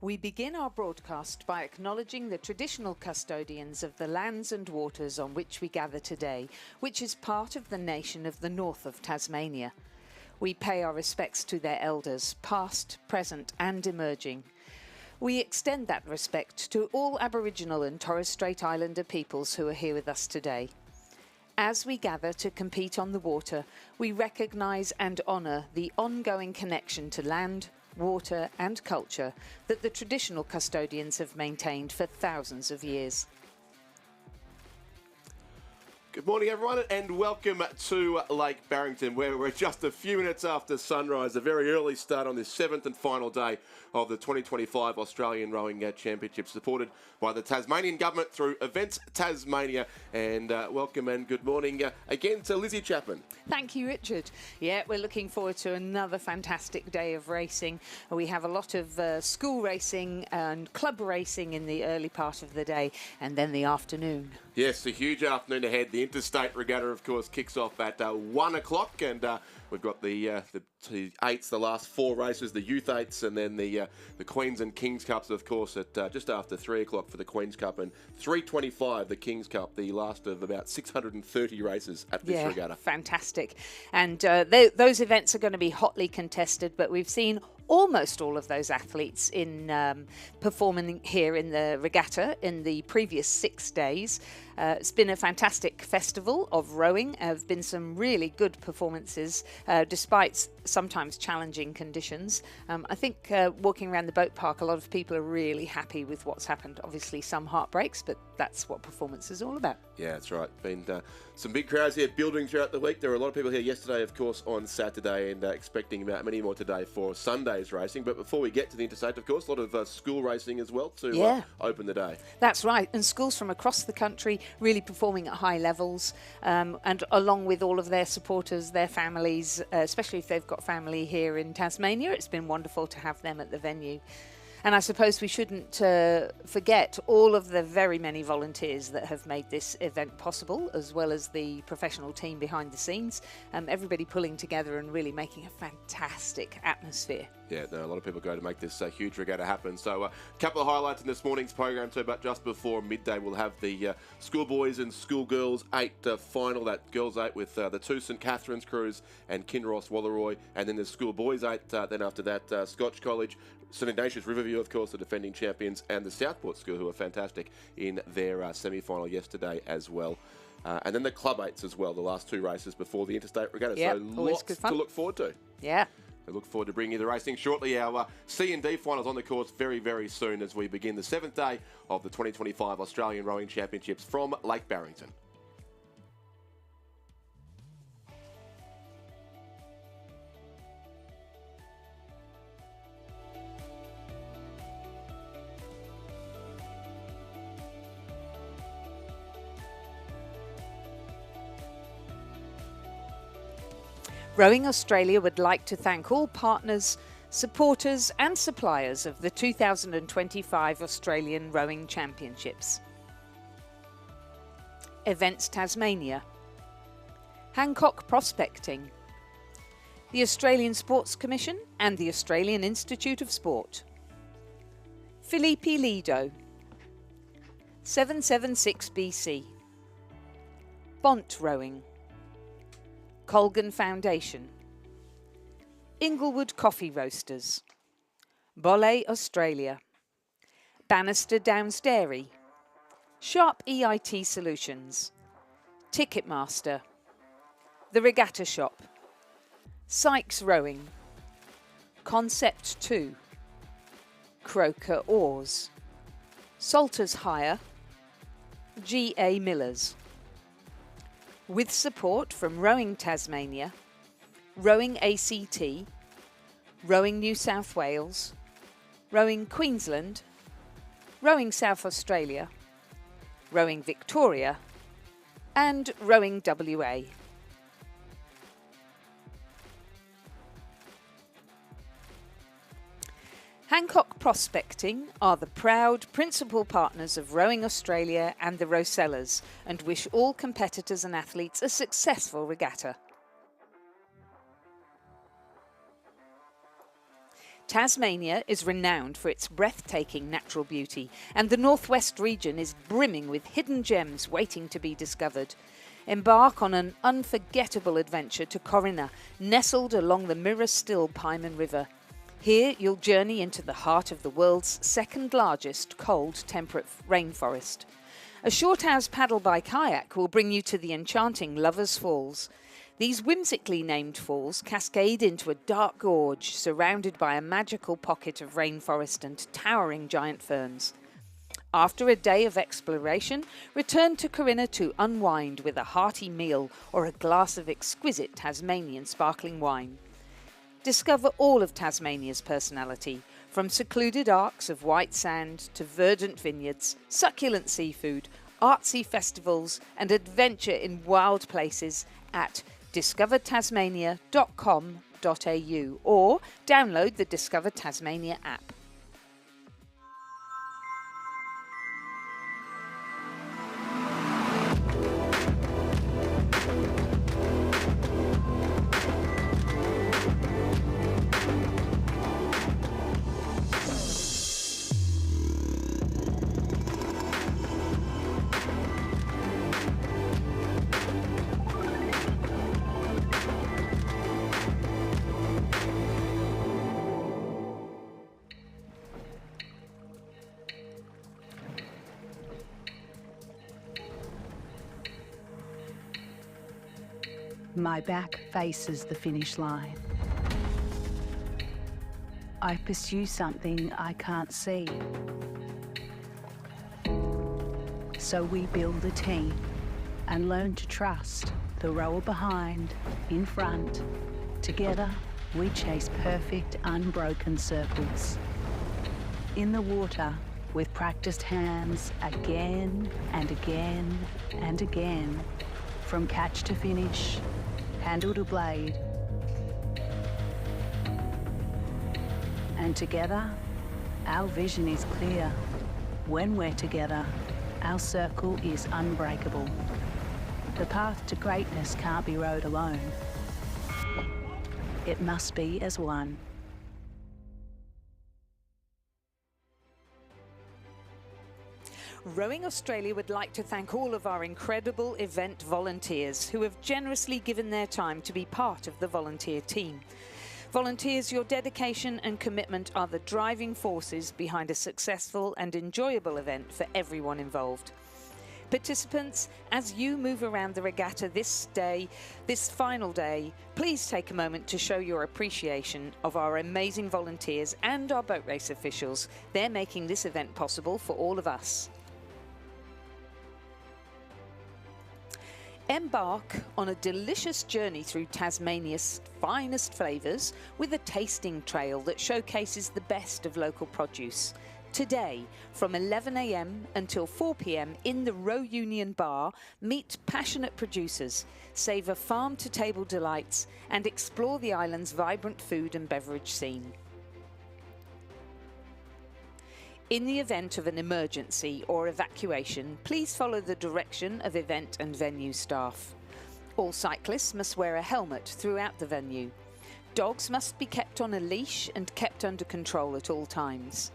We begin our broadcast by acknowledging the traditional custodians of the lands and waters on which we gather today, which is part of the nation of the north of Tasmania. We pay our respects to their elders, past, present and emerging. We extend that respect to all Aboriginal and Torres Strait Islander peoples who are here with us today. As we gather to compete on the water, we recognise and honour the ongoing connection to land, water and culture that the traditional custodians have maintained for thousands of years. Good morning everyone and welcome to Lake Barrington, where we're just a few minutes after sunrise, a very early start on this seventh and final day of the 2025 Australian Rowing Championship, supported by the Tasmanian Government through Events Tasmania. And welcome and good morning again to Lizzie Chapman. Thank you, Richard. Yeah, we're looking forward to another fantastic day of racing. We have a lot of school racing and club racing in the early part of the day and then the afternoon. Yes, a huge afternoon ahead. The Interstate Regatta, of course, kicks off at 1 o'clock, and we've got the eights, the last four races, the Youth Eights, and then the Queens and Kings Cups, of course, at just after 3 o'clock for the Queens Cup, and 3:25 the Kings Cup, the last of about 630 races at this regatta. Fantastic. And those events are going to be hotly contested, but we've seen almost all of those athletes in performing here in the regatta in the previous 6 days. It's been a fantastic festival of rowing. There have been some really good performances despite sometimes challenging conditions. I think walking around the boat park, a lot of people are really happy with what's happened. Obviously some heartbreaks, but that's what performance is all about. Yeah, that's right. Been some big crowds here building throughout the week. There were a lot of people here yesterday, of course, on Saturday, and expecting about many more today for Sunday's racing. But before we get to the interstate, of course, a lot of school racing as well to open the day. That's right. And schools from across the country really performing at high levels, and along with all of their supporters, their families, especially if they've got family here in Tasmania. It's been wonderful to have them at the venue. And I suppose we shouldn't forget all of the very many volunteers that have made this event possible, as well as the professional team behind the scenes. Everybody pulling together and really making a fantastic atmosphere. Yeah, a lot of people go to make this huge regatta happen. So a couple of highlights in this morning's program too, but just before midday we'll have the schoolboys and schoolgirls 8 final, that girls 8 with the two St Catherine's crews and Kinross Walleroy, and then the schoolboys 8, then after that Scotch College, St Ignatius Riverview, of course, the defending champions, and the Southport School, who were fantastic in their semi-final yesterday as well. And then the Club 8s as well, the last two races before the Interstate Regatta. Yep, so lots to look forward to. Yeah. I look forward to bringing you the racing shortly. Our C and D finals on the course very, very soon as we begin the 7th day of the 2025 Australian Rowing Championships from Lake Barrington. Rowing Australia would like to thank all partners, supporters and suppliers of the 2025 Australian Rowing Championships. Events Tasmania, Hancock Prospecting, the Australian Sports Commission and the Australian Institute of Sport, Felipe Lido, 776 BC, Bont Rowing, Colgan Foundation, Inglewood Coffee Roasters, Bolle Australia, Bannister Downs Dairy, Sharp EIT Solutions, Ticketmaster, The Regatta Shop, Sykes Rowing, Concept 2, Croker Oars, Salters Hire, G.A. Millers. With support from Rowing Tasmania, Rowing ACT, Rowing New South Wales, Rowing Queensland, Rowing South Australia, Rowing Victoria, and Rowing WA. Hancock Prospecting are the proud principal partners of Rowing Australia and the Rosellas, and wish all competitors and athletes a successful regatta. Tasmania is renowned for its breathtaking natural beauty, and the northwest region is brimming with hidden gems waiting to be discovered. Embark on an unforgettable adventure to Corinna, nestled along the mirror-still Pieman River. Here you'll journey into the heart of the world's second largest cold temperate rainforest. A short hour's paddle by kayak will bring you to the enchanting Lovers Falls. These whimsically named falls cascade into a dark gorge surrounded by a magical pocket of rainforest and towering giant ferns. After a day of exploration, return to Corinna to unwind with a hearty meal or a glass of exquisite Tasmanian sparkling wine. Discover all of Tasmania's personality, from secluded arcs of white sand to verdant vineyards, succulent seafood, artsy festivals and adventure in wild places at discovertasmania.com.au or download the Discover Tasmania app. My back faces the finish line. I pursue something I can't see. So we build a team and learn to trust the rower behind, in front. Together, we chase perfect, unbroken circles. In the water, with practiced hands, again and again and again, from catch to finish, handle to blade. And together, our vision is clear. When we're together, our circle is unbreakable. The path to greatness can't be rowed alone. It must be as one. Rowing Australia would like to thank all of our incredible event volunteers who have generously given their time to be part of the volunteer team. Volunteers, your dedication and commitment are the driving forces behind a successful and enjoyable event for everyone involved. Participants, as you move around the regatta this final day, please take a moment to show your appreciation of our amazing volunteers and our boat race officials. They're making this event possible for all of us. Embark on a delicious journey through Tasmania's finest flavours with a tasting trail that showcases the best of local produce. Today, from 11 a.m. until 4 p.m. in the Row Union Bar, meet passionate producers, savour farm-to-table delights and explore the island's vibrant food and beverage scene. In the event of an emergency or evacuation, please follow the direction of event and venue staff. All cyclists must wear a helmet throughout the venue. Dogs must be kept on a leash and kept under control at all times.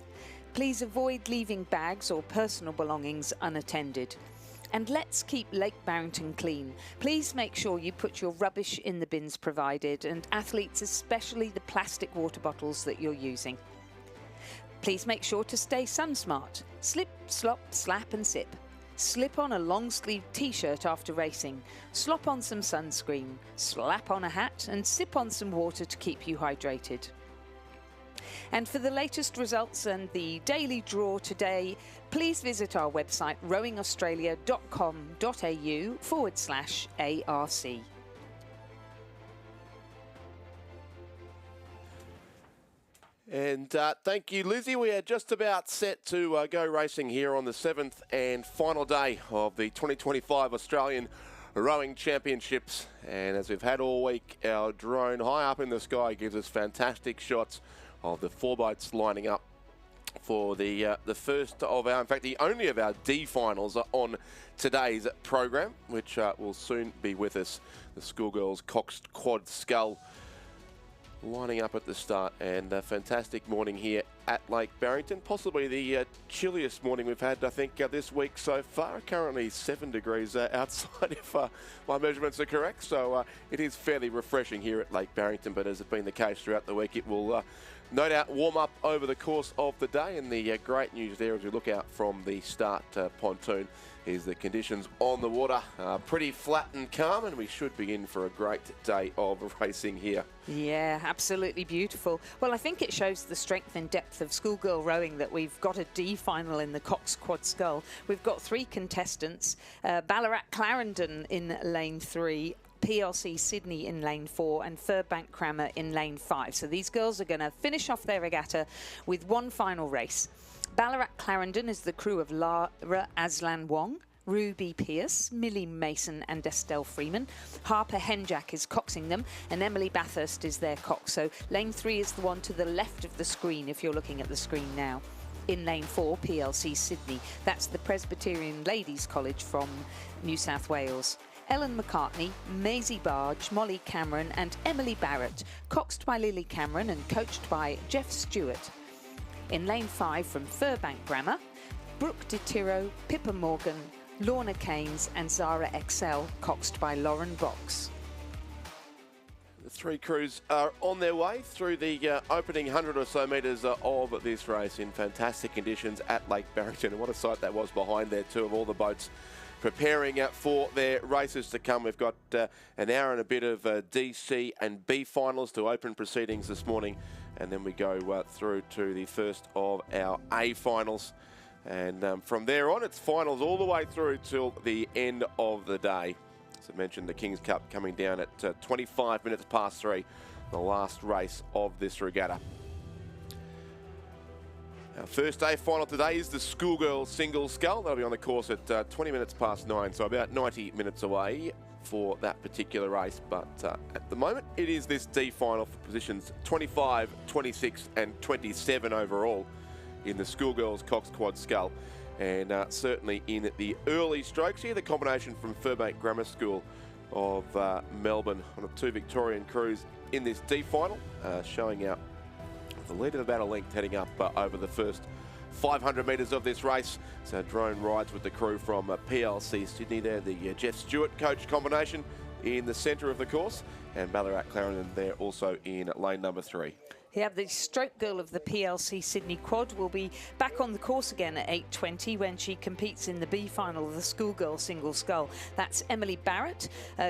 Please avoid leaving bags or personal belongings unattended. And let's keep Lake Barrington clean. Please make sure you put your rubbish in the bins provided, and athletes especially the plastic water bottles that you're using. Please make sure to stay sun smart. Slip, slop, slap and sip. Slip on a long-sleeved t-shirt after racing. Slop on some sunscreen. Slap on a hat and sip on some water to keep you hydrated. And for the latest results and the daily draw today, please visit our website rowingaustralia.com.au/ARC. And thank you, Lizzie. We are just about set to go racing here on the 7th and final day of the 2025 Australian Rowing Championships. And as we've had all week, our drone high up in the sky gives us fantastic shots of the four boats lining up for the first of our, in fact, the only of our D finals on today's program, which will soon be with us. The Schoolgirls Coxed Quad Scull lining up at the start, and a fantastic morning here at Lake Barrington. Possibly the chilliest morning we've had, I think, this week so far. Currently 7 degrees outside, if my measurements are correct. So it is fairly refreshing here at Lake Barrington, but as has been the case throughout the week, it will no doubt warm up over the course of the day. And the great news there as we look out from the start pontoon is the conditions on the water are pretty flat and calm, and we should be in for a great day of racing here. Yeah, absolutely beautiful. Well, I think it shows the strength and depth of schoolgirl rowing that we've got a D final in the coxed quad scull. We've got 3 contestants, Ballarat Clarendon in lane 3, PLC Sydney in lane 4 and Furbank Crammer in lane 5. So these girls are going to finish off their regatta with one final race. Ballarat Clarendon is the crew of Lara Aslan Wong, Ruby Pierce, Millie Mason and Estelle Freeman. Harper Henjack is coxing them and Emily Bathurst is their cox. So lane 3 is the one to the left of the screen if you're looking at the screen now. In lane 4, PLC Sydney. That's the Presbyterian Ladies College from New South Wales. Ellen McCartney, Maisie Barge, Molly Cameron and Emily Barrett, coxed by Lily Cameron and coached by Jeff Stewart. In lane 5 from Furbank Grammar, Brooke DeTiro, Pippa Morgan, Lorna Keynes and Zara Excel, coxed by Lauren Box. The 3 crews are on their way through the opening 100 or so metres of this race in fantastic conditions at Lake Barrington. And what a sight that was behind there too, of all the boats preparing for their races to come. We've got an hour and a bit of D, C and B finals to open proceedings this morning, and then we go through to the first of our A finals, and from there on it's finals all the way through till the end of the day. As I mentioned, the King's Cup coming down at 25 minutes past 3, the last race of this regatta. Our first A final today is the schoolgirl single scull. That'll be on the course at 20 minutes past 9, so about 90 minutes away for that particular race. But at the moment, it is this D final for positions 25, 26 and 27 overall in the schoolgirls coxed quad scull. And certainly in the early strokes here, the combination from Furbank Grammar School of Melbourne on the 2 Victorian crews in this D final, showing out the lead of about a length heading up over the first 500 metres of this race. So drone rides with the crew from PLC Sydney there, the Jeff Stewart coach combination in the centre of the course, and Ballarat Clarendon there also in lane number 3. Yeah, the stroke girl of the PLC Sydney quad will be back on the course again at 8:20 when she competes in the B final of the schoolgirl single scull. That's Emily Barrett,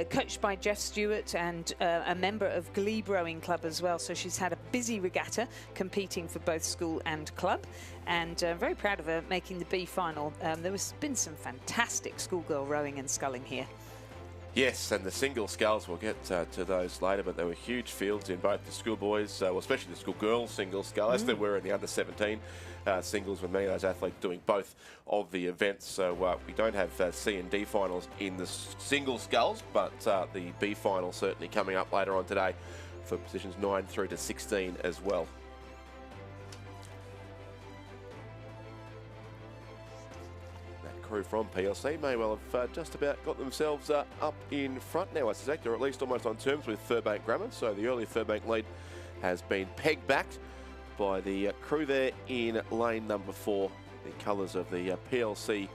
coached by Jeff Stewart and a member of Glebe Rowing Club as well. So she's had a busy regatta competing for both school and club, and very proud of her making the B final. There has been some fantastic schoolgirl rowing and sculling here. Yes, and the single sculls, we'll get to those later, but there were huge fields in both the schoolboys, well, especially the schoolgirls single scull, as there were in the under-17 singles, with many of those athletes doing both of the events. So we don't have C and D finals in the single sculls, but the B final certainly coming up later on today for positions 9 through to 16 as well. Crew from PLC may well have just about got themselves up in front now, I suspect, or at least almost on terms with Furbank Grammar. So the early Furbank lead has been pegged back by the crew there in lane number 4, the colours of the PLC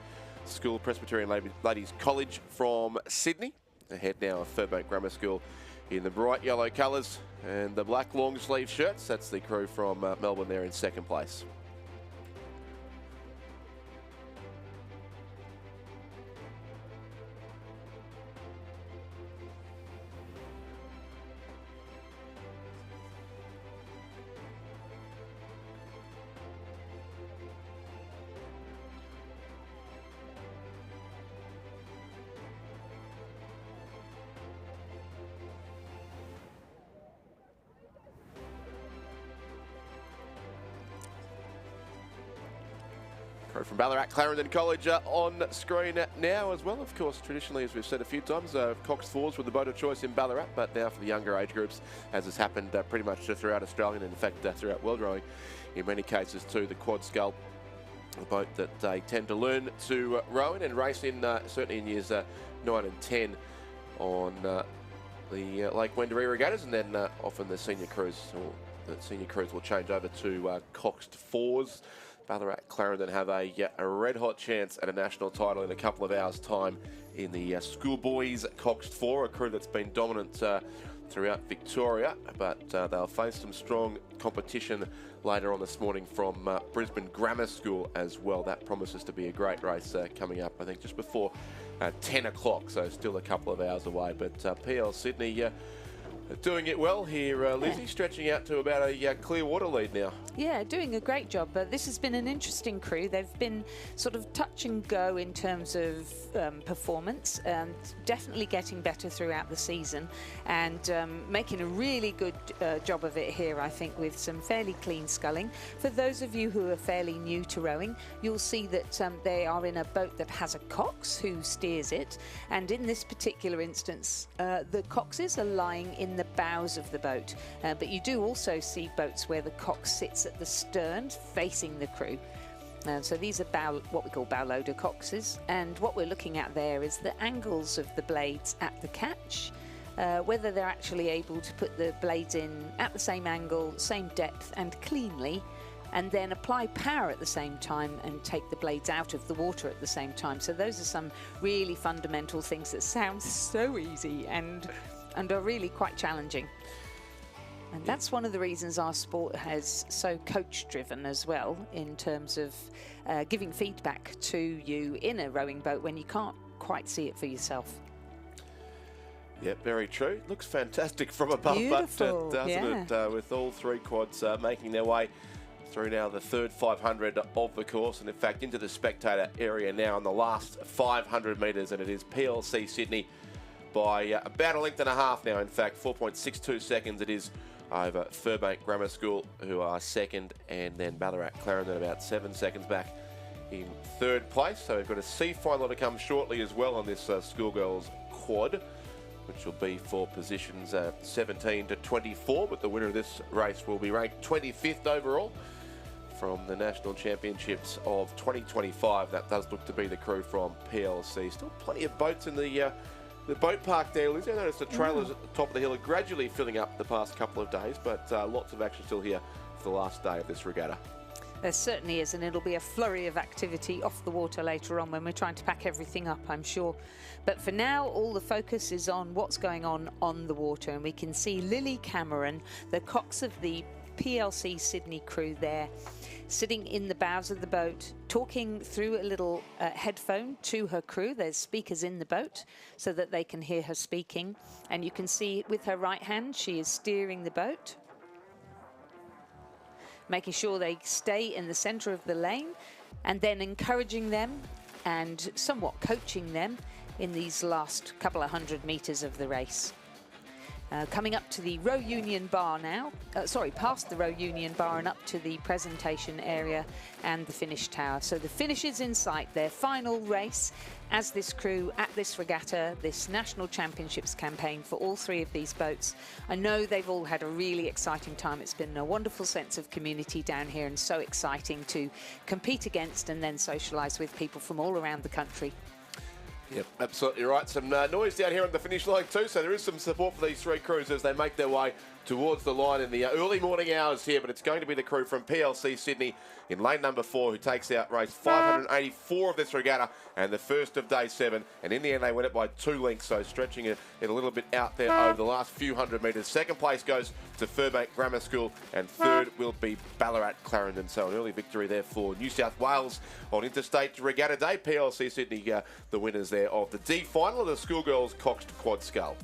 School Presbyterian Ladies College from Sydney. Ahead now of Furbank Grammar School in the bright yellow colours and the black long sleeve shirts. That's the crew from Melbourne there in second place. From Ballarat Clarendon College on screen now as well. Of course, traditionally, as we've said a few times, coxed fours were the boat of choice in Ballarat, but now for the younger age groups, as has happened pretty much throughout Australia and in fact throughout world rowing, in many cases too, the quad scull, a boat that they tend to learn to row in and race in, certainly in years 9 and 10 on the Lake Wendouree regattas, and then often the senior crews will change over to coxed fours. Ballarat Clarendon have a red-hot chance at a national title in a couple of hours' time in the schoolboys coxed four, a crew that's been dominant throughout Victoria, but they'll face some strong competition later on this morning from Brisbane Grammar School as well. That promises to be a great race coming up, I think, just before 10 o'clock, so still a couple of hours away. But PL Sydney doing it well here, Lizzie, stretching out to about a clear water lead now. Yeah, doing a great job. But this has been an interesting crew. They've been sort of touch and go in terms of performance, and definitely getting better throughout the season, and making a really good job of it here, I think, with some fairly clean sculling. For those of you who are fairly new to rowing, you'll see that they are in a boat that has a cox who steers it, and in this particular instance, the coxes are lying in the bows of the boat, but you do also see boats where the cox sits at the stern facing the crew. So these are what we call bow loader coxes, and what we're looking at there is the angles of the blades at the catch, whether they're actually able to put the blades in at the same angle, same depth and cleanly, and then apply power at the same time and take the blades out of the water at the same time. So those are some really fundamental things that sound so easy and are really quite challenging. And that's one of the reasons our sport has so coach driven as well, in terms of giving feedback to you in a rowing boat when you can't quite see it for yourself. Yeah, very true. Looks fantastic from above, Beautiful, but doesn't it? With all three quads making their way through now the third 500 of the course, and in fact into the spectator area now in the last 500 metres, and it is PLC Sydney by about a length and a half now. In fact, 4.62 seconds it is over Furbank Grammar School, who are second, and then Ballarat Clarendon about 7 seconds back in third place. So we've got a C final to come shortly as well on this schoolgirls quad, which will be for positions 17 to 24, but the winner of this race will be ranked 25th overall from the National Championships of 2025. That does look to be the crew from PLC. Still plenty of boats in the boat park there, Lizzie. I noticed the trailers at the top of the hill are gradually filling up the past couple of days, but lots of action still here for the last day of this regatta. There certainly is, and it'll be a flurry of activity off the water later on when we're trying to pack everything up, I'm sure. But for now, all the focus is on what's going on the water, and we can see Lily Cameron, the cox of the PLC Sydney crew there, sitting in the bows of the boat, talking through a little headphone to her crew. There's speakers in the boat so that they can hear her speaking. And you can see with her right hand, she is steering the boat, making sure they stay in the centre of the lane, and then encouraging them and somewhat coaching them in these last couple of 100 metres of the race. Coming up to the row union bar now, past the row union bar and up to the presentation area and the finish tower. So the finish is in sight, their final race as this crew at this regatta, this National Championships campaign for all three of these boats. I know they've all had a really exciting time. It's been a wonderful sense of community down here, and so exciting to compete against and then socialise with people from all around the country. Yep, absolutely right. Some noise down here on the finish line too, so there is some support for these three crews as they make their way towards the line in the early morning hours here, but it's going to be the crew from PLC Sydney in lane number 4 who takes out race 584 of this regatta and the first of day 7, and in the end they win it by 2 lengths, so stretching it a little bit out there over the last few hundred metres. Second place goes to Furbank Grammar School, and third will be Ballarat Clarendon. So an early victory there for New South Wales on Interstate Regatta Day. PLC Sydney the winners there of the D final of the schoolgirls coxed quad scull.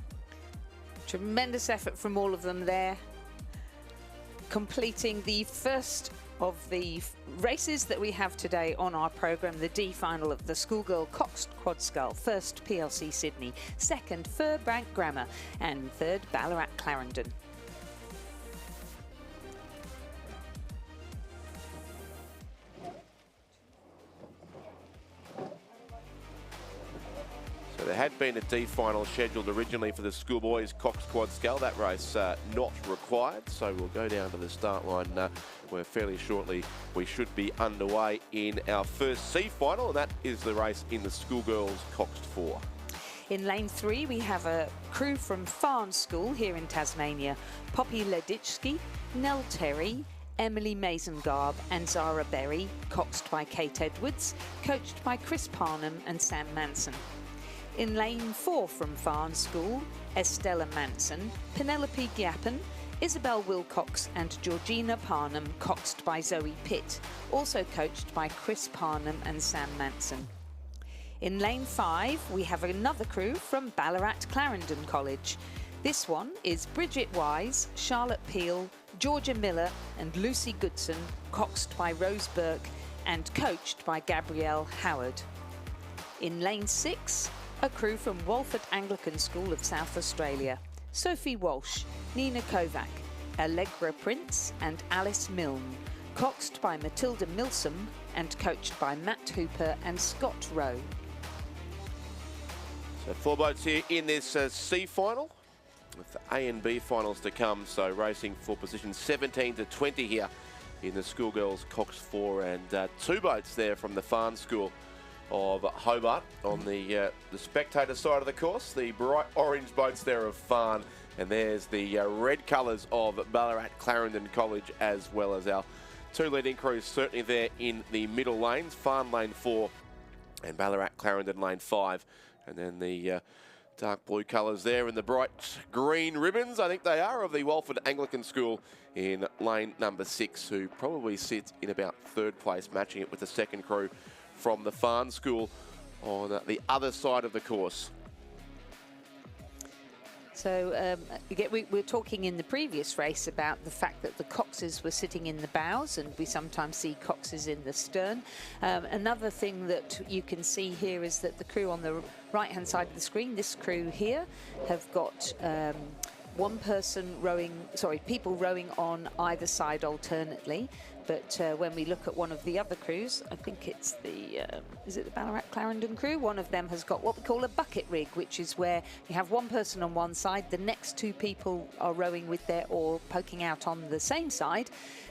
Tremendous effort from all of them there, completing the first of the races that we have today on our programme, the D final of the schoolgirl coxed quad scull. First PLC Sydney, second Furbank Grammar, and third Ballarat Clarendon. So there had been a D final scheduled originally for the schoolboys coxed quad scull. That race not required, so we'll go down to the start line where fairly shortly we should be underway in our first C final, and that is the race in the schoolgirls coxed 4. In lane 3, we have a crew from Farn School here in Tasmania. Poppy Leditschke, Nell Terry, Emily Mazengarb and Zara Berry, coxed by Kate Edwards, coached by Chris Parnham and Sam Manson. In lane 4 from Farn School, Estella Manson, Penelope Giappen, Isabel Wilcox and Georgina Parnham, coxed by Zoe Pitt, also coached by Chris Parnham and Sam Manson. In lane 5, we have another crew from Ballarat Clarendon College. This one is Bridget Wise, Charlotte Peel, Georgia Miller and Lucy Goodson, coxed by Rose Burke and coached by Gabrielle Howard. In lane 6, a crew from Walford Anglican School of South Australia. Sophie Walsh, Nina Kovac, Allegra Prince and Alice Milne, coxed by Matilda Milsom and coached by Matt Hooper and Scott Rowe. So 4 boats here in this C final, with the A and B finals to come. So racing for position 17 to 20 here in the schoolgirls Cox 4, and 2 boats there from the Farn School of Hobart on the spectator side of the course. The bright orange boats there of Farn, and there's the red colours of Ballarat Clarendon College, as well as our 2 leading crews certainly there in the middle lanes, Farn lane 4 and Ballarat Clarendon lane 5, and then the dark blue colours there and the bright green ribbons, I think they are, of the Walford Anglican School in lane number 6, who probably sits in about 3rd place, matching it with the second crew from the Farn School on the other side of the course. So we were talking in the previous race about the fact that the coxes were sitting in the bows, and we sometimes see coxes in the stern. Another thing that you can see here is that the crew on the right-hand side of the screen, this crew here, have got people rowing on either side alternately. But when we look at one of the other crews, I think it's is it the Ballarat Clarendon crew? One of them has got what we call a bucket rig, which is where you have one person on one side, the next 2 people are rowing with their oar poking out on the same side,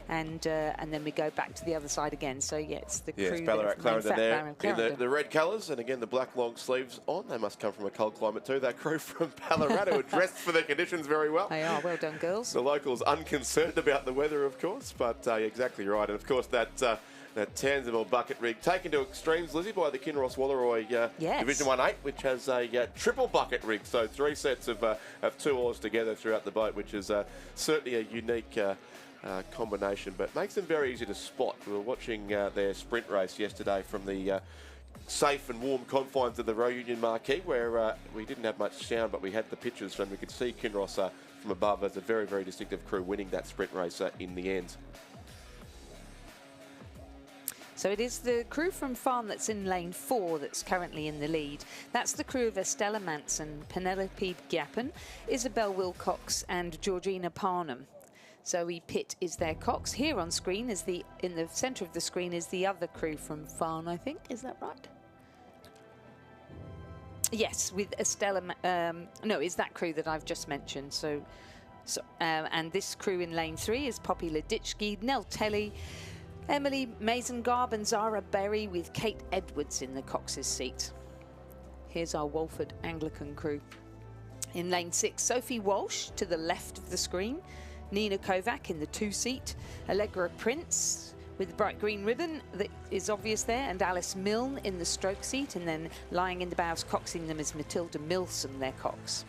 and then we go back to the other side again. So yeah, it's the crew. Yes, Ballarat Clarendon there in the red colours, and again the black long sleeves on. They must come from a cold climate too. That crew from Ballarat who are dressed for their conditions very well. They are, well done girls. The locals unconcerned about the weather, of course, but exactly right. And of course that tandem or bucket rig taken to extremes, Lizzie, by the Kinross Wallaroi Division 1-8, which has a triple bucket rig, so 3 sets of 2 oars together throughout the boat, which is certainly a unique combination, but makes them very easy to spot. We were watching their sprint race yesterday from the safe and warm confines of the Row Union Marquee, where we didn't have much sound, but we had the pictures, and we could see Kinross from above as a very, very distinctive crew winning that sprint race in the end. So it is the crew from Farn that's in lane 4 that's currently in the lead. That's the crew of Estella Manson, Penelope Giappen, Isabel Wilcox and Georgina Parnham. Zoe Pitt is their cox. Here on screen is in the centre of the screen is the other crew from Farn, I think. Is that right? Yes, with Estella. No, is that crew that I've just mentioned. And this crew in lane 3 is Poppy Leditschke, Nell Telly, Emily Mazengarb and Zara Berry, with Kate Edwards in the cox's seat. Here's our Walford Anglican crew. In lane 6, Sophie Walsh to the left of the screen, Nina Kovac in the 2 seat, Allegra Prince with the bright green ribbon that is obvious there, and Alice Milne in the stroke seat, and then lying in the bows coxing them is Matilda Milsom, their cox.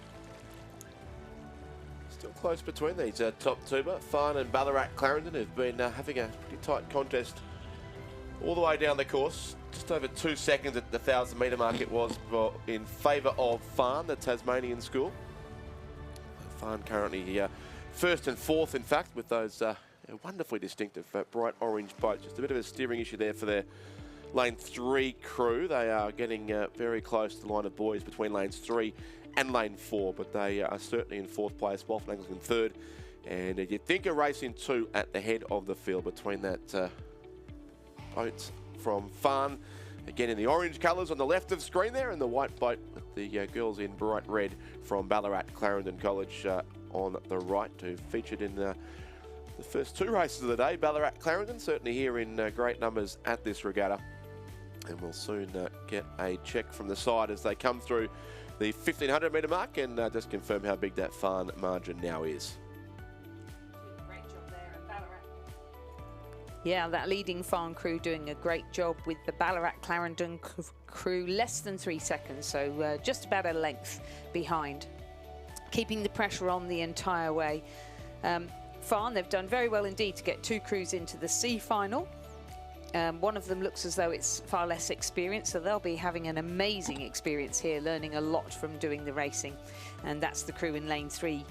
Still close between these top 2, but Farn and Ballarat Clarendon have been having a pretty tight contest all the way down the course. Just over 2 seconds at the 1,000-metre mark it was in favour of Farn, the Tasmanian school. Farn currently 1st and 4th, in fact, with those wonderfully distinctive bright orange boats. Just a bit of a steering issue there for their lane 3 crew. They are getting very close to the line of buoys between lanes 3 and lane 4, but they are certainly in 4th place, Walford Anglican 3rd, and you'd think a race in 2 at the head of the field between that boats from Farn, again in the orange colours on the left of screen there, and the white boat with the girls in bright red from Ballarat Clarendon College on the right, who featured in the first 2 races of the day. Ballarat Clarendon certainly here in great numbers at this regatta, and we'll soon get a check from the side as they come through the 1500 metre mark, and just confirm how big that farn margin now is. Great job there in Ballarat. Yeah, that leading farn crew doing a great job with the Ballarat Clarendon crew, less than 3 seconds, so just about a length behind, keeping the pressure on the entire way. Farn, they've done very well indeed to get 2 crews into the C final. One of them looks as though it's far less experienced, so they'll be having an amazing experience here, learning a lot from doing the racing, and that's the crew in lane 3.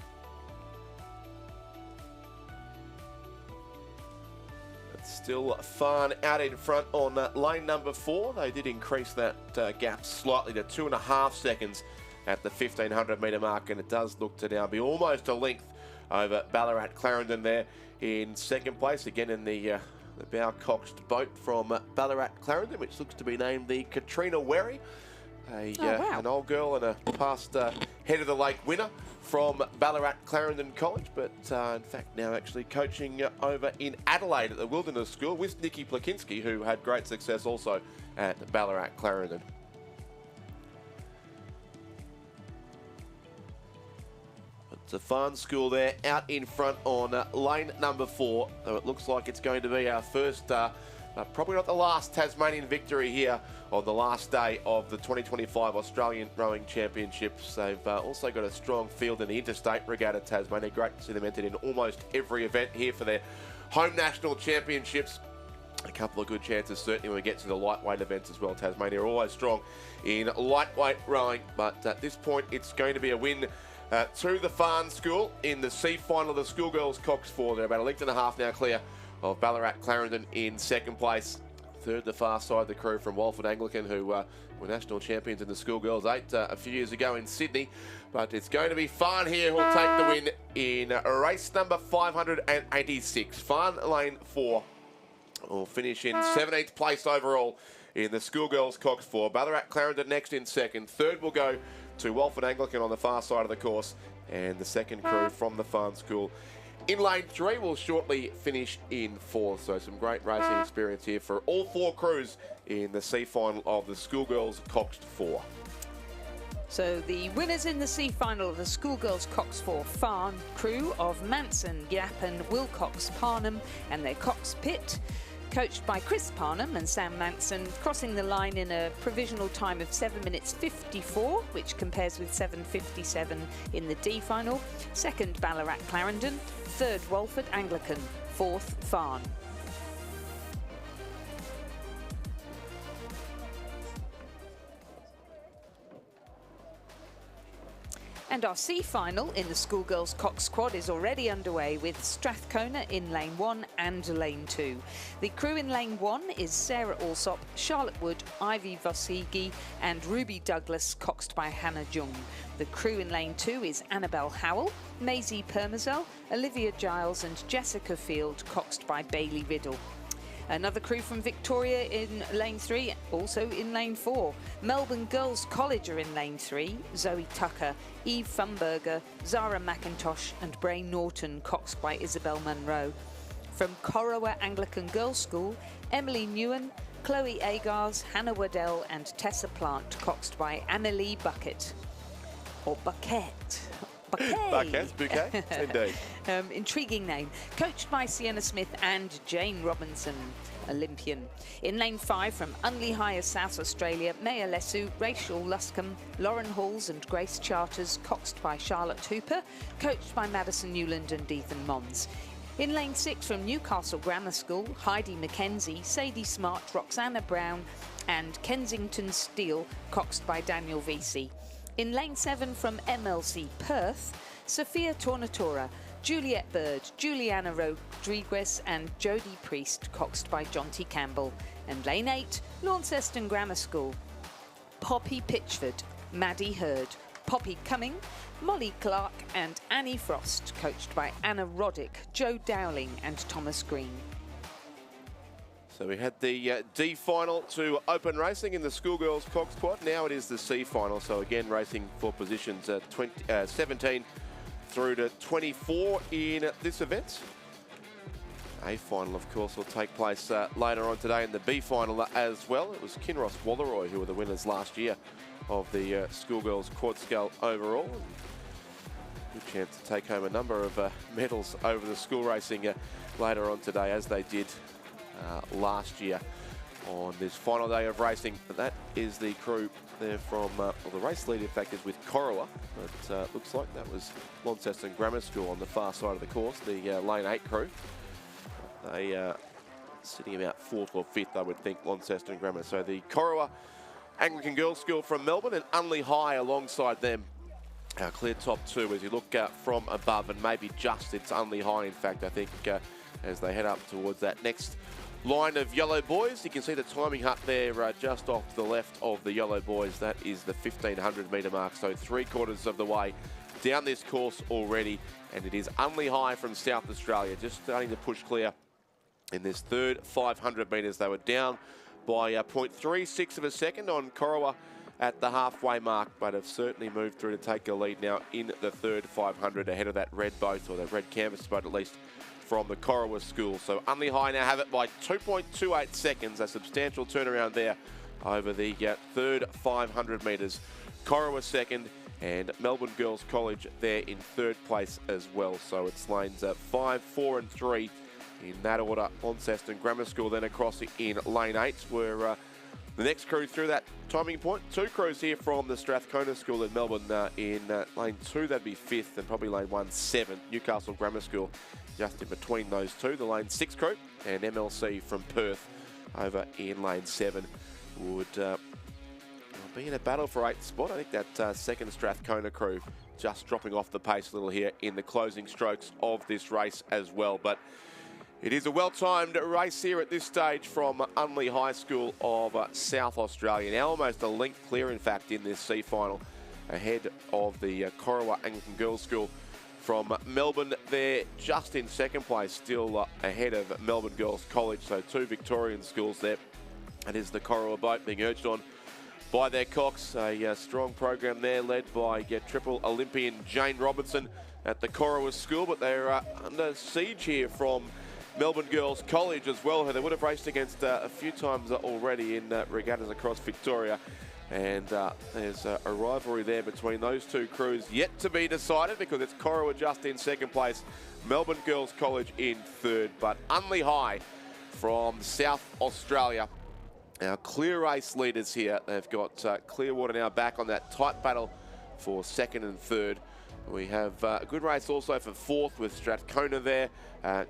It's still farn out in front on lane number 4. They did increase that gap slightly to 2.5 seconds at the 1500 metre mark, and it does look to now be almost a length over Ballarat Clarendon there in second place, again in the bow coxed boat from Ballarat Clarendon, which looks to be named the Katrina Werry, an old girl and a past head of the lake winner from Ballarat Clarendon College, but in fact now actually coaching over in Adelaide at the Wilderness School with Nikki Plakinski, who had great success also at Ballarat Clarendon. It's a farn school there out in front on lane number 4. So it looks like it's going to be our first, probably not the last Tasmanian victory here on the last day of the 2025 Australian Rowing Championships. They've also got a strong field in the Interstate Regatta Tasmania. Great to see them entered in almost every event here for their home national championships. A couple of good chances certainly when we get to the lightweight events as well. Tasmania are always strong in lightweight rowing, but at this point it's going to be a win to the farn school in the C final of the schoolgirls coxed 4. They're about a length and a half now clear of Ballarat Clarendon in second place. Third, the far side, the crew from Walford Anglican, who were national champions in the schoolgirls 8 a few years ago in Sydney. But it's going to be farn here who'll take the win in race number 586. Farn lane 4 will finish in 17th place overall in the schoolgirls coxed 4. Ballarat Clarendon next in second. Third will go to Walford Anglican on the far side of the course, and the second crew from the farn school in lane 3 will shortly finish in 4th. So some great racing experience here for all 4 crews in the C final of the schoolgirls coxed 4. So the winners in the C final of the schoolgirls coxed 4 farn crew of Manson, Yappen, Wilcox, Parnham and their Cox Pit, coached by Chris Parnham and Sam Manson, crossing the line in a provisional time of 7 minutes 54, which compares with 7:57 in the D final. Second, Ballarat Clarendon. Third, Walford Anglican. Fourth, farn. And our C final in the schoolgirls cox squad is already underway with Strathcona in lane 1 and lane 2. The crew in lane 1 is Sarah Alsop, Charlotte Wood, Ivy Vosigi and Ruby Douglas, coxed by Hannah Jung. The crew in lane 2 is Annabelle Howell, Maisie Permazel, Olivia Giles and Jessica Field, coxed by Bailey Riddle. Another crew from Victoria in lane 3, also in lane 4. Melbourne Girls College are in lane 3. Zoe Tucker, Eve Fumberger, Zara McIntosh and Bray Norton, coxed by Isabel Munro. From Corowa Anglican Girls School, Emily Newen, Chloe Agars, Hannah Waddell and Tessa Plant, coxed by Annalie Bucket. Or Bucket. Bouquet, indeed. Intriguing name. Coached by Sienna Smith and Jane Robinson, Olympian. In lane 5 from Unley Higher, South Australia, Maya Lesu, Rachel Luscombe, Lauren Halls and Grace Charters, coxed by Charlotte Hooper, coached by Madison Newland and Ethan Mons. In lane 6 from Newcastle Grammar School, Heidi McKenzie, Sadie Smart, Roxana Brown and Kensington Steele, coxed by Daniel Vesey. In lane 7 from MLC Perth, Sophia Tornatora, Juliette Bird, Juliana Rodriguez and Jodie Priest, coxed by Jonty Campbell. And lane 8, Launceston Grammar School, Poppy Pitchford, Maddie Hurd, Poppy Cumming, Molly Clark and Annie Frost, coached by Anna Roddick, Joe Dowling and Thomas Green. So we had the D final to open racing in the schoolgirls cox squad. Now it is the C final. So again, racing for positions 17 through to 24 in this event. A final, of course, will take place later on today in the B final as well. It was Kinross Walleroy who were the winners last year of the schoolgirls quad scull overall. Good chance to take home a number of medals over the school racing later on today, as they did last year on this final day of racing. But that is the crew there from, well, the race lead, in fact, is with Corowa. But looks like that was Launceston Grammar School on the far side of the course, the lane 8 crew. They sitting about 4th or 5th, I would think, Launceston Grammar. So the Corowa Anglican Girls School from Melbourne, and Unley High alongside them. Clear top 2 as you look from above, and maybe just it's Unley High, in fact, I think, as they head up towards that next line of yellow boys. You can see the timing hut there just off to the left of the yellow boys. That is the 1500 metre mark, so 3/4 of the way down this course already, and it is Unley High from South Australia just starting to push clear in this third 500 metres. They were down by 0.36 of a second on Corowa at the halfway mark, but have certainly moved through to take a lead now in the third 500 ahead of that red boat, or that red canvas boat at least, from the Corowa School. So Unley High now have it by 2.28 seconds, a substantial turnaround there over the third 500 metres. Corowa second, and Melbourne Girls College there in third place as well. So it's lanes 5, 4 and 3 in that order. Launceston Grammar School then across in lane 8, where the next crew through that timing point. 2 crews here from the Strathcona School in Melbourne in lane 2, that'd be 5th, and probably lane 1, 7th. Newcastle Grammar School just in between those two. The lane 6 crew and MLC from Perth over in lane 7 would be in a battle for 8th spot. I think that second Strathcona crew just dropping off the pace a little here in the closing strokes of this race as well. But it is a well-timed race here at this stage from Unley High School of South Australia. Now almost a length clear, in fact, in this C final, ahead of the Corowa Anglican Girls School from Melbourne. They're just in second place, still ahead of Melbourne Girls College. So 2 Victorian schools there. It is the Corowa boat being urged on by their cocks. A strong program there, led by triple Olympian Jane Robertson at the Corowa School. But they're under siege here from Melbourne Girls College as well, who they would have raced against a few times already in regattas across Victoria. And there's a rivalry there between those two crews yet to be decided, because it's Corowa just in second place, Melbourne Girls College in third. But Unley High from South Australia, our clear race leaders here. They've got Clearwater now back on that tight battle for second and third. We have a good race also for 4th with Strathcona there,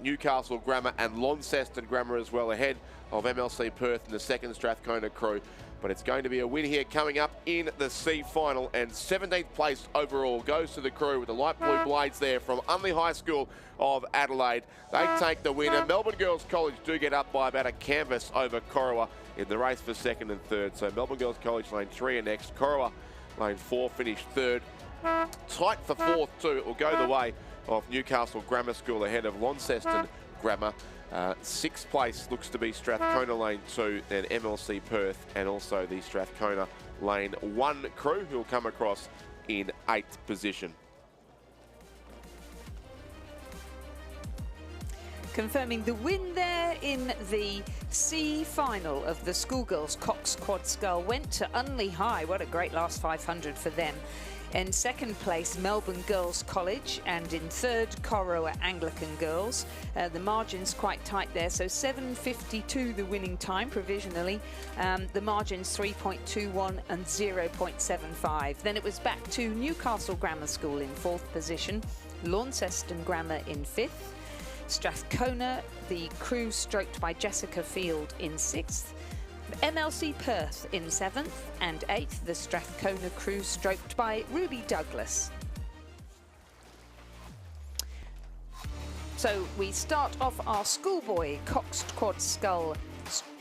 Newcastle Grammar and Launceston Grammar as well, ahead of MLC Perth and the second Strathcona crew. But it's going to be a win here coming up in the C final, and 17th place overall goes to the crew with the light blue blades there from Unley High School of Adelaide. They take the win, and Melbourne Girls College do get up by about a canvas over Corowa in the race for second and third. So Melbourne Girls College lane 3 are next, Corowa lane 4 finished third. Tight for 4th too. It will go the way of Newcastle Grammar School ahead of Launceston Grammar. 6th place looks to be Strathcona lane 2, then MLC Perth, and also the Strathcona lane 1 crew, who will come across in 8th position. Confirming the win there in the C final of the Schoolgirls Cox Quad Scull went to Unley High. What a great last 500 for them. In second place, Melbourne Girls College, and in third, Corowa Anglican Girls. The margin's quite tight there, so 7:52 the winning time provisionally. The margin's 3.21 and 0.75. Then it was back to Newcastle Grammar School in 4th position, Launceston Grammar in 5th, Strathcona, the crew stroked by Jessica Field, in 6th, MLC Perth in 7th, and 8th, the Strathcona crew stroked by Ruby Douglas. So we start off our schoolboy coxed quad scull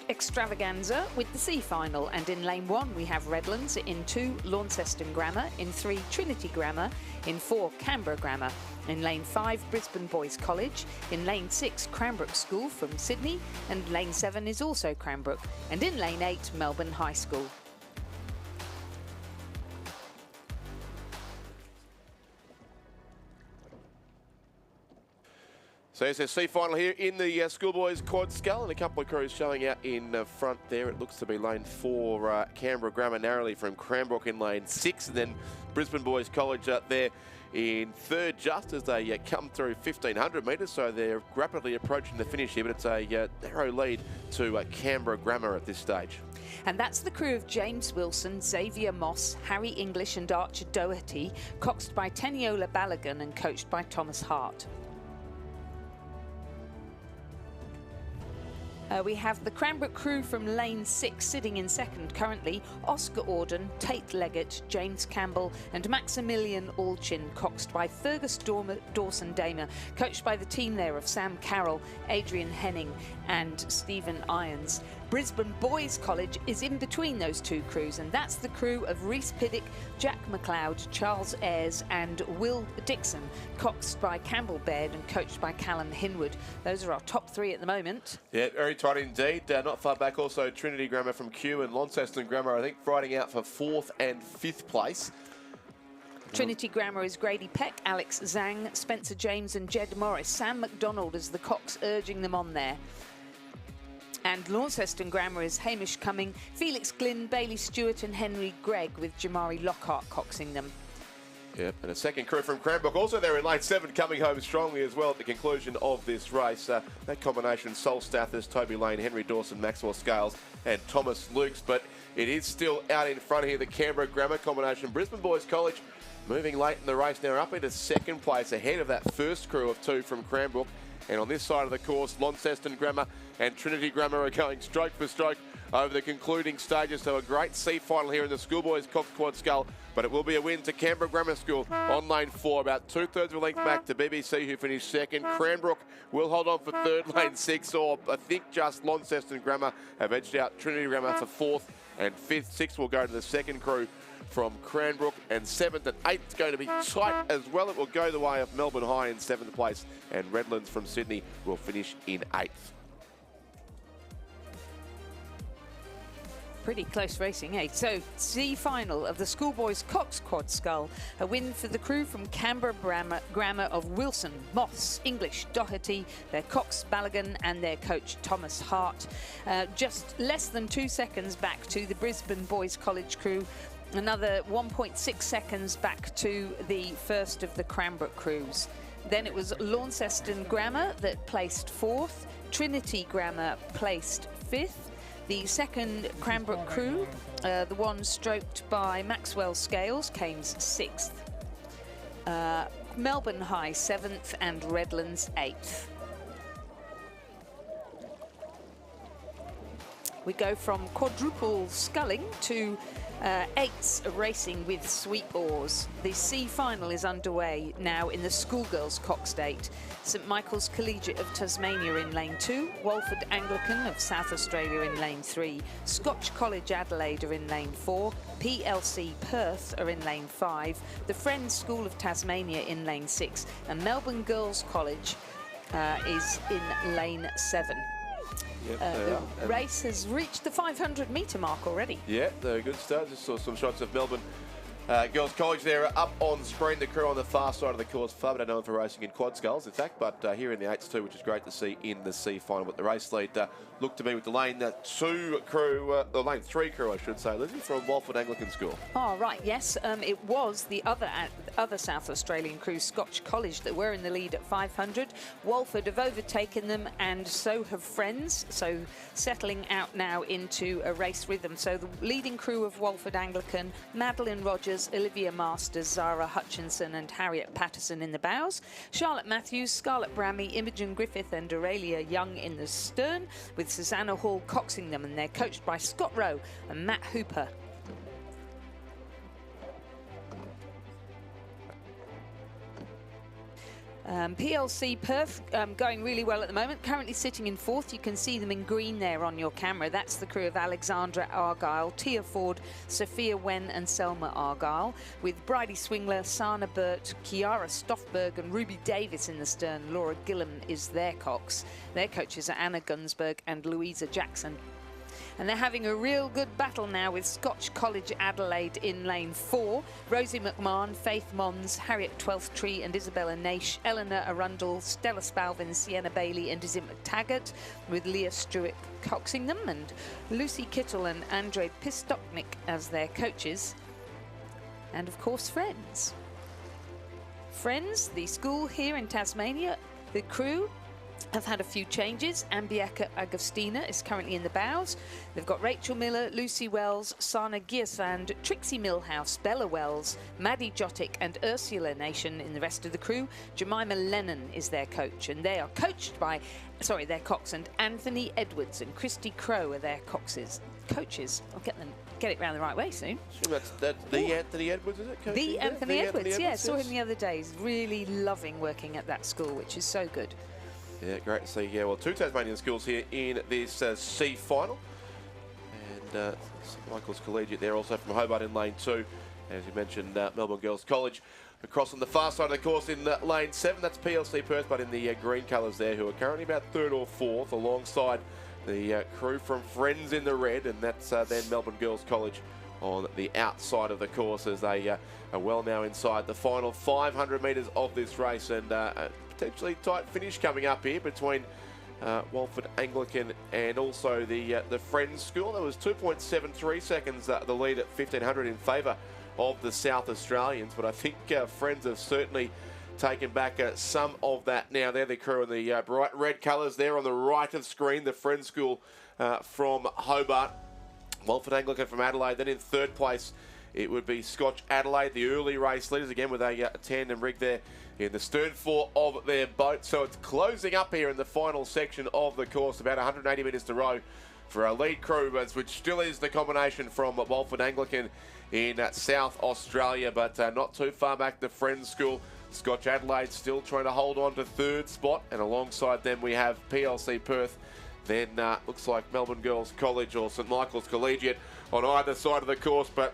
extravaganza with the C final, and in lane 1 we have Redlands, in 2 Launceston Grammar, in 3 Trinity Grammar, in 4 Canberra Grammar, in lane 5 Brisbane Boys College, in lane 6 Cranbrook School from Sydney, and lane 7 is also Cranbrook, and in lane 8 Melbourne High School. So it's a C final here in the schoolboys quad scull, and a couple of crews showing out in front there. It looks to be lane 4, Canberra Grammar narrowly from Cranbrook in lane 6, and then Brisbane Boys College there in third, just as they come through 1,500 metres. So they're rapidly approaching the finish here, but it's a narrow lead to Canberra Grammar at this stage. And that's the crew of James Wilson, Xavier Moss, Harry English and Archer Doherty, coxed by Teniola Balogun and coached by Thomas Hart. We have the Cranbrook crew from lane 6 sitting in second currently. Oscar Auden, Tate Leggett, James Campbell and Maximilian Alchin, coxed by Fergus Dawson-Damer, coached by the team there of Sam Carroll, Adrian Henning and Stephen Irons. Brisbane Boys College is in between those two crews, and that's the crew of Rhys Piddick, Jack McLeod, Charles Ayres and Will Dixon, coxed by Campbell Baird and coached by Callum Hinwood. Those are our top 3 at the moment. Yeah, very tight indeed. Not far back also Trinity Grammar from Kew and Launceston Grammar, I think, fighting out for 4th and 5th place. Trinity Grammar is Grady Peck, Alex Zhang, Spencer James and Jed Morris. Sam McDonald is the cox urging them on there. And Launceston Grammar is Hamish Cumming, Felix Glynn, Bailey Stewart and Henry Gregg, with Jamari Lockhart coxing them. Yep, and a second crew from Cranbrook also there in lane 7, coming home strongly as well at the conclusion of this race. That combination, Sol Stathis, Toby Lane, Henry Dawson, Maxwell Scales and Thomas Lukes. But it is still out in front here, the Canberra Grammar combination. Brisbane Boys College moving late in the race now, up into second place ahead of that first crew of 2 from Cranbrook. And on this side of the course, Launceston Grammar and Trinity Grammar are going stroke for stroke over the concluding stages. So a great C final here in the schoolboys Cox Quad Scull, but it will be a win to Canberra Grammar School on lane 4, about 2/3 of a length back to BBC, who finished second. Cranbrook will hold on for third, lane 6, or I think just Launceston Grammar have edged out Trinity Grammar for 4th and 5th. 6th will go to the second crew from Cranbrook, and 7th and 8th is going to be tight as well. It will go the way of Melbourne High in 7th place, and Redlands from Sydney will finish in 8th. Pretty close racing, eh? So, C final of the schoolboys Cox Quad Scull. A win for the crew from Canberra Grammar of Wilson, Moss, English, Doherty, their cox Balogun and their coach Thomas Hart. Just less than 2 seconds back to the Brisbane Boys College crew. Another 1.6 seconds back to the first of the Cranbrook crews. Then it was Launceston Grammar that placed 4th, Trinity Grammar placed 5th. The second Cranbrook crew, the one stroked by Maxwell Scales, came 6th. Melbourne High 7th and Redlands 8th. We go from quadruple sculling to 8s racing with sweep oars. The C final is underway now in the schoolgirls coxed 8. St Michael's Collegiate of Tasmania in lane 2, Walford Anglican of South Australia in lane 3, Scotch College Adelaide are in lane 4, PLC Perth are in lane 5, the Friends School of Tasmania in lane 6, and Melbourne Girls College is in lane 7. Yep, the race has reached the 500-metre mark already. Yeah, a good start. Just saw some shots of Melbourne Girls College there up on screen. The crew on the far side of the course, far better known for racing in quad sculls, in fact, but here in the 8s too, which is great to see in the C final. But the race lead looked to be with the lane 2 crew, the lane 3 crew, I should say, Lizzie, from Walford Anglican School. Oh, right, yes. It was the other South Australian crew, Scotch College, that were in the lead at 500. Walford have overtaken them, and so have Friends, so settling out now into a race rhythm. So the leading crew of Walford Anglican, Madeline Rogers, Olivia Masters, Zara Hutchinson and Harriet Patterson in the bows, Charlotte Matthews, Scarlett Brammy, Imogen Griffith and Aurelia Young in the stern, with Susanna Hall coxing them, and they're coached by Scott Rowe and Matt Hooper. PLC Perth going really well at the moment, currently sitting in 4th. You can see them in green there on your camera. That's the crew of Alexandra Argyle, Tia Ford, Sophia Wen and Selma Argyle, with Bridie Swingler, Sana Burt, Kiara Stoffberg and Ruby Davis in the stern. Laura Gillam is their cox. Their coaches are Anna Gunsberg and Louisa Jackson. And they're having a real good battle now with Scotch College Adelaide in lane 4. Rosie McMahon, Faith Mons, Harriet Twelfthtree and Isabella Naish, Eleanor Arundel, Stella Spalvin, Sienna Bailey and Izzy McTaggart, with Leah Stewart coxing them, and Lucy Kittle and Andre Pistoknik as their coaches. And of course, Friends. Friends, the school here in Tasmania, the crew have had a few changes. Ambieka Agostina is currently in the bows. They've got Rachel Miller, Lucy Wells, Sana Giersand, Trixie Millhouse, Bella Wells, Maddie Jotic and Ursula Nation in the rest of the crew. Jemima Lennon is their coach, and they are coached by, their cox, and Anthony Edwards and Christy Crow are their coaches. I'll get it round the right way soon. Sure, that's the Anthony Edwards, is it? Coaching the there? Anthony Edwards, yeah. Yes. Saw him the other day. He's really loving working at that school, which is so good. Yeah, great to see. Yeah, well, 2 Tasmanian schools here in this C final. And St Michael's Collegiate there also from Hobart in lane 2. As you mentioned, Melbourne Girls College across on the far side of the course in lane 7. That's PLC Perth, but in the green colours there, who are currently about 3rd or 4th alongside the crew from Friends in the red. And that's then Melbourne Girls College on the outside of the course as they are well now inside the final 500 metres of this race. And potentially tight finish coming up here between Walford Anglican and also the Friends School. There was 2.73 seconds the lead at 1500 in favour of the South Australians, but I think Friends have certainly taken back some of that now. They're the crew in the bright red colours there on the right of screen, the Friends School from Hobart. Walford Anglican from Adelaide. Then in 3rd place it would be Scotch Adelaide, the early race leaders, again with a tandem rig there in the stern fore of their boat. So it's closing up here in the final section of the course, about 180 metres to row for our lead crew, which still is the combination from Walford Anglican in South Australia, but not too far back the Friends School. Scotch Adelaide still trying to hold on to 3rd spot, and alongside them we have PLC Perth. Then looks like Melbourne Girls College or St Michael's Collegiate on either side of the course. But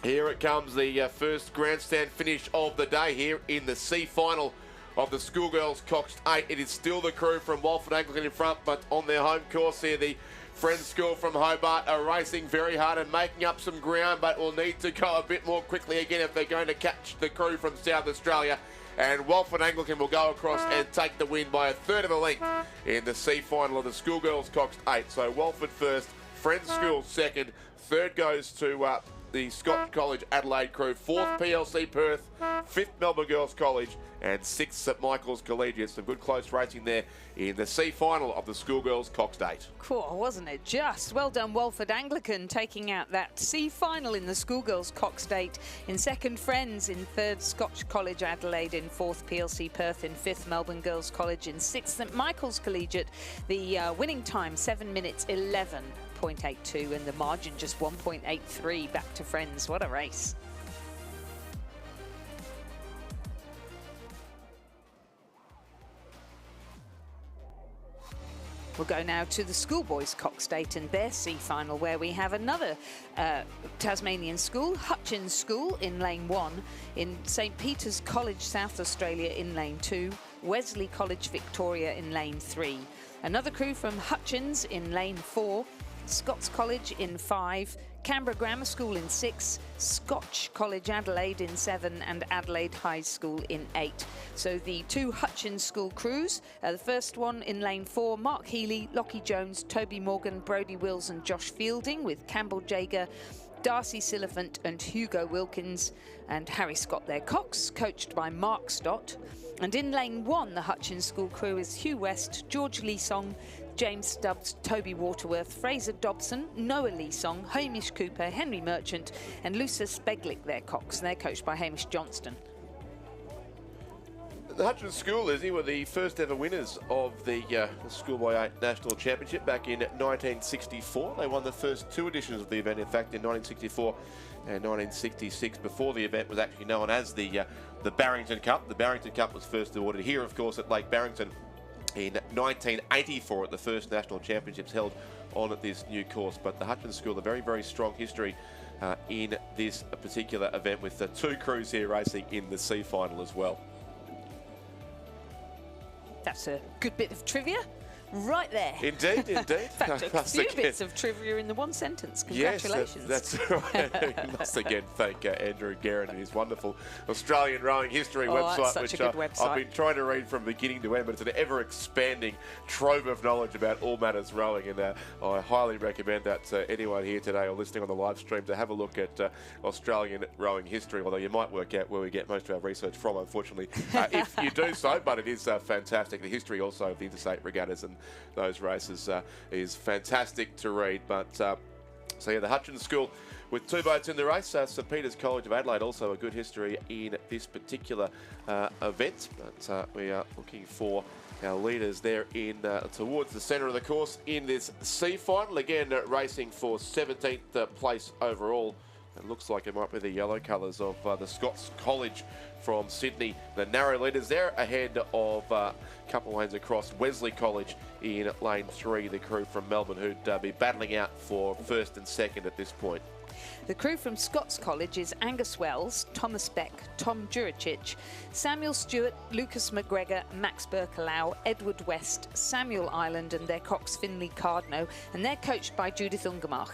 here it comes, the first grandstand finish of the day here in the C final of the Schoolgirls Coxed 8. It is still the crew from Walford Anglican in front, but on their home course here, the Friends School from Hobart are racing very hard and making up some ground, but will need to go a bit more quickly again if they're going to catch the crew from South Australia. And Walford Anglican will go across and take the win by 1/3 of a length in the C final of the Schoolgirls Coxed 8. So Walford first, Friends School second, 3rd goes to the Scotch College Adelaide crew, 4th PLC Perth, 5th Melbourne Girls College, and 6th St Michael's Collegiate. Some good close racing there in the C final of the Schoolgirls Coxed 8. Cool, wasn't it just? Well done, Walford Anglican, taking out that C final in the Schoolgirls Coxed 8. In 2nd, Friends. In 3rd, Scotch College Adelaide. In 4th, PLC Perth. In 5th, Melbourne Girls College. In 6th, St Michael's Collegiate. The winning time, 7 minutes 11.82, and the margin just 1.83 back to Friends. What a race. We'll go now to the Schoolboys Coxed 8 and their C final, where we have another Tasmanian school, Hutchins School in lane 1, in St Peter's College, South Australia in lane 2, Wesley College, Victoria in lane 3. Another crew from Hutchins in lane 4, Scots College in 5, Canberra Grammar School in 6, Scotch College Adelaide in 7, and Adelaide High School in 8. So the 2 Hutchins School crews, the first one in lane 4, Mark Healy, Lockie Jones, Toby Morgan, Brodie Wills and Josh Fielding, with Campbell Jager, Darcy Silliphant and Hugo Wilkins, and Harry Scott their cox, coached by Mark Stott. And in lane 1, the Hutchins School crew is Hugh West, George Lee Song, James Stubbs, Toby Waterworth, Fraser Dobson, Noah Lee Song, Hamish Cooper, Henry Merchant and Lucius Beglick their cox. They're coached by Hamish Johnston. The Hutchins School, Izzy, were the first ever winners of the Schoolboy 8 National Championship back in 1964. They won the first 2 editions of the event, in fact, in 1964 and 1966, before the event was actually known as the Barrington Cup. The Barrington Cup was first awarded here, of course, at Lake Barrington in 1984 at the first National Championships held on this new course. But the Hutchins School, a very, very strong history in this particular event, with the 2 crews here racing in the C final as well. That's a good bit of trivia. right there. Indeed. In fact, a few bits of trivia in the one sentence. Congratulations. Yes, that's right. We must again thank Andrew Guerin and his wonderful Australian rowing history website, such a good website. I've been trying to read from beginning to end, but it's an ever-expanding trove of knowledge about all matters rowing, and I highly recommend that to anyone here today or listening on the live stream to have a look at Australian rowing history, although you might work out where we get most of our research from, unfortunately, if you do so, but it is fantastic. The history also of the interstate regattas and those races is fantastic to read. But so yeah, the Hutchins School with 2 boats in the race. St Peter's College of Adelaide also a good history in this particular event. But we are looking for our leaders there in towards the centre of the course in this C final. Again, racing for 17th place overall. It looks like it might be the yellow colours of the Scots College from Sydney. The narrow leaders there ahead of a couple of lanes across Wesley College in lane 3, the crew from Melbourne, who'd be battling out for first and second at this point. The crew from Scots College is Angus Wells, Thomas Beck, Tom Juricic, Samuel Stewart, Lucas McGregor, Max Berkelau, Edward West, Samuel Ireland and their cox Finlay Cardno, and they're coached by Judith Ungermach.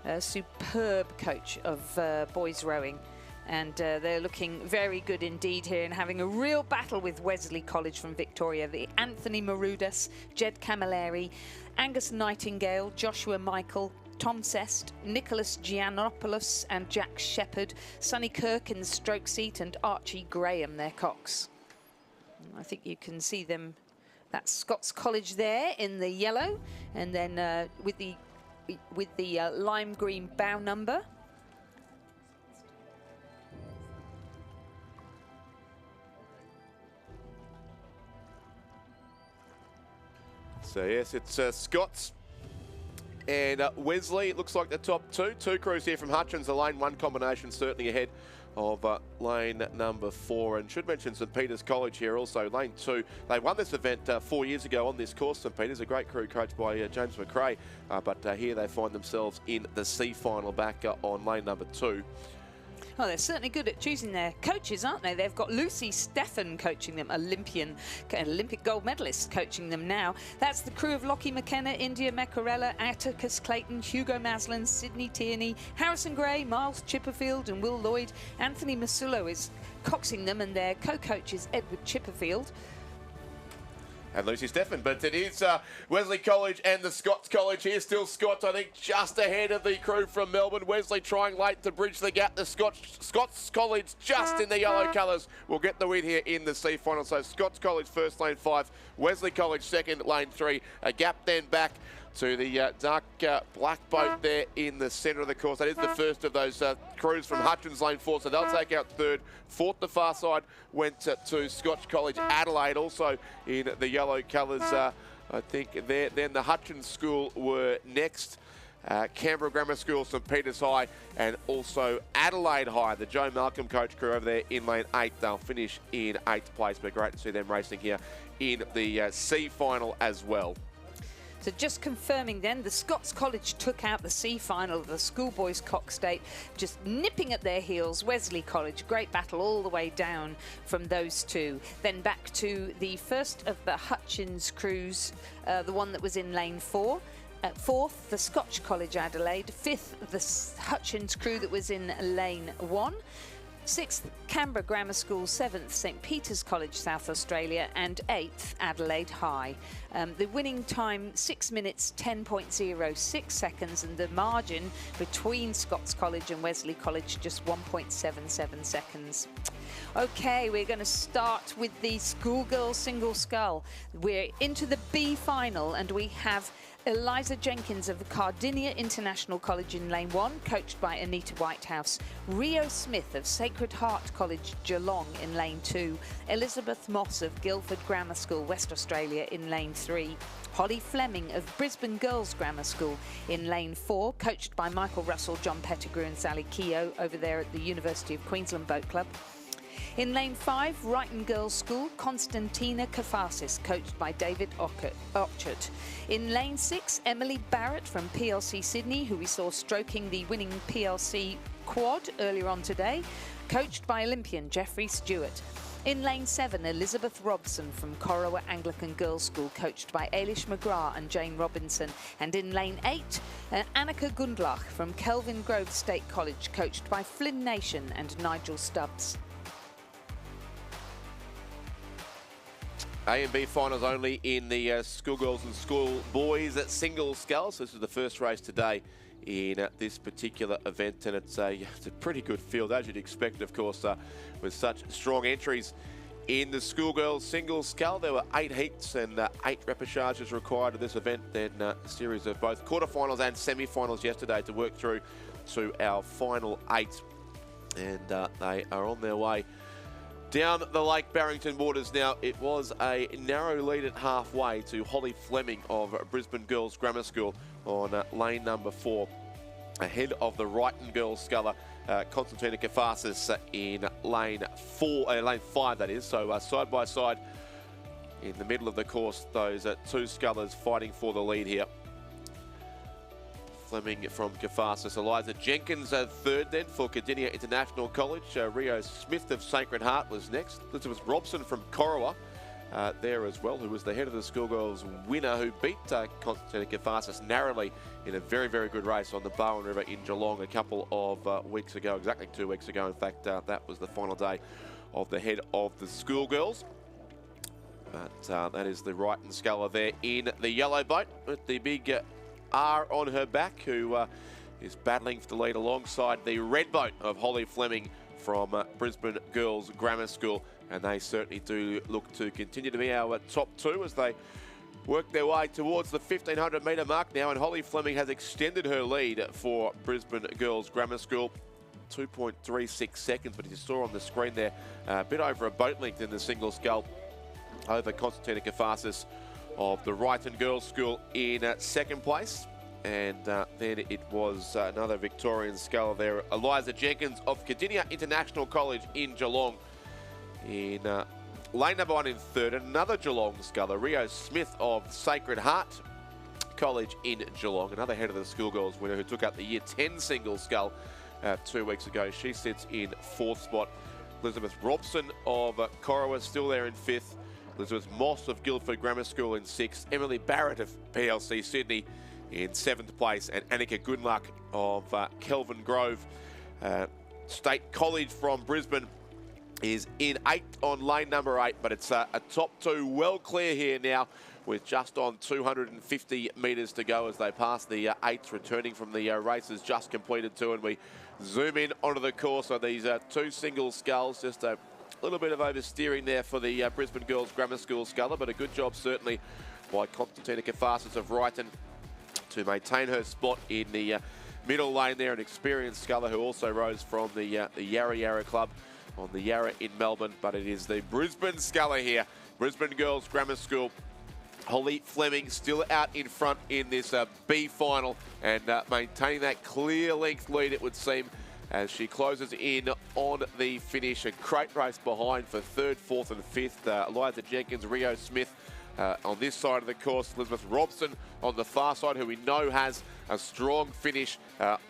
A superb coach of boys rowing, and they're looking very good indeed here and having a real battle with Wesley College from Victoria. The Anthony Maroudas, Jed Camilleri, Angus Nightingale, Joshua Michael, Tom Sest, Nicholas Giannopoulos and Jack Shepherd, Sonny Kirk in the stroke seat and Archie Graham, their cox. I think you can see them, that's Scots College there in the yellow, and then with the lime green bow number. So yes, it's Scots and Wesley. It looks like the top two crews here from Hutchins. The lane 1 combination certainly ahead of lane number 4, and should mention St Peter's College here also. Lane 2, they won this event 4 years ago on this course. St Peter's, a great crew coached by James McRae, but here they find themselves in the C final back on lane number 2. Oh, they're certainly good at choosing their coaches, aren't they? They've got Lucy Stephan coaching them, Olympic gold medalist coaching them now. That's the crew of Lockie McKenna, India Mekarella, Atticus Clayton, Hugo Maslin, Sydney Tierney, Harrison Gray, Miles Chipperfield and Will Lloyd. Anthony Masulo is coxing them, and their co-coach is Edward Chipperfield. And Lucy Stephan, but it is Wesley College and the Scots College here. Still Scots, I think, just ahead of the crew from Melbourne. Wesley trying late to bridge the gap. The Scots College just in the yellow colours will get the win here in the C final. So Scots College first, lane 5. Wesley College second, lane 3. A gap then back to the dark black boat there in the centre of the course. That is the first of those crews from Hutchins, lane 4, so they'll take out third. Fourth, the far side, went to Scotch College Adelaide, also in the yellow colours, I think there. Then the Hutchins School were next. Canberra Grammar School, St Peter's High, and also Adelaide High, the Joe Malcolm coach crew over there in lane 8. They'll finish in 8th place, but great to see them racing here in the C final as well. So just confirming then, the Scots College took out the C final of the schoolboys coxed, just nipping at their heels. Wesley College, great battle all the way down from those two. Then back to the first of the Hutchins crews, the one that was in lane 4. Fourth, the Scotch College Adelaide. Fifth, the Hutchins crew that was in lane 1. 6th, Canberra Grammar School. 7th, St Peter's College, South Australia. And 8th, Adelaide High. The winning time, 6 minutes, 10.06 seconds. And the margin between Scots College and Wesley College, just 1.77 seconds. Okay, we're going to start with the schoolgirl single scull. We're into the B final, and we have Eliza Jenkins of the Cardinia International College in lane 1, coached by Anita Whitehouse. Rio Smith of Sacred Heart College, Geelong in lane 2. Elizabeth Moss of Guildford Grammar School, West Australia in lane 3. Holly Fleming of Brisbane Girls Grammar School in lane 4, coached by Michael Russell, John Pettigrew and Sally Keogh over there at the University of Queensland Boat Club. In lane 5, Wrighton Girls School, Constantina Kafasis, coached by David Ochert. In lane 6, Emily Barrett from PLC Sydney, who we saw stroking the winning PLC quad earlier on today, coached by Olympian Jeffrey Stewart. In lane 7, Elizabeth Robson from Corowa Anglican Girls' School, coached by Ailish McGrath and Jane Robinson. And in lane 8, Annika Gundlach from Kelvin Grove State College, coached by Flynn Nation and Nigel Stubbs. A and B finals only in the schoolgirls and schoolboys at single sculls. This is the first race today in this particular event, and it's a pretty good field, as you'd expect, of course, with such strong entries in the schoolgirls single scull. There were 8 heats and 8 repêchages required of this event, then a series of both quarterfinals and semi-finals yesterday to work through to our final 8, and they are on their way down the Lake Barrington waters now. It was a narrow lead at halfway to Holly Fleming of Brisbane Girls Grammar School on lane number 4, ahead of the Wrighton Girls sculler, Constantina Kafasis, in lane 5, that is. So side by side in the middle of the course, those 2 scullers fighting for the lead here. Fleming from Kafasis. Eliza Jenkins third then for Cardinia International College. Rio Smith of Sacred Heart was next. Elizabeth Robson from Corowa there as well, who was the head of the schoolgirls winner, who beat Constantina Kafasis narrowly in a very, very good race on the Barwon River in Geelong a couple of weeks ago, exactly 2 weeks ago. In fact, that was the final day of the head of the schoolgirls. But that is the Wrighton sculler there in the yellow boat with the big R on her back, who is battling for the lead alongside the red boat of Holly Fleming from Brisbane Girls Grammar School, and they certainly do look to continue to be our top 2 as they work their way towards the 1500 metre mark now. And Holly Fleming has extended her lead for Brisbane Girls Grammar School, 2.36 seconds, but as you saw on the screen there, a bit over a boat length in the single scull over Constantina Kafasis of the Wrighton Girls School in second place. And then it was another Victorian sculler there, Eliza Jenkins of Cardinia International College in Geelong in lane number 1 in third. Another Geelong sculler, Rio Smith of Sacred Heart College in Geelong, another head of the schoolgirls winner who took up the year 10 single scull 2 weeks ago. She sits in 4th spot. Elizabeth Robson of Corowa still there in 5th. Elizabeth Moss of Guildford Grammar School in 6th. Emily Barrett of PLC Sydney in 7th place. And Annika Gundlach of Kelvin Grove State College from Brisbane is in 8th on lane number 8. But it's a top 2 well clear here now, with just on 250 metres to go as they pass the 8s, returning from the races just completed 2. And we zoom in onto the course of these 2 single sculls. Just a little bit of oversteering there for the Brisbane Girls Grammar School sculler, but a good job certainly by Constantina Kafasis of Wrighton to maintain her spot in the middle lane there. An experienced sculler who also rose from the Yarra Yarra Club on the Yarra in Melbourne, but it is the Brisbane sculler here, Brisbane Girls Grammar School. Holly Fleming still out in front in this B final, and maintaining that clear length lead, it would seem, as she closes in on the finish. A great race behind for 3rd, 4th and 5th. Eliza Jenkins, Rio Smith on this side of the course. Elizabeth Robson on the far side, who we know has a strong finish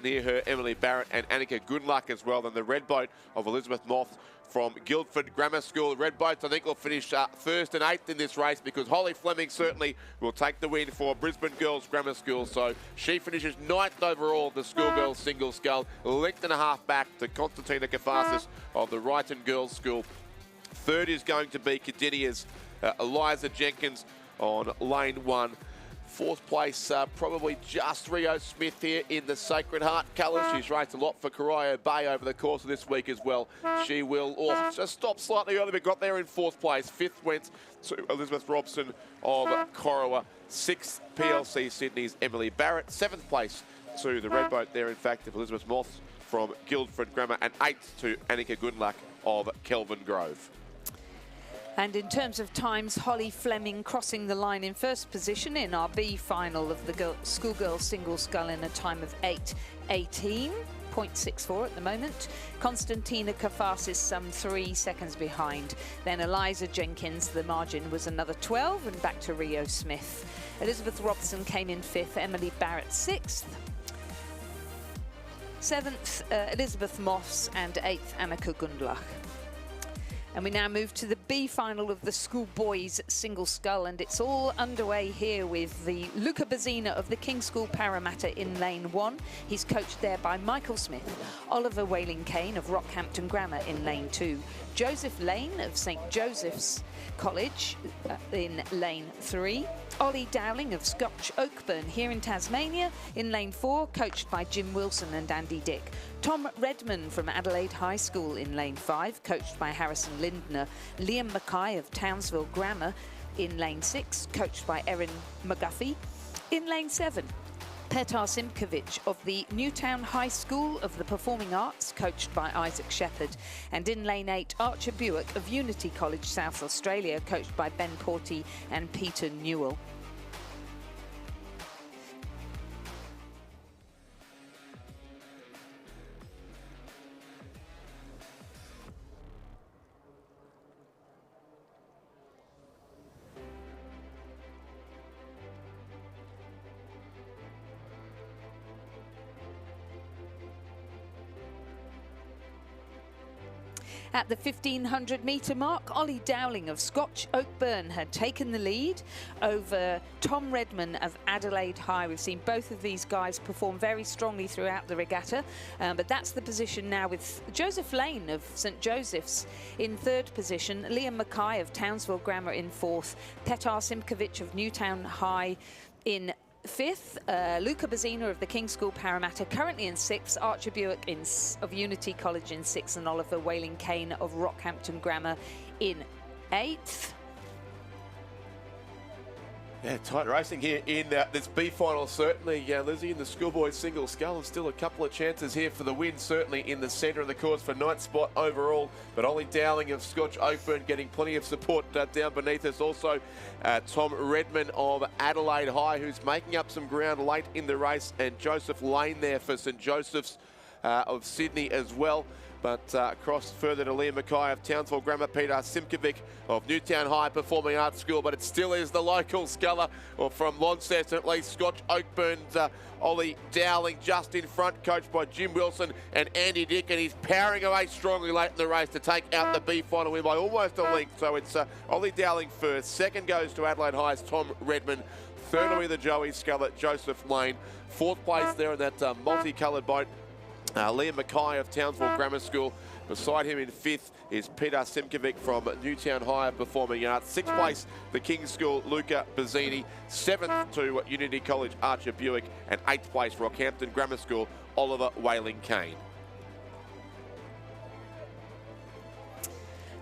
near her. Emily Barrett and Annika Gundlach as well. Then the red boat of Elizabeth Moss from Guildford Grammar School. Red boats, I think, will finish 1st and 8th in this race, because Holly Fleming certainly will take the win for Brisbane Girls Grammar School. So she finishes 9th overall, the schoolgirls single scull, length and a half back to Constantina Kafasis of the Wrighton Girls School. 3rd is going to be Cardinia's Eliza Jenkins on lane 1. 4th place, probably just Rio Smith here in the Sacred Heart colours. She's raced a lot for Corio Bay over the course of this week as well. She will just stop slightly early, but got there in 4th place. 5th went to Elizabeth Robson of Corowa. 6th, PLC Sydney's Emily Barrett. 7th place to the red boat there, in fact, of Elizabeth Moss from Guildford Grammar. And 8th to Annika Gundlach of Kelvin Grove. And in terms of times, Holly Fleming crossing the line in 1st position in our B final of the schoolgirls single scull in a time of 8:18.64 at the moment. Constantina Kafasis some 3 seconds behind. Then Eliza Jenkins, the margin was another 12, and back to Rio Smith. Elizabeth Robson came in 5th, Emily Barrett 6th. 7th, Elizabeth Moss, and 8th, Annika Gundlach. And we now move to the B final of the schoolboys single scull, and it's all underway here with the Luca Bazzina of the King's School Parramatta in lane 1. He's coached there by Michael Smith. Oliver Whaling-Kane of Rockhampton Grammar in lane 2. Joseph Lane of St Joseph's College in lane 3. Ollie Dowling of Scotch Oakburn here in Tasmania in lane 4, coached by Jim Wilson and Andy Dick. Tom Redman from Adelaide High School in lane 5, coached by Harrison Lindner. Liam Mackay of Townsville Grammar in lane 6, coached by Erin McGuffey. In lane 7, Petar Simkovic of the Newtown High School of the Performing Arts, coached by Isaac Shepherd. And in lane 8, Archer Buick of Unity College, South Australia, coached by Ben Porty and Peter Newell. At the 1500 metre mark, Ollie Dowling of Scotch Oakburn had taken the lead over Tom Redman of Adelaide High. We've seen both of these guys perform very strongly throughout the regatta, but that's the position now with Joseph Lane of St Joseph's in 3rd position, Liam Mackay of Townsville Grammar in 4th, Petar Simkovic of Newtown High in 5th, Luca Bazzina of the King's School Parramatta currently in 6th, Archer Buick of Unity College in 6th, and Oliver Whaling-Kane of Rockhampton Grammar in 8th. Yeah, tight racing here in this B final, certainly. Lizzie, in the schoolboys single scull, still a couple of chances here for the win, certainly in the centre of the course for 9th spot overall. But Ollie Dowling of Scotch Oakburn getting plenty of support down beneath us. Also, Tom Redman of Adelaide High, who's making up some ground late in the race, and Joseph Lane there for St Joseph's of Sydney as well. But across further to Liam Mackay of Townsville Grammar, Peter Simkovic of Newtown High Performing Arts School, but it still is the local sculler, or from Launceston at least, Scotch Oakburn's Ollie Dowling just in front, coached by Jim Wilson and Andy Dick, and he's powering away strongly late in the race to take out the B final win by almost a length. So it's Ollie Dowling first, second goes to Adelaide High's Tom Redman, third will be the Joey Sculler, Joseph Lane, 4th place there in that multicoloured boat, Liam Mackay of Townsville Grammar School. Beside him in 5th is Petar Simkovic from Newtown High Performing Arts. 6th place, the King's School, Luca Bazzini. 7th to Unity College, Archer Buick. And 8th place, Rockhampton Grammar School, Oliver Whaling-Kane.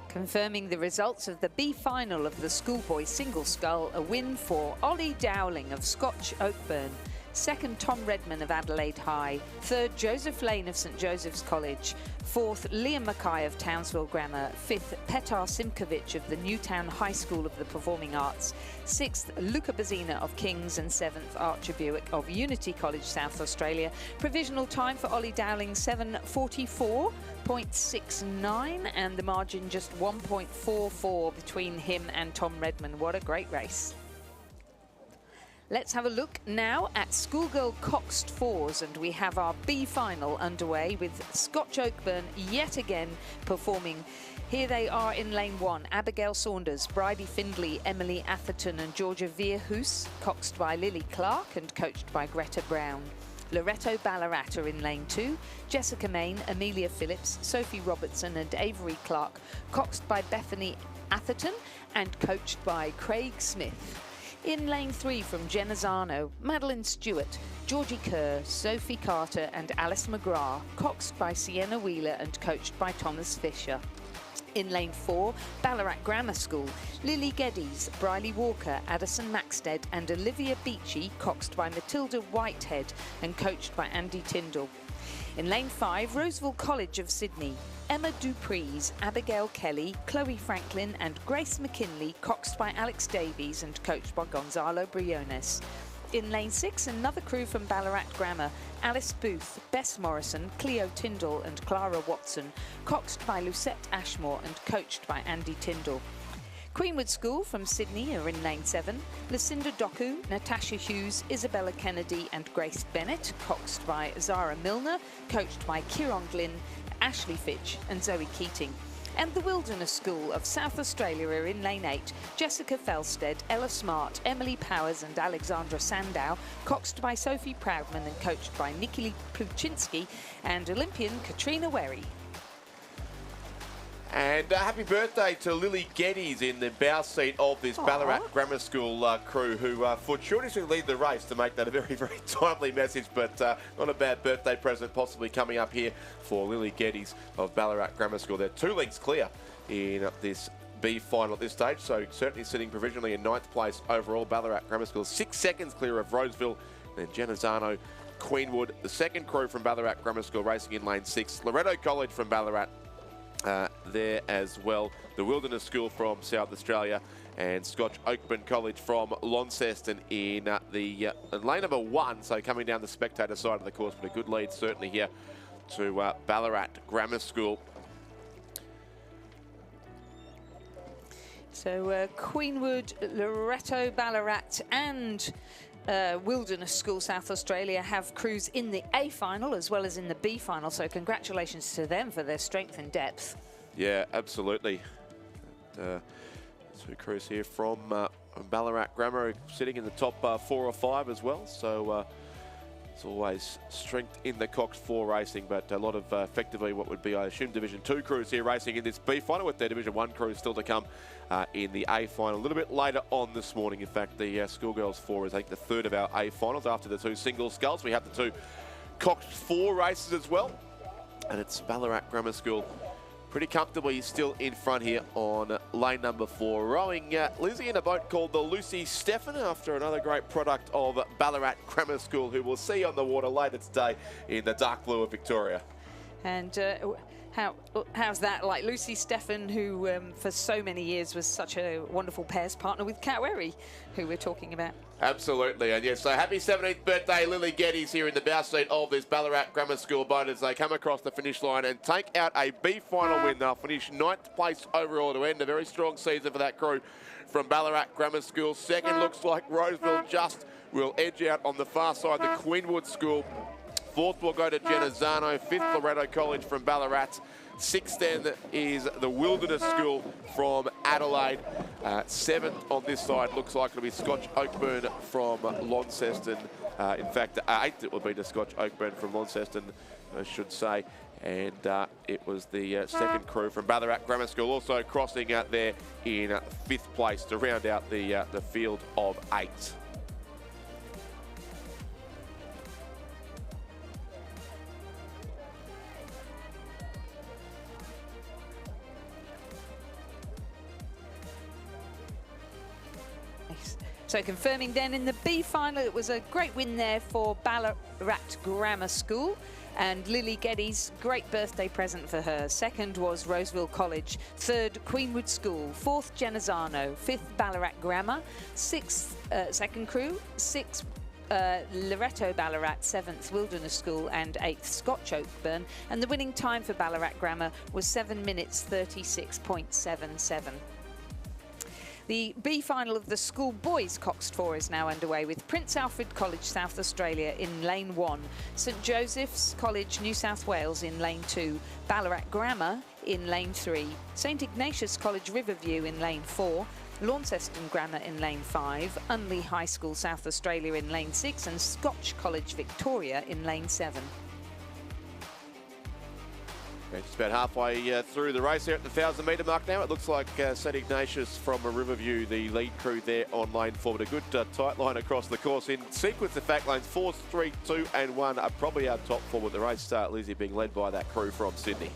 Confirming the results of the B final of the schoolboy single scull, a win for Ollie Dowling of Scotch Oakburn. 2nd, Tom Redman of Adelaide High. 3rd, Joseph Lane of St Joseph's College. 4th, Liam Mackay of Townsville Grammar. 5th, Petar Simkovic of the Newtown High School of the Performing Arts. 6th, Luca Bazzina of King's, and 7th, Archer Buick of Unity College, South Australia. Provisional time for Ollie Dowling, 7:44.69, and the margin just 1.44 between him and Tom Redman. What a great race. Let's have a look now at schoolgirl coxed fours, and we have our B final underway with Scotch Oakburn yet again performing. Here they are in lane 1, Abigail Saunders, Bridie Findlay, Emily Atherton and Georgia Veerhoos, coxed by Lily Clark and coached by Greta Brown. Loretto Ballarat are in lane 2, Jessica Main, Amelia Phillips, Sophie Robertson and Avery Clark, coxed by Bethany Atherton and coached by Craig Smith. In lane 3 from Genazzano, Madeline Stewart, Georgie Kerr, Sophie Carter and Alice McGrath, coxed by Sienna Wheeler and coached by Thomas Fisher. In lane 4, Ballarat Grammar School, Lily Geddes, Briley Walker, Addison Maxted and Olivia Beachy, coxed by Matilda Whitehead and coached by Andy Tyndall. In lane 5, Roseville College of Sydney, Emma Dupreez, Abigail Kelly, Chloe Franklin and Grace McKinley, coxed by Alex Davies and coached by Gonzalo Briones. In lane 6, another crew from Ballarat Grammar, Alice Booth, Bess Morrison, Cleo Tyndall and Clara Watson, coxed by Lucette Ashmore and coached by Andy Tyndall. Queenwood School from Sydney are in lane 7, Lucinda Doku, Natasha Hughes, Isabella Kennedy and Grace Bennett, coxed by Zara Milner, coached by Kieron Glynn, Ashley Fitch and Zoe Keating. And the Wilderness School of South Australia are in lane 8. Jessica Felstead, Ella Smart, Emily Powers and Alexandra Sandow, coxed by Sophie Proudman and coached by Nikki Pluchinski and Olympian Katrina Werry. And happy birthday to Lily Geddes in the bow seat of this Ballarat Grammar School crew, who fortuitously lead the race to make that a very, very timely message, but not a bad birthday present possibly coming up here for Lily Geddes of Ballarat Grammar School. They're 2 lengths clear in this B final at this stage, so certainly sitting provisionally in 9th place overall. Ballarat Grammar School 6 seconds clear of Roseville, then Genazzano, Queenwood, the second crew from Ballarat Grammar School racing in lane 6. Loretto College from Ballarat there as well. The Wilderness School from South Australia and Scotch Oakburn College from Launceston in the lane number 1, so coming down the spectator side of the course, but a good lead certainly here to Ballarat Grammar School. So Queenwood, Loretto, Ballarat and Wilderness School South Australia have crews in the A final as well as in the B final, so congratulations to them for their strength and depth. Yeah, absolutely. 2 crews here from Ballarat Grammar sitting in the top 4 or 5 as well, so it's always strength in the Cox 4 racing, but a lot of effectively what would be, I assume, Division 2 crews here racing in this B final, with their Division 1 crews still to come in the A final a little bit later on this morning. In fact, the Schoolgirls 4 is, I think, the 3rd of our A finals. After the 2 single sculls, we have the 2 Cox 4 races as well, and it's Ballarat Grammar School pretty comfortably still in front here on lane number 4. Rowing Lizzie in a boat called the Lucy Stephan, after another great product of Ballarat Grammar School, who we'll see on the water later today in the dark blue of Victoria. And how's that? Like Lucy Stephan, who for so many years was such a wonderful pairs partner with Kat Werry, who we're talking about. Absolutely, and yes, so happy 17th birthday, Lily Geddes, here in the bow seat of this Ballarat Grammar School boat as they come across the finish line and take out a B final win. They'll finish 9th place overall to end a very strong season for that crew from Ballarat Grammar School. Second looks like Roseville just will edge out on the far side, the Queenwood School. 4th will go to Genazzano, 5th Loretto College from Ballarat. 6th then is the Wilderness School from Adelaide. 7th on this side looks like it'll be Scotch Oakburn from Launceston. In fact, 8th it will be the Scotch Oakburn from Launceston, I should say. And it was the second crew from Ballarat Grammar School also crossing out there in 5th place to round out the field of 8. So confirming then in the B final, it was a great win there for Ballarat Grammar School. And Lily Geddes, great birthday present for her. 2nd was Roseville College. 3rd, Queenwood School. 4th, Genazzano. 5th, Ballarat Grammar. 6th, second crew. 6th, Loretto Ballarat. 7th, Wilderness School. And 8th, Scotch Oakburn. And the winning time for Ballarat Grammar was 7 minutes 36.77. The B final of the School Boys Coxed 4 is now underway with Prince Alfred College, South Australia in lane 1, St Joseph's College, New South Wales in lane 2, Ballarat Grammar in lane 3, St Ignatius College, Riverview in lane 4, Launceston Grammar in lane 5, Unley High School, South Australia in lane 6 and Scotch College, Victoria in lane 7. Just about halfway through the race here at the 1,000-metre mark now. It looks like St Ignatius from a Riverview, the lead crew there on lane 4. But a good tight line across the course. In sequence, in fact, lanes 4, 3, 2 and 1 are probably our top 4 with the race start, Lizzie, being led by that crew from Sydney.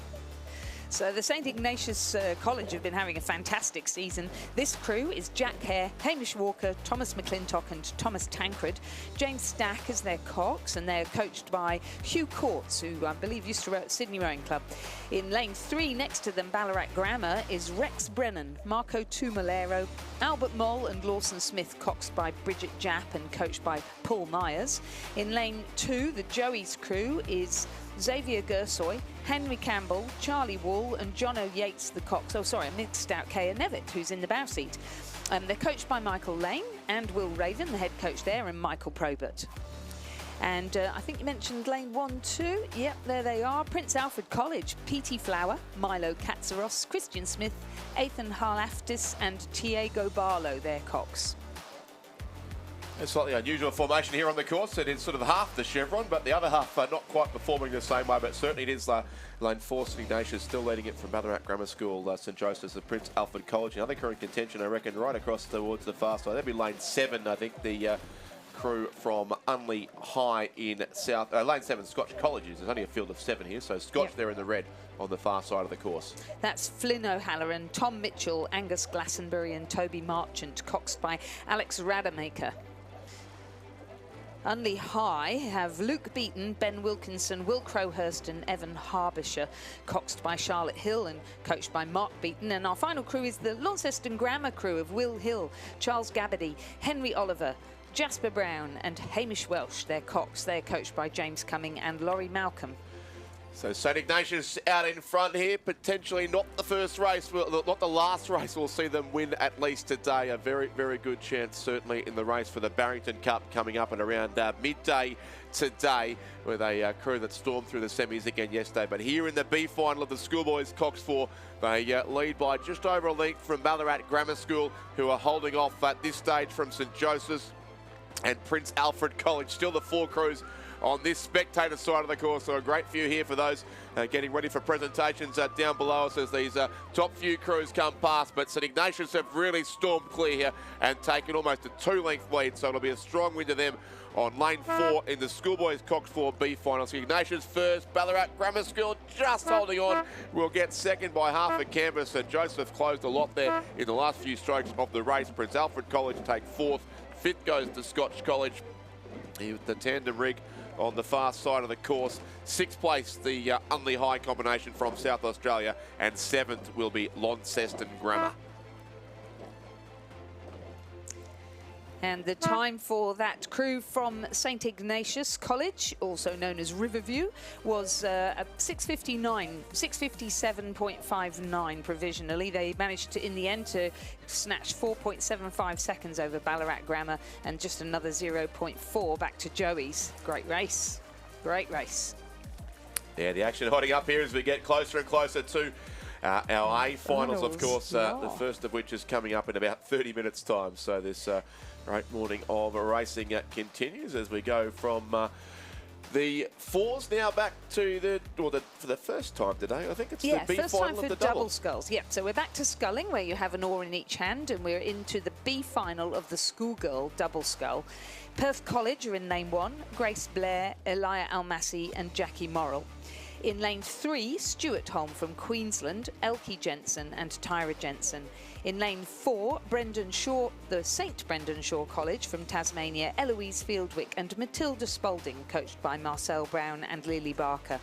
So the St Ignatius College have been having a fantastic season. This crew is Jack Hare, Hamish Walker, Thomas McClintock and Thomas Tancred. James Stack is their cox and they're coached by Hugh Courts, who I believe used to row at Sydney Rowing Club. In lane 3 next to them, Ballarat Grammar, is Rex Brennan, Marco Tumalero, Albert Moll and Lawson Smith, coxed by Bridget Japp and coached by Paul Myers. In lane 2, the Joey's crew is Xavier Gersoy, Henry Campbell, Charlie Wall and Jono Yates the cox. Oh, sorry, I mixed out Kaya Nevitt, who's in the bow seat. They're coached by Michael Lane and Will Raven, the head coach there, and Michael Probert. And I think you mentioned lane 1, 2. Yep, there they are. Prince Alfred College, P.T. Flower, Milo Katsaros, Christian Smith, Ethan Harlaftis and Tiago Barlow, their cocks. A slightly unusual formation here on the course. It is sort of half the chevron, but the other half not quite performing the same way, but certainly it is lane 4, St Ignatius, still leading it from Ballarat Grammar School, St Joseph's of Prince Alfred College. Another crew in contention, I reckon, right across towards the far side. That'd be lane 7, I think, the crew from Unley High in South. Lane 7, Scotch Colleges. There's only a field of 7 here, so Scotch there in the red on the far side of the course. That's Flynn O'Halloran, Tom Mitchell, Angus Glastonbury and Toby Marchant, coxed by Alex Rademacher. Unley High have Luke Beaton, Ben Wilkinson, Will Crowhurst and Evan Harbisher, coxed by Charlotte Hill and coached by Mark Beaton. And our final crew is the Launceston Grammar crew of Will Hill, Charles Gabbardy, Henry Oliver, Jasper Brown and Hamish Welsh. They're cocks. They're coached by James Cumming and Laurie Malcolm. So St Ignatius out in front here, potentially not the first race, not the last race. We'll see them win at least today. A very, very good chance, certainly, in the race for the Barrington Cup coming up at around midday today, with a crew that stormed through the semis again yesterday. But here in the B final of the Schoolboys Cox 4, they lead by just over a length from Ballarat Grammar School, who are holding off at this stage from St Joseph's and Prince Alfred College. Still the 4 crews on this spectator side of the course. So a great view here for those getting ready for presentations down below us as these top few crews come past. But St Ignatius have really stormed clear here and taken almost a 2-length lead. So it'll be a strong win to them on lane 4 in the Schoolboys Cox 4B final. St Ignatius first, Ballarat Grammar School just holding on. We'll get second by half a canvas. St Joseph closed a lot there in the last few strokes of the race. Prince Alfred College take 4th. 5th goes to Scotch College. The tandem rig on the far side of the course. 6th place, the Unley High combination from South Australia, and 7th will be Launceston Grammar. And the time for that crew from St Ignatius College, also known as Riverview, was 6:57.59 provisionally. They managed to, in the end, to snatch 4.75 seconds over Ballarat Grammar and just another 0.4 back to Joey's. Great race. Great race. Yeah, the action hotting up here as we get closer and closer to our A finals, of course, the first of which is coming up in about 30 minutes' time. So this great morning of racing continues as we go from the 4s now back to for the first time today. I think it's the B first final time for of the double sculls. Yeah, so we're back to sculling, where you have an oar in each hand, and we're into the B final of the schoolgirl double scull. Perth College are in lane 1, Grace Blair, Elia Almasi and Jackie Morrill. In lane 3, Stuart Holm from Queensland, Elkie Jensen and Tyra Jensen. In lane 4, Brendan Shaw, the St Brendan Shaw College from Tasmania, Eloise Fieldwick and Matilda Spalding, coached by Marcel Brown and Lily Barker.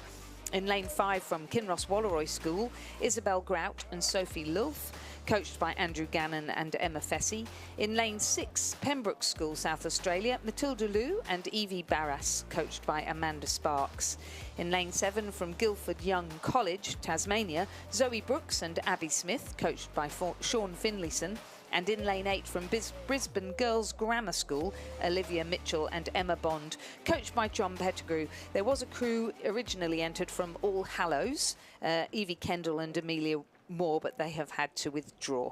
In lane 5 from Kinross Walleroy School, Isabel Grout and Sophie Lulf, coached by Andrew Gannon and Emma Fessy. In lane 6, Pembroke School, South Australia, Matilda Liu and Evie Barras, coached by Amanda Sparks. In lane 7 from Guildford Young College, Tasmania, Zoe Brooks and Abby Smith, coached by Sean Finlayson. And in lane 8 from Brisbane Girls Grammar School, Olivia Mitchell and Emma Bond, coached by John Pettigrew. There was a crew originally entered from All Hallows, Evie Kendall and Amelia Moore, but they have had to withdraw.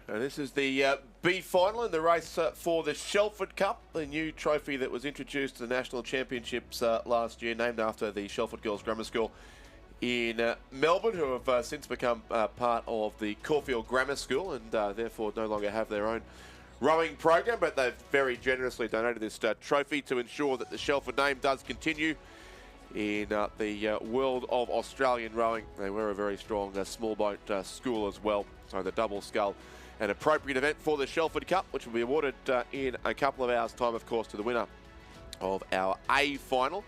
And this is the B final in the race for the Shelford Cup, the new trophy that was introduced to the National Championships last year, named after the Shelford Girls Grammar School in Melbourne, who have since become part of the Caulfield Grammar School and therefore no longer have their own rowing program, but they've very generously donated this trophy to ensure that the Shelford name does continue in the world of Australian rowing. They were a very strong small boat school as well, so the double scull, an appropriate event for the Shelford Cup, which will be awarded in a couple of hours' time, of course, to the winner of our A final.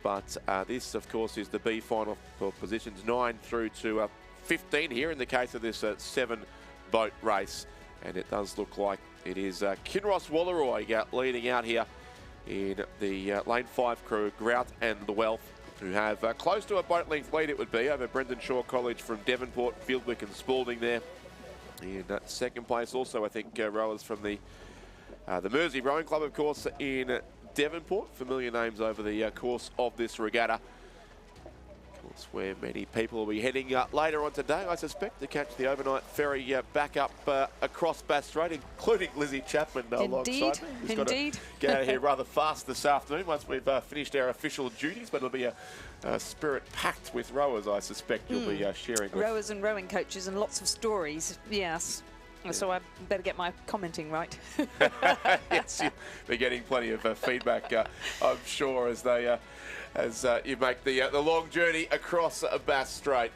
But this, of course, is the B final for positions 9 through to 15 here in the case of this 7-boat race. And it does look like it is Kinross Walleroy leading out here in the lane 5 crew, Grout and the Wealth, who have close to a boat length lead, it would be, over Brendan Shaw College from Devonport, Fieldwick and Spalding there. In second place also, I think, rowers from the Mersey Rowing Club, of course, in Devonport. Familiar names over the course of this regatta. Of course, where many people will be heading later on today, I suspect, to catch the overnight ferry back up across Bass Strait, including Lizzie Chapman alongside me. Who's got to get out of here rather fast this afternoon once we've finished our official duties, but it'll be a spirit packed with rowers, I suspect you'll be sharing with. Rowers and rowing coaches and lots of stories, yes. So I better get my commenting right. Yes, you're getting plenty of feedback, I'm sure, as they you make the long journey across Bass Strait.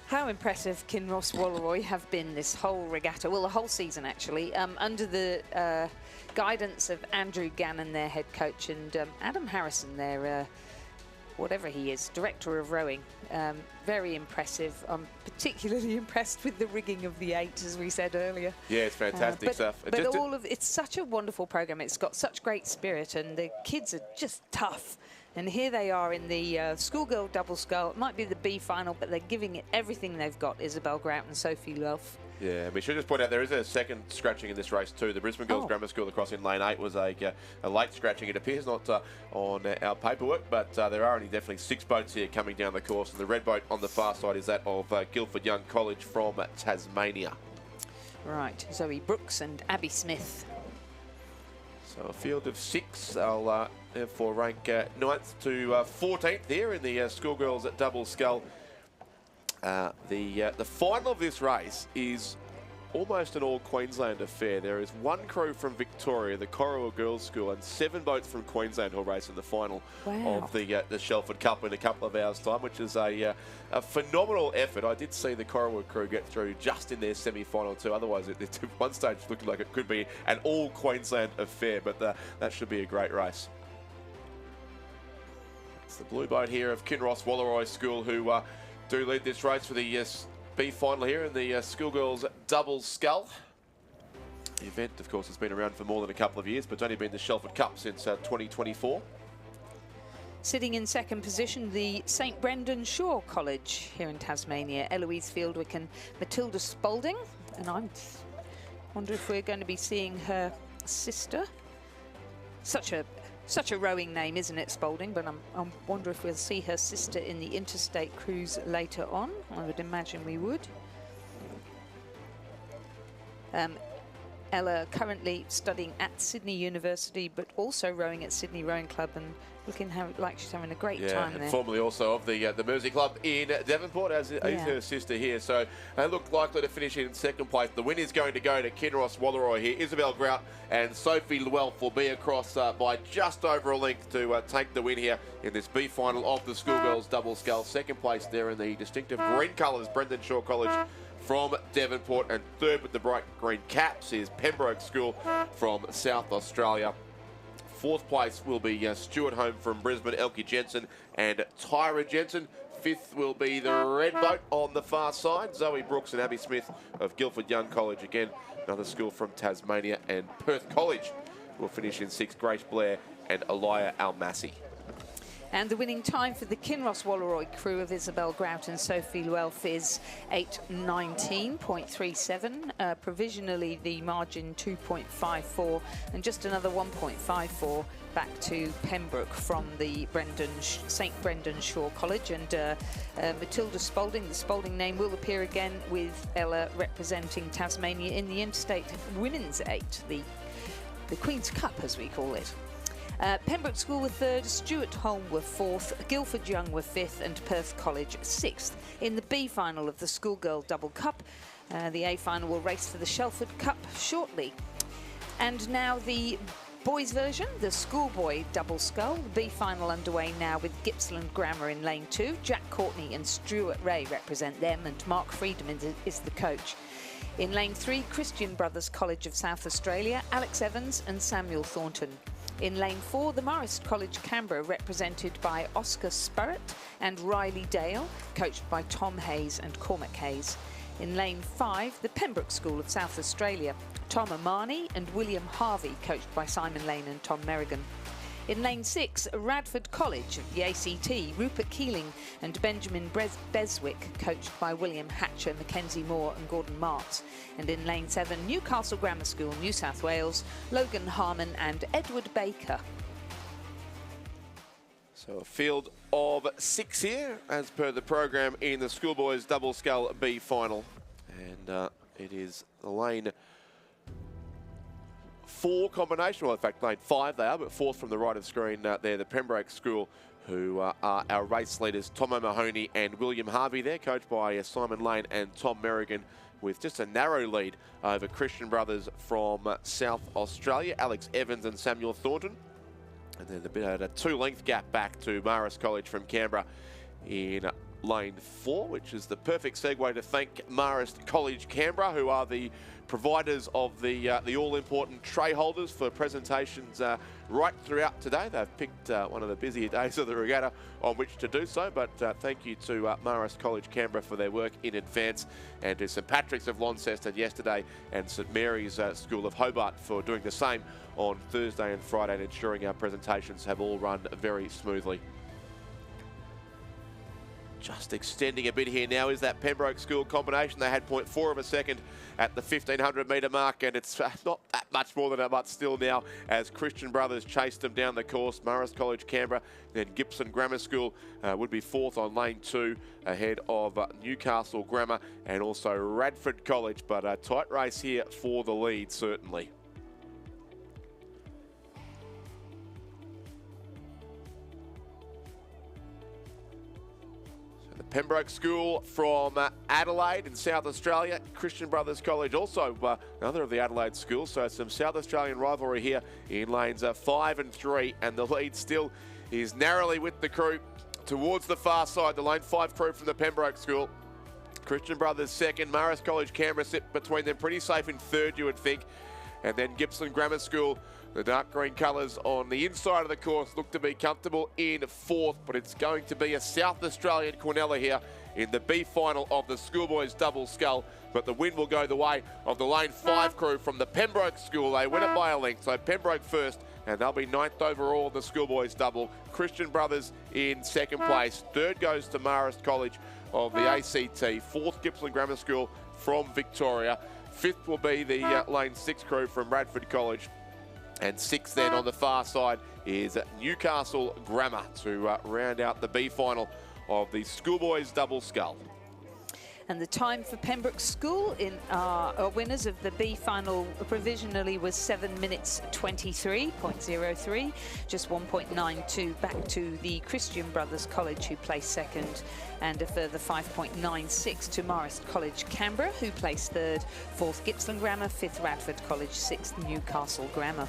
How impressive Kinross Wallaroi have been this whole regatta, well, the whole season actually, under the guidance of Andrew Gannon, their head coach, and Adam Harrison, their whatever he is, director of rowing. Very impressive. I'm particularly impressed with the rigging of the 8, as we said earlier. Yeah, it's fantastic stuff. But it's such a wonderful program. It's got such great spirit, and the kids are just tough. And here they are in the schoolgirl double scull. It might be the B final, but they're giving it everything they've got. Isabel Grout and Sophie Lelf. Yeah, we should just point out there is a second scratching in this race too. The Brisbane Girls Grammar School across in lane 8 was a late scratching, it appears, not on our paperwork, but there are only definitely 6 boats here coming down the course, and the red boat on the far side is that of Guildford Young College from Tasmania. Right, Zoe Brooks and Abby Smith. So a field of 6. They'll therefore rank 9th to 14th here in the schoolgirls at double scull. The final of this race is almost an all-Queensland affair. There is 1 crew from Victoria, the Corowa Girls School, and 7 boats from Queensland who'll race in the final of the Shelford Cup in a couple of hours' time, which is a phenomenal effort. I did see the Corowa crew get through just in their semi-final too. Otherwise, at one stage looking like it could be an all-Queensland affair, but that should be a great race. It's the blue boat here of Kinross Wallaroi School, who do lead this race for the B final here in the schoolgirls double scull. The event, of course, has been around for more than a couple of years, but it's only been the Shelford Cup since 2024. Sitting in second position, the St Brendan Shore College here in Tasmania, Eloise Fieldwick and Matilda Spalding. And I wonder if we're going to be seeing her sister. Such a rowing name, isn't it, Spalding? But I wonder if we'll see her sister in the interstate cruise later on. I would imagine we would. Ella currently studying at Sydney University, but also rowing at Sydney Rowing Club, and looking like she's having a great time there. Formerly also of the Mersey Club in Devonport, as is her sister here. So they look likely to finish in second place. The win is going to go to Kinross Wallaroi here. Isabel Grout and Sophie Lelf will be across by just over a length to take the win here in this B final of the schoolgirls double scull. Second place there in the distinctive green colours, Brendan Shaw College from Devonport, and third with the bright green caps is Pembroke School from South Australia. Fourth place will be Stuart Home from Brisbane, Elkie Jensen and Tyra Jensen. Fifth will be the red boat on the far side, Zoe Brooks and Abby Smith of Guildford Young College, again another school from Tasmania, and Perth College will finish in sixth, Grace Blair and Elia Almasi. And the winning time for the Kinross Wallaroi crew of Isabel Grout and Sophie Lelf is 8:19.37. Provisionally, the margin 2.54, and just another 1.54 back to Pembroke from the St Brendan Shore College. And Matilda Spalding, the Spalding name will appear again with Ella representing Tasmania in the Interstate Women's 8, the Queen's Cup as we call it. Pembroke School were third, Stuart Holme were fourth, Guildford Young were fifth, and Perth College sixth. In the B final of the Schoolgirl Double Cup, the A final will race for the Shelford Cup shortly. And now the boys version, the Schoolboy Double Scull. The B final underway now with Gippsland Grammar in lane 2. Jack Courtney and Stuart Ray represent them, and Mark Friedman is the coach. In lane 3, Christian Brothers College of South Australia, Alex Evans and Samuel Thornton. In lane 4, the Marist College Canberra, represented by Oscar Spurrett and Riley Dale, coached by Tom Hayes and Cormac Hayes. In lane 5, the Pembroke School of South Australia, Tom Amani and William Harvey, coached by Simon Lane and Tom Merrigan. In lane 6, Radford College of the ACT, Rupert Keeling and Benjamin Beswick, coached by William Hatcher, Mackenzie Moore and Gordon Marks. And in lane 7, Newcastle Grammar School, New South Wales, Logan Harmon and Edward Baker. So a field of 6 here, as per the program in the Schoolboys Double Scull B final. And it is the lane 4 combination, well in fact lane 5 they are, but 4th from the right of screen there, the Pembroke School, who are our race leaders, Tom O'Mahony and William Harvey there, coached by Simon Lane and Tom Merrigan, with just a narrow lead over Christian Brothers from South Australia, Alex Evans and Samuel Thornton. And then a bit of a 2-length gap back to Marist College from Canberra in lane 4, which is the perfect segue to thank Marist College Canberra, who are the providers of the all-important tray holders for presentations right throughout today. They've picked one of the busier days of the regatta on which to do so, but thank you to Marist College Canberra for their work in advance, and to St Patrick's of Launceston yesterday and St Mary's School of Hobart for doing the same on Thursday and Friday and ensuring our presentations have all run very smoothly. Just extending a bit here now is that Pembroke School combination. They had 0.4 of a second at the 1500 metre mark, and it's not that much more than that, but still now as Christian Brothers chased them down the course. Marist College Canberra, then Gibson Grammar School would be 4th on lane 2 ahead of Newcastle Grammar and also Radford College, but a tight race here for the lead certainly. Pembroke School from Adelaide in South Australia. Christian Brothers College also another of the Adelaide schools. So some South Australian rivalry here in lanes 5 and 3. And the lead still is narrowly with the crew towards the far side. The lane 5 crew from the Pembroke School. Christian Brothers second. Marist College Canberra sit between them. Pretty safe in third, you would think. And then Gibson Grammar School, the dark green colours on the inside of the course, look to be comfortable in 4th, but it's going to be a South Australian Quinella here in the B final of the Schoolboys Double Scull, but the win will go the way of the lane 5 crew from the Pembroke School. They win it by a length, so Pembroke first, and they'll be 9th overall in the Schoolboys Double. Christian Brothers in 2nd place. 3rd goes to Marist College of the ACT. 4th Gibson Grammar School from Victoria. 5th will be the lane 6 crew from Radford College. And 6th then on the far side is Newcastle Grammar to round out the B final of the Schoolboys Double Scull. And the time for Pembroke School in our winners of the B final provisionally was 7 minutes 23.03, just 1.92 back to the Christian Brothers College, who placed 2nd, and a further 5.96 to Marist College Canberra, who placed 3rd, 4th Gippsland Grammar, 5th Radford College, 6th Newcastle Grammar.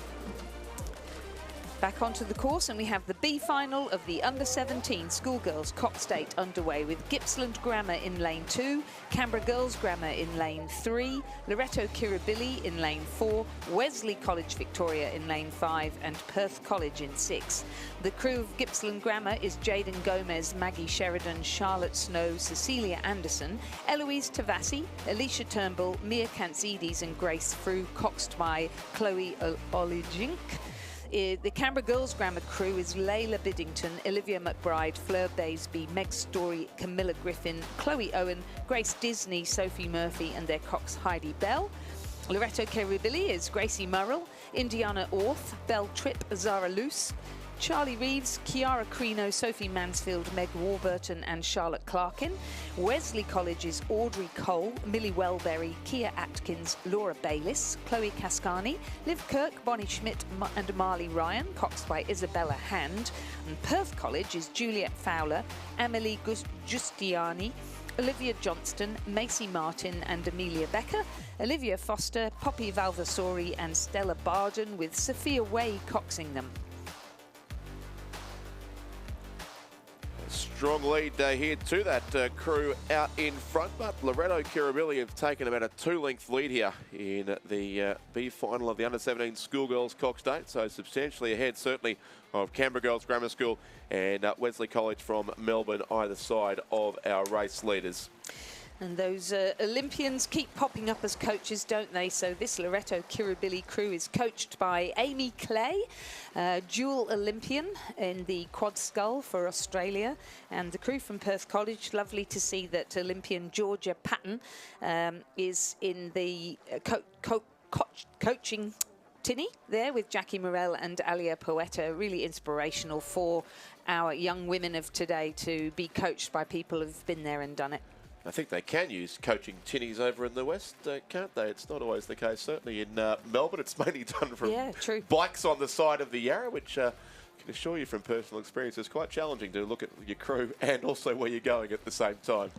Back onto the course, and we have the B final of the under-17 schoolgirls coxed 8 underway, with Gippsland Grammar in lane 2, Canberra Girls Grammar in lane 3, Loreto Kirribilli in lane 4, Wesley College Victoria in lane 5, and Perth College in 6. The crew of Gippsland Grammar is Jaden Gomez, Maggie Sheridan, Charlotte Snow, Cecilia Anderson, Eloise Tavassi, Alicia Turnbull, Mia Kantzidis and Grace Frew, coxed by Chloe Olijink. The Canberra Girls Grammar crew is Layla Biddington, Olivia McBride, Fleur Baysby, Meg Story, Camilla Griffin, Chloe Owen, Grace Disney, Sophie Murphy and their cox Heidi Bell. Loreto Kirribilli is Gracie Murrell, Indiana Orth, Belle Tripp, Zara Luce, Charlie Reeves, Kiara Crino, Sophie Mansfield, Meg Warburton and Charlotte Clarkin. Wesley College is Audrey Cole, Millie Wellberry, Kia Atkins, Laura Bayliss, Chloe Cascani, Liv Kirk, Bonnie Schmidt and Marley Ryan, coxed by Isabella Hand. And Perth College is Juliet Fowler, Amelie Giustiani, Olivia Johnston, Macy Martin and Amelia Becker, Olivia Foster, Poppy Valvasori and Stella Barden, with Sophia Way coxing them. Strong lead here to that crew out in front, but Loreto Kirribilli have taken about a 2-length lead here in the B final of the under-17 schoolgirls coxed 8, so substantially ahead certainly of Canberra Girls Grammar School and Wesley College from Melbourne, either side of our race leaders. And those Olympians keep popping up as coaches, don't they? So this Loreto Kirribilli crew is coached by Amy Clay, dual Olympian in the quad scull for Australia, and the crew from Perth College. Lovely to see that Olympian Georgia Patton is in the coaching tinny there with Jackie Morell and Alia Poeta. Really inspirational for our young women of today to be coached by people who've been there and done it. I think they can use coaching tinnies over in the West, can't they? It's not always the case. Certainly in Melbourne, it's mainly done from bikes on the side of the Yarra, which I can assure you from personal experience is quite challenging to look at your crew and also where you're going at the same time.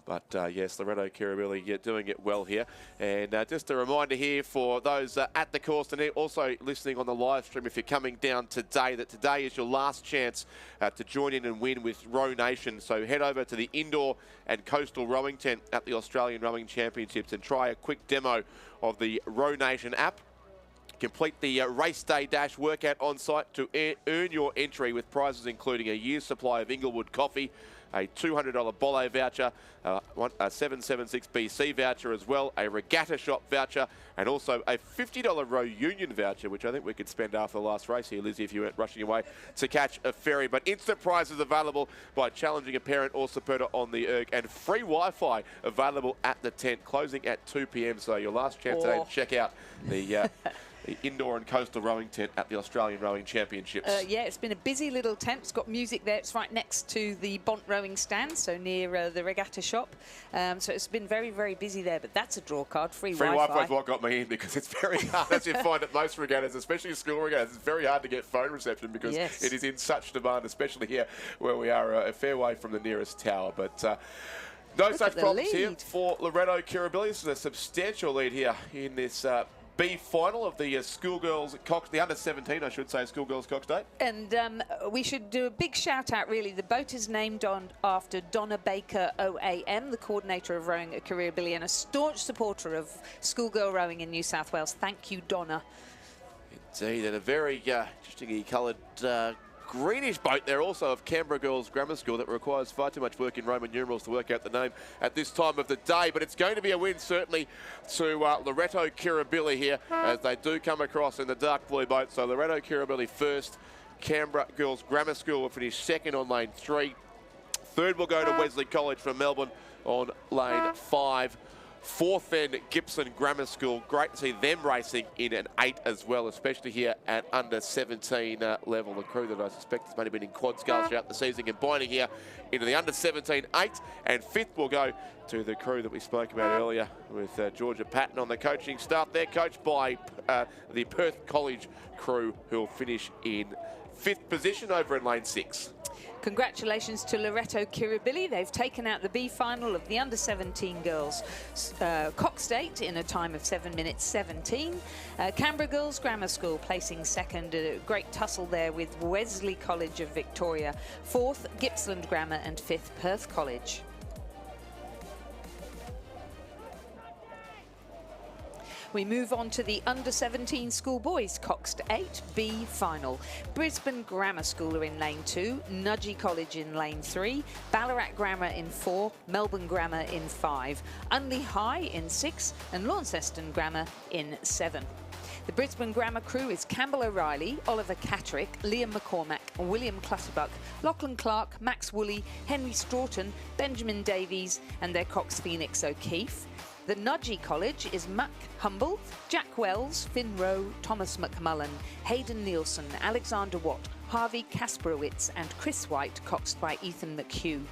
But yes, Loreto Kirribilli doing it well here. And just a reminder here for those at the course and also listening on the live stream, if you're coming down today, that today is your last chance to join in and win with Row Nation. So head over to the indoor and coastal rowing tent at the Australian Rowing Championships and try a quick demo of the Row Nation app. Complete the race day dash workout on site to earn your entry with prizes including a year's supply of Inglewood coffee, a $200 Bolle voucher, a 776BC voucher as well, a regatta shop voucher, and also a $50 Row Union voucher, which I think we could spend after the last race here, Lizzie, if you weren't rushing away to catch a ferry. But instant prizes available by challenging a parent or supporter on the erg, and free Wi-Fi available at the tent, closing at 2 p.m. So your last chance today to check out the indoor and coastal rowing tent at the Australian Rowing Championships. Yeah, it's been a busy little tent. It's got music there. It's right next to the Bont rowing stand, so near the regatta shop. So it's been very, very busy there, but that's a draw card. Free Wi-Fi is what got me in, because it's very hard, as you find at most regattas, especially school regattas, it's very hard to get phone reception because it is in such demand, especially here where we are a fair way from the nearest tower. But no such problems here for Loreto Kirribilli. This is a substantial lead here in this B final of the schoolgirls coxed, the under-17, I should say, schoolgirls coxed 8. And we should do a big shout out, really. The boat is named after Donna Baker OAM, the coordinator of rowing at Kirribilli and a staunch supporter of schoolgirl rowing in New South Wales. Thank you, Donna. Indeed, and a very interestingly coloured greenish boat there also of Canberra Girls Grammar School that requires far too much work in Roman numerals to work out the name at this time of the day. But it's going to be a win certainly to Loreto Kirribilli here as they do come across in the dark blue boat. So Loreto Kirribilli first, Canberra Girls Grammar School will finish second on lane 3. Third will go to Wesley College from Melbourne on lane 5. Fourth then, Gippsland Grammar School. Great to see them racing in an 8 as well, especially here at under 17 level. The crew that I suspect has maybe been in quad sculls throughout the season, combining here into the under 17 8. And fifth will go to the crew that we spoke about earlier with Georgia Patton on the coaching staff. They're coached by the Perth College crew, who will finish in 5th position over in lane 6. Congratulations to Loreto Kirribilli. They've taken out the B final of the under-17 girls coxed 8 in a time of 7 minutes 17. Canberra Girls Grammar School placing second. A great tussle there with Wesley College of Victoria. 4th, Gippsland Grammar, and 5th, Perth College. We move on to the under-17 schoolboys coxed 8 B final. Brisbane Grammar School are in lane 2, Nudgee College in lane 3, Ballarat Grammar in 4, Melbourne Grammar in 5, Unley High in 6, and Launceston Grammar in 7. The Brisbane Grammar crew is Campbell O'Reilly, Oliver Catterick, Liam McCormack, William Clutterbuck, Lachlan Clark, Max Woolley, Henry Stroughton, Benjamin Davies, and their cox Phoenix O'Keefe. The Nudgee College is Mac Humble, Jack Wells, Finn Rowe, Thomas McMullen, Hayden Nielsen, Alexander Watt, Harvey Kasperowitz, and Chris White, coxed by Ethan McHugh.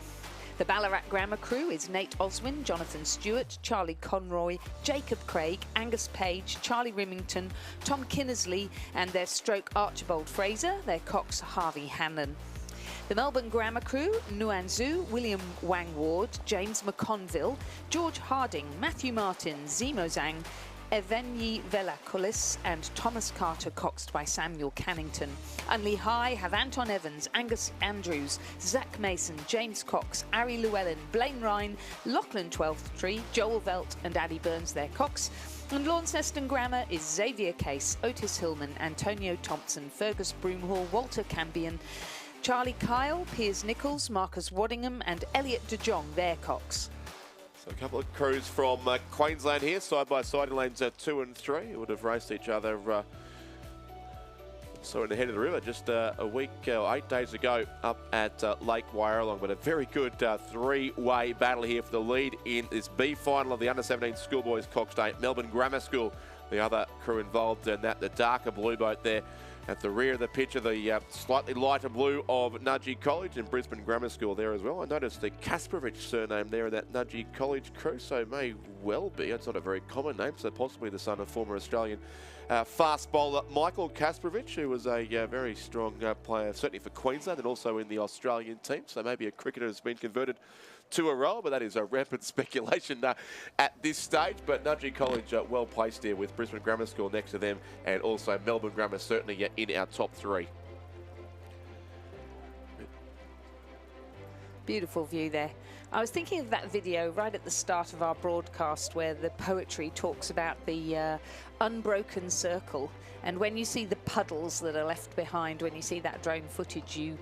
The Ballarat Grammar crew is Nate Oswin, Jonathan Stewart, Charlie Conroy, Jacob Craig, Angus Page, Charlie Rimington, Tom Kinnersley, and their stroke Archibald Fraser, their cox Harvey Hanlon. The Melbourne Grammar crew, Nguyen Zhu, William Wang Ward, James McConville, George Harding, Matthew Martin, Zemo Zhang, Evgeny Velakolis, and Thomas Carter, coxed by Samuel Cannington. Unley High have Anton Evans, Angus Andrews, Zach Mason, James Cox, Ari Llewellyn, Blaine Ryan, Lachlan Twelfthtree, Joel Velt, and Addy Burns, their cox. And Launceston Grammar is Xavier Case, Otis Hillman, Antonio Thompson, Fergus Broomhall, Walter Cambion, Charlie Kyle, Piers Nichols, Marcus Waddingham, and Elliot De Jong, their cox. So a couple of crews from Queensland here, side by side in lanes 2 and 3, who would have raced each other so in the head of the river just a week or 8 days ago up at Lake Wyalong. But a very good three-way battle here for the lead in this B final of the Under-17 Schoolboys Coxed 8. Melbourne Grammar School, the other crew involved in that, the darker blue boat there at the rear of the picture, the slightly lighter blue of Nudgee College and Brisbane Grammar School there as well. I noticed the Kasparovich surname there in that Nudgee College crew, so may well be, it's not a very common name, so possibly the son of former Australian fast bowler Michael Kasparovich, who was a very strong player, certainly for Queensland and also in the Australian team. So maybe a cricketer has been converted to a role, but that is a rampant speculation at this stage. But Nudgee College well placed here with Brisbane Grammar School next to them, and also Melbourne Grammar certainly in our top 3. Beautiful view there. I was thinking of that video right at the start of our broadcast where the poetry talks about the unbroken circle, and when you see the puddles that are left behind when you see that drone footage, you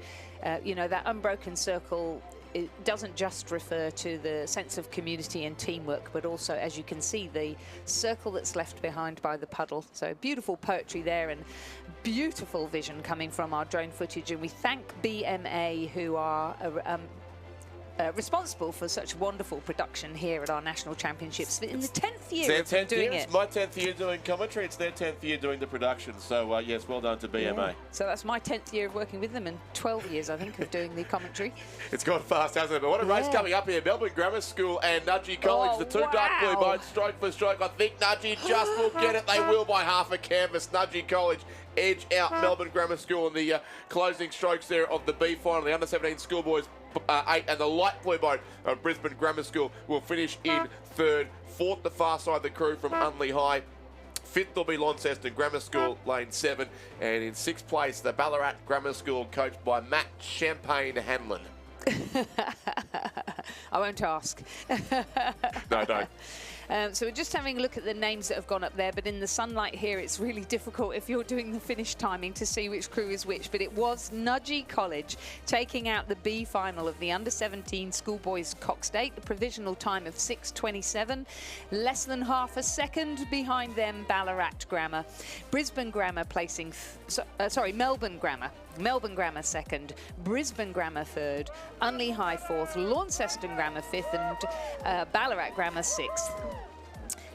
know, that unbroken circle, it doesn't just refer to the sense of community and teamwork, but also, as you can see, the circle that's left behind by the puddle. So beautiful poetry there and beautiful vision coming from our drone footage, and we thank BMA, who are responsible for such wonderful production here at our national championships in the 10th year of doing it. It's my 10th year doing commentary. It's their 10th year doing the production. So yes, well done to BMA. Yeah. So that's my 10th year of working with them and 12 years, I think, of doing the commentary. It's gone fast, hasn't it? But what a race coming up here. Melbourne Grammar School and Nudgee College, the two dark blue boats, stroke for stroke. I think Nudgee just will get it. They will by half a canvas. Nudgee College edge out Melbourne Grammar School in the closing strokes there of the B final. The Under-17 Schoolboys 8 and the light blue boat of Brisbane Grammar School will finish in 3rd. 4th, the far side of the crew from Unley High. 5th will be Launceston Grammar School, lane 7. And in 6th place, the Ballarat Grammar School, coached by Matt Champagne Hanlon. I won't ask. No, don't. So we're just having a look at the names that have gone up there, but in the sunlight here it's really difficult if you're doing the finish timing to see which crew is which. But it was Nudgee College taking out the B final of the Under-17 Schoolboys Coxed 8, the provisional time of 6:27, less than half a second behind them Ballarat Grammar. Brisbane Grammar placing, Melbourne Grammar 2nd, Brisbane Grammar 3rd, Unley High 4th, Launceston Grammar 5th, and Ballarat Grammar 6th.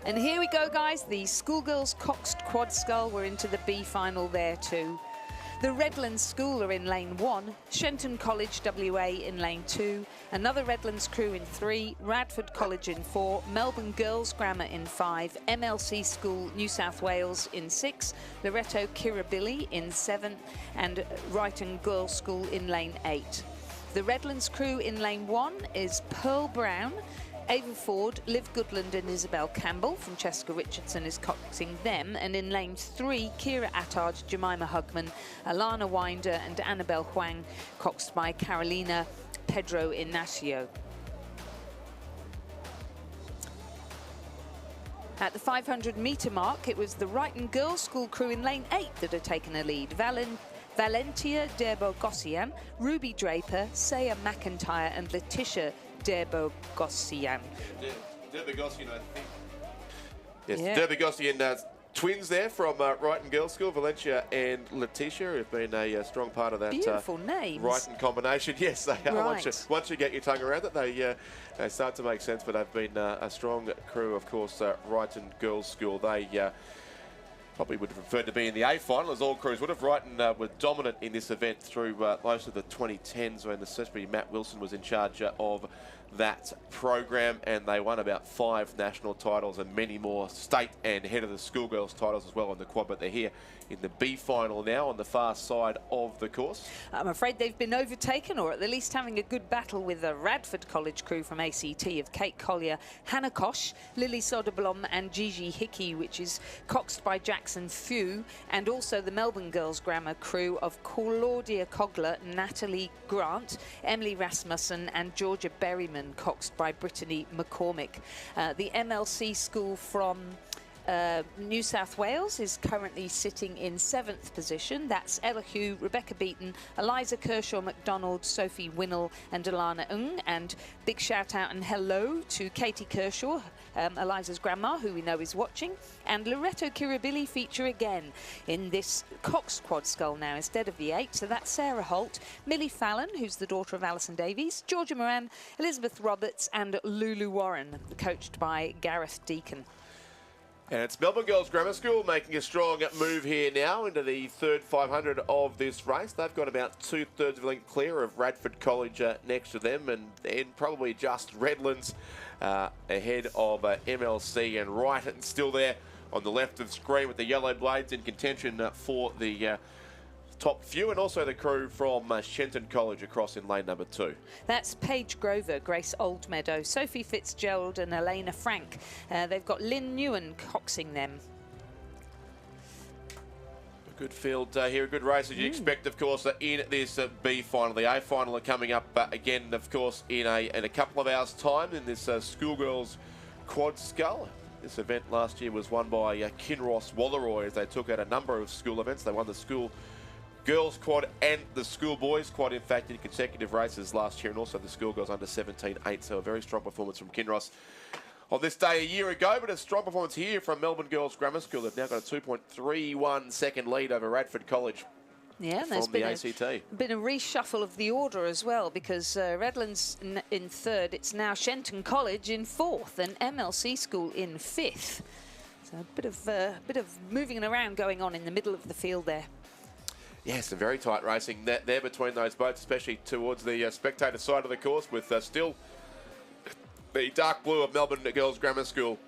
And here we go, guys. The Schoolgirls Coxed Quad Scull were into the B final there too. The Redlands School are in lane 1, Shenton College WA in lane 2, another Redlands crew in 3, Radford College in 4, Melbourne Girls Grammar in 5, MLC School New South Wales in 6, Loreto Kirribilli in 7, and Wrighton Girls School in lane 8. The Redlands crew in lane 1 is Pearl Brown, Ava Ford, Liv Goodland and Isabel Campbell from Cheska Richardson is coxing them. And in lane 3, Kira Attard, Jemima Hugman, Alana Winder and Annabelle Huang, coxed by Carolina Pedro Ignacio. At the 500-metre mark, it was the Wrighton Girls School crew in lane 8 that had taken a lead. Valentia Derbo-Gossian, Ruby Draper, Saya McIntyre and Letitia Derbo-Gossian. Derbo-Gossian, I think. Yes, yeah. Derbo-Gossian twins there from Wrighton Girls School, Valencia and Letitia, who've been a strong part of that beautiful names. Wrighton combination. Yes, they are. Right. Once you get your tongue around it, they start to make sense. But they've been a strong crew, of course. Wrighton Girls School. They probably would have preferred to be in the A final, as all crews would have. Wrighton were dominant in this event through most of the 2010s, when especially Matt Wilson was in charge of that program, and they won about 5 national titles and many more state and head of the schoolgirls titles as well on the quad. But they're here in the B final now on the far side of the course. I'm afraid they've been overtaken, or at the least having a good battle with the Radford College crew from ACT of Kate Collier, Hannah Kosh, Lily Soderblom and Gigi Hickey, which is coxed by Jackson Few, and also the Melbourne Girls Grammar crew of Claudia Cogler, Natalie Grant, Emily Rasmussen and Georgia Berryman, coxed by Brittany McCormick. The MLC school from New South Wales is currently sitting in 7th position. That's Ella Hugh, Rebecca Beaton, Eliza Kershaw McDonald, Sophie Winnell and Alana Ng. And big shout out and hello to Katie Kershaw, Eliza's grandma, who we know is watching. And Loretto Kirribilli feature again in this coxed quad scull now instead of the 8. So that's Sarah Holt, Millie Fallon, who's the daughter of Alison Davies, Georgia Moran, Elizabeth Roberts and Lulu Warren, coached by Gareth Deacon. And it's Melbourne Girls Grammar School making a strong move here now into the third 500 of this race. They've got about 2/3 of a length clear of Radford College next to them, and then probably just Redlands ahead of MLC and Wrighton still there on the left of the screen with the yellow blades in contention for the top few, and also the crew from Shenton College across in lane number 2. That's Paige Grover, Grace Oldmeadow, Sophie Fitzgerald and Elena Frank. They've got Lynn Newen coxing them. A good field here, a good race as you expect, of course, in this B final. The A final are coming up again, of course, in a couple of hours' time in this schoolgirls quad scull. This event last year was won by Kinross Walleroy as they took out a number of school events. They won the school girls quad and the schoolboys quad, in fact, in consecutive races last year, and also the schoolgirls under 17-8. So a very strong performance from Kinross on this day a year ago, but a strong performance here from Melbourne Girls Grammar School. They've now got a 2.31 second lead over Radford College. Yeah, and there's been a reshuffle of the order as well, because Redlands in 3rd, it's now Shenton College in 4th and MLC School in 5th. So a bit of moving around going on in the middle of the field there. Yeah, some very tight racing there between those boats, especially towards the spectator side of the course, with still the dark blue of Melbourne Girls Grammar School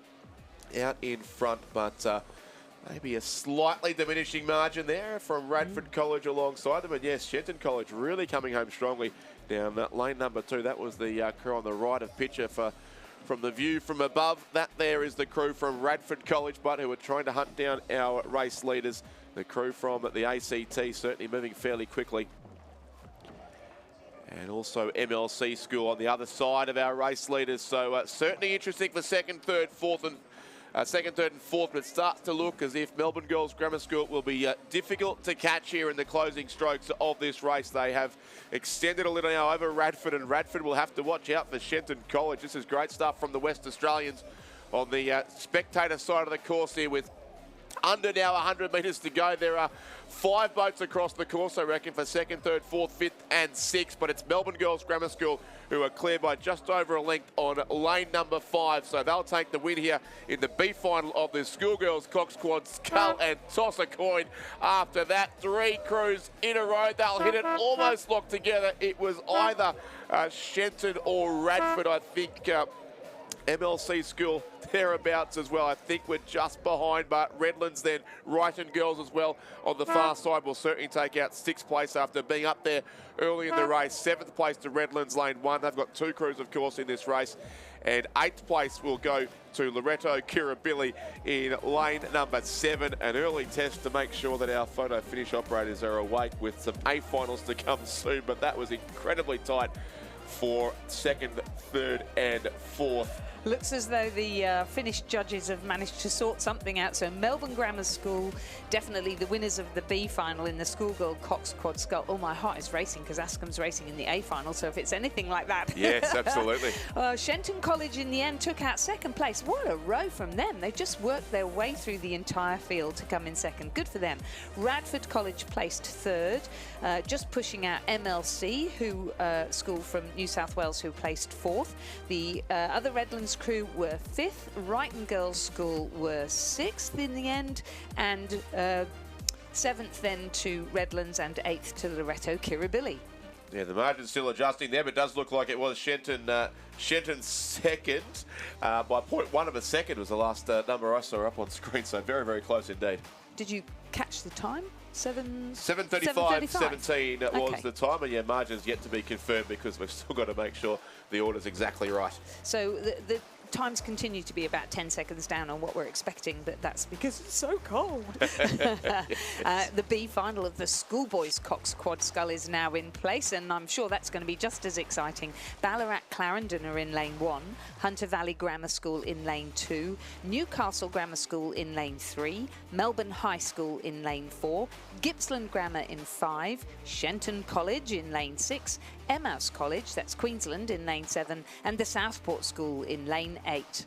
out in front, but maybe a slightly diminishing margin there from Radford College alongside them. And yes, Shenton College really coming home strongly down lane number 2. That was the crew on the right of picture from the view from above. That there is the crew from Radford College, but who are trying to hunt down our race leaders. The crew from the ACT certainly moving fairly quickly. And also MLC School on the other side of our race leaders. So certainly interesting for second, third, fourth, and but it starts to look as if Melbourne Girls Grammar School will be difficult to catch here in the closing strokes of this race. They have extended a little now over Radford, and Radford will have to watch out for Shenton College. This is great stuff from the West Australians on the spectator side of the course here, with under now 100 metres to go. There are 5 boats across the course, I reckon, for second, third, fourth, fifth and sixth. But it's Melbourne Girls Grammar School who are clear by just over a length on lane number 5. So they'll take the win here in the B final of the schoolgirls cox quad scull and toss a coin. After that, 3 crews in a row. They'll hit it almost locked together. It was either Shenton or Radford, I think. MLC School thereabouts as well. I think we're just behind, but Redlands then, Wrighton Girls as well on the far side will certainly take out 6th place after being up there early in the race. 7th place to Redlands, lane 1. They've got 2 crews, of course, in this race. And 8th place will go to Loretto Kirribilli in lane number 7. An early test to make sure that our photo finish operators are awake, with some A finals to come soon, but that was incredibly tight for 2nd, 3rd and 4th. Looks as though the Finnish judges have managed to sort something out. So Melbourne Grammar School, definitely the winners of the B final in the schoolgirl cox quad scull. Oh, my heart is racing because Ascom's racing in the A final. So if it's anything like that. Yes, absolutely. Shenton College in the end took out 2nd place. What a row from them. They just worked their way through the entire field to come in 2nd. Good for them. Radford College placed 3rd, just pushing out MLC, who school from New South Wales, who placed 4th. The other Redlands crew were 5th, Wrighton Girls School were 6th in the end, and 7th then to Redlands and 8th to Loretto Kirribilli. Yeah, the margin's still adjusting there, but it does look like it was Shenton 2nd. By 0.1 of a second was the last number I saw up on screen, so very, very close indeed. Did you catch the time? 7:35.17 was the time, and yeah, margin's yet to be confirmed because we've still got to make sure the order's exactly right. So the times continue to be about 10 seconds down on what we're expecting, but that's because it's so cold. The B final of the schoolboys coxed quad scull is now in place, and I'm sure that's going to be just as exciting. Ballarat Clarendon are in lane 1, Hunter Valley Grammar School in lane 2, Newcastle Grammar School in lane 3, Melbourne High School in lane 4, Gippsland Grammar in 5, Shenton College in lane 6, Emmaus College, that's Queensland, in lane 7, and the Southport School in lane 8.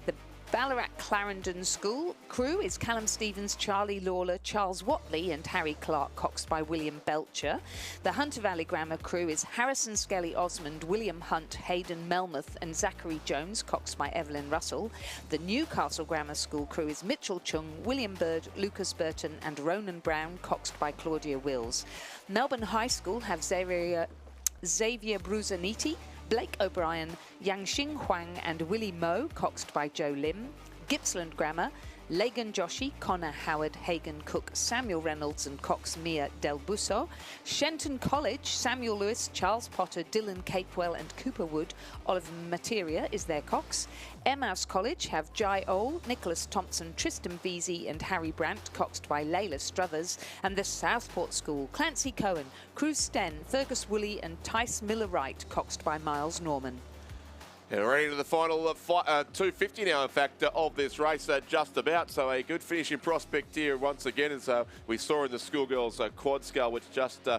The Ballarat Clarendon School crew is Callum Stevens, Charlie Lawler, Charles Watley and Harry Clark, coxed by William Belcher. The Hunter Valley Grammar crew is Harrison Skelly Osmond, William Hunt, Hayden Melmoth and Zachary Jones, coxed by Evelyn Russell. The Newcastle Grammar School crew is Mitchell Chung, William Bird, Lucas Burton and Ronan Brown, coxed by Claudia Wills. Melbourne High School have Xavier Bruzaniti, Blake O'Brien, Yangxing Huang and Willie Moe, coxed by Joe Lim. Gippsland Grammar, Lagan Joshi, Connor Howard, Hagan Cook, Samuel Reynolds and Cox Mia Del Busso. Shenton College, Samuel Lewis, Charles Potter, Dylan Capewell and Cooper Wood. Oliver Materia is their cox. Emmaus College have Jai Ole, Nicholas Thompson, Tristan Veazey and Harry Brandt, coxed by Layla Struthers. And the Southport School, Clancy Cohen, Cruz Sten, Fergus Woolley and Tice Miller-Wright, coxed by Miles Norman. And we're ready to the final 250 now, in fact, of this race, just about. So a good finishing prospect here once again, as we saw in the schoolgirls quad scull, which just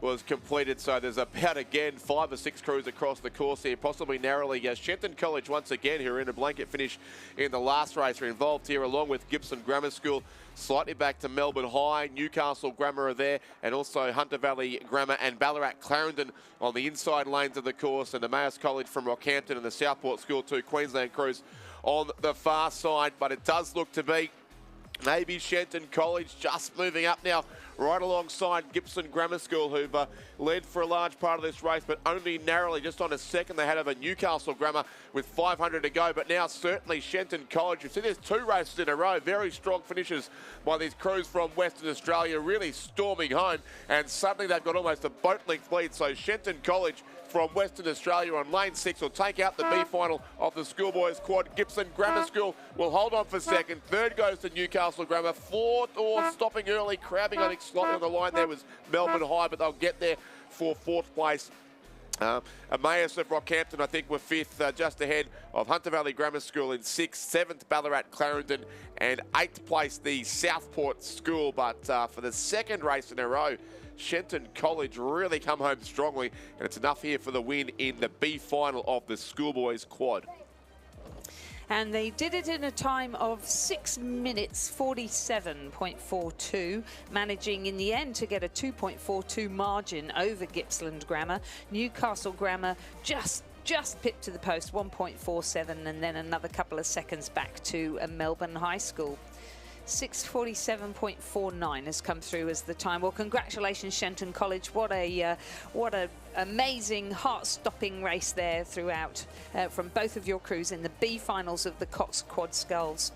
was completed. So there's about, again, 5 or 6 crews across the course here, possibly narrowly. Shenton College, once again, who are in a blanket finish in the last race, are involved here, along with Gippsland Grammar School. Slightly back to Melbourne High, Newcastle Grammar are there, and also Hunter Valley Grammar and Ballarat Clarendon on the inside lanes of the course, and Emmaus College from Rockhampton and the Southport School, 2 Queensland crews on the far side. But it does look to be maybe Shenton College just moving up now, right alongside Gippsland Grammar School, who've led for a large part of this race, but only narrowly, just on a second they had over Newcastle Grammar with 500 to go. But now certainly Shenton College, you've seen there's 2 races in a row, very strong finishes by these crews from Western Australia, really storming home, and suddenly they've got almost a boat length lead. So Shenton College from Western Australia on lane 6 will take out the B final of the schoolboys quad. Gippsland Grammar School will hold on for second. Third goes to Newcastle Grammar. Fourth, stopping early, crabbing on slightly on the line there was Melbourne High, but they'll get there for 4th place. Emmaus of Rockhampton, I think, were 5th, just ahead of Hunter Valley Grammar School in 6th, 7th Ballarat Clarendon, and 8th place the Southport School. But for the second race in a row, Shenton College really come home strongly, and it's enough here for the win in the B final of the schoolboys quad. And they did it in a time of 6 minutes 47.42, managing in the end to get a 2.42 margin over Gippsland Grammar. Newcastle Grammar just pipped to the post, 1.47, and then another couple of seconds back to Melbourne High School. 6:47.49 has come through as the time. Well, congratulations, Shenton College. What a amazing, heart-stopping race there throughout from both of your crews in the B finals of the coxed quad sculls.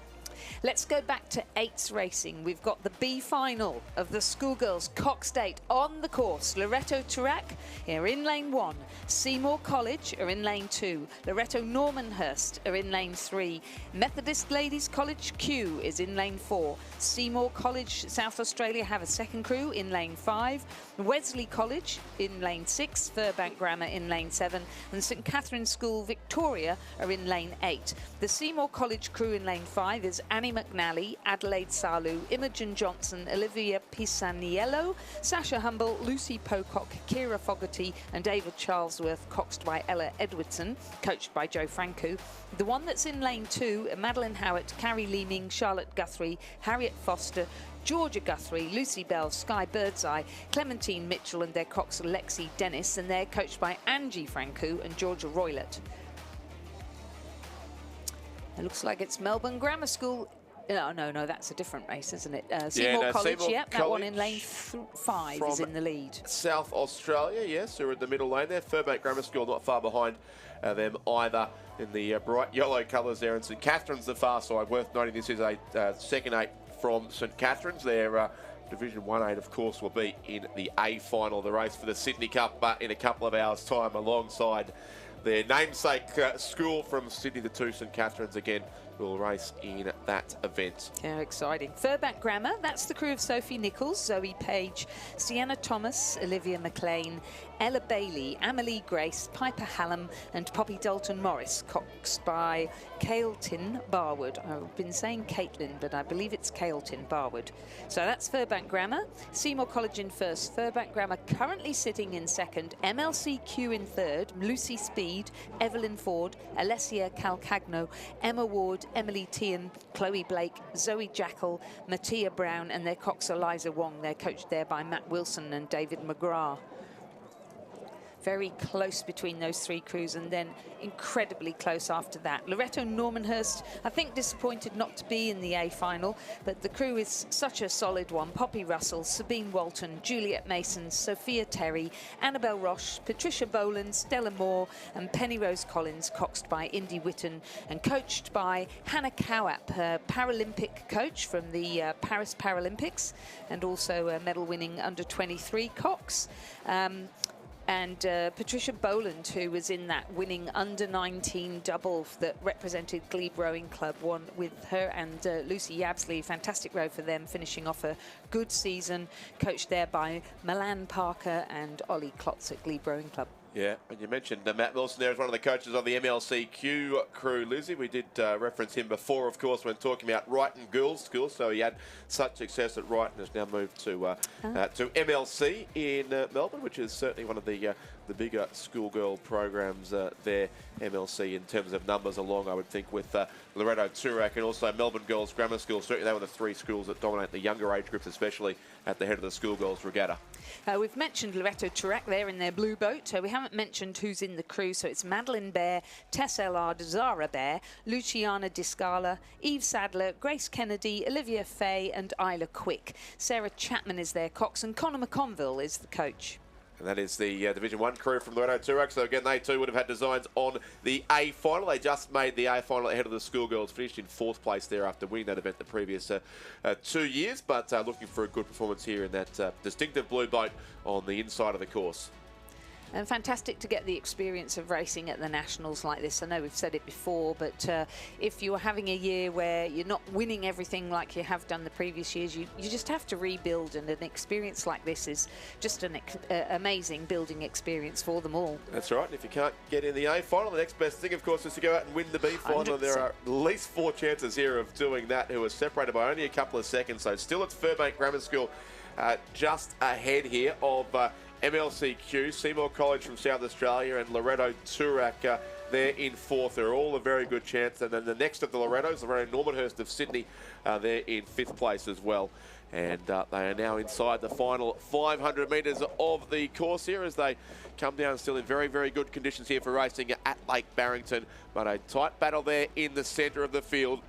Let's go back to 8s racing. We've got the B final of the schoolgirls coxed 8 on the course. Loreto Turak are in lane 1. Seymour College are in lane 2. Loreto Normanhurst are in lane 3. Methodist Ladies College Q is in lane 4. Seymour College South Australia have a second crew in lane 5. Wesley College in lane 6. Furbank Grammar in lane 7. And St Catherine's School Victoria are in lane 8. The Seymour College crew in lane 5 is Annie McNally, Adelaide Salu, Imogen Johnson, Olivia Pisaniello, Sasha Humble, Lucy Pocock, Kira Fogarty and David Charlesworth, coxed by Ella Edwardson, coached by Joe Franco. The one that's in lane 2, Madeline Howitt, Carrie Leeming, Charlotte Guthrie, Harriet Foster, Georgia Guthrie, Lucy Bell, Sky Birdseye, Clementine Mitchell and their cox Lexi Dennis, and they're coached by Angie Franco and Georgia Roylett. It looks like it's Melbourne Grammar School. No, that's a different race, isn't it? Seymour College, Seymour that one in lane 5 is in the lead. South Australia, yes, who are in the middle lane there. Furbank Grammar School not far behind them either in the bright yellow colours there. And St Catherine's the far side. Worth noting this is a second 8 from St Catherine's. Their Division 1-8, of course, will be in the A final of the race for the Sydney Cup in a couple of hours' time alongside their namesake school from Sydney, the two St Catharines again, will race in that event. Yeah, exciting. Furbank Grammar, that's the crew of Sophie Nichols, Zoe Page, Sienna Thomas, Olivia McLean, Ella Bailey, Amelie Grace, Piper Hallam and Poppy Dalton Morris, coxed by Cailtin Barwood. I've been saying Caitlin, but I believe it's Cailtin Barwood. So that's Furbank Grammar. Seymour College in first, Furbank Grammar currently sitting in second, MLCQ in third, Lucy Speed, Evelyn Ford, Alessia Calcagno, Emma Ward, Emily Tian, Chloe Blake, Zoe Jackal, Mattia Brown and their cox Eliza Wong. They're coached there by Matt Wilson and David McGrath. Very close between those three crews and then incredibly close after that. Loretto Normanhurst, I think disappointed not to be in the A final, but the crew is such a solid one. Poppy Russell, Sabine Walton, Juliet Mason, Sophia Terry, Annabelle Roche, Patricia Boland, Stella Moore and Penny Rose Collins, coxed by Indy Witten and coached by Hannah Cowap, her Paralympic coach from the Paris Paralympics and also a medal-winning under-23 cox. And Patricia Boland, who was in that winning under-19 double that represented Glebe Rowing Club, won with her and Lucy Yabsley. Fantastic row for them, finishing off a good season, coached there by Milan Parker and Ollie Klotz at Glebe Rowing Club. Yeah, and you mentioned Matt Wilson there as one of the coaches of the MLCQ crew, Lizzie. We did reference him before, of course, when talking about Wrighton Girls School. So he had such success at Wrighton, has now moved to MLC in Melbourne, which is certainly one of the bigger schoolgirl programs there, MLC, in terms of numbers along, I would think, with Loretto Turak and also Melbourne Girls Grammar School. Certainly they were the three schools that dominate the younger age groups, especially at the head of the schoolgirls regatta. We've mentioned Loretto Turak there in their blue boat. We haven't mentioned who's in the crew. So it's Madeline Bear, Tess Ellard, Zara Bear, Luciana Discala, Eve Sadler, Grace Kennedy, Olivia Fay and Isla Quick. Sarah Chapman is their cox and Connor McConville is the coach. And that is the Division 1 crew from Loretto Turak. So again, they too would have had designs on the A final. They just made the A final ahead of the schoolgirls, finished in 4th place there after winning that event the previous 2 years. But looking for a good performance here in that distinctive blue boat on the inside of the course. And fantastic to get the experience of racing at the Nationals like this. I know we've said it before, but if you're having a year where you're not winning everything like you have done the previous years, you just have to rebuild, and an experience like this is just an amazing building experience for them all. That's right, and if you can't get in the A final, the next best thing, of course, is to go out and win the B final. 100%. There are at least 4 chances here of doing that, who are separated by only a couple of seconds. So still it's Furbank Grammar School just ahead here of MLCQ, Seymour College from South Australia and Loretto Turak there in 4th. They're all a very good chance. And then the next of the Lorettos, Loretto Normanhurst of Sydney, they're in 5th place as well. And they are now inside the final 500 metres of the course here as they come down still in very, very good conditions here for racing at Lake Barrington. But a tight battle there in the centre of the field.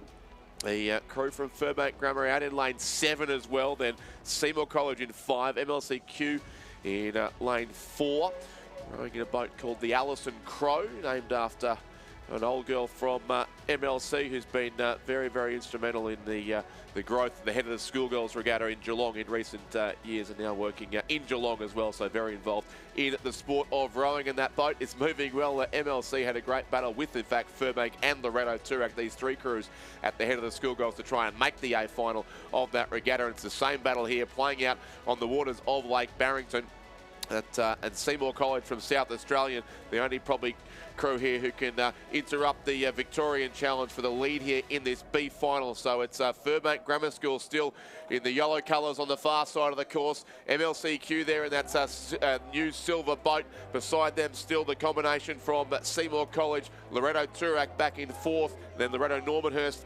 The crew from Furbank Grammar out in lane 7 as well. Then Seymour College in 5, MLCQ in lane 4, rowing in a boat called the Alison Crow, named after an old girl from MLC who's been very, very instrumental in the growth, the head of the schoolgirls regatta in Geelong in recent years, and now working in Geelong as well, so very involved in the sport of rowing. And that boat is moving well. MLC had a great battle with, in fact, Furbank and Loretto Turak, these three crews at the head of the schoolgirls to try and make the A final of that regatta. And it's the same battle here playing out on the waters of Lake Barrington. And Seymour College from South Australian, the only probably crew here who can interrupt the Victorian challenge for the lead here in this B final. So it's Furbank Grammar School still in the yellow colours on the far side of the course. MLCQ there, and that's a new silver boat. Beside them still the combination from Seymour College, Loretto Turak back in 4th, then Loretto Normanhurst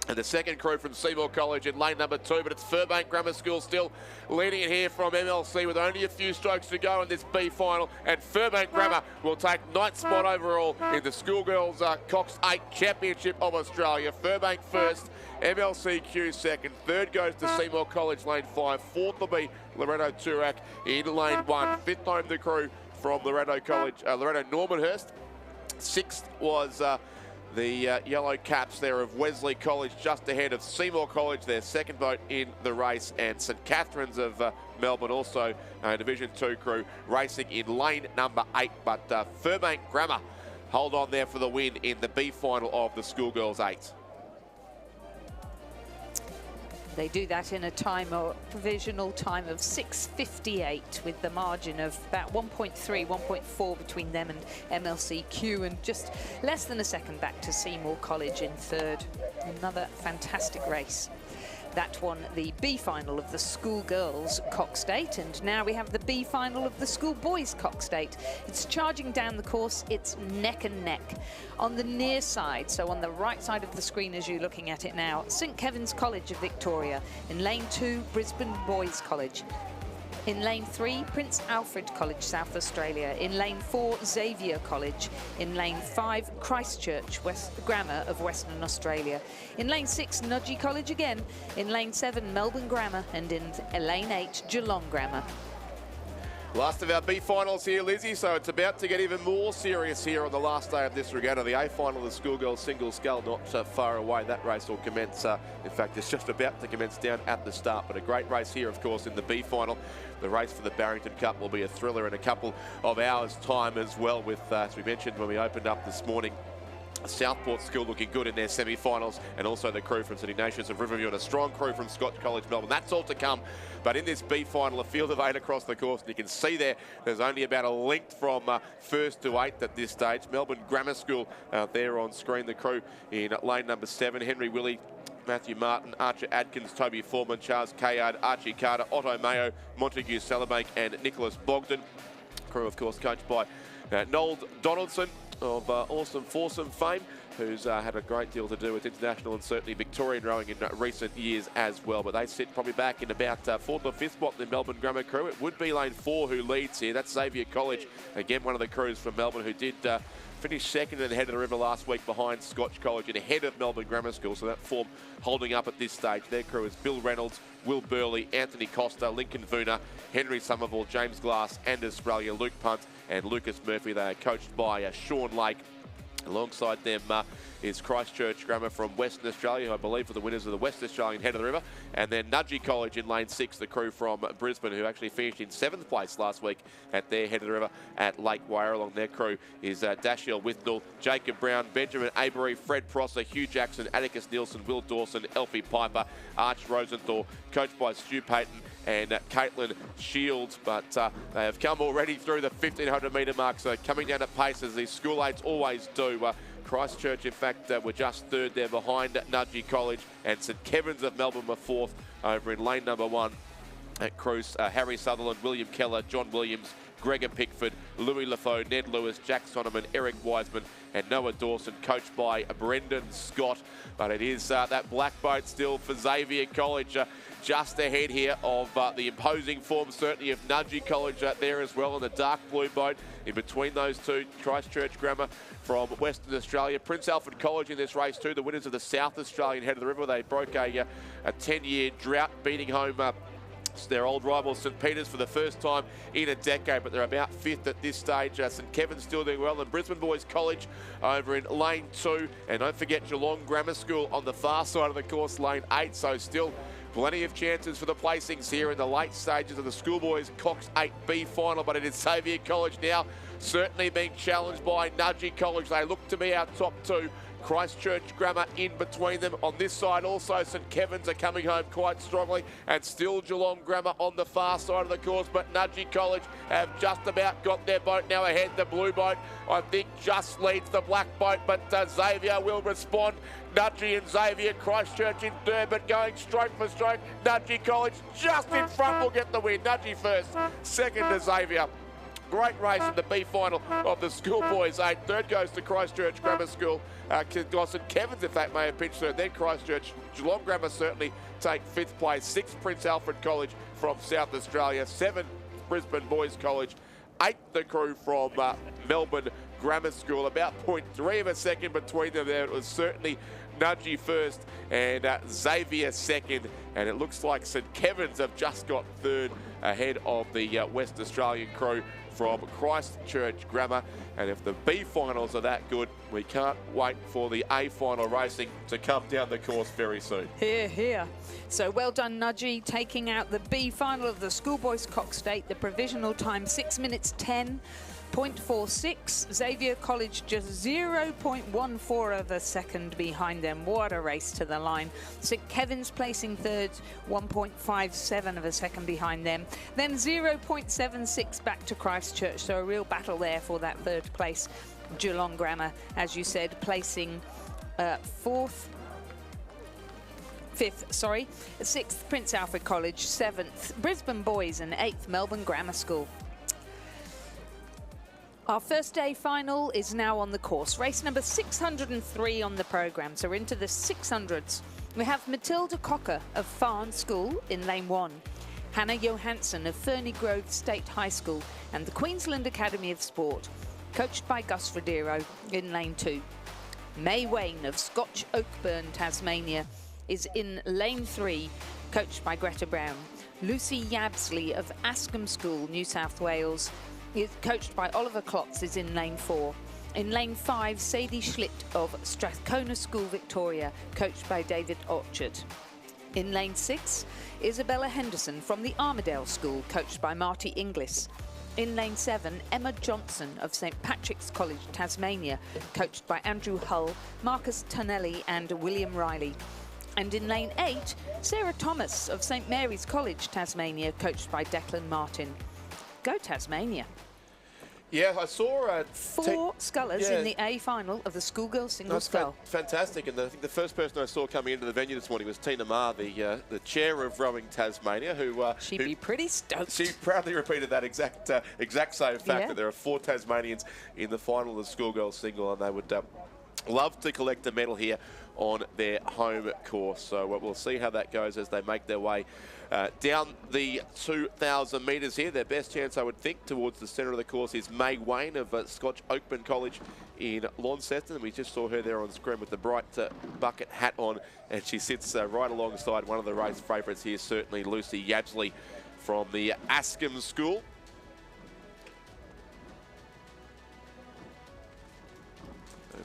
and the second crew from Seymour College in lane number 2, but it's Furbank Grammar School still leading it here from MLC with only a few strokes to go in this B final, and Furbank Grammar will take 9th spot overall in the Schoolgirls Cox 8 Championship of Australia. Furbank first, MLCQ second, third goes to Seymour College lane 5, 4th will be Loretto Turak in lane 1, 5th home the crew from Loretto College, Loretto Normanhurst. 6th was the yellow caps there of Wesley College, just ahead of Seymour College, their second boat in the race, and St Catharines of Melbourne, also Division 2 crew, racing in lane number 8. But Furbank Grammar hold on there for the win in the B final of the Schoolgirls 8. They do that in a provisional time of 6:58, with the margin of about 1.3, 1.4 between them and MLCQ, and just less than a second back to Seymour College in third. Another fantastic race. That won the B final of the Schoolgirls Coxed 8, and now we have the B final of the Schoolboys Coxed 8. It's charging down the course, it's neck and neck. On the near side, so on the right side of the screen as you're looking at it now, St Kevin's College of Victoria. In lane 2, Brisbane Boys College. In lane 3, Prince Alfred College, South Australia. In lane 4, Xavier College. In lane 5, Christchurch Grammar of Western Australia. In lane 6, Nudgee College again. In lane 7, Melbourne Grammar. And in lane 8, Geelong Grammar. Last of our B finals here, Lizzie, so it's about to get even more serious here on the last day of this regatta. The A final of the Schoolgirls single scull not far away. That race will commence, in fact, it's just about to commence down at the start, but a great race here, of course, in the B final. The race for the Barrington Cup will be a thriller in a couple of hours' time as well, with, as we mentioned when we opened up this morning, Southport School looking good in their semi-finals, and also the crew from City Nations of Riverview and a strong crew from Scotch College Melbourne. That's all to come. But in this B final, a field of 8 across the course, and you can see there's only about a length from first to 8th at this stage. Melbourne Grammar School there on screen. The crew in lane number 7, Henry Willie, Matthew Martin, Archer Adkins, Toby Foreman, Charles Kayard, Archie Carter, Otto Mayo, Montague Salabank and Nicholas Bogdan. Crew, of course, coached by Noel Donaldson of Awesome Foursome fame, who's had a great deal to do with international and certainly Victorian rowing in recent years as well. But they sit probably back in about 4th or 5th spot in the Melbourne Grammar crew. It would be lane 4 who leads here. That's Xavier College, again one of the crews from Melbourne, who did finish second in the head of the river last week behind Scotch College and ahead of Melbourne Grammar School. So that form holding up at this stage. Their crew is Bill Reynolds, Will Burley, Anthony Costa, Lincoln Vuna, Henry Somerville, James Glass, Anders Spralia, Luke Punt and Lucas Murphy. They are coached by Sean Lake. Alongside them is Christchurch Grammar from Western Australia, who I believe are the winners of the West Australian Head of the River. And then Nudgee College in lane 6, the crew from Brisbane, who actually finished in 7th place last week at their Head of the River at Lake Wairarong. Their crew is Dashiell Withnell, Jacob Brown, Benjamin Avery, Fred Prosser, Hugh Jackson, Atticus Nielsen, Will Dawson, Elfie Piper, Arch Rosenthal, coached by Stu Payton and Caitlin Shields. But they have come already through the 1,500 metre mark, so coming down at pace as these school eights always do. Christchurch, in fact, were just 3rd there behind Nudgee College, and St Kevin's of Melbourne were 4th over in lane number 1 at Cruise. Harry Sutherland, William Keller, John Williams, Gregor Pickford, Louis Lafoe, Ned Lewis, Jack Sonneman, Eric Wiseman and Noah Dawson, coached by Brendan Scott. But it is that black boat still for Xavier College, just ahead here of the imposing form, certainly of Nudgee College there as well, in the dark blue boat. In between those two, Christchurch Grammar from Western Australia. Prince Alfred College in this race too, the winners of the South Australian Head of the River. They broke a 10-year drought, beating home their old rival St Peter's for the first time in a decade, but they're about 5th at this stage. St Kevin's still doing well, and Brisbane Boys College over in lane 2. And don't forget Geelong Grammar School on the far side of the course, lane 8. So still plenty of chances for the placings here in the late stages of the Schoolboys Cox 8B final, but it is Xavier College now certainly being challenged by Nudgee College. They look to be our top 2. Christchurch Grammar in between them. On this side also, St Kevin's are coming home quite strongly, and still Geelong Grammar on the far side of the course, but Nudgee College have just about got their boat now ahead. The blue boat, I think, just leads the black boat, but Xavier will respond. Nudgee and Xavier, Christchurch in third, but going stroke for stroke. Nudgee College just in front will get the win. Nudgee first, second to Xavier. Great race in the B final of the Schoolboys 8. Third goes to Christchurch Grammar School. St Kevin's, in fact, may have pinched third. Then Christchurch. Geelong Grammar certainly take 5th place. 6th, Prince Alfred College from South Australia. 7th, Brisbane Boys College. 8th, the crew from Melbourne Grammar School. About 0.3 of a second between them there. It was certainly Nudgee first and Xavier second. And it looks like St Kevin's have just got third ahead of the West Australian crew from Christchurch Grammar. And if the B finals are that good, we can't wait for the A final racing to come down the course very soon. Here, here. So well done, Nudgy, taking out the B final of the Schoolboys Coxed 8. The provisional time 6 minutes 10.46. Xavier College just 0.14 of a second behind them. What a race to the line. St Kevin's placing third, 1.57 of a second behind them. Then 0.76 back to Christchurch. So a real battle there for that third place. Geelong Grammar, as you said, placing sixth Prince Alfred College, 7th Brisbane Boys, and 8th Melbourne Grammar School. Our first day final is now on the course. Race number 603 on the programme, so we're into the 600s. We have Matilda Cocker of Farn School in lane 1, Hannah Johansson of Ferny Grove State High School, and the Queensland Academy of Sport, coached by Gus Frodero, in lane 2. May Wayne of Scotch Oakburn, Tasmania, is in lane 3, coached by Greta Brown. Lucy Yabsley of Askham School, New South Wales, is coached by Oliver Klotz, is in lane 4. In lane 5, Sadie Schlitt of Strathcona School, Victoria, coached by David Orchard. In lane 6, Isabella Henderson from the Armadale School, coached by Marty Inglis. In lane 7, Emma Johnson of St Patrick's College, Tasmania, coached by Andrew Hull, Marcus Tonelli and William Riley. And in lane 8, Sarah Thomas of St Mary's College, Tasmania, coached by Declan Martin. Go Tasmania. Yeah, I saw 4 scullers in the A final of the schoolgirl single scull. Fantastic, and I think the first person I saw coming into the venue this morning was Tina Maher, the chair of Rowing Tasmania, who she'd be pretty stoked. She proudly repeated that exact same fact, that there are 4 Tasmanians in the final of the schoolgirl single, and they would love to collect a medal here on their home course. So we'll see how that goes as they make their way down the 2,000 metres here. Their best chance, I would think, towards the centre of the course is May Wayne of Scotch Oakburn College in Launceston. We just saw her there on screen with the bright bucket hat on, and she sits right alongside one of the race favourites here, certainly Lucy Yabsley from the Askham School.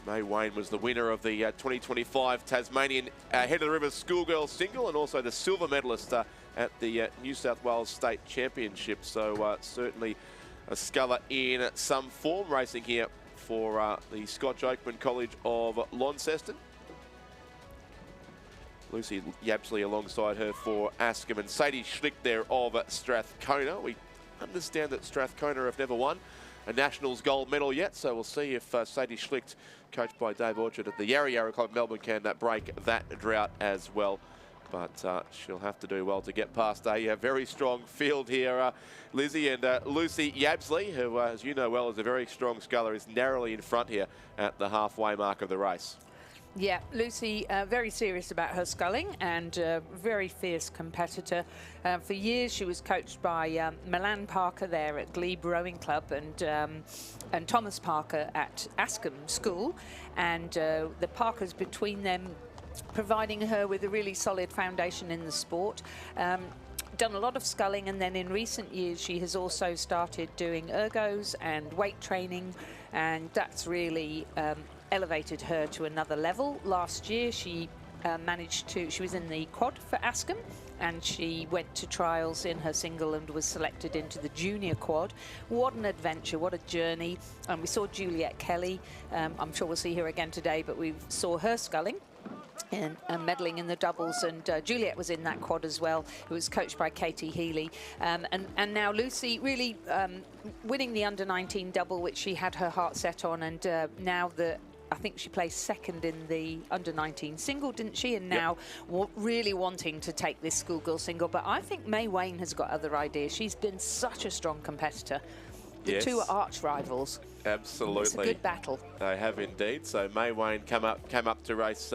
May Wayne was the winner of the 2025 Tasmanian Head of the River Schoolgirl Single, and also the silver medalist at the New South Wales State Championship. So certainly a sculler in some form racing here for the Scotch Oakburn College of Launceston. Lucy Yabsley alongside her for Askham, and Sadie Schlick there of Strathcona. We understand that Strathcona have never won a Nationals gold medal yet, so we'll see if Sadie Schlicht, coached by Dave Orchard at the Yarra Yarra Club Melbourne, can break that drought as well. But she'll have to do well to get past a very strong field here. Lizzie, and Lucy Yabsley, who, as you know well, is a very strong sculler, is narrowly in front here at the halfway mark of the race. Yeah, Lucy, very serious about her sculling and very fierce competitor. For years, she was coached by Milan Parker there at Glebe Rowing Club and Thomas Parker at Askham School. And the Parkers between them providing her with a really solid foundation in the sport. Done a lot of sculling, and then in recent years she has also started doing ergos and weight training, and that's really elevated her to another level. Last year she she was in the quad for Askham, and she went to trials in her single and was selected into the junior quad. What an adventure, what a journey. And we saw Juliet Kelly, I'm sure we'll see her again today, but we saw her sculling and medaling in the doubles, and Juliet was in that quad as well, who was coached by Katie Healy. And now Lucy really winning the under-19 double, which she had her heart set on, and now I think she placed second in the under-19 single, didn't she? And now really wanting to take this schoolgirl single. But I think May Wayne has got other ideas. She's been such a strong competitor. The two are arch rivals. Absolutely. It's a good battle. They have indeed. So May Wayne came up to race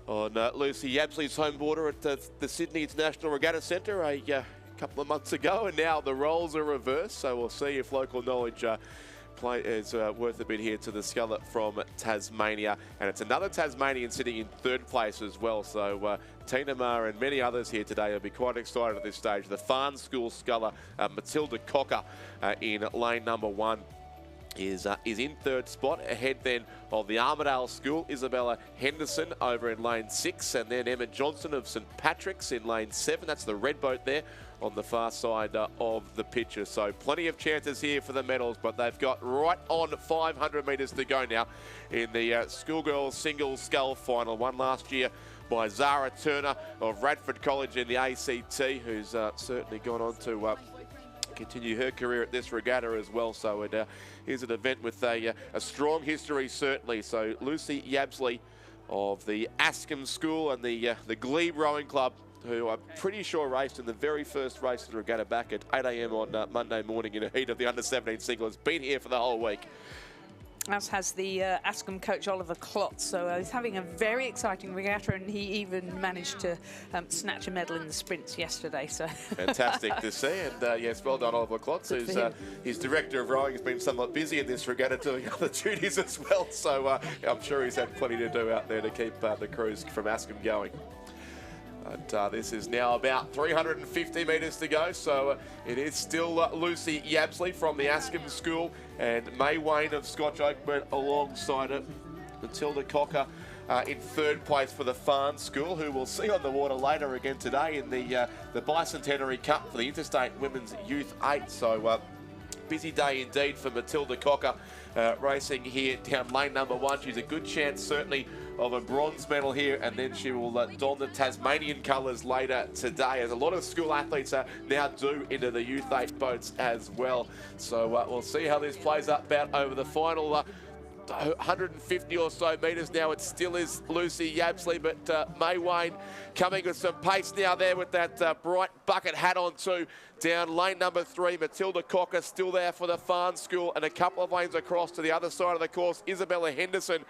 on Lucy Yabsley's home border at the Sydney International Regatta Centre a couple of months ago, and now the roles are reversed. So we'll see if local knowledge is worth a bit here to the sculler from Tasmania. And it's another Tasmanian sitting in third place as well. So Tina Ma and many others here today will be quite excited at this stage. The Farn School sculler, Matilda Cocker, in lane number 1. Is in third spot, ahead then of the Armidale School, Isabella Henderson over in lane 6, and then Emma Johnson of St Patrick's in lane 7. That's the red boat there on the far side of the picture. So plenty of chances here for the medals, but they've got right on 500 metres to go now in the schoolgirls single scull final, won last year by Zara Turner of Radford College in the ACT, who's certainly gone on to continue her career at this regatta as well. So it is an event with a strong history, certainly. So Lucy Yabsley of the Askham School and the Glebe Rowing Club, who I'm pretty sure raced in the very first race of the regatta back at 8 a.m. on Monday morning in a heat of the under-17 single, has been here for the whole week. As has the Askham coach Oliver Klotz, so he's having a very exciting regatta, and he even managed to snatch a medal in the sprints yesterday. So fantastic to see, and yes, well done Oliver Klotz, who's his director of rowing has been somewhat busy in this regatta doing other duties as well. So I'm sure he's had plenty to do out there to keep the crews from Askham going. But this is now about 350 metres to go, so it is still Lucy Yabsley from the Askham School and May Wayne of Scotch Oakburn alongside it. Matilda Cocker in third place for the Farn School, who we'll see on the water later again today in the Bicentenary Cup for the Interstate Women's Youth 8. So busy day indeed for Matilda Cocker racing here down lane number 1. She's a good chance, certainly, of a bronze medal here, and then she will don the Tasmanian colours later today, as a lot of school athletes now do into the Youth 8 boats as well. So we'll see how this plays up out over the final 150 or so metres now. It still is Lucy Yabsley, but May Wayne coming with some pace now there with that bright bucket hat on too. Down lane number 3, Matilda Cocker still there for the Farn School, and a couple of lanes across to the other side of the course, Isabella Henderson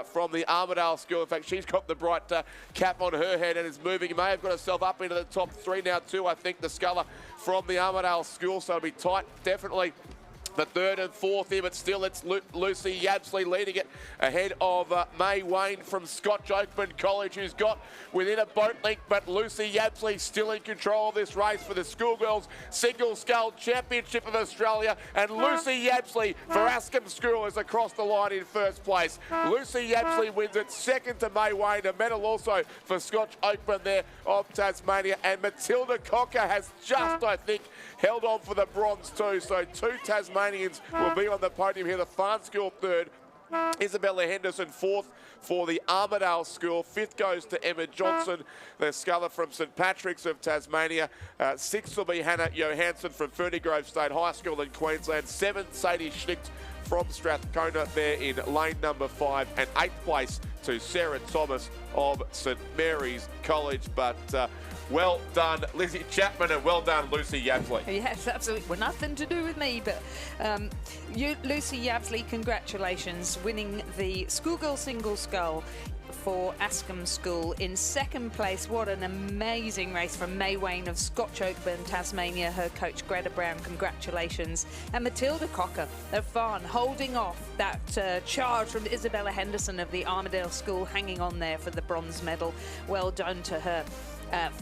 from the Armidale School. In fact, she's got the bright cap on her head and is moving. May have got herself up into the top 3 now too, I think, the sculler from the Armidale School, so it'll be tight, definitely. The third and fourth here, but still it's Lucy Yabsley leading it ahead of May Wayne from Scotch Oakburn College, who's got within a boat length, but Lucy Yabsley still in control of this race for the Schoolgirls Single Scull Championship of Australia, and Lucy Yabsley for Askham School is across the line in first place. Lucy Yabsley wins it, second to May Wayne, a medal also for Scotch Oakburn there of Tasmania, and Matilda Cocker has just, I think, held on for the bronze too, so 2 Tasmanians will be on the podium here. The Farn School third, Isabella Henderson fourth for the Armidale School. Fifth goes to Emma Johnson, the sculler from St Patrick's of Tasmania. Sixth will be Hannah Johansson from Ferny Grove State High School in Queensland. Seventh, Sadie Schlicht from Strathcona there in lane number 5. And 8th place to Sarah Thomas of St Mary's College. But well done, Lizzie Chapman, and well done, Lucy Yabsley. Yes, absolutely. Well, nothing to do with me, but Lucy Yabsley, congratulations, winning the schoolgirl single scull for Askham School. In second place, what an amazing race from May Wayne of Scotch Oakburn, Tasmania. Her coach, Greta Brown, congratulations. And Matilda Cocker of Farn holding off that charge from Isabella Henderson of the Armidale School, hanging on there for the bronze medal. Well done to her.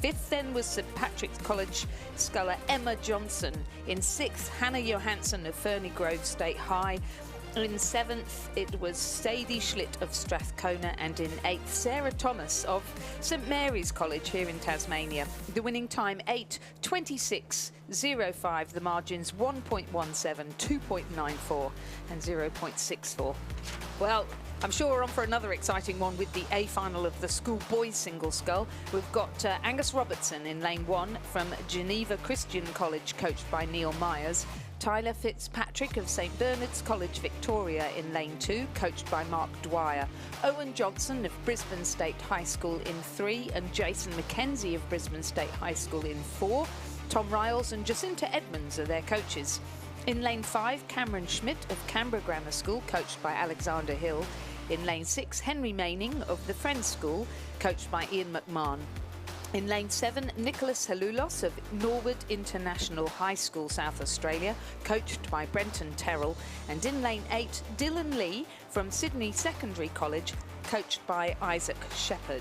Fifth then was St Patrick's College sculler Emma Johnson. In sixth, Hannah Johansson of Ferny Grove State High. In seventh, it was Sadie Schlitt of Strathcona, and in eighth, Sarah Thomas of St Mary's College here in Tasmania. The winning time 8:26.05. The margins 1.17, 2.94 and 0.64. Well, I'm sure we're on for another exciting one with the A final of the schoolboys single scull. We've got Angus Robertson in lane 1 from Geneva Christian College, coached by Neil Myers. Tyler Fitzpatrick of St Bernard's College, Victoria in lane 2, coached by Mark Dwyer. Owen Johnson of Brisbane State High School in 3, and Jason McKenzie of Brisbane State High School in 4. Tom Riles and Jacinta Edmonds are their coaches. In lane 5, Cameron Schmidt of Canberra Grammar School, coached by Alexander Hill. In lane 6, Henry Maining of the Friends School, coached by Ian McMahon. In lane 7, Nicholas Halulos of Norwood International High School, South Australia, coached by Brenton Terrell. And in lane 8, Dylan Lee from Sydney Secondary College, coached by Isaac Shepherd.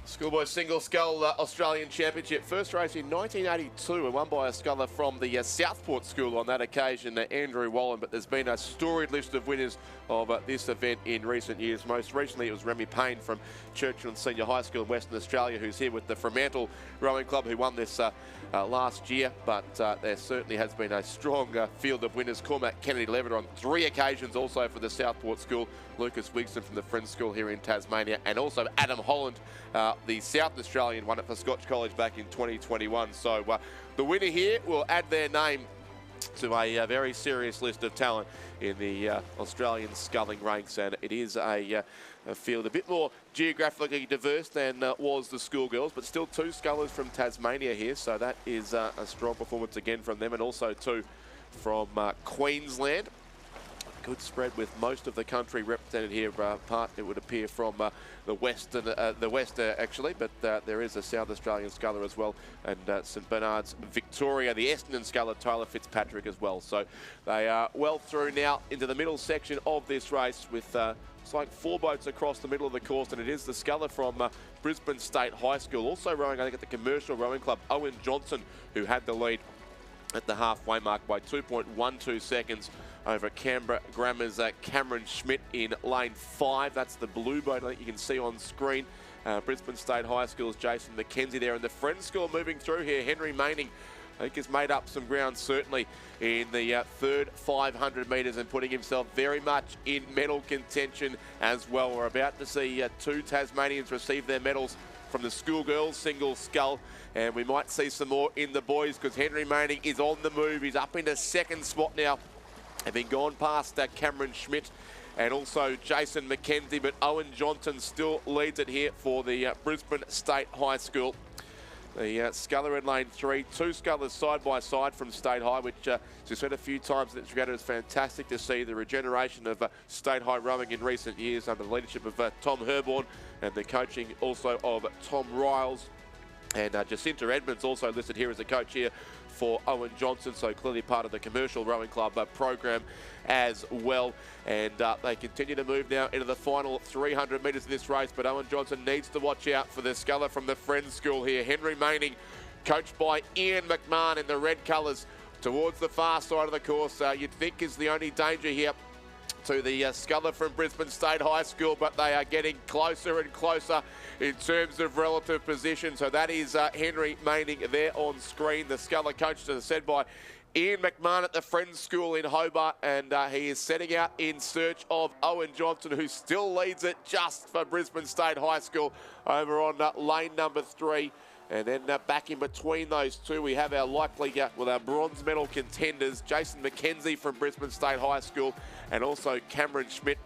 Schoolboys Single Scull Australian Championship. First race in 1982 and won by a sculler from the Southport School on that occasion, Andrew Wallen. But there's been a storied list of winners of this event in recent years. Most recently it was Remy Payne from Churchill Senior High School in Western Australia, who's here with the Fremantle Rowing Club, who won this last year. But there certainly has been a strong field of winners. Cormac Kennedy Levitt on 3 occasions also for the Southport School. Lucas Wigston from the Friends School here in Tasmania, and also Adam Holland, the South Australian, won it for Scotch College back in 2021. So the winner here will add their name to a very serious list of talent in the Australian sculling ranks, and it is a field a bit more geographically diverse than was the schoolgirls, but still 2 scullers from Tasmania here, so that is a strong performance again from them, and also 2 from Queensland. Good spread with most of the country represented here. Part, it would appear, from the west actually, but there is a South Australian sculler as well, and St Bernard's Victoria, the Essendon sculler Tyler Fitzpatrick as well. So they are well through now into the middle section of this race with it's like 4 boats across the middle of the course, and it is the sculler from Brisbane State High School, also rowing I think at the Commercial Rowing Club, Owen Johnson, who had the lead at the halfway mark by 2.12 seconds over Canberra Grammar's Cameron Schmidt in lane 5. That's the blue boat I think you can see on screen. Brisbane State High School's Jason McKenzie there, and the Friends School moving through here. Henry Maining, I think, has made up some ground certainly in the third 500 metres and putting himself very much in medal contention as well. We're about to see 2 Tasmanians receive their medals from the schoolgirls single scull, and we might see some more in the boys, because Henry Maining is on the move. He's up into 2nd spot now, having gone past Cameron Schmidt and also Jason McKenzie, but Owen Johnson still leads it here for the Brisbane State High School. The sculler in lane 3, 2 scullers side by side from State High, which, as we've said a few times in this regatta, is fantastic to see the regeneration of State High rowing in recent years under the leadership of Tom Herborn, and the coaching also of Tom Riles. And Jacinta Edmonds also listed here as a coach here for Owen Johnson, so clearly part of the Commercial Rowing Club program as well. And they continue to move now into the final 300 metres of this race, but Owen Johnson needs to watch out for the sculler from the Friends School here. Henry Maining, coached by Ian McMahon in the red colours, towards the far side of the course. You'd think is the only danger here to the sculler from Brisbane State High School, but they are getting closer and closer in terms of relative position. So that is Henry Maining there on screen. The sculler coached, as I said, by Ian McMahon at the Friends School in Hobart, and he is setting out in search of Owen Johnson, who still leads it just for Brisbane State High School over on lane number 3. And then back in between those 2, we have our likely, with our bronze medal contenders, Jason McKenzie from Brisbane State High School, and also Cameron Schmidt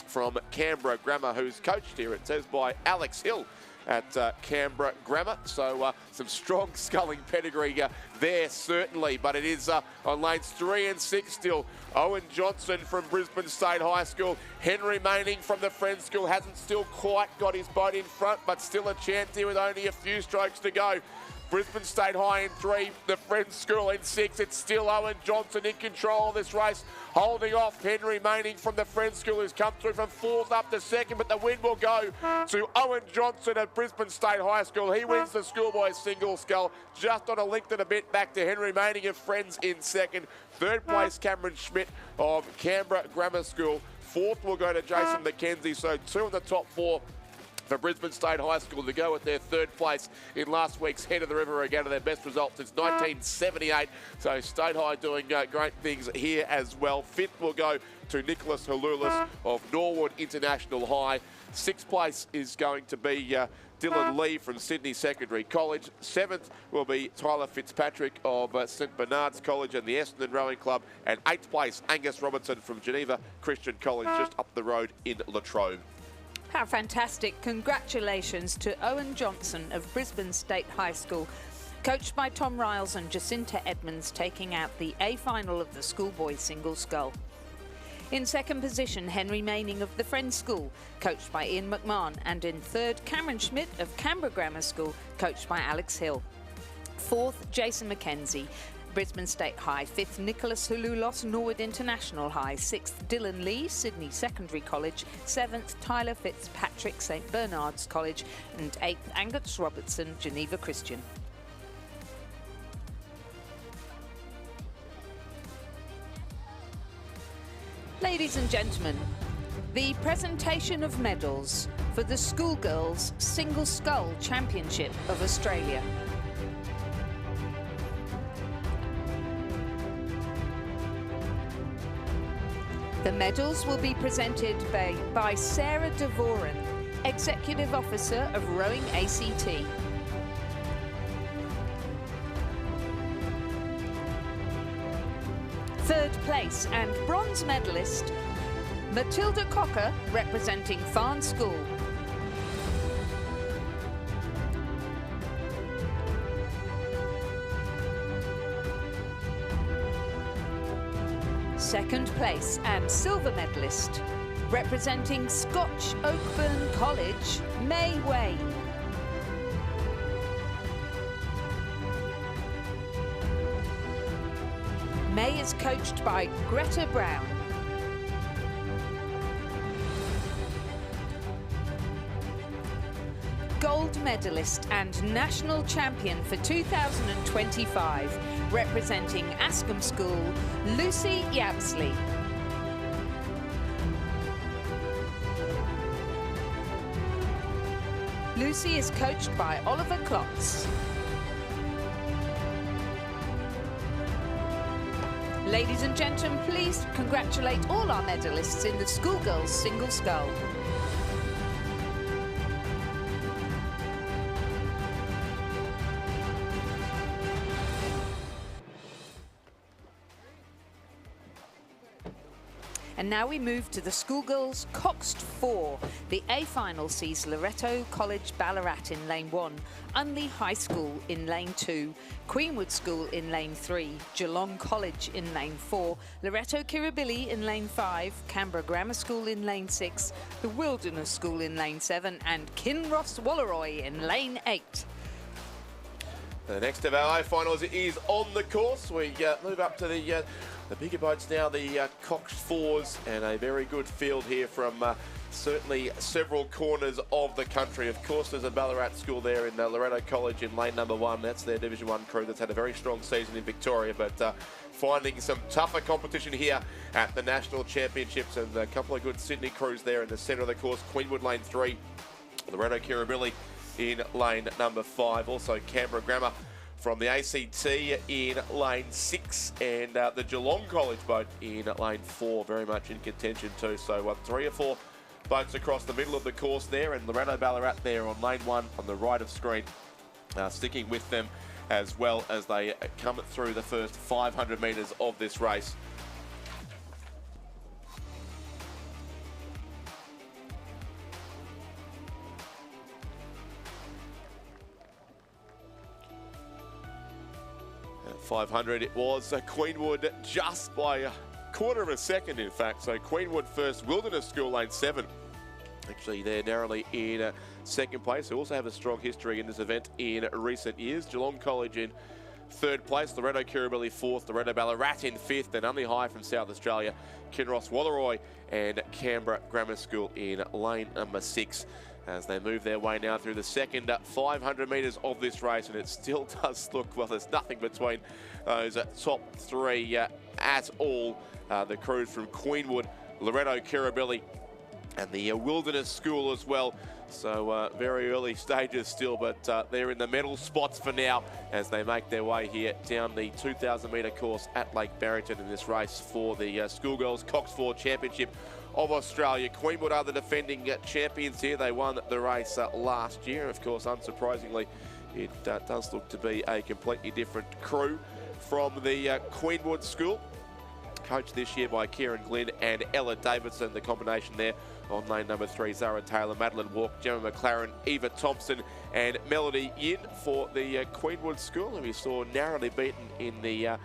from Canberra Grammar, who's coached here, it says, by Alex Hill at Canberra Grammar. So some strong sculling pedigree there, certainly. But it is on lanes 3 and 6 still. Owen Johnson from Brisbane State High School. Henry Maining from the Friends School hasn't still quite got his boat in front, but still a chance here with only a few strokes to go. Brisbane State High in 3, the Friends School in 6. It's still Owen Johnson in control of this race, holding off Henry Maining from the Friends School, who's come through from 4th up to 2nd, but the win will go to Owen Johnson at Brisbane State High School. He wins the schoolboys single scull, just on a length and a bit back to Henry Maining of Friends in 2nd. 3rd place, Cameron Schmidt of Canberra Grammar School. 4th will go to Jason McKenzie, so 2 in the top 4 for Brisbane State High School to go with their 3rd place in last week's Head of the River Regatta, their best result since 1978. So State High doing great things here as well. 5th will go to Nicholas Halulis of Norwood International High. 6th place is going to be Dylan Lee from Sydney Secondary College. 7th will be Tyler Fitzpatrick of St Bernard's College and the Essendon Rowing Club. And 8th place, Angus Robertson from Geneva Christian College, just up the road in Latrobe. How fantastic. Congratulations to Owen Johnson of Brisbane State High School, coached by Tom Riles and Jacinta Edmonds, taking out the A final of the schoolboy single scull. In second position, Henry Maining of the Friends School, coached by Ian McMahon, and in third, Cameron Schmidt of Canberra Grammar School, coached by Alex Hill. Fourth, Jason McKenzie, Brisbane State High. Fifth, Nicholas Hululos, Norwood International High. Sixth, Dylan Lee, Sydney Secondary College. Seventh, Tyler Fitzpatrick, St Bernard's College. And eighth, Angus Robertson, Geneva Christian. Ladies and gentlemen, the presentation of medals for the Schoolgirls Single Scull Championship of Australia. The medals will be presented by Sarah Devoren, Executive Officer of Rowing ACT. Third place and bronze medalist, Matilda Cocker, representing Farn School. Second place and silver medalist, representing Scotch Oakburn College, May Wayne. May is coached by Greta Brown. Gold medalist and national champion for 2025, representing Ascombe School, Lucy Yabsley. Lucy is coached by Oliver Klotz. Ladies and gentlemen, please congratulate all our medalists in the Schoolgirls Single Scull. And now we move to the Schoolgirls Coxed 4. The A final sees Loreto College Ballarat in lane 1, Unley High School in lane 2, Queenwood School in lane 3, Geelong College in lane 4, Loreto Kirribilli in lane 5, Canberra Grammar School in lane 6, the Wilderness School in lane 7, and Kinross Walleroy in lane 8. The next of our finals is on the course. We move up to the bigger boats now, the Coxed 4s, and a very good field here from certainly several corners of the country. Of course, there's a Ballarat school there in Loreto College in lane number 1. That's their Division 1 crew that's had a very strong season in Victoria, but finding some tougher competition here at the National Championships, and a couple of good Sydney crews there in the centre of the course. Queenwood lane 3, Loreto Kirribilli in lane number 5. Also Canberra Grammar from the ACT in lane 6, and the Geelong College boat in lane 4, very much in contention too. So 3 or 4 boats across the middle of the course there, and Loreto Ballarat there on lane 1 on the right of screen, sticking with them as well as they come through the first 500 metres of this race. At 500 it was. Queenwood just by a quarter of a second, in fact. So Queenwood first, Wilderness School lane 7. Actually, they're narrowly in second place. They also have a strong history in this event in recent years. Geelong College in third place, Loreto Kirribilli 4th, Loreto Ballarat in 5th, and Unley High from South Australia, Kinross Walleroy and Canberra Grammar School in lane number 6. As they move their way now through the second 500 metres of this race, and it still does look, well, there's nothing between those top 3 at all. The crews from Queenwood, Loreto Kirribilli and the Wilderness School as well. So very early stages still, but they're in the medal spots for now as they make their way here down the 2,000 metre course at Lake Barrington in this race for the Schoolgirls Coxed 4 Championship of Australia. Queenwood are the defending champions here. They won the race last year. Of course, unsurprisingly, it does look to be a completely different crew from the Queenwood School, coached this year by Kieran Glynn and Ella Davidson. The combination there on lane number 3, Zara Taylor, Madeline Walk, Gemma McLaren, Eva Thompson and Melody Yin for the Queenwood School, who we saw narrowly beaten in the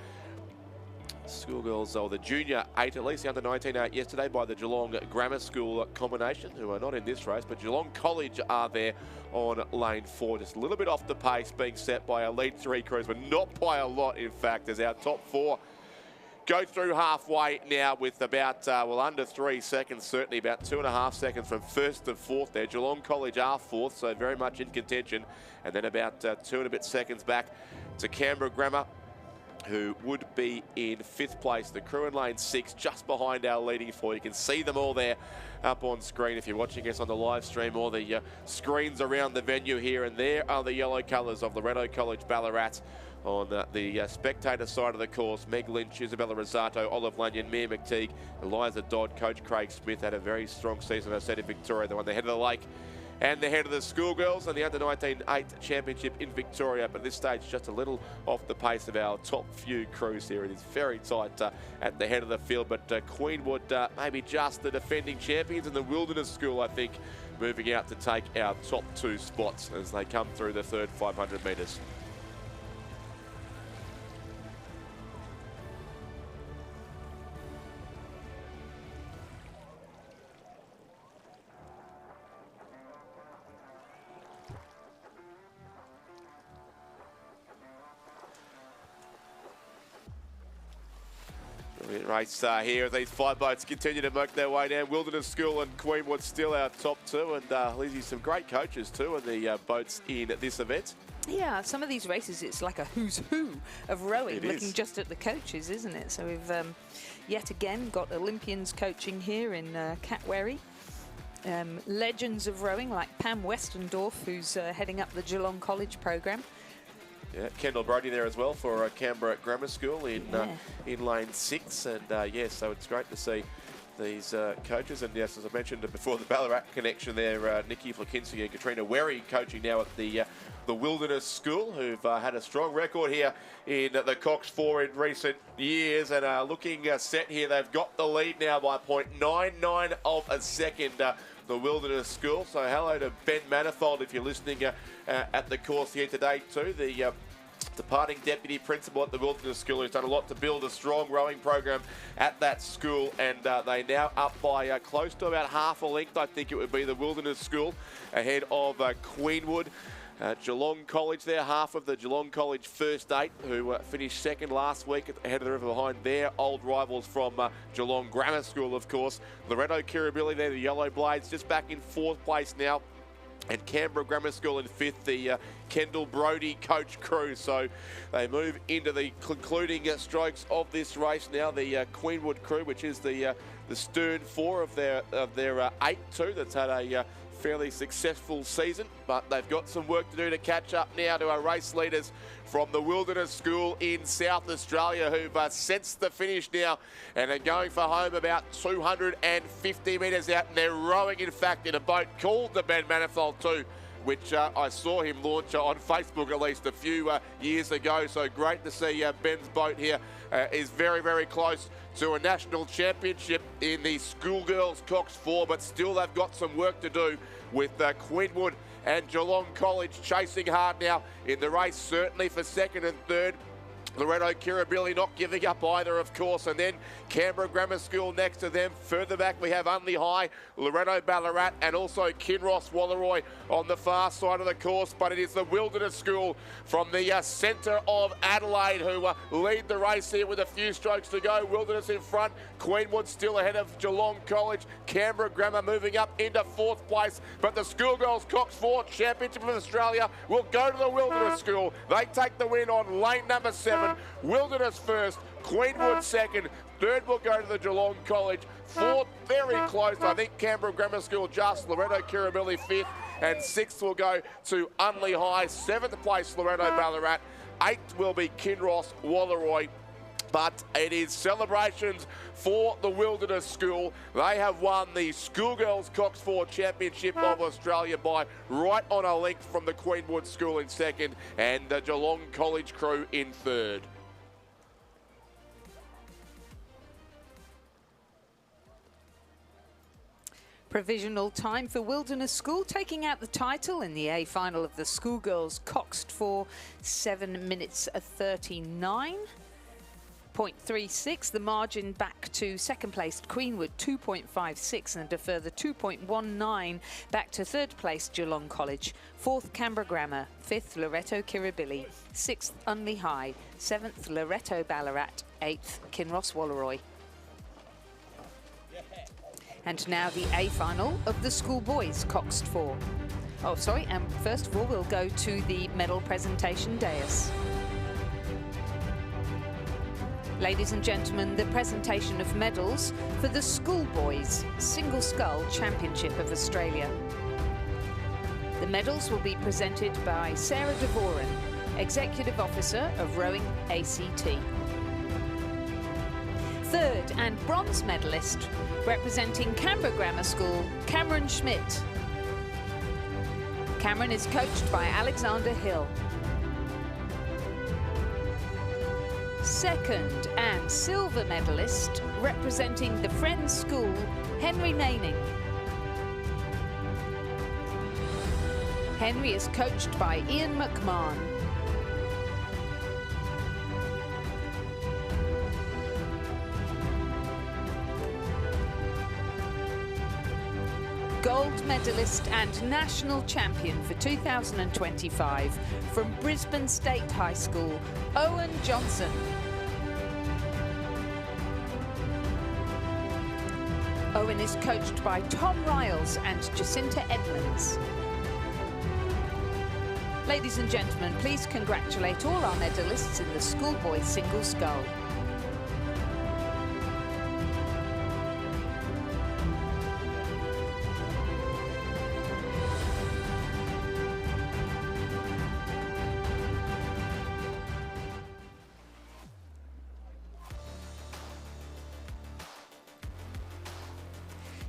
schoolgirls, or the junior 8 at least, the under 19 8 yesterday by the Geelong Grammar School combination, who are not in this race, but Geelong College are there on lane 4, just a little bit off the pace, being set by our lead 3 crews, but not by a lot, in fact, as our top 4 go through halfway now with about, under 3 seconds, certainly about 2.5 seconds from first to fourth there. Geelong College are fourth, so very much in contention. And then about 2 and a bit seconds back to Canberra Grammar, who would be in 5th place. The crew in lane 6, just behind our leading 4. You can see them all there up on screen if you're watching us on the live stream, or the screens around the venue here. And there are the yellow colours of Loretto College Ballarat. On the spectator side of the course, Meg Lynch, Isabella Rosato, Olive Lanyon, Mia McTeague, Eliza Dodd, Coach Craig Smith had a very strong season, I said, in Victoria. They won the head of the lake and the head of the schoolgirls and the under-19 8 championship in Victoria. But at this stage, just a little off the pace of our top few crews here. It is very tight at the head of the field, but Queenwood maybe just the defending champions, and the Wilderness School, I think, moving out to take our top 2 spots as they come through the third 500 metres. Race here as these 5 boats continue to make their way down. Wilderness School and Queenwood still our top 2, and Lizzie, some great coaches too in the boats in this event. Yeah, some of these races, it's like a who's who of rowing, looking is. just at the coaches, isn't it? So we've yet again got Olympians coaching here in Catwherry. Legends of rowing like Pam Westendorf, who's heading up the Geelong College program. Yeah, Kendall Brody there as well for Canberra Grammar School in lane 6, and so it's great to see these coaches. And yes, as I mentioned before, the Ballarat connection there, Nikki Flakinski and Katrina Werry coaching now at the Wilderness School, who've had a strong record here in the Cox 4 in recent years, and are looking set here. They've got the lead now by 0.99 of a second. The Wilderness School. So hello to Ben Manifold if you're listening at the course here today too. The departing deputy principal at the Wilderness School, who's done a lot to build a strong rowing program at that school, and they now up by close to about half a length. I think it would be the Wilderness School ahead of Queenwood. Geelong College there, half of the Geelong College first 8, who finished second last week at the head of the river behind their old rivals from Geelong Grammar School, of course. Loretto Kirribilli there, the Yellow Blades, just back in 4th place now. And Canberra Grammar School in 5th, the Kendall Brody coach crew. So they move into the concluding strokes of this race now. The Queenwood crew, which is the stern 4 of their 8-2, that's had a fairly successful season, but they've got some work to do to catch up now to our race leaders from the Wilderness School in South Australia, who've sensed the finish now and are going for home about 250 metres out, and they're rowing, in fact, in a boat called the Ben Manifold 2, which I saw him launch on Facebook at least a few years ago. So great to see Ben's boat here is very, very close to a national championship in the schoolgirls Cox 4, but still they've got some work to do with Queenwood and Geelong College chasing hard now in the race, certainly for second and third. Loretto Kirribilli not giving up either, of course, and then Canberra Grammar School next to them. Further back we have Unley High, Loretto Ballarat, and also Kinross Walleroy on the far side of the course. But it is the Wilderness School from the centre of Adelaide who lead the race here with a few strokes to go. Wilderness in front, Queenwood still ahead of Geelong College, Canberra Grammar moving up into 4th place. But the Schoolgirls Cox 4 Championship of Australia will go to the Wilderness School. They take the win on lane number 7. Wilderness first, Queenwood second, third will go to the Geelong College, 4th very close, I think Canberra Grammar School just, Loretto Kirribilli 5th, and 6th will go to Unley High, 7th place Loretto Ballarat, 8th will be Kinross Walleroy. But it is celebrations for the Wilderness School. They have won the Schoolgirls Cox 4 Championship of Australia by right on a length from the Queenwood School in second and the Geelong College crew in third. Provisional time for Wilderness School, taking out the title in the A final of the Schoolgirls Coxed for 7 minutes 39. 2.36. The margin back to second-placed Queenwood, 2.56, and a further 2.19 back to third-placed Geelong College. Fourth, Canberra Grammar. Fifth, Loreto Kirribilli. Sixth, Unley High. Seventh, Loreto Ballarat. Eighth, Kinross Walleroy. And now the A final of the schoolboys Coxed 4. Oh, sorry, and first of all, we'll go to the medal presentation dais. Ladies and gentlemen, the presentation of medals for the Schoolboys Single Scull Championship of Australia. The medals will be presented by Sarah Devoren, Executive Officer of Rowing ACT. Third and bronze medalist, representing Canberra Grammar School, Cameron Schmidt. Cameron is coached by Alexander Hill. Second and silver medalist, representing the Friends School, Henry Naining. Henry is coached by Ian McMahon. Gold medalist and national champion for 2025 from Brisbane State High School, Owen Johnson. Owen is coached by Tom Riles and Jacinta Edmonds. Ladies and gentlemen, please congratulate all our medalists in the schoolboys single scull.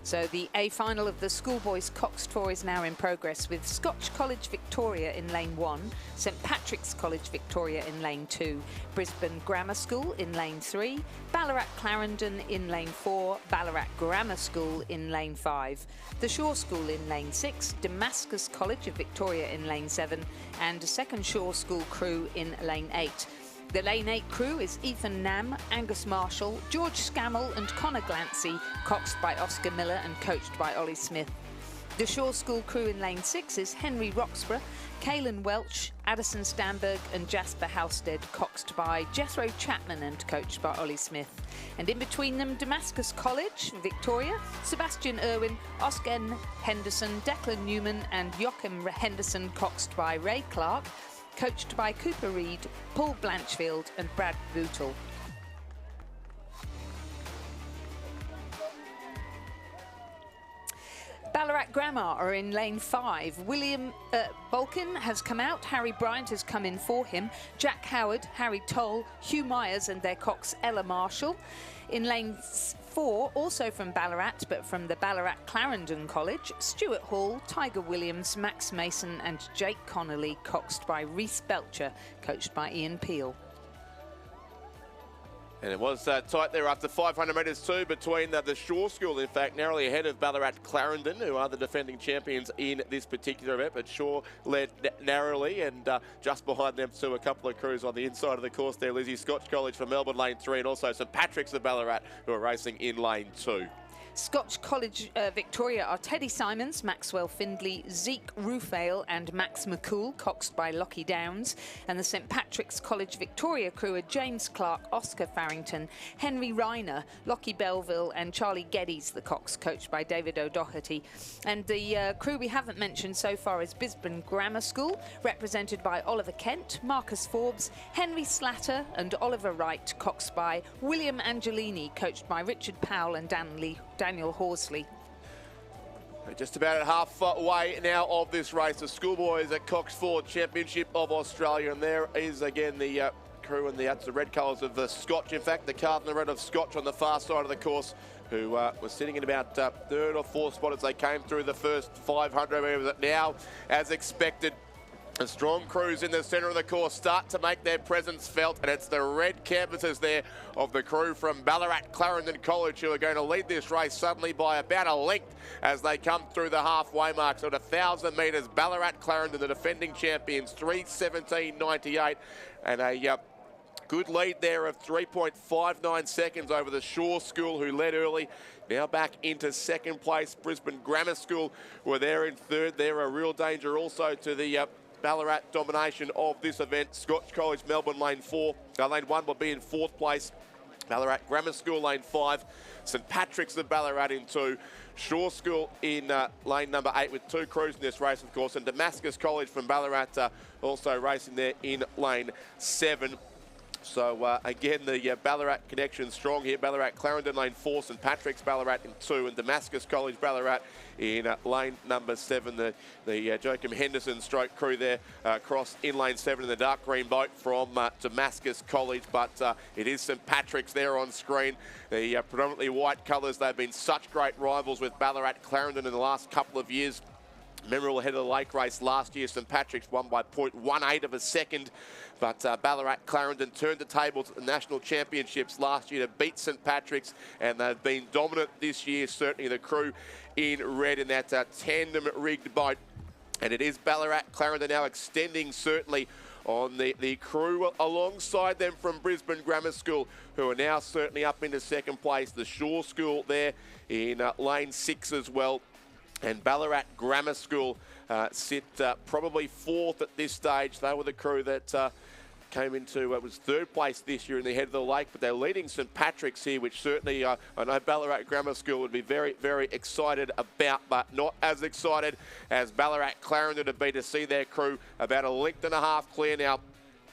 So the A final of the schoolboys Coxed 4 is now in progress, with Scotch College Victoria in lane 1, St Patrick's College Victoria in lane 2, Brisbane Grammar School in lane 3, Ballarat Clarendon in lane 4, Ballarat Grammar School in lane 5, the Shore School in lane 6, Damascus College of Victoria in lane 7, and Second Shore School crew in lane 8. The Lane 8 crew is Ethan Nam, Angus Marshall, George Scammell and Connor Glancy, coxed by Oscar Miller and coached by Ollie Smith. The Shore School crew in Lane 6 is Henry Roxburgh, Caelan Welch, Addison Stamberg and Jasper Halstead, coxed by Jethro Chapman and coached by Ollie Smith. And in between them, Damascus College, Victoria, Sebastian Irwin, Oscar Henderson, Declan Newman and Joachim Henderson, coxed by Ray Clark, coached by Cooper Reid, Paul Blanchfield and Brad Bootle. Ballarat Grammar are in lane 5. William Balkin has come out, Harry Bryant has come in for him, Jack Howard, Harry Toll, Hugh Myers and their cox Ella Marshall. In lane 4, also from Ballarat, but from the Ballarat Clarendon College, Stuart Hall, Tiger Williams, Max Mason and Jake Connolly, coxed by Reece Belcher, coached by Ian Peel. And it was tight there after 500 metres too between the Shore School, in fact, narrowly ahead of Ballarat Clarendon, who are the defending champions in this particular event. But Shore led narrowly, and just behind them too, a couple of crews on the inside of the course there. Lizzie, Scotch College for Melbourne, lane 3, and also St Patrick's of Ballarat, who are racing in lane 2. Scotch College Victoria are Teddy Simons, Maxwell Findlay, Zeke Rufale and Max McCool, coxed by Lockie Downs. And the St Patrick's College Victoria crew are James Clark, Oscar Farrington, Henry Reiner, Lockie Belleville and Charlie Geddes, the cox, coached by David O'Doherty. And the crew we haven't mentioned so far is Brisbane Grammar School, represented by Oliver Kent, Marcus Forbes, Henry Slatter and Oliver Wright, coxed by William Angelini, coached by Richard Powell and Daniel Horsley. Just about at halfway now of this race, the schoolboys at Coxed 4 Championship of Australia, and there is again the crew in the red colours of the Scotch. In fact, the Cardinal Red of Scotch on the far side of the course, who was sitting in about third or fourth spot as they came through the first 500 metres. Now, as expected, the strong crews in the centre of the course start to make their presence felt, and it's the red canvases there of the crew from Ballarat Clarendon College who are going to lead this race suddenly by about a length as they come through the halfway mark. So at 1,000 metres, Ballarat Clarendon, the defending champions, 3:17.98, and a Good lead there of 3.59 seconds over the Shore School, who led early. Now back into second place. Brisbane Grammar School were there in third. They're a real danger also to the Ballarat domination of this event. Scotch College Melbourne lane 4. Lane 1 will be in fourth place. Ballarat Grammar School lane 5. St Patrick's of Ballarat in 2. Shore School in lane number 8 with 2 crews in this race, of course. And Damascus College from Ballarat also racing there in lane 7. So, again, the Ballarat connection strong here. Ballarat Clarendon lane 4, St Patrick's Ballarat in 2, and Damascus College Ballarat in lane number 7. The Joachim Henderson stroke crew there across in lane 7 in the dark green boat from Damascus College. But it is St Patrick's there on screen. The predominantly white colours, they've been such great rivals with Ballarat Clarendon in the last couple of years. Memorable head of the lake race last year. St Patrick's won by 0.18 of a second. But Ballarat Clarendon turned the tables at the National Championships last year to beat St Patrick's, and they've been dominant this year, certainly the crew in red in that tandem-rigged boat. And it is Ballarat Clarendon now extending certainly on the crew alongside them from Brisbane Grammar School, who are now certainly up into second place. The Shore School there in lane 6 as well. And Ballarat Grammar School sit probably fourth at this stage. They were the crew that came into, it was third place this year in the head of the lake, but they're leading St Patrick's here, which certainly I know Ballarat Grammar School would be very, very excited about, but not as excited as Ballarat Clarendon would be to see their crew about a length and a half clear now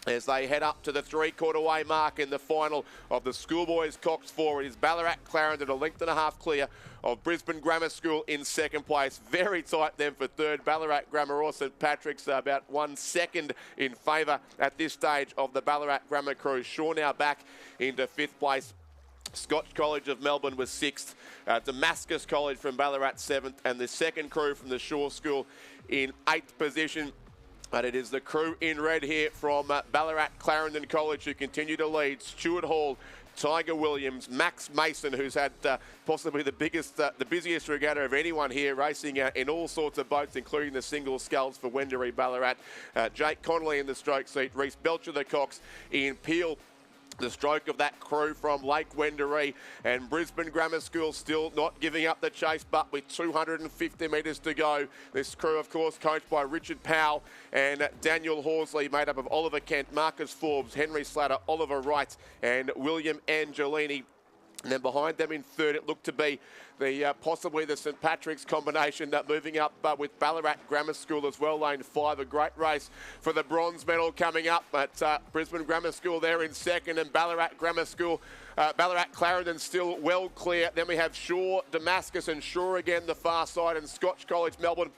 as they head up to the three-quarter way mark in the final of the Schoolboys Cox 4. It is Ballarat Clarendon a length and a half clear of Brisbane Grammar School in second place. Very tight then for third. Ballarat Grammar or St Patrick's about 1 second in favour at this stage of the Ballarat Grammar crew. Shaw now back into fifth place. Scotch College of Melbourne was 6th. Damascus College from Ballarat 7th. And the second crew from the Shore School in 8th position. But it is the crew in red here from Ballarat Clarendon College who continue to lead. Stuart Hall, Tiger Williams, Max Mason, who's had possibly the busiest regatta of anyone here, racing in all sorts of boats, including the single sculls for Wendouree Ballarat. Jake Connolly in the stroke seat, Reece Belcher the Cox, Ian Peel the stroke of that crew from Lake Wendouree, and Brisbane Grammar School still not giving up the chase, but with 250 metres to go. This crew, of course, coached by Richard Powell and Daniel Horsley, made up of Oliver Kent, Marcus Forbes, Henry Slatter, Oliver Wright and William Angelini. And then behind them in third, it looked to be the possibly the St Patrick's combination moving up with Ballarat Grammar School as well, lane 5. A great race for the bronze medal coming up, but Brisbane Grammar School there in second, and Ballarat Grammar School, Ballarat Clarendon still well clear. Then we have Shaw, Damascus and Shaw again the far side, and Scotch College Melbourne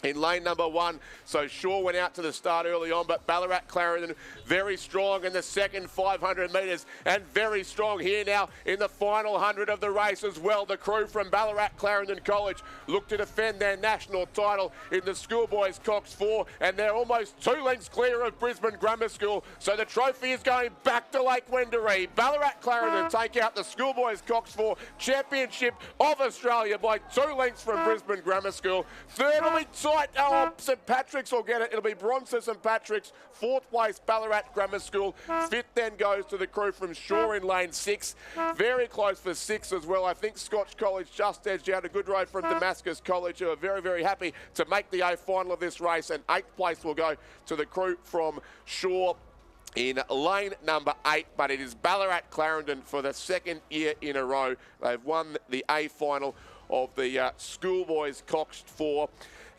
in lane number 1. So Shaw went out to the start early on, but Ballarat Clarendon very strong in the second 500 metres, and very strong here now in the final 100 of the race as well. The crew from Ballarat Clarendon College look to defend their national title in the Schoolboys Cox 4, and they're almost 2 lengths clear of Brisbane Grammar School. So the trophy is going back to Lake Wendouree. Ballarat Clarendon take out the Schoolboys Cox 4 Championship of Australia by 2 lengths from Brisbane Grammar School. Third will be St Patrick's will get it. It'll be bronze to St Patrick's. Fourth place, Ballarat Grammar School. Fifth then goes to the crew from Shaw in lane 6. Very close for 6 as well. I think Scotch College just edged out a good ride from Damascus College, who are very, very happy to make the A final of this race. And 8th place will go to the crew from Shaw in lane number 8, but it is Ballarat Clarendon for the second year in a row. They've won the A final of the Schoolboys Cox 4.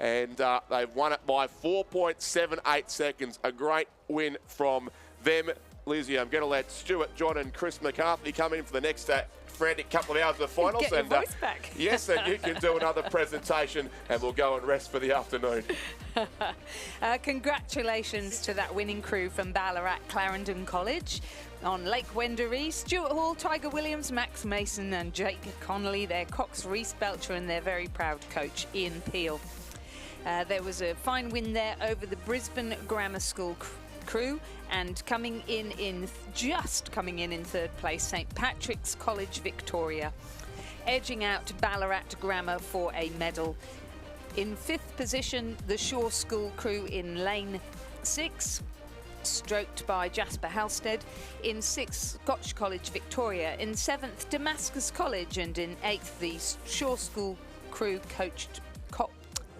And they've won it by 4.78 seconds. A great win from them. Lizzie, I'm going to let Stuart, John and Chris McCarthy come in for the next frantic couple of hours of the finals. Get your voice back. Yes, and you can do another presentation and we'll go and rest for the afternoon. Congratulations to that winning crew from Ballarat Clarendon College. On Lake Wendouree, Stuart Hall, Tiger Williams, Max Mason and Jake Connolly, their Cox, Reece Belcher and their very proud coach Ian Peel. There was a fine win there over the Brisbane Grammar School crew, and coming in third place, St Patrick's College Victoria, edging out Ballarat Grammar for a medal. In 5th position, the Shore School crew in lane 6. stroked by Jasper Halstead. In 6th, Scotch College Victoria. In 7th, Damascus College. And in 8th, the Shore School crew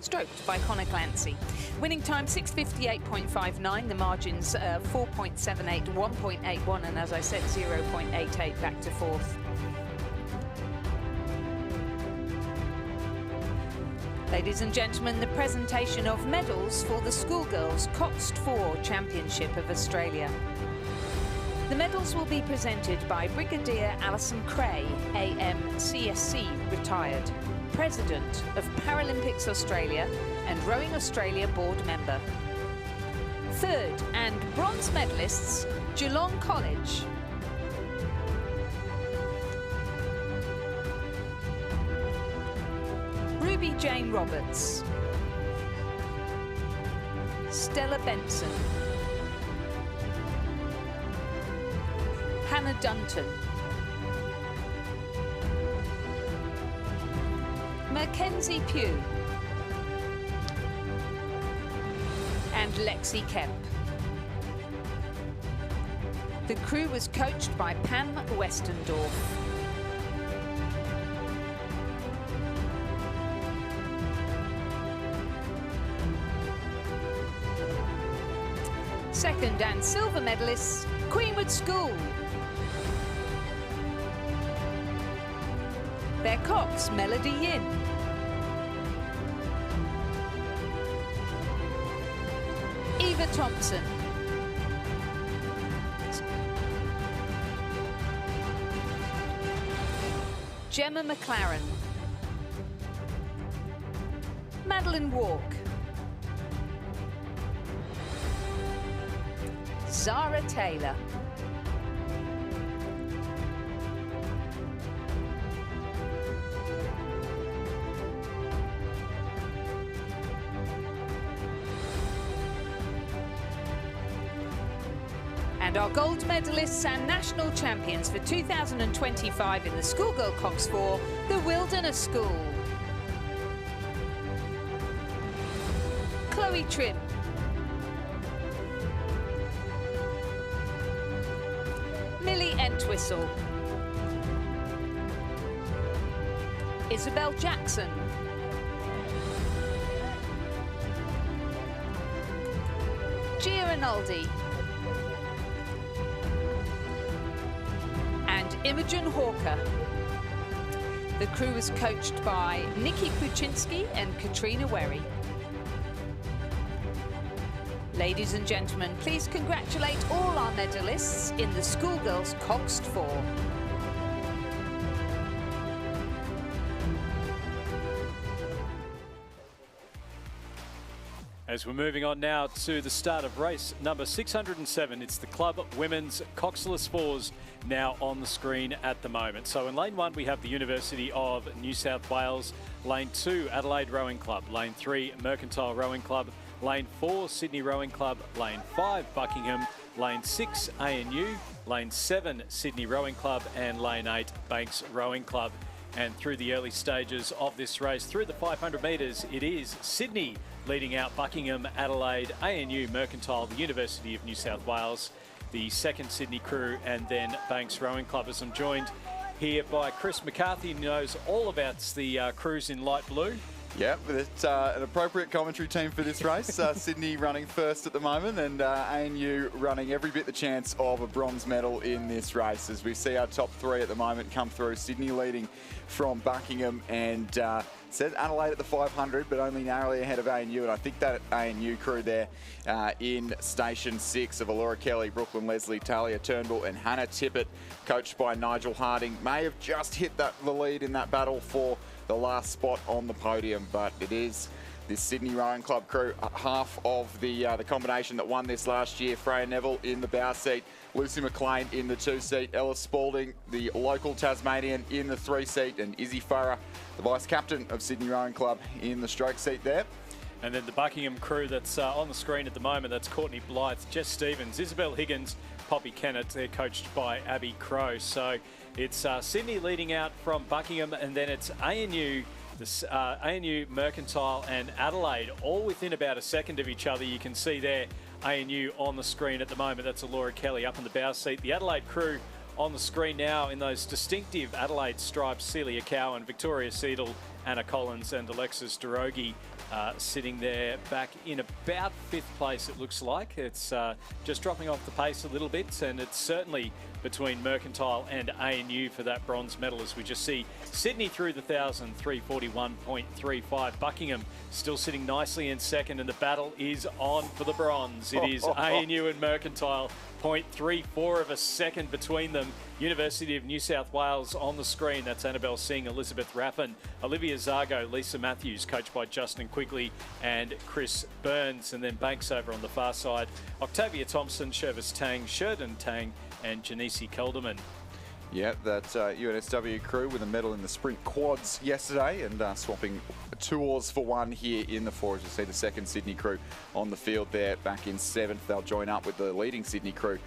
stroked by Connor Clancy. Winning time 6:58.59. The margins 4.78, 1.81, and as I said, 0.88 back to 4th. Ladies and gentlemen, the presentation of medals for the Schoolgirls Coxed 4 Championship of Australia. The medals will be presented by Brigadier Alison Cray, AM/CSC retired, President of Paralympics Australia and Rowing Australia board member. 3rd and bronze medalists, Geelong College. Ruby Jane Roberts. Stella Benson. Hannah Dunton. Mackenzie Pugh. And Lexi Kemp. The crew was coached by Pam Westendorf. Second and silver medalists, Queenwood School. Their cox, Melody Yin. Eva Thompson. Gemma McLaren. Madeline Walk. Zara Taylor. And our gold medalists and national champions for 2025 in the Schoolgirl Cox 4, the Wilderness School. Chloe Trim. Millie Entwistle. Isabel Jackson. Gia Rinaldi. And Imogen Hawker. The crew was coached by Nikki Kuczynski and Katrina Werry. Ladies and gentlemen, please congratulate all our medalists in the Schoolgirls Coxed 4. As we're moving on now to the start of race number 607, it's the Club Women's Coxless Fours now on the screen at the moment. So in lane 1, we have the University of New South Wales. Lane 2, Adelaide Rowing Club. Lane 3, Mercantile Rowing Club. Lane 4, Sydney Rowing Club. Lane 5, Buckingham. Lane 6, ANU. Lane 7, Sydney Rowing Club. And Lane 8, Banks Rowing Club. And through the early stages of this race, through the 500 metres, it is Sydney leading out Buckingham, Adelaide, ANU, Mercantile, the University of New South Wales, the second Sydney crew, and then Banks Rowing Club. As I'm joined here by Chris McCarthy, who knows all about the crews in light blue. Yeah, it's an appropriate commentary team for this race. Sydney running first at the moment, and ANU running every bit the chance of a bronze medal in this race. As we see our top 3 at the moment come through, Sydney leading from Buckingham, and said Adelaide at the 500, but only narrowly ahead of ANU. And I think that ANU crew there in Station 6 of Alora Kelly, Brooklyn Leslie, Talia Turnbull, and Hannah Tippett, coached by Nigel Harding, may have just hit the lead in that battle for the last spot on the podium, but it is this Sydney Rowing Club crew, half of the combination that won this last year. Freya Neville in the bow seat, Lucy McLean in the 2 seat, Ella Spalding, the local Tasmanian, in the 3 seat, and Izzy Farah, the vice captain of Sydney Rowing Club, in the stroke seat there. And then the Buckingham crew that's on the screen at the moment, that's Courtney Blythe, Jess Stevens, Isabel Higgins, Poppy Kennett. They're coached by Abby Crow. So it's Sydney leading out from Buckingham, and then it's ANU, ANU, Mercantile and Adelaide, all within about a second of each other. You can see there ANU on the screen at the moment. That's Laura Kelly up in the bow seat. The Adelaide crew on the screen now in those distinctive Adelaide stripes. Celia Cowan, Victoria Seidel, Anna Collins and Alexis Derogi sitting there back in about 5th place, it looks like. It's just dropping off the pace a little bit, and it's certainly between Mercantile and ANU for that bronze medal, as we just see Sydney through the 1,000, 341.35. Buckingham still sitting nicely in second, and the battle is on for the bronze. It is ANU and Mercantile, 0.34 of a second between them. University of New South Wales on the screen. That's Annabelle Singh, Elizabeth Raffin, Olivia Zargo, Lisa Matthews, coached by Justin Quigley and Chris Burns. And then Banks over on the far side, Octavia Thompson, Shervis Tang, Sheridan Tang and Janice Kelderman. Yeah, that UNSW crew with a medal in the sprint quads yesterday, and swapping 2 oars for 1 here in the 4. As you see, the second Sydney crew on the field there back in 7th. They'll join up with the leading Sydney crew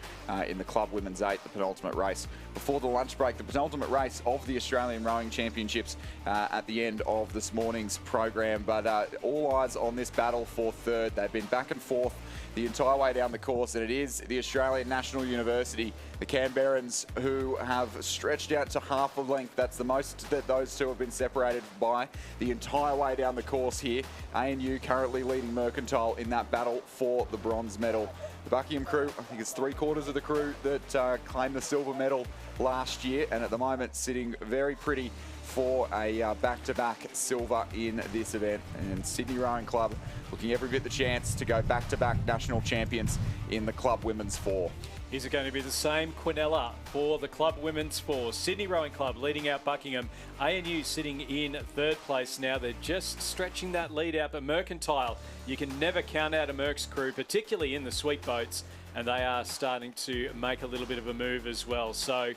in the Club Women's 8, the penultimate race before the lunch break, the penultimate race of the Australian Rowing Championships at the end of this morning's program. But all eyes on this battle for 3rd. They've been back and forth the entire way down the course, and it is the Australian National University, the Canberrans, who have stretched out to half a length. That's the most that those two have been separated by the entire way down the course here. ANU currently leading Mercantile in that battle for the bronze medal. The Buckingham crew, I think it's 3/4 of the crew that claimed the silver medal last year, and at the moment sitting very pretty for a back-to-back silver in this event. And Sydney Rowing Club looking every bit the chance to go back-to-back national champions in the Club Women's 4. Is it going to be the same Quinella for the Club Women's 4? Sydney Rowing Club leading out Buckingham. ANU sitting in 3rd place now. They're just stretching that lead out. But Mercantile, you can never count out a Mercs crew, particularly in the sweep boats. And they are starting to make a little bit of a move as well. So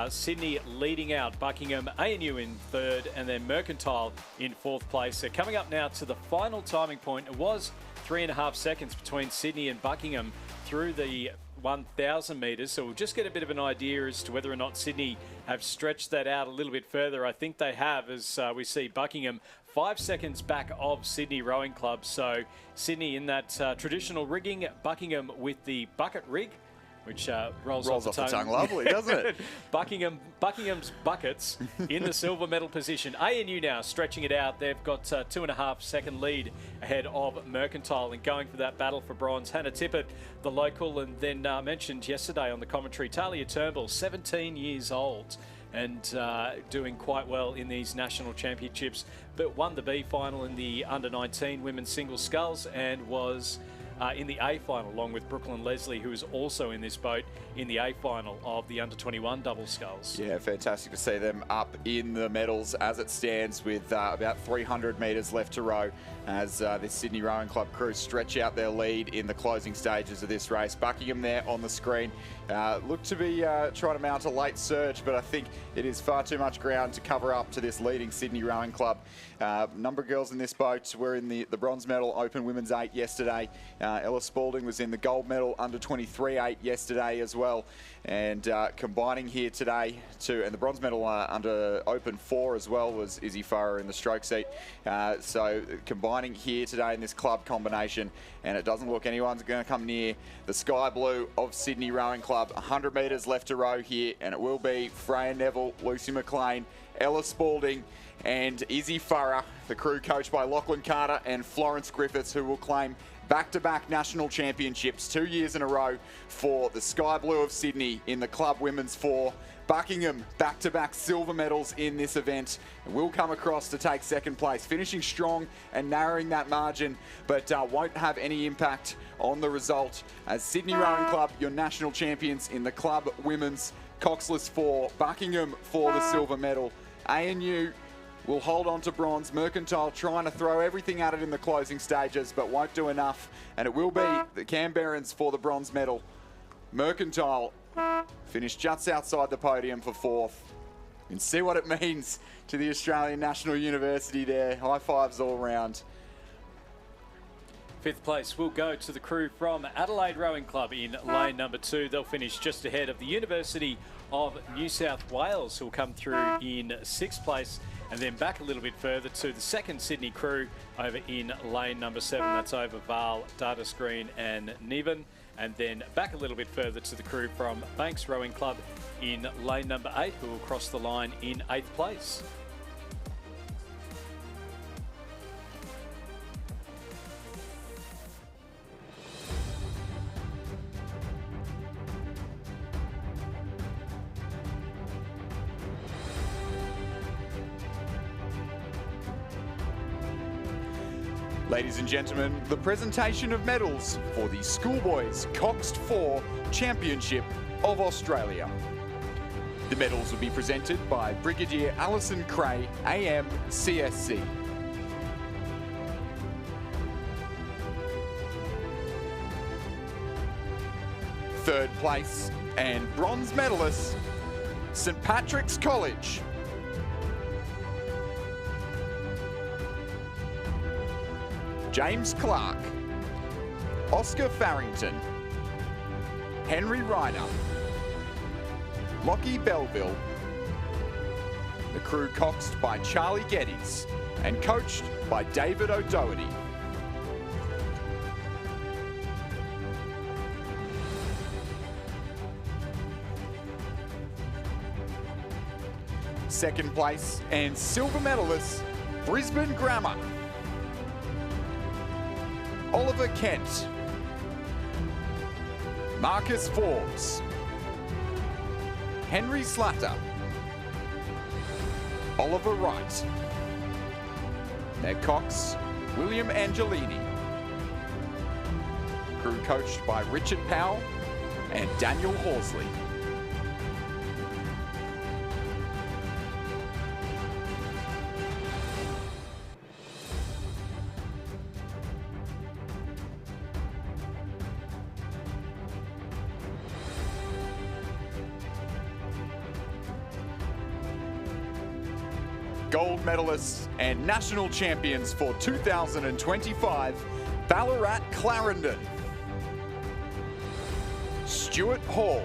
Sydney leading out Buckingham, ANU in 3rd, and then Mercantile in 4th place. So coming up now to the final timing point. It was 3.5 seconds between Sydney and Buckingham through the 1,000 metres. So we'll just get a bit of an idea as to whether or not Sydney have stretched that out a little bit further. I think they have, as we see Buckingham 5 seconds back of Sydney Rowing Club. So Sydney in that traditional rigging, Buckingham with the bucket rig, which rolls off the tongue. Lovely, doesn't it? Buckingham's buckets in the silver medal position. ANU now stretching it out. They've got 2.5 second lead ahead of Mercantile and going for that battle for bronze. Hannah Tippett, the local, and then mentioned yesterday on the commentary, Talia Turnbull, 17 years old and doing quite well in these national championships, but won the B final in the under-19 women's singles sculls and was in the A final, along with Brooklyn Leslie, who is also in this boat in the A final of the under-21 double sculls. Yeah, fantastic to see them up in the medals as it stands with about 300 metres left to row as this Sydney Rowing Club crew stretch out their lead in the closing stages of this race. Buckingham there on the screen. Look to be trying to mount a late surge, but I think it is far too much ground to cover up to this leading Sydney Rowing Club. Number of girls in this boat were in the bronze medal Open Women's 8 yesterday. Ella Spalding was in the gold medal under 23 8 yesterday as well. And combining here today and the bronze medal under Open 4 as well was Izzy Farrer in the stroke seat. So combining here today in this club combination, and it doesn't look anyone's going to come near the sky blue of Sydney Rowing Club. 100 metres left to row here, and it will be Freya Neville, Lucy McLean, Ella Spalding and Izzy Farrer, the crew coached by Lachlan Carter and Florence Griffiths, who will claim back-to-back national championships 2 years in a row for the Sky Blue of Sydney in the Club Women's 4. Buckingham back-to-back silver medals in this event and will come across to take second place, finishing strong and narrowing that margin, but won't have any impact on the result as Sydney Rowing Club, your national champions in the Club Women's Coxless 4. Buckingham for the silver medal. ANU will hold on to bronze. Mercantile trying to throw everything at it in the closing stages, but won't do enough. And it will be the Canberrans for the bronze medal. Mercantile finished just outside the podium for 4th. You can see what it means to the Australian National University there. High fives all round. 5th place will go to the crew from Adelaide Rowing Club in lane number 2. They'll finish just ahead of the University of New South Wales, who will come through in 6th place, and then back a little bit further to the second Sydney crew over in lane number 7. That's over Val, Data Screen and Niven. And then back a little bit further to the crew from Banks Rowing Club in lane number 8, who will cross the line in 8th place. Ladies and gentlemen, the presentation of medals for the Schoolboys Coxed 4 Championship of Australia. The medals will be presented by Brigadier Alison Cray, AM CSC. Third place and bronze medalist, St Patrick's College. James Clark, Oscar Farrington, Henry Ryder, Lockie Belleville. The crew coxed by Charlie Geddes and coached by David O'Doherty. Second place and silver medalist, Brisbane Grammar. Oliver Kent, Marcus Forbes, Henry Slatter, Oliver Wright. Their cox, William Angelini. Crew coached by Richard Powell and Daniel Horsley. Gold medalists and national champions for 2025, Ballarat Clarendon. Stuart Hall.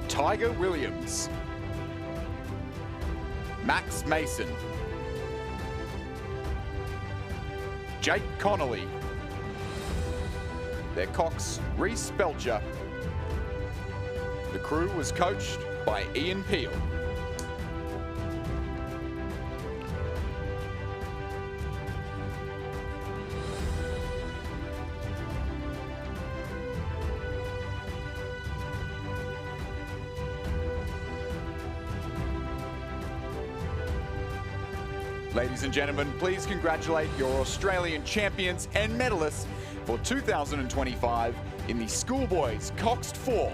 Tiger Williams. Max Mason. Jake Connolly. Their cox, Reece Belcher. The crew was coached by Ian Peel. Ladies and gentlemen, please congratulate your Australian champions and medalists for 2025 in the Schoolboys Coxed 4.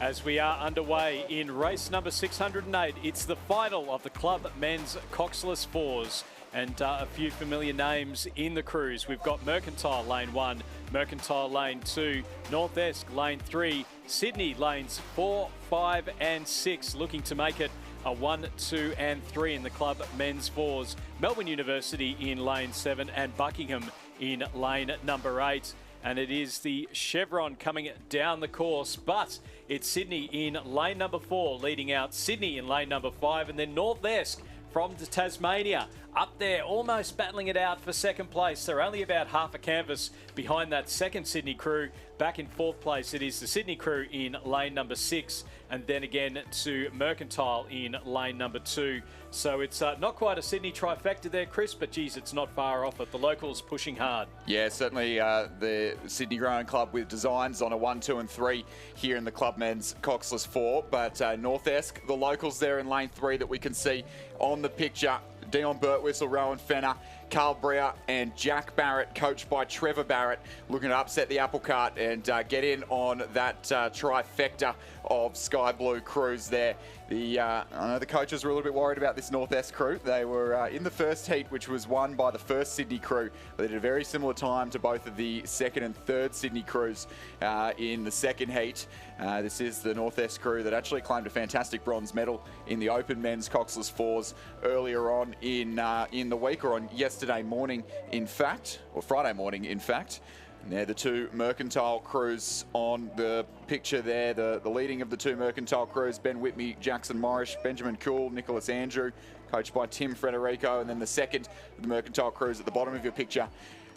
As we are underway in race number 608, it's the final of the club men's coxless fours. And a few familiar names in the crews. We've got Mercantile lane 1, Mercantile lane 2, North Esk lane 3, Sydney lanes 4, 5 and 6, looking to make it a 1, 2 and 3 in the club men's fours. Melbourne University in lane 7 and Buckingham in lane number 8. And it is the Chevron coming down the course, but it's Sydney in lane number 4, leading out Sydney in lane number 5, and then North Esk from Tasmania up there, almost battling it out for second place. They're only about half a canvas behind that second Sydney crew. Back in 4th place, it is the Sydney crew in lane number 6, and then again to Mercantile in lane number 2. So it's not quite a Sydney trifecta there, Chris, but geez, it's not far off it. The locals pushing hard. Yeah, certainly the Sydney Rowing Club with designs on a 1, 2 and 3 here in the club men's coxless 4. But North Esk, the locals there in lane 3 that we can see on the picture. Dion Birtwistle, Rowan Fenner, Carl Breer and Jack Barrett, coached by Trevor Barrett, looking to upset the apple cart and get in on that trifecta of Sky Blue crews there. I know the coaches were a little bit worried about this North-Est crew. They were in the first heat, which was won by the first Sydney crew. They did a very similar time to both of the second and third Sydney crews in the second heat. This is the North-Est crew that actually claimed a fantastic bronze medal in the open men's coxless fours earlier on in the week, or on yesterday morning, in fact, or Friday morning, in fact. And they're the two mercantile crews on the picture there. The leading of the two mercantile crews, Ben Whitney, Jackson Morris, Benjamin Cool, Nicholas Andrew, coached by Tim Frederico. And then the second of the mercantile crews at the bottom of your picture,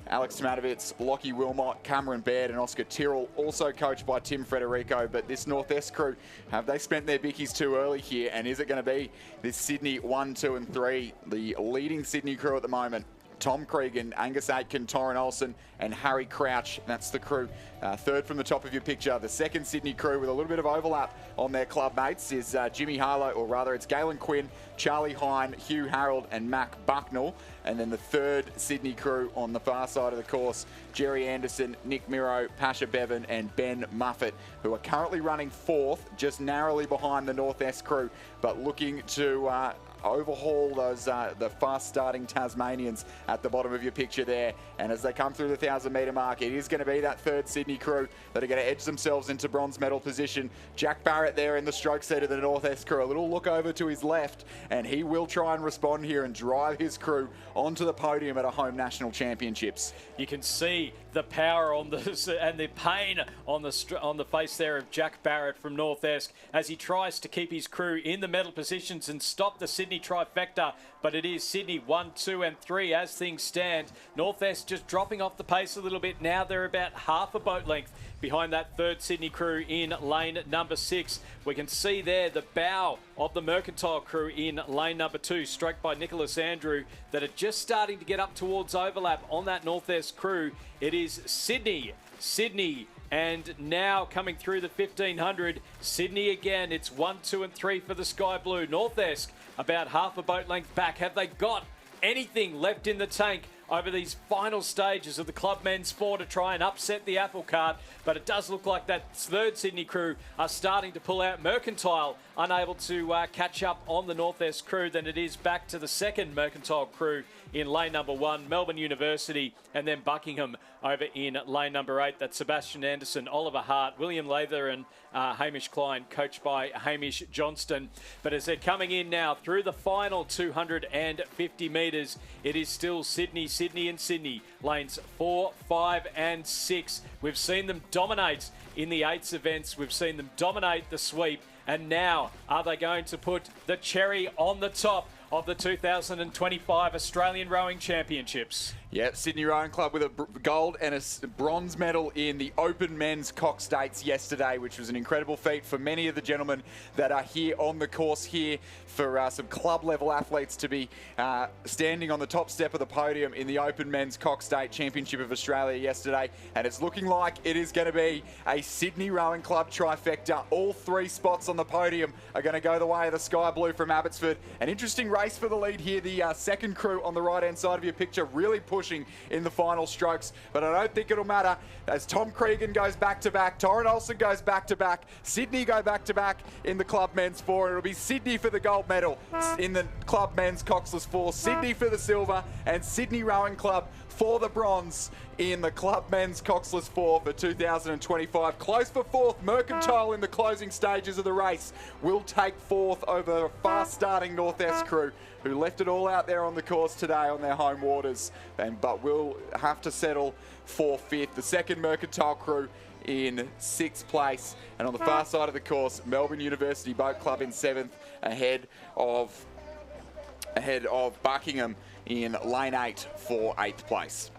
Alex Tomatovitz, Lockie Wilmot, Cameron Baird and Oscar Tyrrell, also coached by Tim Frederico. But this North-Est crew, have they spent their bickies too early here? And is it going to be this Sydney 1, 2 and 3, the leading Sydney crew at the moment? Tom Cregan, Angus Aitken, Torrin Olsen and Harry Crouch. That's the crew. Third from the top of your picture. The second Sydney crew with a little bit of overlap on their club mates is Jimmy Harlow, or rather it's Galen Quinn, Charlie Hine, Hugh Harold and Mac Bucknell. And then the third Sydney crew on the far side of the course, Jerry Anderson, Nick Miro, Pasha Bevan and Ben Muffet, who are currently running fourth, just narrowly behind the North-Est crew, but looking to overhaul those the fast-starting Tasmanians at the bottom of your picture there. And as they come through the 1,000-metre mark, it is going to be that third Sydney crew that are going to edge themselves into bronze medal position. Jack Barrett there in the stroke seat of the North-Est crew. A little look over to his left, and he will try and respond here and drive his crew onto the podium at a home national championships. You can see the power on this and the pain on the face there of Jack Barrett from North-Est as he tries to keep his crew in the medal positions and stop the Sydney trifecta. But it is Sydney 1, 2 and 3 as things stand. North-Est just dropping off the pace a little bit. Now they're about half a boat length behind that third Sydney crew in lane number 6. We can see there the bow of the mercantile crew in lane number 2, stroked by Nicholas Andrew, that are just starting to get up towards overlap on that North-Est crew. It is Sydney, and now coming through the 1500, Sydney again. It's 1, 2 and 3 for the Sky Blue. North-Est about half a boat length back. Have they got anything left in the tank over these final stages of the Club Men's 4 to try and upset the apple cart? But it does look like that third Sydney crew are starting to pull out. Mercantile unable to catch up on the North-Est crew. Then it is back to the second Mercantile crew in lane number 1, Melbourne University, and then Buckingham over in lane number 8. That's Sebastian Anderson, Oliver Hart, William Lather and Hamish Klein, coached by Hamish Johnston. But as they're coming in now through the final 250 metres, it is still Sydney, lanes 4, 5 and 6. We've seen them dominate in the 8s events. We've seen them dominate the sweep. And now, are they going to put the cherry on the top of the 2025 Australian Rowing Championships? Yeah, Sydney Rowing Club with a gold and a bronze medal in the open men's cox states yesterday, which was an incredible feat for many of the gentlemen that are here on the course here, for some club level athletes to be standing on the top step of the podium in the open men's cox state championship of Australia yesterday. And it's looking like it is going to be a Sydney Rowing Club trifecta. All 3 spots on the podium are going to go the way of the Sky Blue from Abbotsford. An interesting race for the lead here. The second crew on the right hand side of your picture really pushing in the final strokes, but I don't think it'll matter as Tom Cregan goes back-to-back, Torrin Olsen goes back-to-back, Sydney go back-to-back in the Club Men's 4. It'll be Sydney for the gold medal in the Club Men's Coxless 4, Sydney for the silver, and Sydney Rowing Club for the bronze in the Club Men's Coxless 4 for 2025. Close for 4th. Mercantile in the closing stages of the race will take 4th over a fast-starting North-Est crew who left it all out there on the course today on their home waters, but will have to settle for 5th. The second Mercantile crew in 6th place, and on the far side of the course, Melbourne University Boat Club in 7th, ahead of Buckingham in lane 8 for 8th place.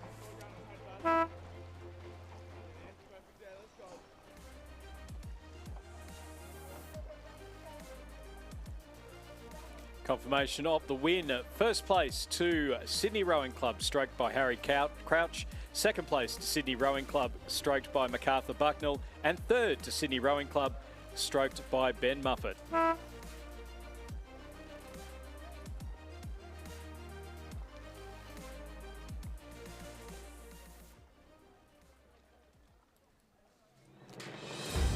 Confirmation of the win. First place to Sydney Rowing Club, stroked by Harry Crouch. Second place to Sydney Rowing Club, stroked by MacArthur Bucknell. And third to Sydney Rowing Club, stroked by Ben Muffet.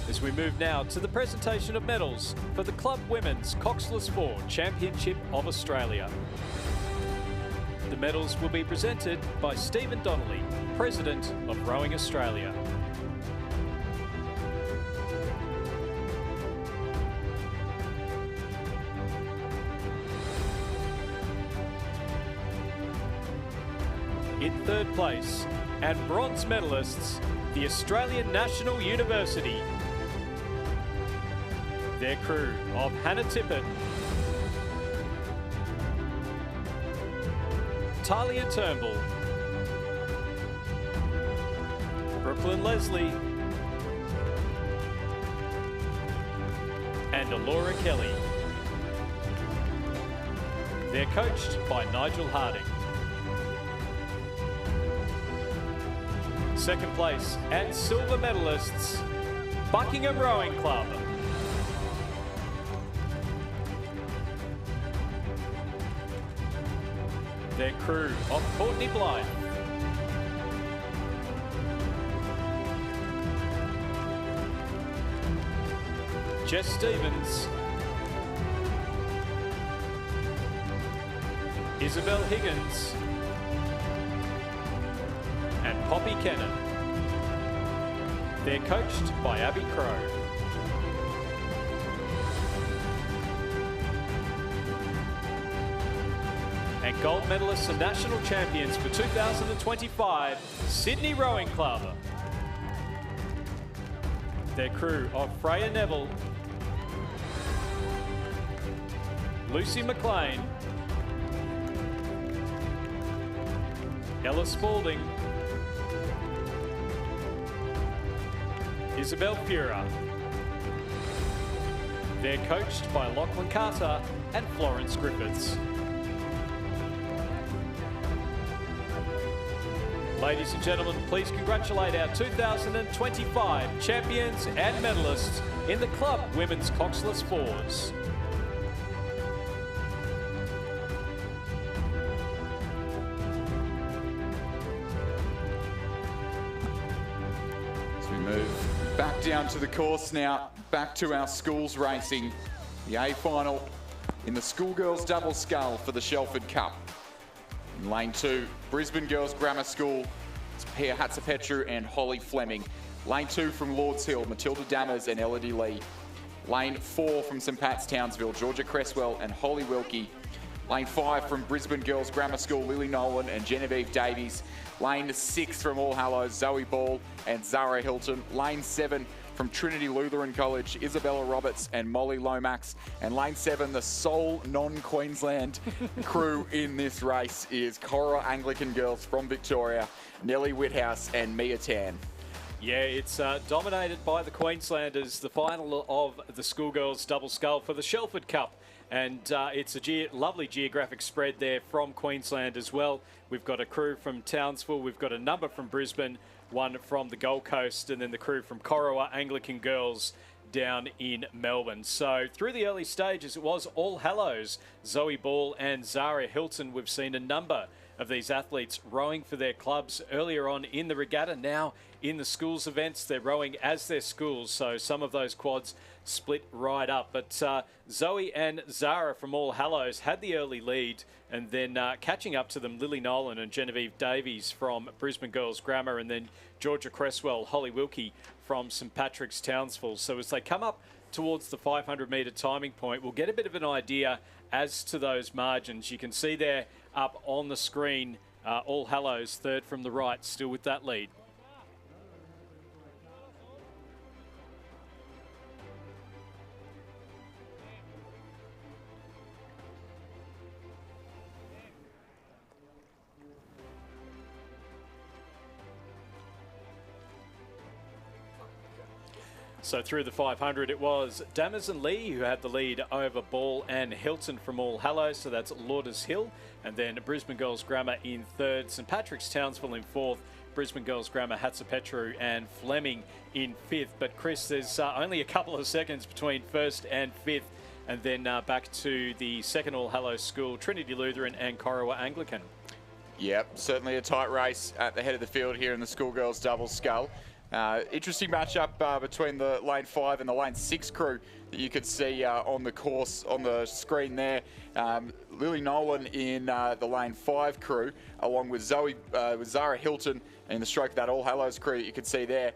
This as we move now to the presentation of medals for the Club Women's Coxless 4 Championship of Australia. The medals will be presented by Stephen Donnelly, President of Rowing Australia. In third place, and bronze medalists, the Australian National University. Their crew of Hannah Tippett, Talia Turnbull, Brooklyn Leslie, and Alora Kelly. They're coached by Nigel Harding. Second place and silver medalists, Buckingham Rowing Club. Their crew of Courtney Blythe, Jess Stevens, Isabel Higgins, and Poppy Kennan. They're coached by Abby Crow. And gold medalists and national champions for 2025, Sydney Rowing Club. Their crew of Freya Neville, Lucy McLean, Ella Spalding, Isabel Fura. They're coached by Lachlan Carter and Florence Griffiths. Ladies and gentlemen, please congratulate our 2025 champions and medalists in the Club Women's Coxless 4s. Back down to the course now, back to our schools racing. The A final in the schoolgirls double scull for the Shelford Cup. In lane 2, Brisbane Girls Grammar School, it's Pia Hatzapetru and Holly Fleming. Lane 2 from Lords Hill, Matilda Dammers and Elodie Lee. Lane 4 from St Pat's Townsville, Georgia Cresswell and Holly Wilkie. Lane 5 from Brisbane Girls Grammar School, Lily Nolan and Genevieve Davies. Lane 6 from All Hallows, Zoe Ball and Zara Hilton. Lane 7 from Trinity Lutheran College, Isabella Roberts and Molly Lomax. And lane 7, the sole non-Queensland crew in this race is Corowa Anglican Girls from Victoria, Nellie Whithouse and Mia Tan. Yeah, it's dominated by the Queenslanders, the final of the schoolgirls double scull for the Shelford Cup. And it's a lovely geographic spread there from Queensland as well. We've got a crew from Townsville, we've got a number from Brisbane, one from the Gold Coast, and then the crew from Corowa Anglican Girls down in Melbourne. So through the early stages, it was All Hallows, Zoe Ball and Zara Hilton. We've seen a number of these athletes rowing for their clubs earlier on in the regatta. Now in the schools events, they're rowing as their schools, so some of those quads split right up. But Zoe and Zara from All Hallows had the early lead, and then catching up to them, Lily Nolan and Genevieve Davies from Brisbane Girls Grammar, and then Georgia Cresswell, Holly Wilkie from St Patrick's Townsville. So as they come up towards the 500-metre timing point, we'll get a bit of an idea as to those margins. You can see there up on the screen, All Hallows third from the right, still with that lead. So through the 500, it was Dammers and Lee who had the lead over Ball and Hilton from All Hallows. So that's Lourdes Hill. And then Brisbane Girls Grammar in third. St Patrick's Townsville in fourth. Brisbane Girls Grammar, Hatzapetru and Fleming in fifth. But Chris, there's only a couple of seconds between first and fifth. And then back to the second All Hallows School, Trinity Lutheran and Corowa Anglican. Yep, certainly a tight race at the head of the field here in the schoolgirls double scull. Interesting matchup between the lane 5 and the lane 6 crew that you could see on the course on the screen there. Lily Nolan in the lane 5 crew, along with Zara Hilton in the stroke of that All Hallows crew that you could see there,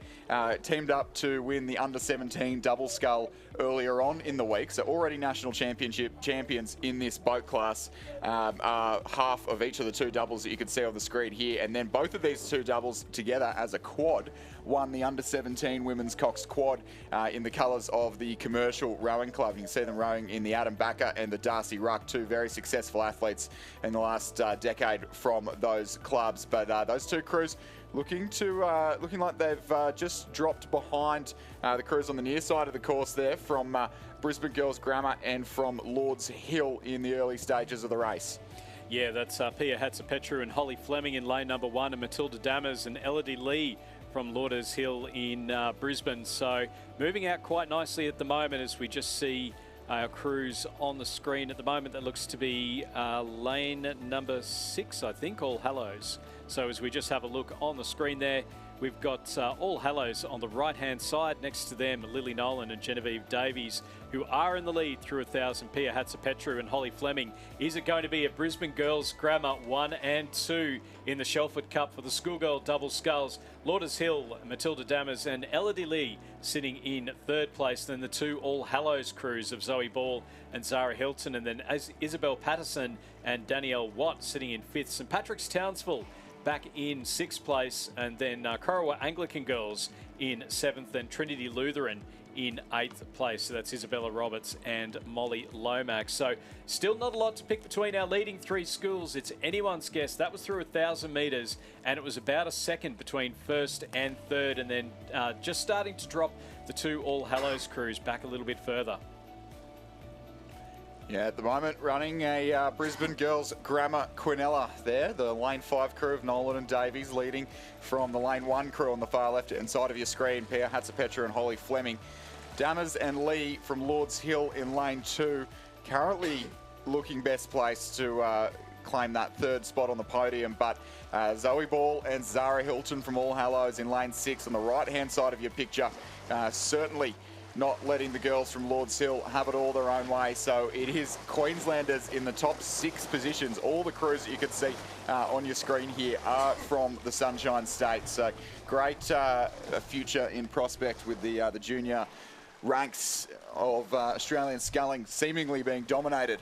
teamed up to win the under-17 double scull earlier on in the week. So already national championship champions in this boat class, half of each of the two doubles that you could see on the screen here. And then both of these two doubles together as a quad won the under-17 women's coxed quad in the colours of the Commercial Rowing Club. You can see them rowing in the Adam Backer and the Darcy Ruck, two very successful athletes in the last decade from those clubs. But those two crews looking like they've just dropped behind the crews on the near side of the course there from Brisbane Girls Grammar and from Lords Hill in the early stages of the race. Yeah, that's Pia Hatzapetru and Holly Fleming in lane number 1, and Matilda Dammers and Elodie Lee from Lourdes Hill in Brisbane. So moving out quite nicely at the moment as we just see our crews on the screen at the moment. That looks to be lane number 6, I think, All Hallows. So as we just have a look on the screen there, we've got All Hallows on the right-hand side. Next to them, Lily Nolan and Genevieve Davies, who are in the lead through 1,000. Pia Hatzapetru and Holly Fleming. Is it going to be a Brisbane Girls Grammar 1 and 2 in the Shelford Cup for the schoolgirl double sculls? Lourdes Hill, Matilda Dammers and Elodie Lee sitting in 3rd place. Then the two All Hallows crews of Zoe Ball and Zara Hilton, and then Isabel Patterson and Danielle Watt sitting in 5th. St Patrick's Townsville back in 6th place, and then Corowa Anglican Girls in 7th, and Trinity Lutheran in 8th place. So that's Isabella Roberts and Molly Lomax. So still not a lot to pick between our leading 3 schools. It's anyone's guess. That was through 1,000 metres, and it was about a second between 1st and 3rd, and then just starting to drop the two All Hallows crews back a little bit further. Yeah, at the moment running a Brisbane Girls Grammar Quinella there. The lane 5 crew of Nolan and Davies leading from the lane 1 crew on the far left-hand side of your screen. Pia Hatzapetru and Holly Fleming. Dammers and Lee from Lords Hill in lane 2. Currently looking best placed to claim that 3rd spot on the podium. But Zoe Ball and Zara Hilton from All Hallows in lane 6 on the right-hand side of your picture. Certainly not letting the girls from Lords Hill have it all their own way. So it is Queenslanders in the top 6 positions. All the crews that you could see on your screen here are from the Sunshine State. So great future in prospect with the junior ranks of Australian sculling seemingly being dominated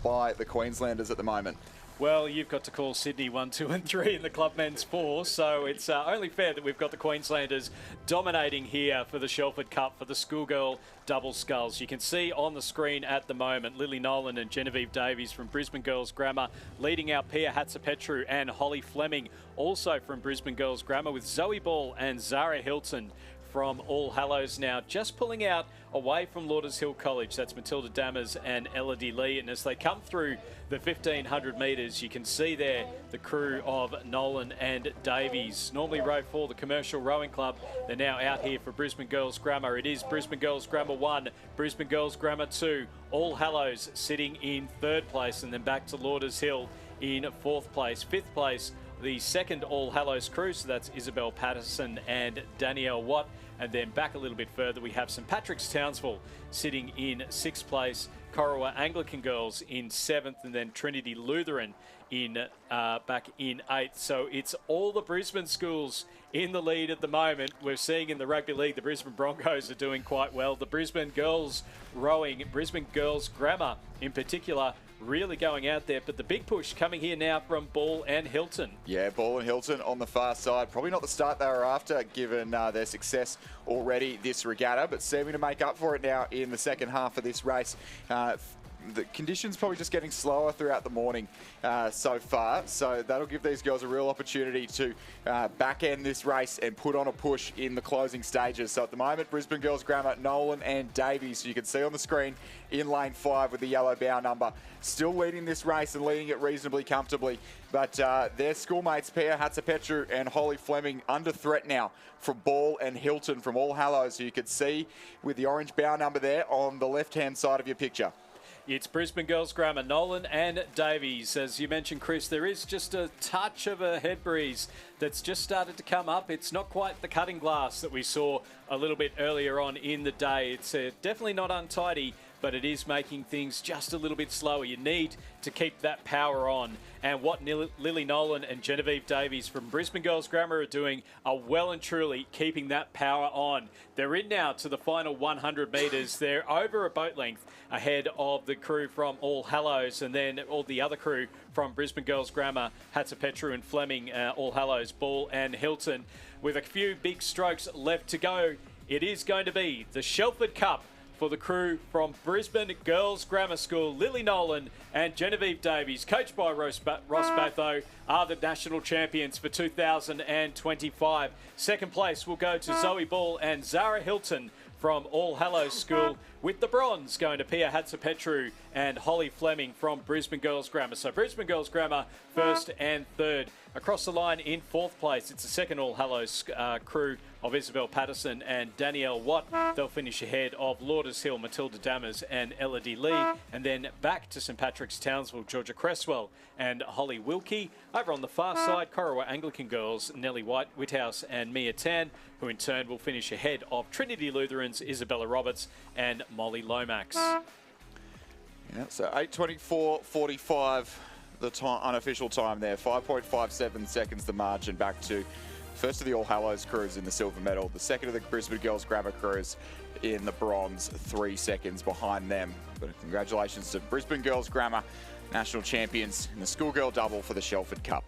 by the Queenslanders at the moment. Well, you've got to call Sydney 1, 2 and 3 in the Club Men's 4, so it's only fair that we've got the Queenslanders dominating here for the Shelford Cup for the schoolgirl double sculls. You can see on the screen at the moment Lily Nolan and Genevieve Davies from Brisbane Girls Grammar leading out Pia Hatzapetru and Holly Fleming, also from Brisbane Girls Grammar, with Zoe Ball and Zara Hilton from All Hallows now just pulling out away from Lourdes Hill College. That's Matilda Dammers and Elodie Lee. And as they come through the 1,500 metres, you can see there the crew of Nolan and Davies. Normally row for the Commercial Rowing Club. They're now out here for Brisbane Girls Grammar. It is Brisbane Girls Grammar 1, Brisbane Girls Grammar 2. All Hallows sitting in 3rd place, and then back to Lourdes Hill in 4th place. 5th place, the second All Hallows crew, so that's Isabel Patterson and Danielle Watt. And then back a little bit further, we have St Patrick's Townsville sitting in 6th place, Corowa Anglican Girls in 7th, and then Trinity Lutheran in back in 8th. So it's all the Brisbane schools in the lead at the moment. We're seeing in the Rugby League, the Brisbane Broncos are doing quite well. The Brisbane Girls rowing, Brisbane Girls Grammar in particular, really going out there. But the big push coming here now from Ball and Hilton. Yeah, Ball and Hilton on the far side. Probably not the start they were after, given their success already this regatta, but seeming to make up for it now in the second half of this race. The conditions probably just getting slower throughout the morning so far, so that'll give these girls a real opportunity to back end this race and put on a push in the closing stages. So at the moment, Brisbane Girls Grammar, Nolan and Davies, so you can see on the screen in lane 5 with the yellow bow number, still leading this race and leading it reasonably comfortably. But their schoolmates, Pia Hatzapetru and Holly Fleming, under threat now from Ball and Hilton from All Hallows, so you could see with the orange bow number there on the left-hand side of your picture. It's Brisbane Girls Grammar, Nolan and Davies. As you mentioned, Chris, there is just a touch of a head breeze that's just started to come up. It's not quite the cutting glass that we saw a little bit earlier on in the day. It's definitely not untidy, but it is making things just a little bit slower. You need to keep that power on. And what Lily Nolan and Genevieve Davies from Brisbane Girls Grammar are doing are well and truly keeping that power on. They're in now to the final 100 metres. They're over a boat length ahead of the crew from All Hallows, and then all the other crew from Brisbane Girls Grammar, Hatsapetru and Fleming, All Hallows, Ball and Hilton. With a few big strokes left to go, it is going to be the Shelford Cup for the crew from Brisbane Girls Grammar School. Lily Nolan and Genevieve Davies, coached by Ross Batho, are the national champions for 2025. Second place will go to Zoe Ball and Zara Hilton from All Hallows School, with the bronze going to Pia Hatsapetru and Holly Fleming from Brisbane Girls Grammar. So Brisbane Girls Grammar first and third. Across the line in fourth place, it's the second All Hallows crew of Isabel Patterson and Danielle Watt. They'll finish ahead of Lourdes Hill, Matilda Dammers and Elodie Lee. And then back to St Patrick's Townsville, Georgia Cresswell and Holly Wilkie. Over on the far side, Corowa Anglican Girls, Nellie Whithouse and Mia Tan, who in turn will finish ahead of Trinity Lutherans, Isabella Roberts and Molly Lomax. Yeah, so 8:24.45, the unofficial time there. 5.57 seconds the margin back to first of the All Hallows crews in the silver medal, the second of the Brisbane Girls Grammar crews in the bronze, 3 seconds behind them. But congratulations to Brisbane Girls Grammar, national champions in the schoolgirl double for the Shelford Cup.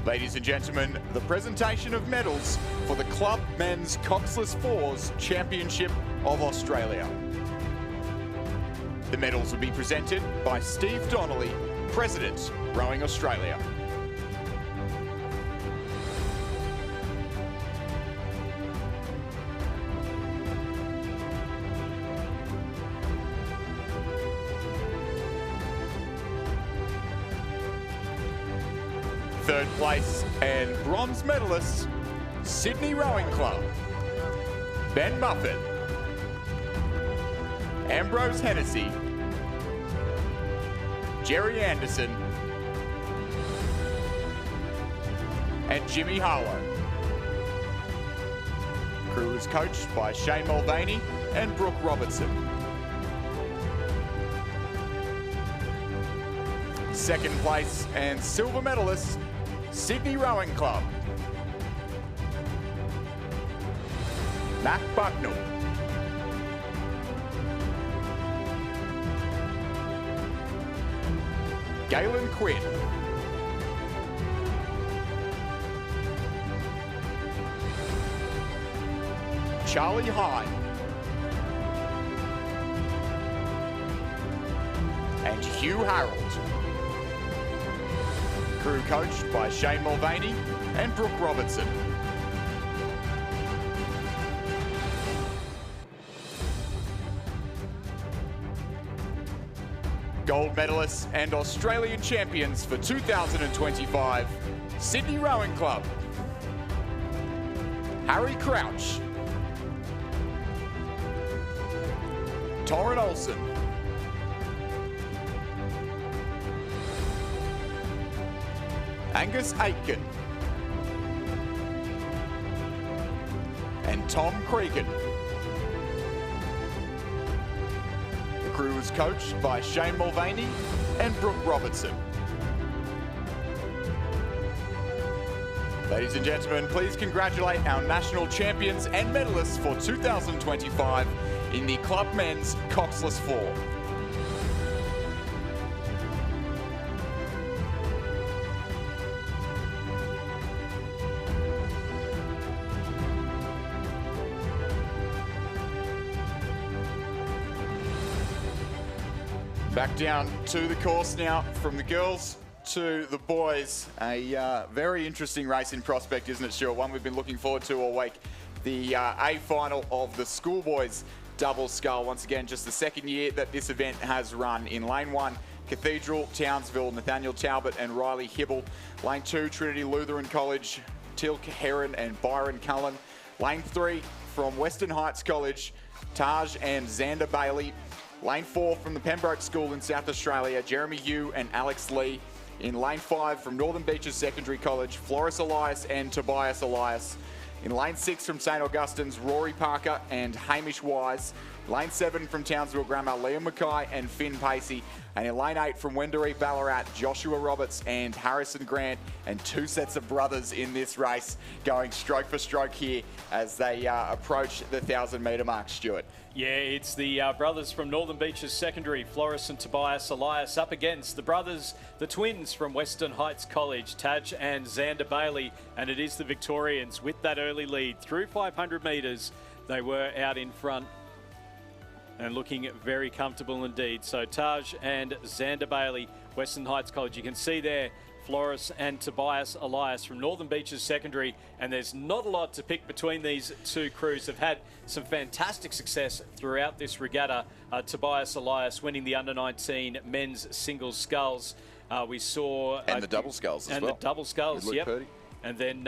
Ladies and gentlemen, the presentation of medals for the Club Men's Coxless Fours Championship of Australia. The medals will be presented by Steve Donnelly, President, Rowing Australia. Third place and bronze medalists, Sydney Rowing Club, Ben Muffet, Ambrose Hennessy, Jerry Anderson, and Jimmy Harlow. Crew is coached by Shane Mulvaney and Brooke Robertson. Second place and silver medalists, Sydney Rowing Club, Matt Bucknell, Galen Quinn, Charlie Hine, and Hugh Harold. Crew coached by Shane Mulvaney and Brooke Robertson. Gold medalists and Australian champions for 2025, Sydney Rowing Club, Harry Crouch, Torrin Olsen, Angus Aitken, and Tom Cregan. The crew was coached by Shane Mulvaney and Brooke Robertson. Ladies and gentlemen, please congratulate our national champions and medalists for 2025 in the Club Men's Coxless Four. Back down to the course now from the girls to the boys. A very interesting race in prospect, isn't it, Stuart? One we've been looking forward to all week. The A final of the schoolboys double scull. Once again, just the second year that this event has run. In lane 1, Cathedral, Townsville, Nathaniel Talbot and Riley Hibble. Lane 2, Trinity Lutheran College, Tilk Heron and Byron Cullen. Lane 3 from Western Heights College, Taj and Xander Bailey. Lane 4 from the Pembroke School in South Australia, Jeremy Yu and Alex Lee. In lane 5 from Northern Beaches Secondary College, Floris Elias and Tobias Elias. In lane 6 from St Augustine's, Rory Parker and Hamish Wise. Lane 7 from Townsville Grammar, Liam Mackay and Finn Pacey. And in lane 8 from Wendouree Ballarat, Joshua Roberts and Harrison Grant. And 2 sets of brothers in this race going stroke for stroke here as they approach the 1,000-metre mark, Stuart. Yeah, it's the brothers from Northern Beaches Secondary, Floris and Tobias Elias, up against the brothers, the twins from Western Heights College, Taj and Xander Bailey. And it is the Victorians with that early lead. Through 500 metres, they were out in front and looking very comfortable indeed. So Taj and Xander Bailey, Western Heights College. You can see there Floris and Tobias Elias from Northern Beaches Secondary, and there's not a lot to pick between these two crews. Have had some fantastic success throughout this regatta. Tobias Elias winning the under-19 men's singles sculls. We saw... And the double sculls as well. And the double sculls, yep. Purdy. And then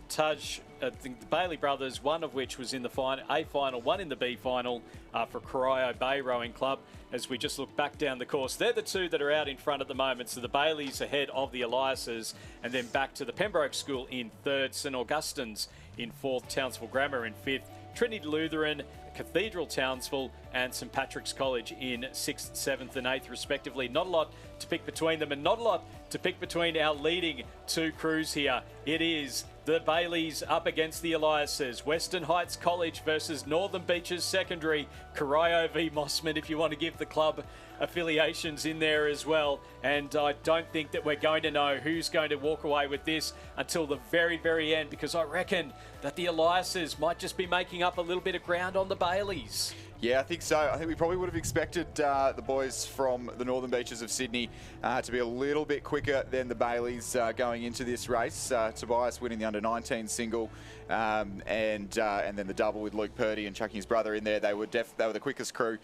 Taj, the Bailey brothers, one of which was in the A final, one in the B final for Corio Bay Rowing Club. As we just look back down the course, they're the two that are out in front at the moment. So the Baileys ahead of the Eliases, and then back to the Pembroke School in 3rd, St Augustine's in 4th, Townsville Grammar in 5th, Trinity Lutheran, Cathedral Townsville and St Patrick's College in 6th, 7th and 8th respectively. Not a lot to pick between them, and not a lot to pick between our leading two crews here. It is the Baileys up against the Eliases. Western Heights College versus Northern Beaches Secondary. Corio v Mossman, if you want to give the club affiliations in there as well. And I don't think that we're going to know who's going to walk away with this until the very, very end, because I reckon that the Eliases might just be making up a little bit of ground on the Baileys. Yeah, I think so. I think we probably would have expected the boys from the Northern Beaches of Sydney to be a little bit quicker than the Baileys going into this race. Tobias winning the under-19 single, and then the double with Luke Purdy and chucking his brother in there. They were the quickest crew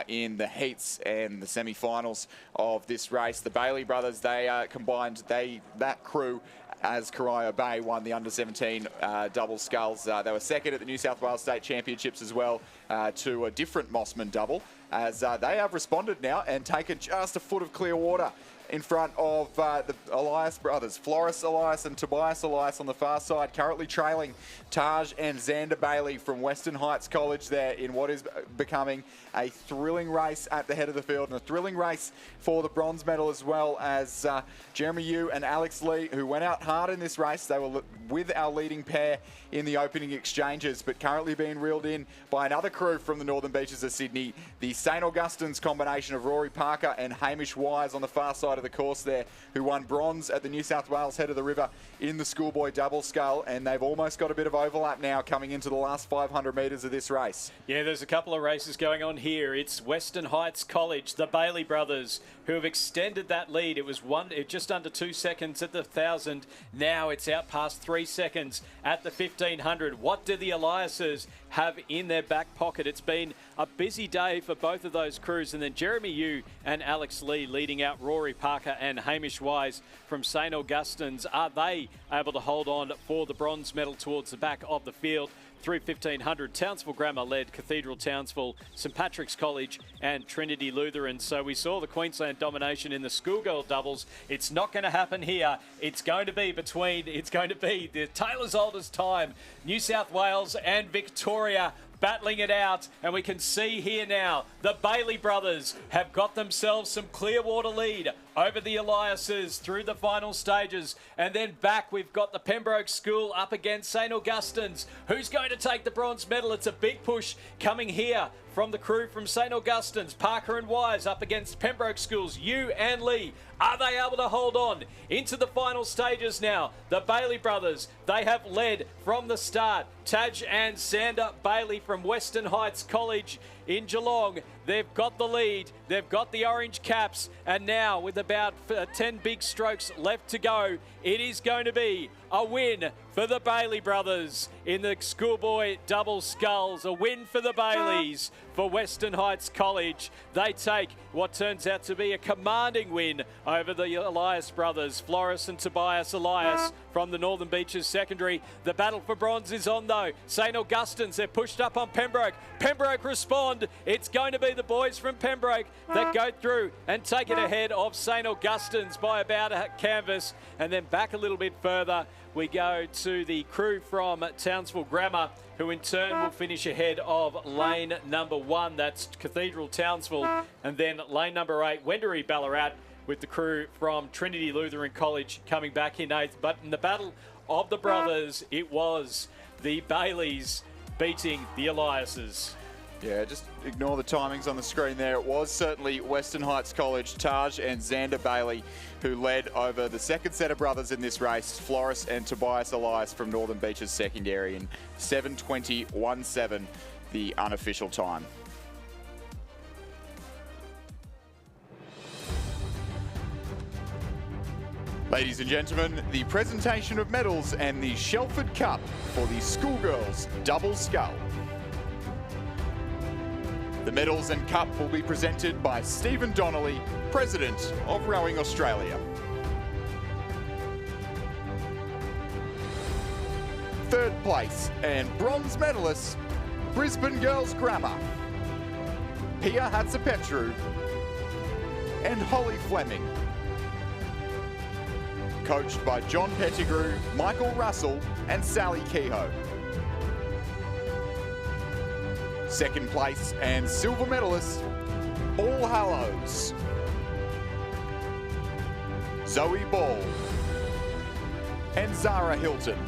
in the heats and the semi-finals of this race. The Bailey brothers, they combined that crew as Corio Bay won the under-17 double sculls. They were second at the New South Wales State Championships as well to a different Mossman double, as they have responded now and taken just a foot of clear water in front of the Elias brothers. Floris Elias and Tobias Elias on the far side, currently trailing Taj and Xander Bailey from Western Heights College there in what is becoming a thrilling race at the head of the field, and a thrilling race for the bronze medal, as well as Jeremy Yu and Alex Lee, who went out hard in this race. They were with our leading pair in the opening exchanges, but currently being reeled in by another crew from the Northern Beaches of Sydney, the St Augustine's combination of Rory Parker and Hamish Wise on the far side of the course there, who won bronze at the New South Wales Head of the River in the schoolboy double scull, and they've almost got a bit of overlap now coming into the last 500 metres of this race. Yeah, there's a couple of races going on here. It's Western Heights College, the Bailey brothers, who have extended that lead. It was just under 2 seconds at the 1,000. Now it's out past 3 seconds at the 1,500. What do the Eliases have in their back pocket? It's been a busy day for both of those crews. And then Jeremy Yu and Alex Lee leading out Rory Parker and Hamish Wise from St Augustine's. Are they able to hold on for the bronze medal towards the back of the field? Through 1,500, Townsville Grammar led Cathedral Townsville, St Patrick's College and Trinity Lutheran. So we saw the Queensland domination in the schoolgirl doubles. It's not going to happen here. It's going to be the tale as old as time. New South Wales and Victoria battling it out, and we can see here now the Bailey brothers have got themselves some clear water lead over the Eliases through the final stages. And then back we've got the Pembroke School up against St Augustine's. Who's going to take the bronze medal? It's a big push coming here from the crew from St Augustine's. Parker and Wise up against Pembroke Schools, Yu and Lee. Are they able to hold on into the final stages now? The Bailey brothers, they have led from the start. Taj and Xander Bailey from Western Heights College in Geelong. They've got the lead. They've got the orange caps. And now with about 10 big strokes left to go, it is going to be a win for the Bailey brothers in the schoolboy double sculls. A win for the Baileys for Western Heights College. They take what turns out to be a commanding win over the Elias brothers, Floris and Tobias Elias from the Northern Beaches Secondary. The battle for bronze is on though. St Augustine's, they're pushed up on Pembroke. Pembroke respond. It's going to be the boys from Pembroke that go through and take it ahead of St Augustine's by about a canvas. And then back a little bit further, we go to the crew from Townsville Grammar, who in turn will finish ahead of lane number 1. That's Cathedral Townsville. And then lane number 8, Wendouree Ballarat, with the crew from Trinity Lutheran College coming back in 8th. But in the battle of the brothers, it was the Baileys beating the Eliases. Yeah, just ignore the timings on the screen there. It was certainly Western Heights College, Taj and Xander Bailey, who led over the second set of brothers in this race, Floris and Tobias Elias from Northern Beaches Secondary in 7:20.17, the unofficial time. Ladies and gentlemen, the presentation of medals and the Shelford Cup for the schoolgirls double scull. The medals and cup will be presented by Stephen Donnelly, President of Rowing Australia. Third place and bronze medalists, Brisbane Girls Grammar, Pia Hatzapetru and Holly Fleming. Coached by John Pettigrew, Michael Russell and Sally Kehoe. Second place and silver medalist, All Hallows, Zoe Ball and Zara Hilton.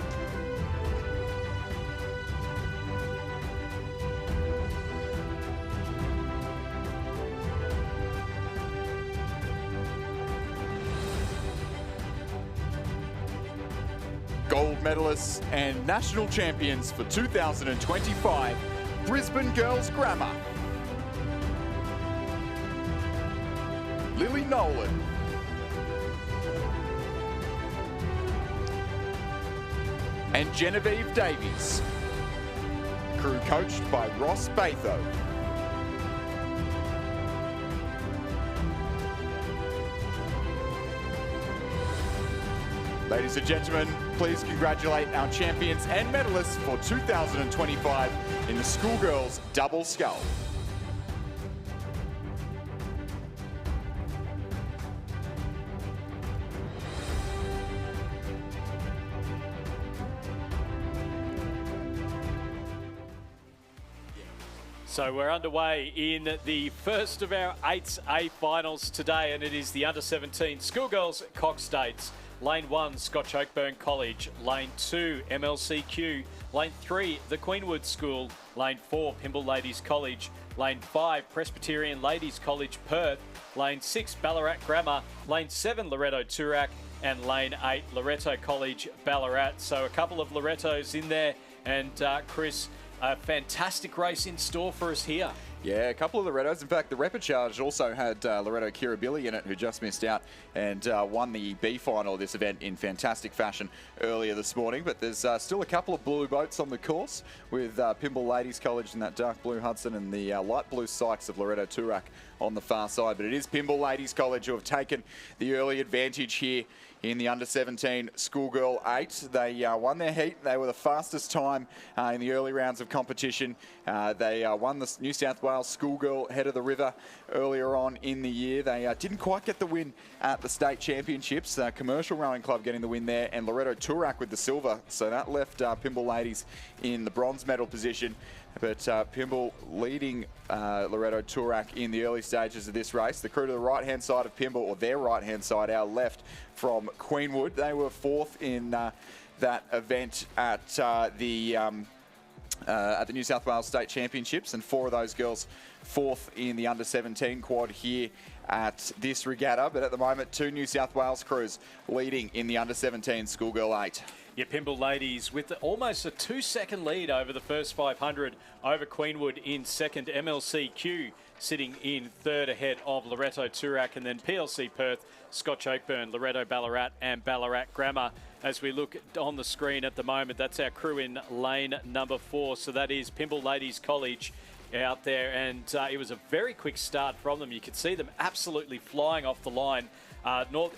Gold medalists and national champions for 2025, Brisbane Girls Grammar, Lily Nolan, and Genevieve Davies. Crew coached by Ross Batho. Ladies and gentlemen, please congratulate our champions and medalists for 2025 in the schoolgirls double scull. So we're underway in the first of our 8A finals today, and it is the under-17 schoolgirls coxed eights. Lane 1, Scotch Oakburn College. Lane 2, MLCQ. Lane 3, the Queenwood School. Lane 4, Pymble Ladies College. Lane 5, Presbyterian Ladies College, Perth. Lane 6, Ballarat Grammar. Lane 7, Loreto Toorak. And Lane 8, Loreto College, Ballarat. So a couple of Loretos in there. And Chris, a fantastic race in store for us here. Yeah, a couple of Loretos. In fact, the Repechage also had Loreto Kirribilli in it, who just missed out and won the B final of this event in fantastic fashion earlier this morning. But there's still a couple of blue boats on the course with Pymble Ladies College in that dark blue Hudson and the light blue Sykes of Loreto Toorak on the far side. But it is Pymble Ladies College who have taken the early advantage here in the under-17 schoolgirl 8. They won their heat. They were the fastest time in the early rounds of competition. They won the New South Wales schoolgirl head of the river earlier on in the year. They didn't quite get the win at the state championships. Commercial Rowing Club getting the win there, and Loreto Toorak with the silver. So that left Pymble Ladies in the bronze medal position. But Pymble leading Loreto Toorak in the early stages of this race. The crew to the right-hand side of Pymble, or their right-hand side, our left, from Queenwood. They were fourth in that event at the New South Wales State Championships, and 4 of those girls fourth in the under-17 quad here at this regatta. But at the moment, 2 New South Wales crews leading in the under-17 schoolgirl 8. Yeah, Pymble Ladies with almost a 2-second lead over the first 500 over Queenwood in second. MLCQ sitting in third ahead of Loreto Toorak, and then PLC Perth, Scotch Oakburn, Loreto Ballarat and Ballarat Grammar. As we look on the screen at the moment, that's our crew in lane number 4. So that is Pymble Ladies College out there, and it was a very quick start from them. You could see them absolutely flying off the line.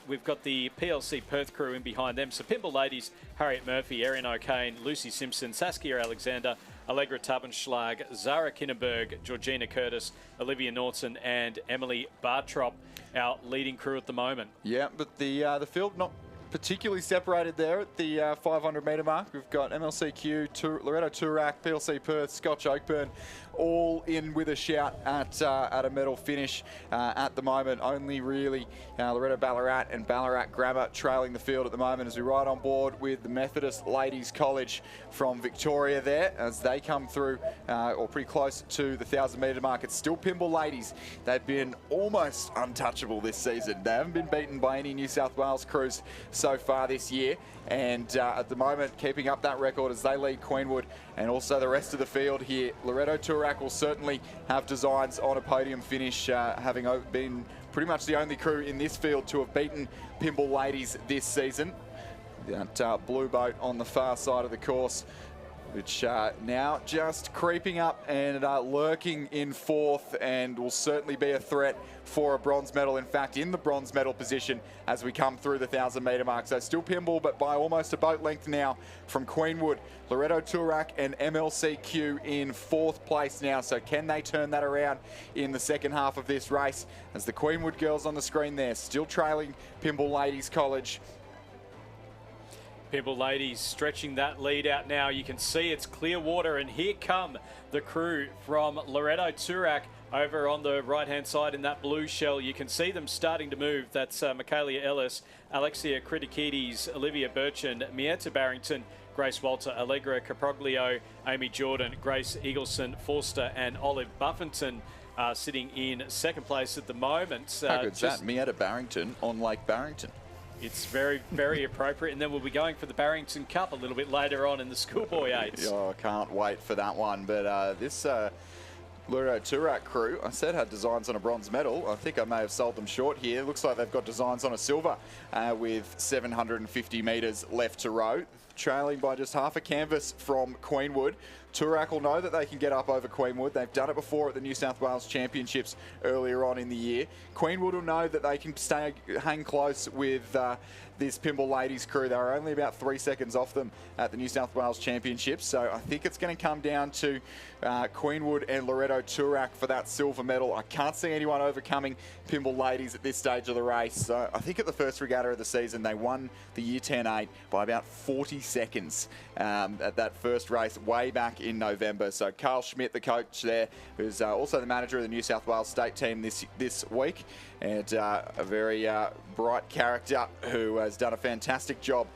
We've got the PLC Perth crew in behind them. So Pimble Ladies, Harriet Murphy, Erin O'Kane, Lucy Simpson, Saskia Alexander, Allegra Tabenschlag, Zara Kinneberg, Georgina Curtis, Olivia Norton and Emily Bartrop, our leading crew at the moment. Yeah, but the field not particularly separated there at the 500 metre mark. We've got MLCQ, Loretto Toorak, PLC Perth, Scotch Oakburn, all in with a shout at a medal finish at the moment. Only really Loretto Ballarat and Ballarat Grammar trailing the field at the moment as we ride on board with the Methodist Ladies College from Victoria there as they come through or pretty close to the 1,000 metre mark. It's still Pimble Ladies. They've been almost untouchable this season. They haven't been beaten by any New South Wales crews so far this year, and at the moment keeping up that record as they lead Queenwood and also the rest of the field here. Loretto Toorak will certainly have designs on a podium finish, having been pretty much the only crew in this field to have beaten Pimble Ladies this season. That blue boat on the far side of the course, which now just creeping up and lurking in fourth, and will certainly be a threat for a bronze medal. In fact, in the bronze medal position as we come through the 1,000 metre mark. So still Pimble, but by almost a boat length now from Queenwood. Loretto Toorak and MLCQ in fourth place now. So can they turn that around in the second half of this race? As the Queenwood girls on the screen there, still trailing Pimble Ladies College. Pimble Ladies stretching that lead out now. You can see it's clear water, and here come the crew from Loretto Toorak over on the right-hand side in that blue shell. You can see them starting to move. That's Michaelia Ellis, Alexia Kritikides, Olivia Burchin, Mieta Barrington, Grace Walter, Allegra Caproglio, Amy Jordan, Grace Eagleson, Forster and Olive Buffington sitting in second place at the moment. How good's that? Mieta Barrington on Lake Barrington. It's very, very appropriate. And then we'll be going for the Barrington Cup a little bit later on in the Schoolboy 8s. Oh, I can't wait for that one. But this Loretto Toorak crew, I said, had designs on a bronze medal. I think I may have sold them short here. Looks like they've got designs on a silver with 750 metres left to row. Trailing by just half a canvas from Queenwood. Toorak will know that they can get up over Queenwood. They've done it before at the New South Wales Championships earlier on in the year. Queenwood will know that they can hang close with this Pimble Ladies crew. They were only about 3 seconds off them at the New South Wales Championships. So I think it's going to come down to Queenwood and Loretto Toorak for that silver medal. I can't see anyone overcoming Pimble Ladies at this stage of the race. So I think at the first regatta of the season, they won the Year 10-8 by about 40 seconds at that first race way back in November. So Carl Schmidt, the coach there, who's also the manager of the New South Wales state team this week, and a very bright character who has done a fantastic job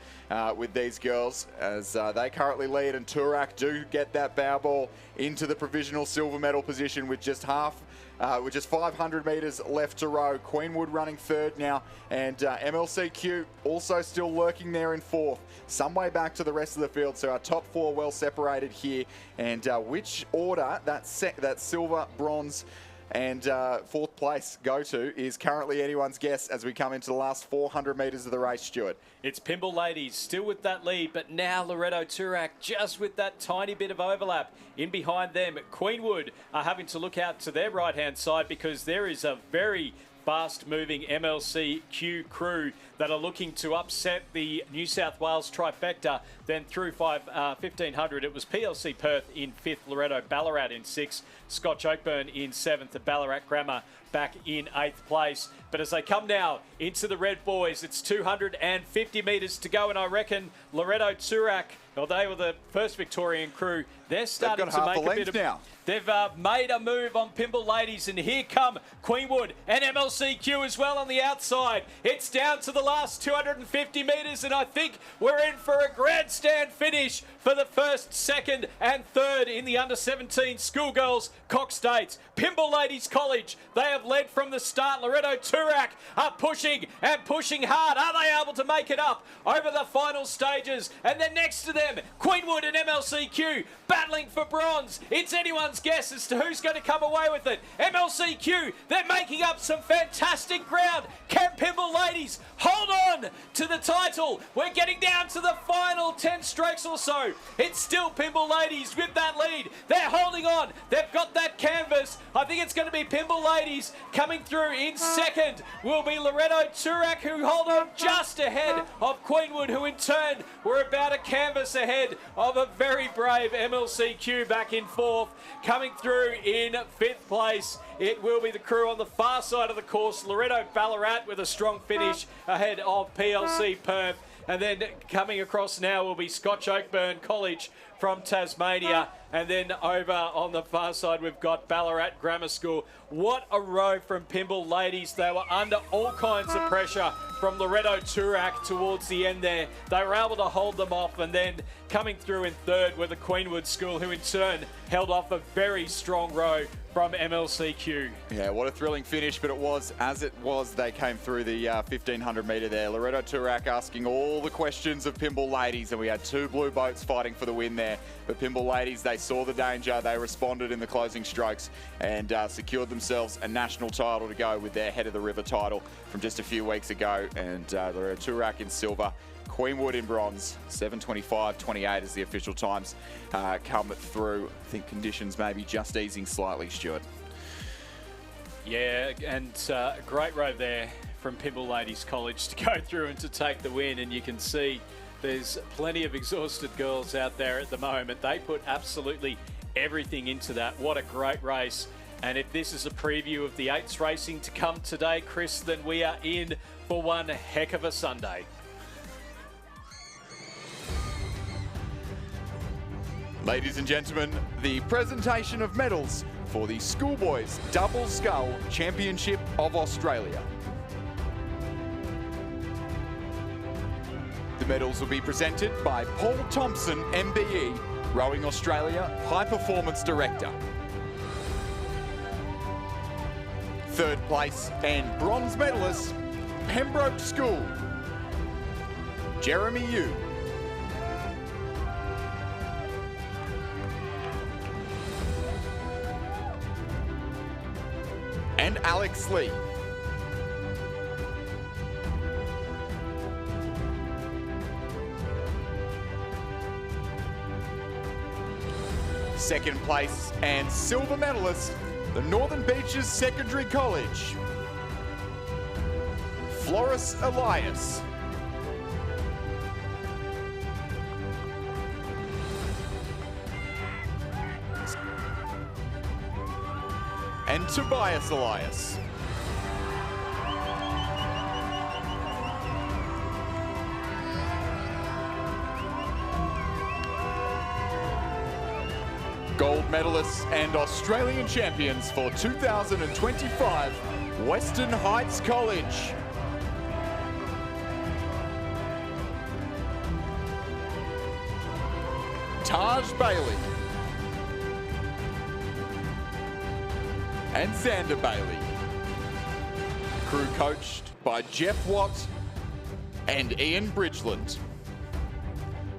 with these girls as they currently lead, and Toorak do get that bow ball into the provisional silver medal position with just 500 metres left to row. Queenwood running third now, and MLCQ also still lurking there in fourth. Some way back to the rest of the field, so our top four well separated here. And which order that silver, bronze and fourth place go to is currently anyone's guess as we come into the last 400 metres of the race, Stuart. It's Pimble Ladies still with that lead, but now Loretto Toorak just with that tiny bit of overlap in behind them. Queenwood are having to look out to their right-hand side because there is a very fast-moving MLCQ crew that are looking to upset the New South Wales trifecta. Then through 1500, it was PLC Perth in 5th, Loretto Ballarat in 6th, Scotch Oakburn in 7th, and Ballarat Grammar back in 8th place. But as they come now into the Red Boys, it's 250 metres to go, and I reckon Loretto Toorak, well, they were the first Victorian crew. They're starting to make a bit of... now. They've made a move on Pimble Ladies, and here come Queenwood and MLCQ as well on the outside. It's down to the last 250 metres, and I think we're in for a grandstand finish for the first, second and third in the under-17 schoolgirls coxed eights. Pimble Ladies College, they have led from the start. Loretto Toorak are pushing and pushing hard. Are they able to make it up over the final stages? And then next to them, Queenwood and MLCQ back battling for bronze. It's anyone's guess as to who's going to come away with it. MLCQ, they're making up some fantastic ground. Can Pimble Ladies hold on to the title? We're getting down to the final 10 strokes or so. It's still Pimble Ladies with that lead. They're holding on. They've got that canvas. I think it's going to be Pimble Ladies coming through in second. Will be Loretto Turak, who hold on just ahead of Queenwood, who in turn were about a canvas ahead of a very brave MLCQ back in fourth. Coming through in fifth place, it will be the crew on the far side of the course. Loretto Ballarat with a strong finish ahead of PLC Perth. And then coming across now will be Scotch Oakburn College from Tasmania. And then over on the far side, we've got Ballarat Grammar School. What a row from Pimble Ladies. They were under all kinds of pressure from Loretto Turak towards the end there. They were able to hold them off, and then coming through in third were the Queenwood School, who in turn held off a very strong row from MLCQ. Yeah, what a thrilling finish, but it was as it was. They came through the 1500 metre there. Loretto Turak asking all the questions of Pimble Ladies, and we had two blue boats fighting for the win there. But Pimble Ladies, they saw the danger, they responded in the closing strokes and secured themselves a national title to go with their Head of the River title from just a few weeks ago. And Loretto Turak in silver, Queenwood in bronze. 7:25.28 as the official times come through. I think conditions maybe just easing slightly, Stuart. Yeah, and great row there from Pimble Ladies College to go through and to take the win. And you can see there's plenty of exhausted girls out there at the moment. They put absolutely everything into that. What a great race. And if this is a preview of the 8s racing to come today, Chris, then we are in for one heck of a Sunday. Ladies and gentlemen, the presentation of medals for the Schoolboys Double Scull Championship of Australia. The medals will be presented by Paul Thompson, MBE, Rowing Australia High Performance Director. Third place and bronze medalist, Pembroke School, Jeremy Yu. And Alex Lee. Second place and silver medalist, the Northern Beaches Secondary College, Floris Elias. And Tobias Elias. Gold medalists and Australian champions for 2025, Western Heights College. Taj Bailey. And Xander Bailey. Crew coached by Jeff Watt and Ian Bridgeland.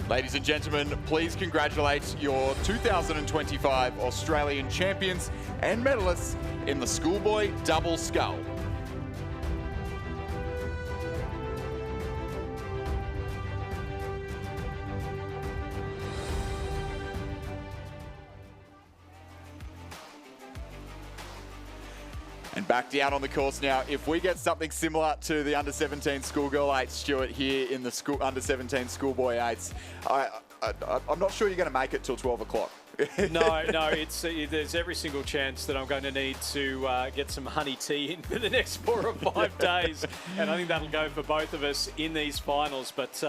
Ladies and gentlemen, please congratulate your 2025 Australian champions and medalists in the Schoolboy Double Scull. And back down on the course now. If we get something similar to the under-17 schoolgirl 8s, Stuart, here in the under-17 schoolboy 8s, I'm not sure you're going to make it till 12 o'clock. No, there's every single chance that I'm going to need to get some honey tea in for the next 4 or 5 days. And I think that'll go for both of us in these finals. But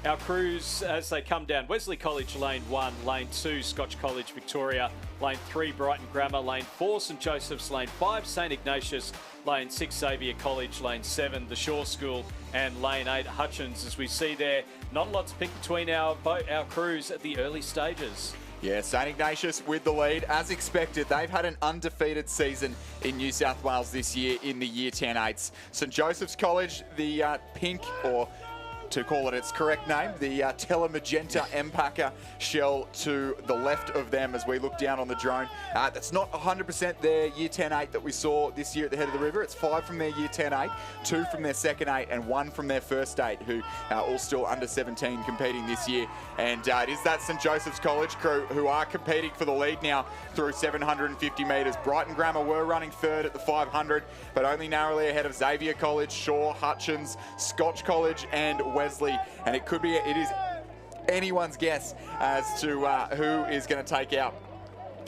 our crews, as they come down, Wesley College, lane 1, lane 2, Scotch College, Victoria, lane 3, Brighton Grammar, lane 4, St Joseph's, lane 5, St Ignatius, lane 6, Xavier College, lane 7, the Shore School, and lane 8, Hutchins. As we see there, not a lot to pick between our crews at the early stages. Yeah, St Ignatius with the lead. As expected, they've had an undefeated season in New South Wales this year in the Year 10 8s. St Joseph's College, the pink or to call it its correct name, the Telemagenta Empacker shell to the left of them as we look down on the drone. That's not 100% their Year 10-8 that we saw this year at the head of the river. It's 5 from their Year 10-8, 2 from their second 8, and 1 from their first 8, who are all still under 17 competing this year. And it is that St Joseph's College crew who are competing for the lead now through 750 metres. Brighton Grammar were running third at the 500, but only narrowly ahead of Xavier College, Shaw, Hutchins, Scotch College, and Wesley. And it is anyone's guess as to who is going to take out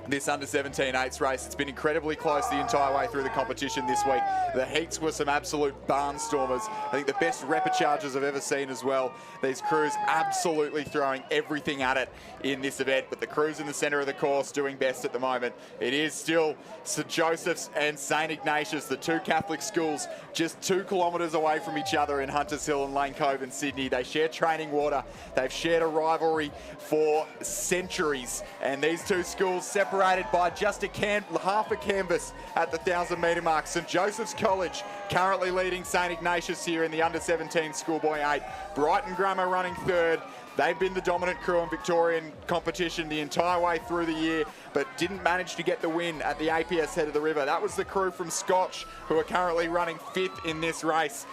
this under-17 eights race. It's been incredibly close the entire way through the competition this week. The heats were some absolute barnstormers. I think the best repecharges I've ever seen as well. These crews absolutely throwing everything at it in this event, but the crews in the centre of the course doing best at the moment. It is still St Joseph's and St Ignatius, the two Catholic schools, just 2 kilometres away from each other in Hunters Hill and Lane Cove in Sydney. They share training water. They've shared a rivalry for centuries, and these two schools separated by just half a canvas at the 1,000-metre mark. St Joseph's College currently leading St Ignatius here in the under-17 schoolboy 8. Brighton Grammar running third. They've been the dominant crew in Victorian competition the entire way through the year, but didn't manage to get the win at the APS head of the river. That was the crew from Scotch, who are currently running 5th in this race.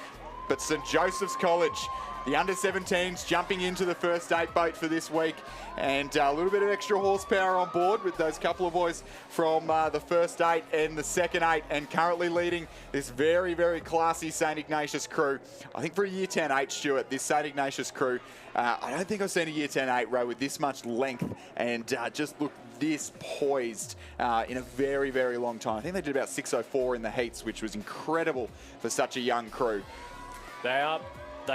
But St Joseph's College, the under-17s jumping into the first 8 boat for this week, and a little bit of extra horsepower on board with those couple of boys from the first 8 and the second 8, and currently leading this very, very classy St Ignatius crew. I think for a Year 10-8, Stuart, this St Ignatius crew, I don't think I've seen a Year 10-8 row with this much length and just look this poised in a very, very long time. I think they did about 6:04 in the heats, which was incredible for such a young crew. They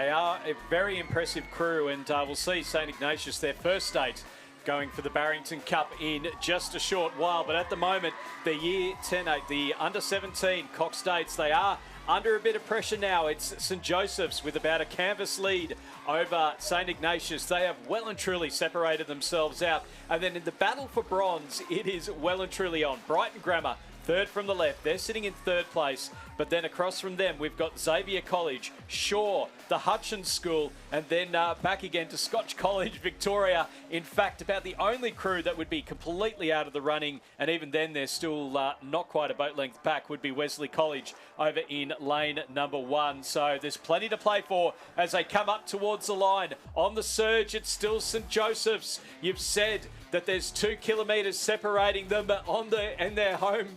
are a very impressive crew, and we'll see St Ignatius, their first 8, going for the Barrington Cup in just a short while. But at the moment, the Year 10-8, the under-17 coxed 8s, they are under a bit of pressure now. It's St Joseph's with about a canvas lead over St Ignatius. They have well and truly separated themselves out. And then in the battle for bronze, it is well and truly on. Brighton Grammar, third from the left. They're sitting in third place. But then across from them, we've got Xavier College, Shaw, the Hutchins School, and then back again to Scotch College, Victoria. In fact, about the only crew that would be completely out of the running, and even then they're still not quite a boat length back, would be Wesley College over in lane number 1. So there's plenty to play for as they come up towards the line. On the surge, it's still St Joseph's. You've said that there's 2 kilometres separating them in their home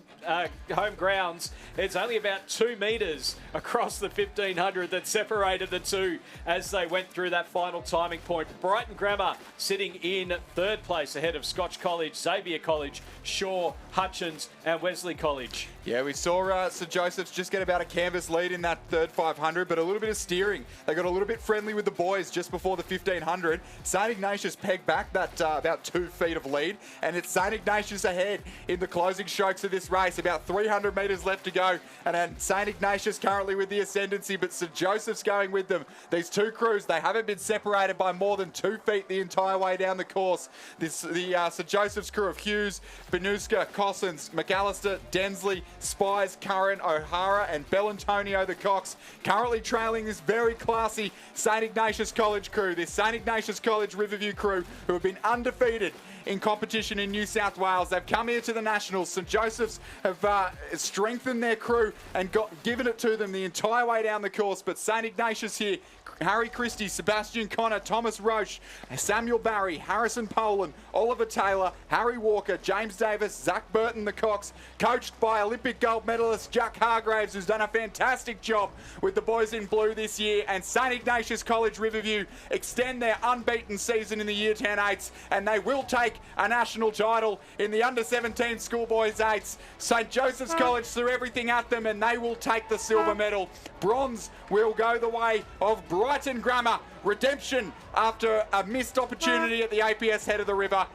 grounds. It's only about 2 metres across the 1500 that separated the two as they went through that final timing point. Brighton Grammar sitting in third place ahead of Scotch College, Xavier College, Shaw, Hutchins and Wesley College. Yeah, we saw St Joseph's just get about a canvas lead in that third 500, but a little bit of steering. They got a little bit friendly with the boys just before the 1500. St Ignatius pegged back that about 2 feet of lead, and it's St Ignatius ahead in the closing strokes of this race. About 300 metres left to go, and then St Ignatius currently with the ascendancy, but St Joseph's going with them. These two crews, they haven't been separated by more than 2 feet the entire way down the course. The St Joseph's crew of Hughes, Benuska, Cossins, McAllister, Densley, Spies, Curran, O'Hara and Bellantonio the Cox, currently trailing this very classy St Ignatius College crew, this St Ignatius College Riverview crew, who have been undefeated in competition in New South Wales. They've come here to the Nationals. St Joseph's have strengthened their crew and given it to them the entire way down the course, but St Ignatius here, Harry Christie, Sebastian Connor, Thomas Roche, Samuel Barry, Harrison Poland, Oliver Taylor, Harry Walker, James Davis, Zach Burton the Cox, coached by Olympic gold medalist Jack Hargraves, who's done a fantastic job with the boys in blue this year. And St Ignatius College Riverview extend their unbeaten season in the Year 10-8s, and they will take a national title in the under-17 schoolboys 8s. St Joseph's College threw everything at them, and they will take the silver medal. Bronze will go the way of Brighton Grammar. Redemption after a missed opportunity at the APS head of the river.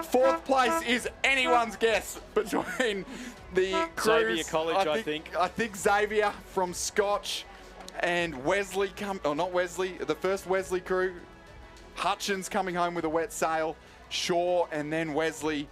Fourth place is anyone's guess between the crews. Xavier College, I think. I think Xavier from Scotch and Wesley the first Wesley crew. Hutchins coming home with a wet sail. Shaw and then Wesley.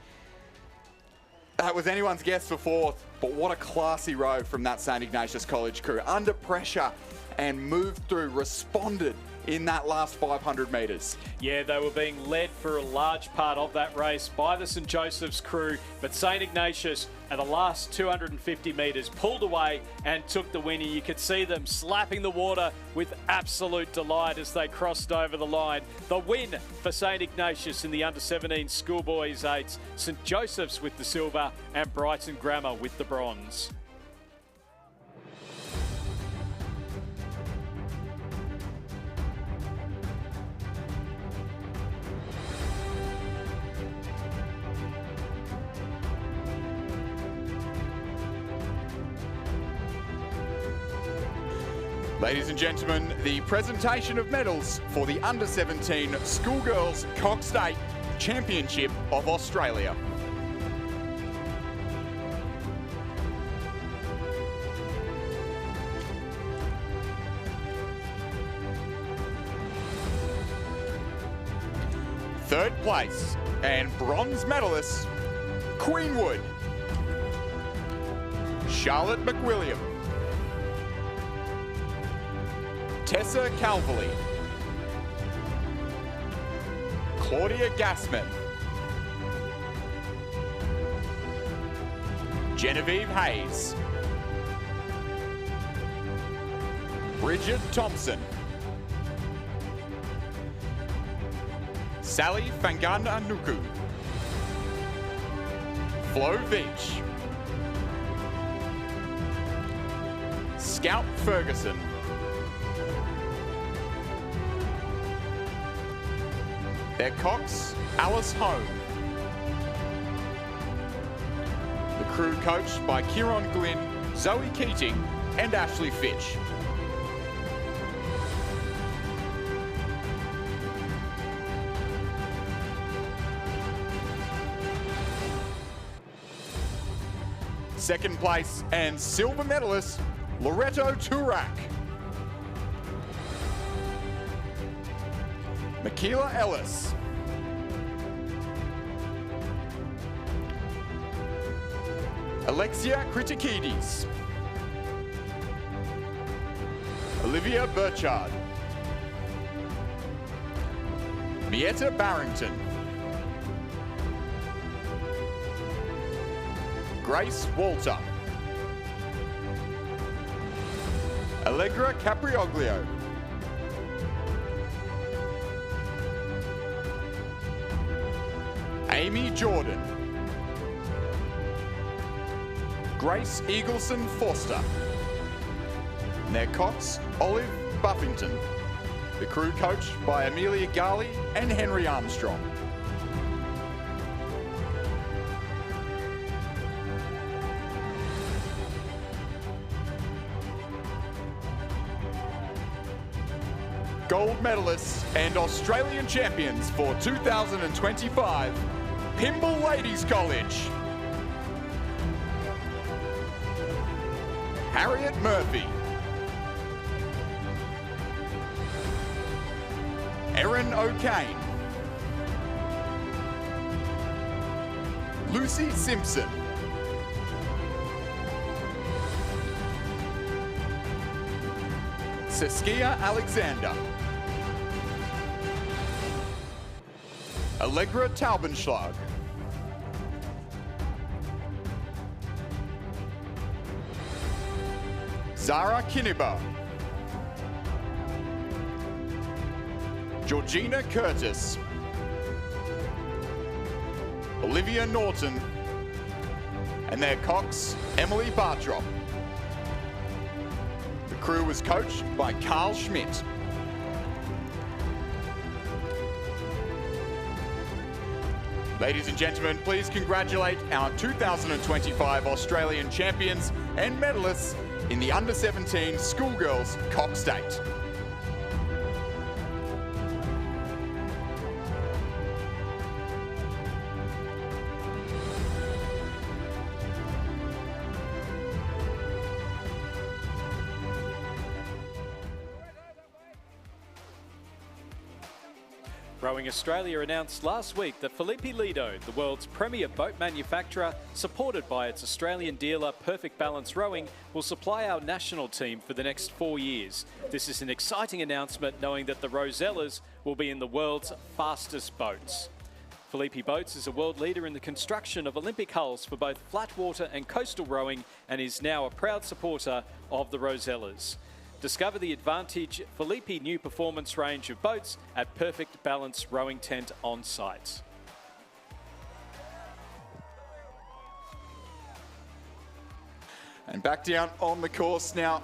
That was anyone's guess for fourth, but what a classy row from that St Ignatius College crew. Under pressure and moved through, responded in that last 500 metres. Yeah, they were being led for a large part of that race by the St Joseph's crew, but St Ignatius at the last 250 metres pulled away and took the win. You could see them slapping the water with absolute delight as they crossed over the line. The win for St Ignatius in the under-17 schoolboys 8s, St Joseph's with the silver and Brighton Grammar with the bronze. Ladies and gentlemen, the presentation of medals for the Under-17 Schoolgirls Coxed 8 Championship of Australia. Third place and bronze medalist, Queenwood, Charlotte McWilliam, Tessa Calverley, Claudia Gassman, Genevieve Hayes, Bridget Thompson, Sally Fangananuku, Flo Veach, Scout Ferguson, their cox, Alice Home. The crew coached by Kieron Glynn, Zoe Keating and Ashley Fitch. Second place and silver medalist, Loretto Turak. Michaela Ellis. Alexia Kritikidis. Olivia Burchard. Mietta Barrington. Grace Walter. Allegra Caprioglio. Amy Jordan. Grace Eagleson Forster. And their cox, Olive Buffington. The crew coached by Amelia Garley and Henry Armstrong. Gold medalists and Australian champions for 2025, Pymble Ladies College. Harriet Murphy. Erin O'Kane. Lucy Simpson. Saskia Alexander. Allegra Taubenschlag. Zara Kiniba. Georgina Curtis. Olivia Norton. And their cox, Emily Bartrop. The crew was coached by Carl Schmidt. Ladies and gentlemen, please congratulate our 2025 Australian champions and medalists in the Under-17 Schoolgirls Coxed 8. Rowing Australia announced last week that Felipe Lido, the world's premier boat manufacturer, supported by its Australian dealer Perfect Balance Rowing, will supply our national team for the next 4 years. This is an exciting announcement, knowing that the Rosellas will be in the world's fastest boats. Felipe Boats is a world leader in the construction of Olympic hulls for both flat water and coastal rowing, and is now a proud supporter of the Rosellas. Discover the Advantage Felipe new performance range of boats at Perfect Balance Rowing Tent on site. And back down on the course now.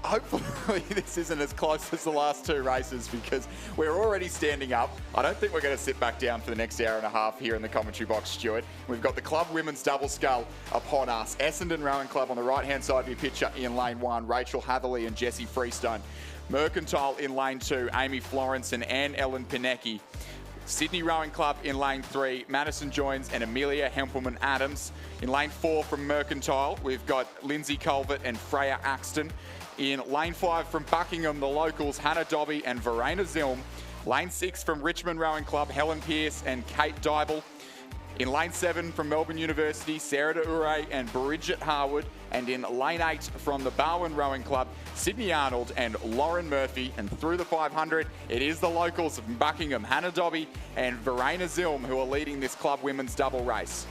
Hopefully this isn't as close as the last two races, because we're already standing up. I don't think we're going to sit back down for the next hour and a half here in the commentary box, Stuart. We've got the club women's double scull upon us. Essendon Rowing Club on the right-hand side of your picture in lane 1, Rachel Hatherley and Jessie Freestone. Mercantile in lane 2, Amy Florence and Anne-Ellen Pinecki. Sydney Rowing Club in lane 3, Madison Joins and Amelia Hempelman-Adams. In lane 4 from Mercantile, we've got Lindsay Culvert and Freya Axton. In lane 5 from Buckingham, the locals, Hannah Dobby and Verena Zilm. Lane 6 from Richmond Rowing Club, Helen Pearce and Kate Dybel. In lane 7 from Melbourne University, Sarah De Ure and Bridget Harwood. And in lane 8 from the Barwon Rowing Club, Sydney Arnold and Lauren Murphy. And through the 500, it is the locals from Buckingham, Hannah Dobby and Verena Zilm, who are leading this club women's double race.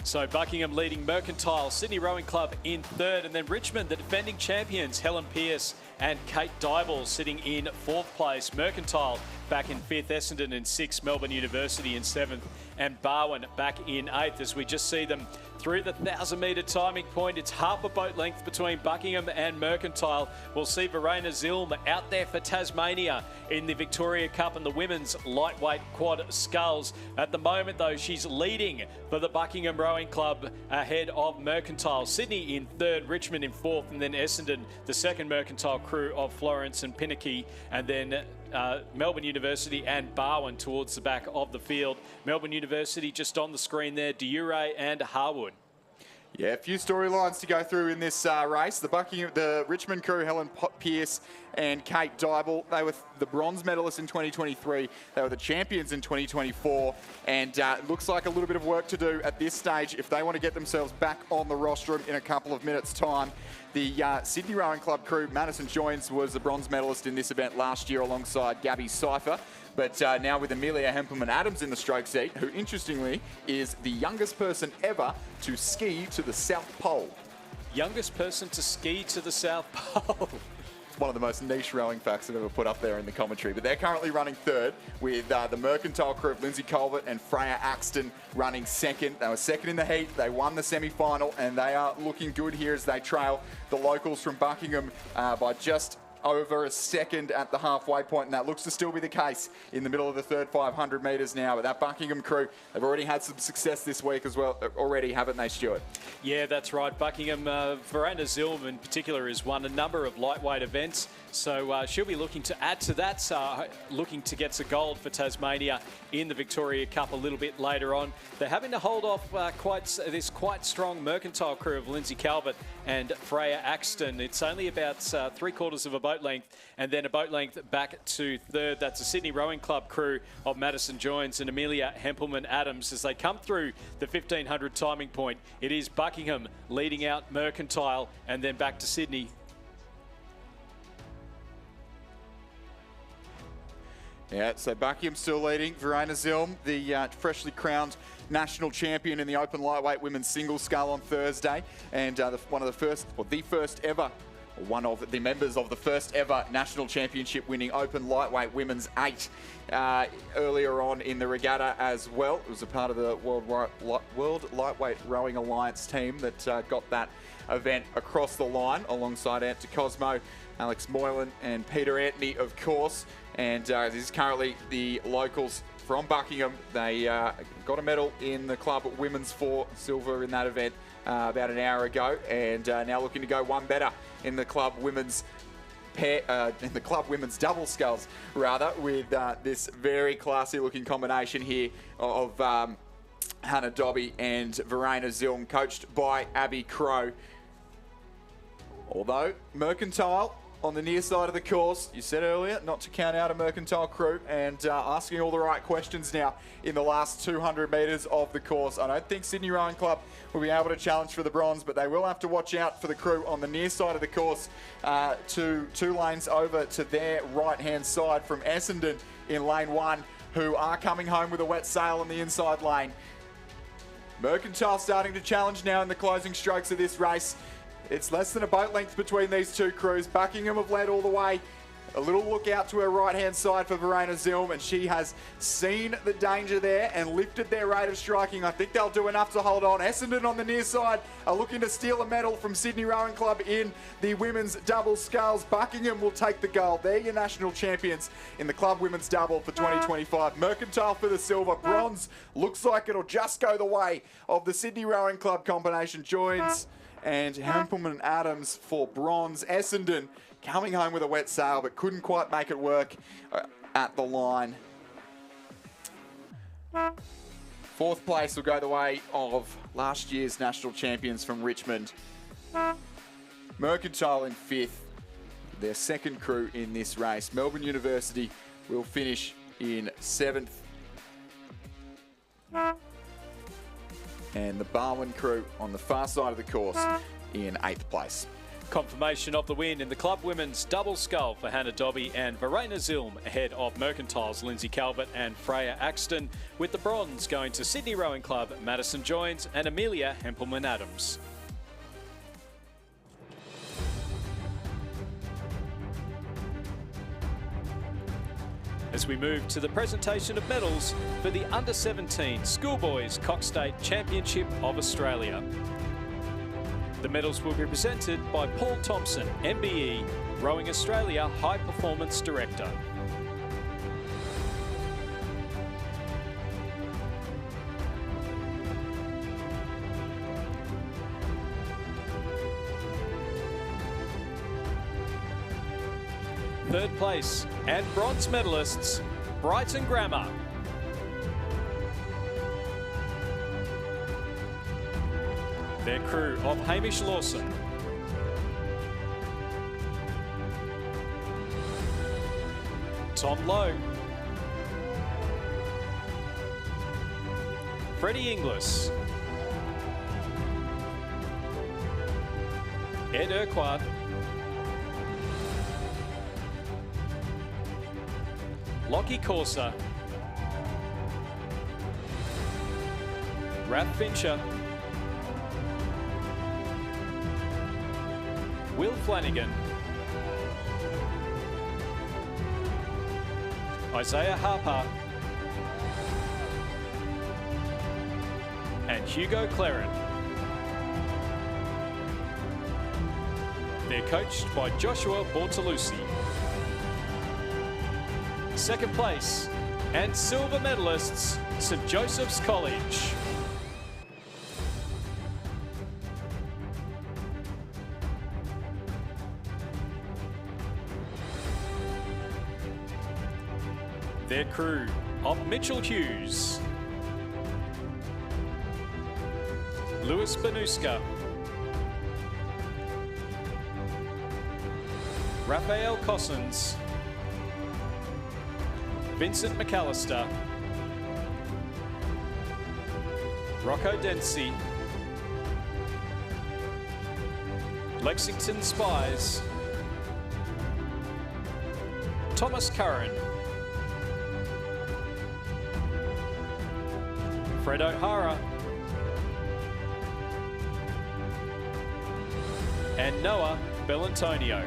So Buckingham leading Mercantile, Sydney Rowing Club in 3rd, and then Richmond, the defending champions, Helen Pearce and Kate Dybel sitting in 4th place. Mercantile back in 5th, Essendon in 6th, Melbourne University in 7th, and Barwon back in 8th, as we just see them through the 1,000-metre timing point. It's half a boat length between Buckingham and Mercantile. We'll see Verena Zilm out there for Tasmania in the Victoria Cup and the women's lightweight quad sculls. At the moment, though, she's leading for the Buckingham Rowing Club ahead of Mercantile. Sydney in 3rd, Richmond in 4th, and then Essendon, the second Mercantile crew of Florence and Pinecki, and then Melbourne University and Barwon towards the back of the field. Melbourne University just on the screen there, De Ure and Harwood. Yeah, a few storylines to go through in this race. The Richmond crew, Helen Pearce and Kate Dybel, they were the bronze medalists in 2023. They were the champions in 2024. And it looks like a little bit of work to do at this stage if they want to get themselves back on the rostrum in a couple of minutes' time. The Sydney Rowing Club crew, Madison Joins, was the bronze medalist in this event last year alongside Gabby Cypher. But now with Amelia Hempelman-Adams in the stroke seat, who interestingly is the youngest person ever to ski to the South Pole. Youngest person to ski to the South Pole. One of the most niche rowing facts I've ever put up there in the commentary. But they're currently running 3rd with the Mercantile crew of Lindsay Culvert and Freya Axton running 2nd. They were 2nd in the heat. They won the semi-final, and they are looking good here as they trail the locals from Buckingham by just over a second at the halfway point, and that looks to still be the case in the middle of the 3rd 500 metres now. But that Buckingham crew, they've already had some success this week as well, already, haven't they, Stuart? Yeah, that's right. Buckingham, Verena Zilm in particular, has won a number of lightweight events, so she'll be looking to add to that, looking to get some gold for Tasmania in the Victoria Cup a little bit later on. They're having to hold off this quite strong Mercantile crew of Lindsay Calvert and Freya Axton. It's only about 3/4 of a boat length, and then a boat length back to 3rd. That's the Sydney Rowing Club crew of Madison Joins and Amelia Hempelman-Adams as they come through the 1500 timing point. It is Buckingham leading out Mercantile, and then back to Sydney. Yeah, so Buckingham still leading. Verena Zilm, the freshly crowned national champion in the open lightweight women's single scull on Thursday, and the first ever one of the members of the first ever national championship winning open lightweight women's 8 earlier on in the regatta as well. It was a part of the World Lightweight Rowing Alliance team that got that event across the line alongside Ant Cosmo, Alex Moylan and Peter Anthony, of course. And this is currently the locals from Buckingham. They got a medal in the club women's 4 silver in that event about an hour ago, and now looking to go one better in the club women's double sculls, rather, with this very classy looking combination here of Hannah Dobby and Verena Zilm, coached by Abby Crow. Although Mercantile on the near side of the course, you said earlier not to count out a Mercantile crew, and asking all the right questions now in the last 200 metres of the course. I don't think Sydney Rowing Club will be able to challenge for the bronze, but they will have to watch out for the crew on the near side of the course, two lanes over to their right-hand side from Essendon in lane 1, who are coming home with a wet sail on the inside lane. Mercantile starting to challenge now in the closing strokes of this race. It's less than a boat length between these two crews. Buckingham have led all the way. A little look out to her right-hand side for Verena Zilm, and she has seen the danger there and lifted their rate of striking. I think they'll do enough to hold on. Essendon on the near side are looking to steal a medal from Sydney Rowing Club in the women's double sculls. Buckingham will take the gold. They're your national champions in the club women's double for 2025. Mercantile for the silver. Bronze looks like it'll just go the way of the Sydney Rowing Club combination. Joins and Hempelman Adams for bronze. Essendon coming home with a wet sail, but couldn't quite make it work at the line. Fourth place will go the way of last year's national champions from Richmond. Mercantile in 5th, their second crew in this race. Melbourne University will finish in 7th. And the Barwon crew on the far side of the course in 8th place. Confirmation of the win in the club women's double scull for Hannah Dobby and Verena Zilm ahead of Mercantile's Lindsay Calvert and Freya Axton, with the bronze going to Sydney Rowing Club, Madison Joins and Amelia Hempelman-Adams. As we move to the presentation of medals for the Under-17 Schoolboys Cox State Championship of Australia. The medals will be presented by Paul Thompson, MBE, Rowing Australia High Performance Director. Third place and bronze medalists, Brighton Grammar. Their crew of Hamish Lawson, Tom Lowe, Freddie Inglis, Ed Urquhart, Lockie Corser, Raph Fincher, Will Flanagan, Isaiah Harper, and Hugo Claren. They're coached by Joshua Bortolucci. Second place and silver medalists, St Joseph's College. Their crew of Mitchell Hughes, Lewis Banuska, Raphael Cossins, Vincent McAllister, Rocco Dempsey, Lexington Spies, Thomas Curran, Fred O'Hara, and Noah Bellantonio.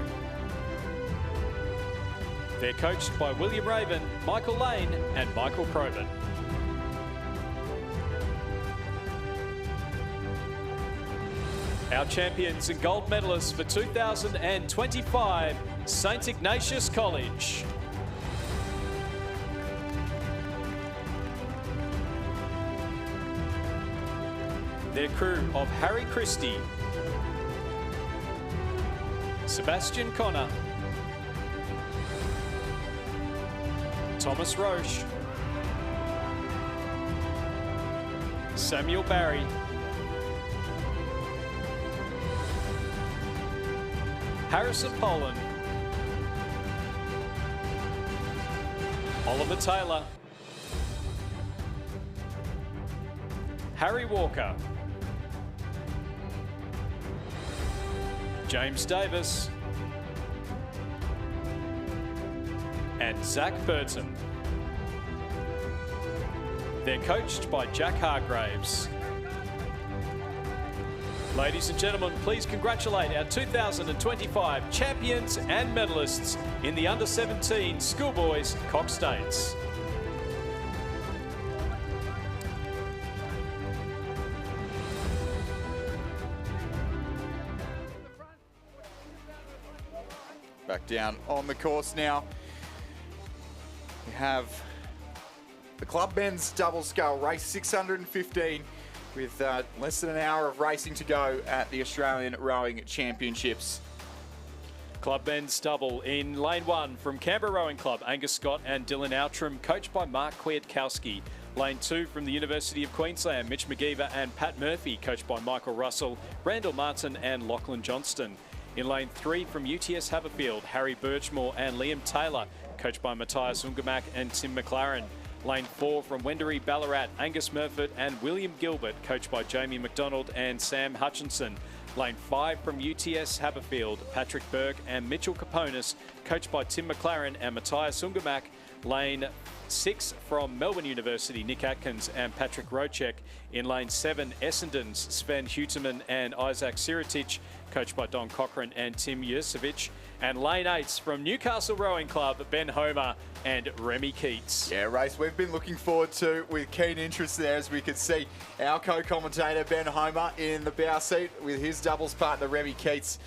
They're coached by William Raven, Michael Lane and Michael Probin. Our champions and gold medalists for 2025, St Ignatius College. Their crew of Harry Christie, Sebastian Connor, Thomas Roche, Samuel Barry. Harrison Poland. Oliver Taylor. Harry Walker. James Davis. And Zach Burton. They're coached by Jack Hargraves. Ladies and gentlemen, please congratulate our 2025 champions and medalists in the under-17 schoolboys coxed eights. Back down on the course now. We have the club men's double scull race 615 with less than an hour of racing to go at the Australian Rowing Championships. Club men's double in lane 1 from Canberra Rowing Club, Angus Scott and Dylan Outram, coached by Mark Kwiatkowski. Lane 2 from the University of Queensland, Mitch McGeever and Pat Murphy, coached by Michael Russell, Randall Martin and Lachlan Johnston. In lane 3 from UTS Haberfield, Harry Birchmore and Liam Taylor, coached by Matthias Ungermack and Tim McLaren. Lane 4 from Wendouree Ballarat, Angus Murfitt and William Gilbert, coached by Jamie McDonald and Sam Hutchinson. Lane 5 from UTS Haberfield, Patrick Burke and Mitchell Caponis, coached by Tim McLaren and Matthias Ungermack. Lane 6 from Melbourne University, Nick Atkins and Patrick Rocek. In lane 7, Essendon's Sven Huterman and Isaac Siritich, coached by Don Cochran and Tim Yurcevich. And lane 8's from Newcastle Rowing Club, Ben Homer and Remy Keats. Yeah, race we've been looking forward to with keen interest there, as we could see our co-commentator Ben Homer in the bow seat with his doubles partner Remy Keats,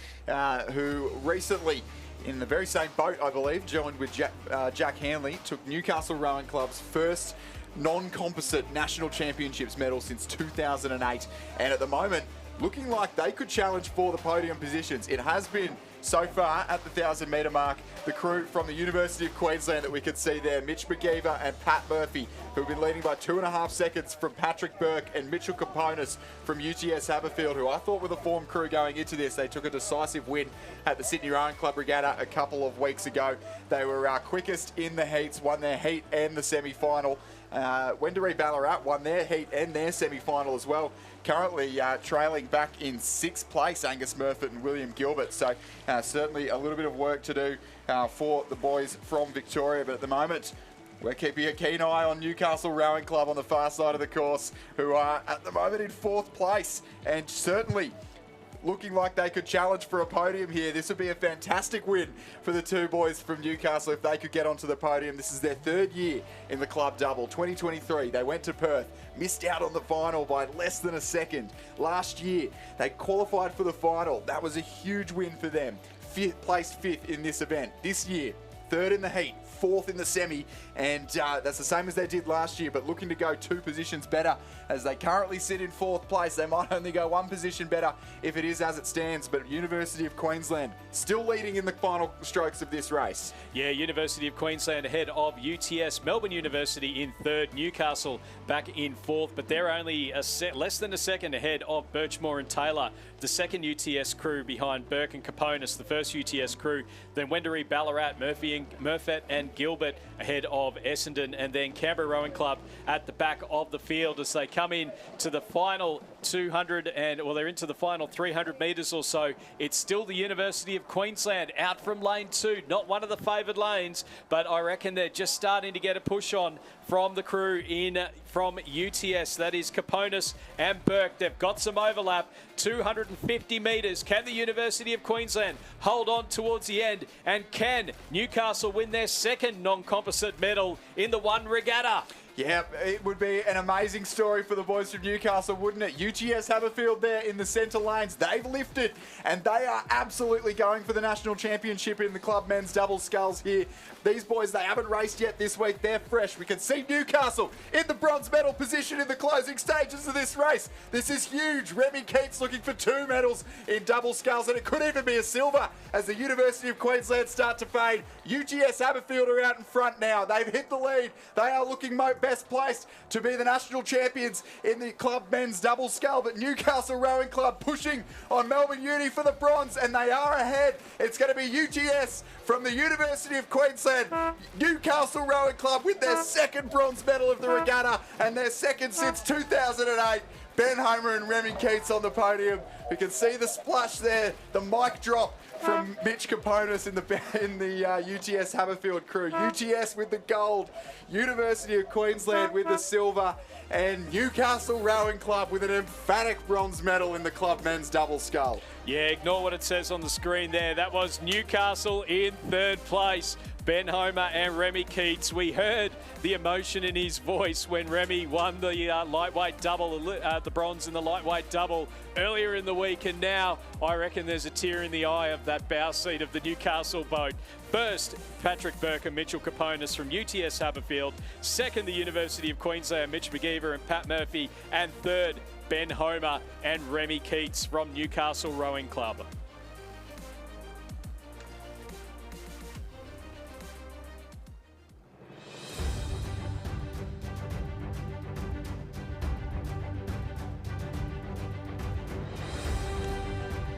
who recently, in the very same boat, I believe, joined with Jack Hanley, took Newcastle Rowing Club's first non-composite National Championships medal since 2008. And at the moment, looking like they could challenge for the podium positions. It has been, so far, at the 1,000-metre mark, the crew from the University of Queensland that we could see there, Mitch McGeever and Pat Murphy, who've been leading by 2.5 seconds from Patrick Burke, and Mitchell Caponis from UTS Haberfield, who I thought were the form crew going into this. They took a decisive win at the Sydney Rowing Club Regatta a couple of weeks ago. They were quickest in the heats, won their heat and the semi-final. Wendouree Ballarat won their heat and their semi-final as well. Currently trailing back in 6th place, Angus Murfitt and William Gilbert. So certainly a little bit of work to do for the boys from Victoria. But at the moment, we're keeping a keen eye on Newcastle Rowing Club on the far side of the course, who are at the moment in 4th place and certainly looking like they could challenge for a podium here. This would be a fantastic win for the two boys from Newcastle if they could get onto the podium. This is their 3rd year in the club double. 2023, they went to Perth, missed out on the final by less than a second. Last year, they qualified for the final. That was a huge win for them. Placed 5th in this event. This year, 3rd in the heat, 4th in the semi, and that's the same as they did last year, but looking to go 2 positions better as they currently sit in 4th place. They might only go 1 position better if it is as it stands, but University of Queensland still leading in the final strokes of this race. Yeah, University of Queensland ahead of UTS, Melbourne University in 3rd, Newcastle back in 4th, but they're only less than a second ahead of Birchmore and Taylor, the 2nd UTS crew behind Burke and Caponis, the 1st UTS crew, then Wendouree Ballarat, Murfitt and Gilbert ahead of Essendon, and then Canberra Rowing Club at the back of the field as they come in to the final 200 and, well, they're into the final 300 metres or so. It's still the University of Queensland out from lane 2, not one of the favoured lanes, but I reckon they're just starting to get a push on from the crew in from UTS. That is Caponis and Burke. They've got some overlap. 250 metres. Can the University of Queensland hold on towards the end? And can Newcastle win their 2nd non-composite medal in the one regatta? Yeah, it would be an amazing story for the boys from Newcastle, wouldn't it? UTS Haberfield there in the centre lanes. They've lifted, and they are absolutely going for the national championship in the club men's double sculls here. These boys, they haven't raced yet this week. They're fresh. We can see Newcastle in the bronze medal position in the closing stages of this race. This is huge. Remy Keats looking for 2 medals in double sculls, and it could even be a silver as the University of Queensland start to fade. UTS Haberfield are out in front now. They've hit the lead. They are looking best placed to be the national champions in the club men's double scull, but Newcastle Rowing Club pushing on Melbourne Uni for the bronze, and they are ahead. It's going to be UTS from the University of Queensland. Newcastle Rowing Club with their second bronze medal of the regatta and their second since 2008. Ben Homer and Remy Keats on the podium. We can see the splash there, the mic drop from Mitch Kaponis in the UTS Haberfield crew. UTS with the gold, University of Queensland with the silver, and Newcastle Rowing Club with an emphatic bronze medal in the club men's double scull. Yeah, ignore what it says on the screen there. That was Newcastle in third place. Ben Homer and Remy Keats. We heard the emotion in his voice when Remy won the lightweight double, the bronze in the lightweight double earlier in the week, and now I reckon there's a tear in the eye of that bow seat of the Newcastle boat. First, Patrick Burke and Mitchell Kaponis from UTS Haberfield. Second, the University of Queensland, Mitch McGeever and Pat Murphy. And third, Ben Homer and Remy Keats from Newcastle Rowing Club.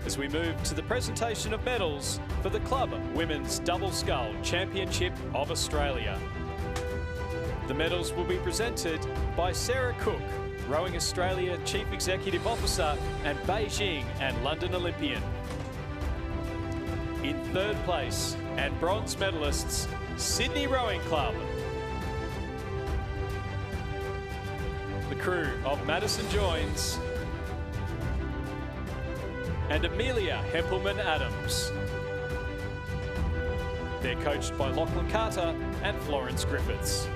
As we move to the presentation of medals for the Club Women's Double Scull Championship of Australia. The medals will be presented by Sarah Cook, Rowing Australia Chief Executive Officer and Beijing and London Olympian. In third place and bronze medalists, Sydney Rowing Club. The crew of Madison Joins and Amelia Hempelman-Adams. They're coached by Lachlan Carter and Florence Griffiths.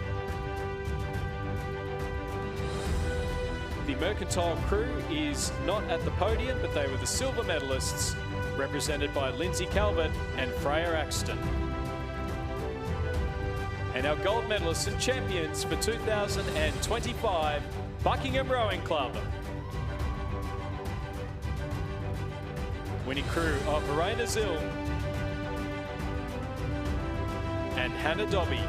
The Mercantile crew is not at the podium, but they were the silver medalists, represented by Lindsay Calvert and Freya Axton. And our gold medalists and champions for 2025, Buckingham Rowing Club. Winning crew of Verena Zilm and Hannah Dobby.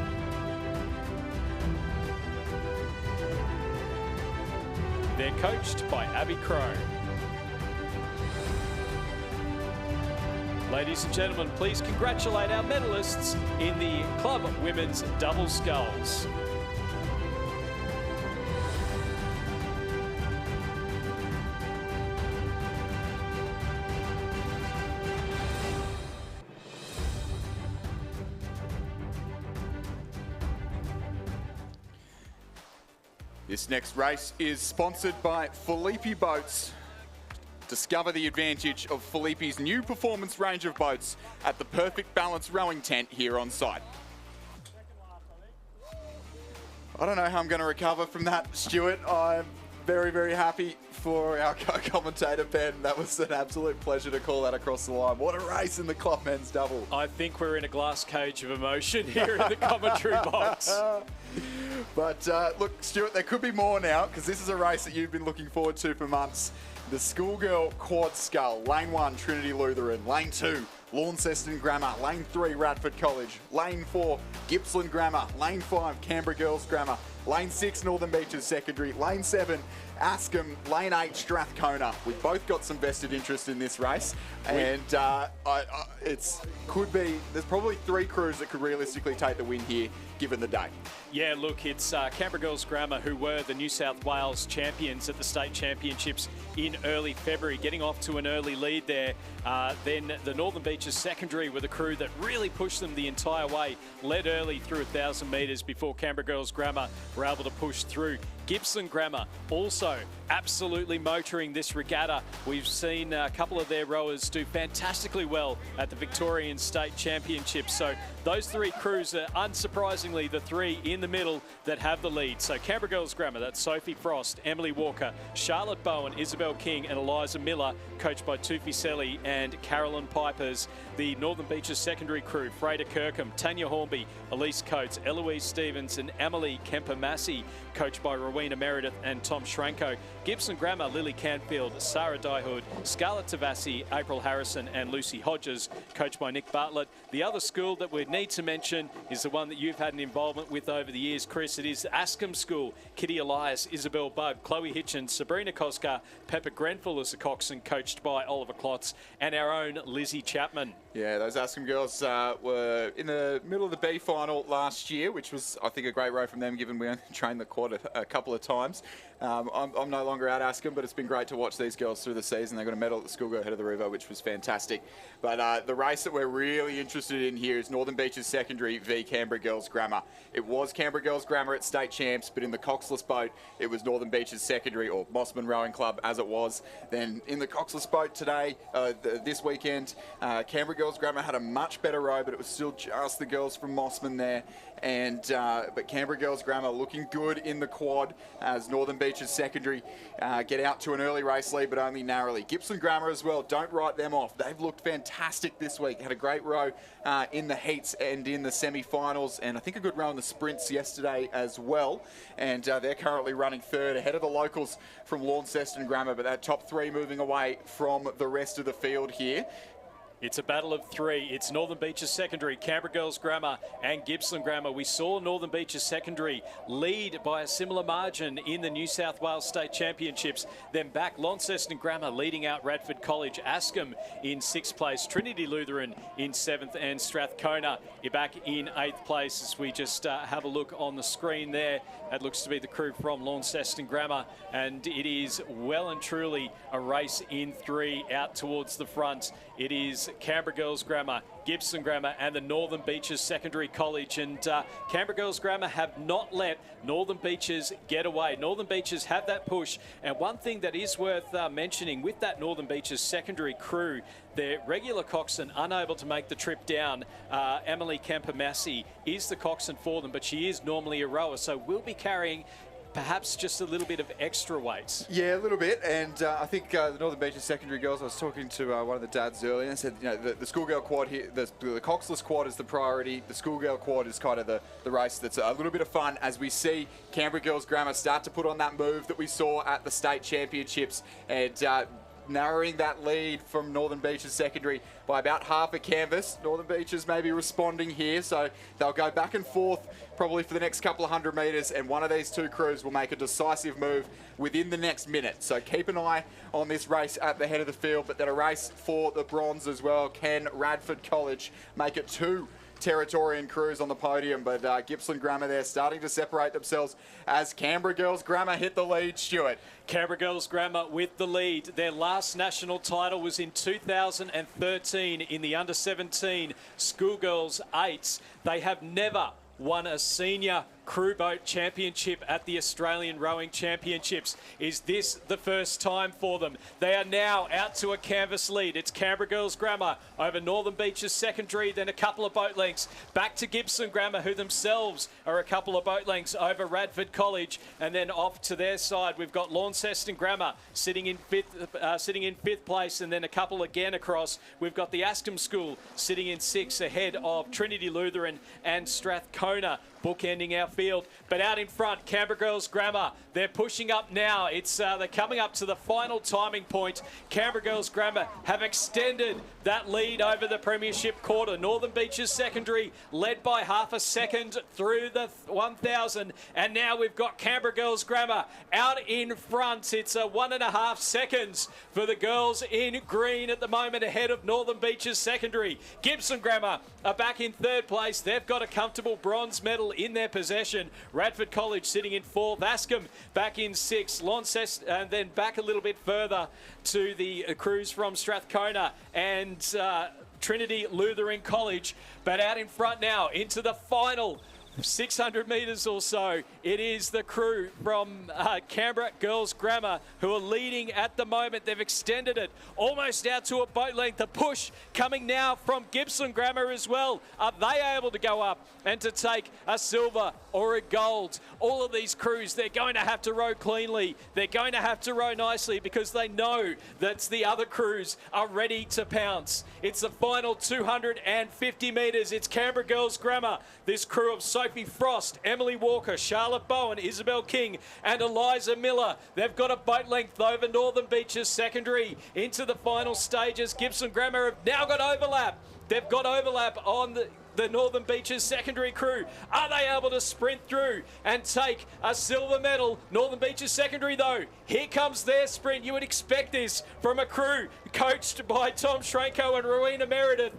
They're coached by Abby Crow. Ladies and gentlemen, please congratulate our medalists in the Club Women's Double Sculls. This next race is sponsored by Filippi Boats. Discover the advantage of Filippi's new performance range of boats at the Perfect Balance rowing tent here on site. I don't know how I'm going to recover from that, Stuart. I'm very, very happy for our co-commentator, Ben. That was an absolute pleasure to call that across the line. What a race in the club men's double. I think we're in a glass cage of emotion here in the commentary box. But look, Stuart, there could be more now, because this is a race that you've been looking forward to for months. The schoolgirl quad scull, lane 1, Trinity Lutheran, lane 2, Launceston Grammar, lane 3, Radford College, lane 4, Gippsland Grammar, lane 5, Canberra Girls Grammar, lane 6, Northern Beaches Secondary, lane 7, Askham, lane 8, Strathcona. We've both got some vested interest in this race, and there's probably 3 crews that could realistically take the win here, given the day. Yeah, look, it's Canberra Girls Grammar, who were the New South Wales champions at the state championships in early February, getting off to an early lead there. Then the Northern Beaches Secondary were the crew that really pushed them the entire way, led early through 1,000 metres before Canberra Girls Grammar were able to push through. Gippsland Grammar also absolutely motoring this regatta. We've seen a couple of their rowers do fantastically well at the Victorian State Championships. So those 3 crews are unsurprisingly the 3 in the middle that have the lead. So Canberra Girls Grammar, that's Sophie Frost, Emily Walker, Charlotte Bowen, Isabel King and Eliza Miller, coached by Tufi Selly and Carolyn Pipers. The Northern Beaches Secondary crew, Freda Kirkham, Tanya Hornby, Elise Coates, Eloise Stevens and Emily Kemper-Massey, coached by Rowena Rowena Meredith and Tom Schranko. Gibson Grammar, Lily Canfield, Sarah Dyhood, Scarlett Tavassi, April Harrison and Lucy Hodges, coached by Nick Bartlett. The other school that we need to mention is the one that you've had an involvement with over the years, Chris. It is Askham School. Kitty Elias, Isabel Bug, Chloe Hitchens, Sabrina Koska, Pepper Grenfell as the coxswain, coached by Oliver Klotz, and our own Lizzie Chapman. Yeah, those Askham girls were in the middle of the B final last year, which was, I think, a great row from them, given we only trained the quad a couple of times. I'm no longer at Askham, but it's been great to watch these girls through the season. They got a medal at the Schoolgirl Head of the River, which was fantastic. But the race that we're really interested in here is Northern Beaches Secondary v Canberra Girls Grammar. It was Canberra Girls Grammar at state champs, but in the coxless boat, it was Northern Beaches Secondary, or Mossman Rowing Club as it was. Then in the coxless boat today, this weekend, Canberra Girls Grammar had a much better row, but it was still just the girls from Mossman there. And but Canberra Girls Grammar looking good in the quad as Northern Beaches Secondary get out to an early race lead, but only narrowly. Gibson Grammar as well, don't write them off. They've looked fantastic this week. Had a great row in the heats and in the semi-finals, and I think a good row in the sprints yesterday as well. And they're currently running third ahead of the locals from Launceston Grammar, but that top three moving away from the rest of the field here. It's a battle of three. It's Northern Beaches Secondary, Canberra Girls Grammar and Gibson Grammar. We saw Northern Beaches Secondary lead by a similar margin in the New South Wales State Championships. Then back Launceston Grammar leading out Radford College. Askham in 6th place. Trinity Lutheran in 7th, and Strathcona back in 8th place. As we just have a look on the screen there, that looks to be the crew from Launceston Grammar, and it is well and truly a race in three out towards the front. It is Canberra Girls Grammar, Gibson Grammar and the Northern Beaches Secondary College, and Canberra Girls Grammar have not let Northern Beaches get away. Northern Beaches have that push, and one thing that is worth mentioning with that Northern Beaches Secondary crew, their regular coxswain unable to make the trip down. Emily Kemper-Massey is the coxswain for them, but she is normally a rower, so we'll be carrying perhaps just a little bit of extra weight. Yeah, a little bit, and I think the Northern Beaches Secondary girls, I was talking to one of the dads earlier, and said, you know, the schoolgirl quad here, the coxless quad is the priority. The schoolgirl quad is kind of the race that's a little bit of fun as we see Canberra Girls Grammar start to put on that move that we saw at the state championships, and narrowing that lead from Northern Beaches Secondary by about half a canvas. Northern Beaches may be responding here, so they'll go back and forth probably for the next couple of 100 metres, and one of these two crews will make a decisive move within the next minute. So keep an eye on this race at the head of the field, but then a race for the bronze as well. Can Radford College make it two Territorian crews on the podium? But Gibson Grammar there starting to separate themselves as Canberra Girls Grammar hit the lead. Stuart. Canberra Girls Grammar with the lead. Their last national title was in 2013 in the under-17 Schoolgirls 8s. They have never won a senior crew boat championship at the Australian Rowing Championships. Is this the first time for them? They are now out to a canvas lead. It's Canberra Girls Grammar over Northern Beaches Secondary, then a couple of boat lengths back to Gibson Grammar, who themselves are a couple of boat lengths over Radford College, and then off to their side we've got Launceston Grammar sitting in fifth place, and then a couple again across. We've got the Askham School sitting in 6th ahead of Trinity Lutheran and Strathcona bookending our field. But out in front, Canberra Girls Grammar, they're pushing up now. It's they're coming up to the final timing point. Canberra Girls Grammar have extended that lead over the premiership quarter. Northern Beaches Secondary led by half a second through the 1,000, and now we've got Canberra Girls Grammar out in front. It's 1.5 seconds for the girls in green at the moment ahead of Northern Beaches Secondary. Gibson Grammar are back in 3rd place. They've got a comfortable bronze medal in their possession. Radford College sitting in 4th. Askham back in 6th. Launceston, and then back a little bit further to the crews from Strathcona and Trinity Lutheran College. But out in front now into the final 600 metres or so, it is the crew from Canberra Girls Grammar who are leading at the moment. They've extended it almost out to a boat length. The push coming now from Gibson Grammar as well. Are they able to go up and to take a silver or a gold? All of these crews, they're going to have to row cleanly. They're going to have to row nicely because they know that the other crews are ready to pounce. It's the final 250 metres. It's Canberra Girls Grammar, this crew of so Sophie Frost, Emily Walker, Charlotte Bowen, Isabel King and Eliza Miller. They've got a boat length over Northern Beaches Secondary into the final stages. Gibson Grammar have now got overlap. They've got overlap on the Northern Beaches Secondary crew. Are they able to sprint through and take a silver medal? Northern Beaches Secondary, though, here comes their sprint. You would expect this from a crew coached by Tom Schrenko and Rowena Meredith.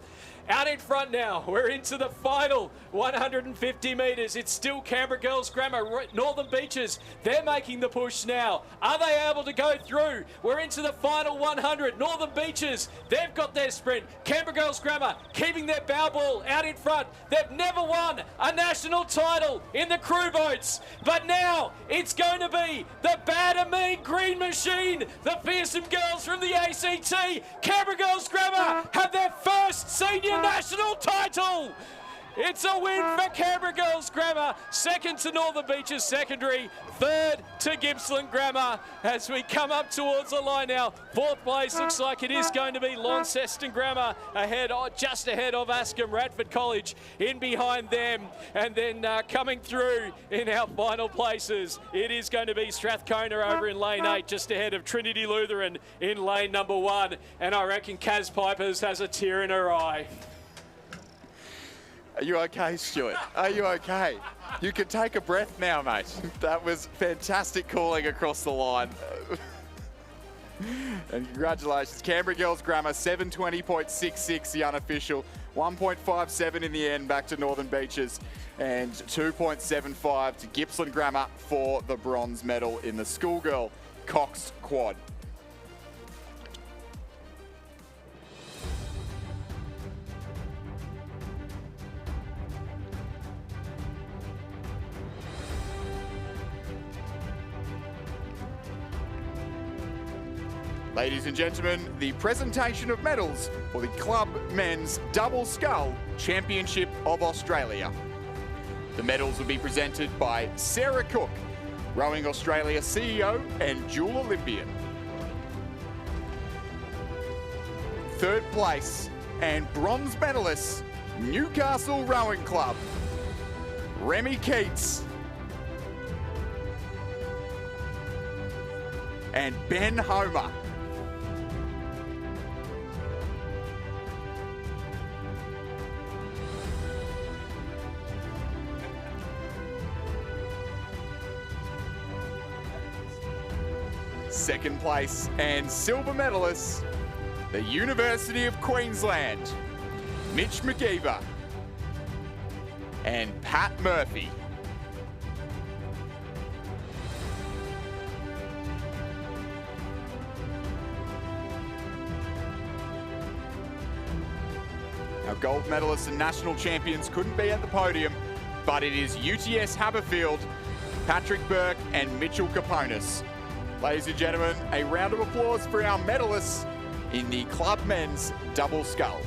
Out in front now, we're into the final 150 metres. It's still Canberra Girls Grammar, Northern Beaches. They're making the push now. Are they able to go through? We're into the final 100. Northern Beaches, they've got their sprint. Canberra Girls Grammar keeping their bow ball out in front. They've never won a national title in the crew boats, but now it's going to be the Bad and Mean Green Machine, the fearsome girls from the ACT. Canberra Girls Grammar have their first senior national title. It's a win for Canberra Girls Grammar, second to Northern Beaches Secondary, third to Gippsland Grammar. As we come up towards the line now, fourth place looks like it is going to be Launceston Grammar ahead, just ahead of Ascombe Radford College in behind them. And then coming through in our final places, it is going to be Strathcona over in lane 8, just ahead of Trinity Lutheran in lane number 1. And I reckon Kaz Pipers has a tear in her eye. Are you okay, Stuart? Are you okay? You can take a breath now, mate. That was fantastic calling across the line. And congratulations. Canberra Girls Grammar, 720.66, the unofficial. 1.57 in the end, back to Northern Beaches. And 2.75 to Gippsland Grammar for the bronze medal in the schoolgirl coxed quad. Ladies and gentlemen, the presentation of medals for the Club Men's Double Scull Championship of Australia. The medals will be presented by Sarah Cook, Rowing Australia CEO and dual Olympian. Third place and bronze medalists, Newcastle Rowing Club, Remy Keats and Ben Homer. Second place and silver medalists, the University of Queensland, Mitch McGeever and Pat Murphy. Our gold medalists and national champions couldn't be at the podium, but it is UTS Haberfield, Patrick Burke and Mitchell Caponis. Ladies and gentlemen, a round of applause for our medalists in the Club Men's Double Scull.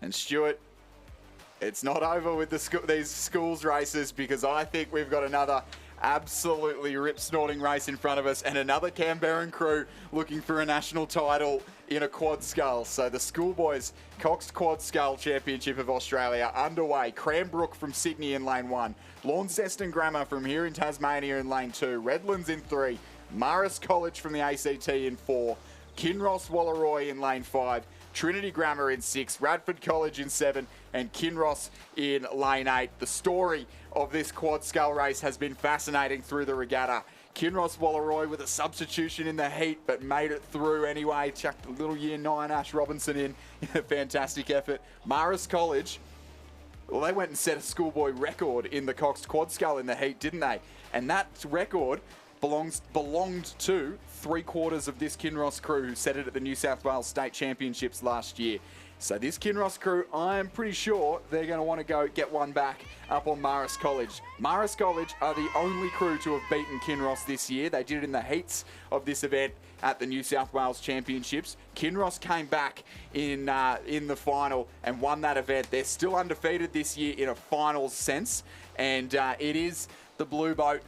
And Stuart, it's not over with these schools races, because I think we've got another absolutely rip-snorting race in front of us and another Canberran crew looking for a national title in a quad scull. So the schoolboys Coxed Quad Scull Championship of Australia underway. Cranbrook from Sydney in lane 1. Launceston Grammar from here in Tasmania in lane 2. Redlands in 3. Marist College from the ACT in 4. Kinross Walleroy in lane 5. Trinity Grammar in 6. Radford College in 7. And Kinross in lane 8. The story of this quad scull race has been fascinating through the regatta. Kinross Walleroy with a substitution in the heat, but made it through anyway. Chucked a little year 9 Ash Robinson in. Fantastic effort. Marist College, well, they went and set a schoolboy record in the Coxed Quad Scull in the heat, didn't they? And that record belonged to 3/4 of this Kinross crew who set it at the New South Wales State Championships last year. So this Kinross crew, I'm pretty sure they're going to want to go get one back up on Marist College. Marist College are the only crew to have beaten Kinross this year. They did it in the heats of this event at the New South Wales Championships. Kinross came back in the final and won that event. They're still undefeated this year in a finals sense, and it is the Blue Boat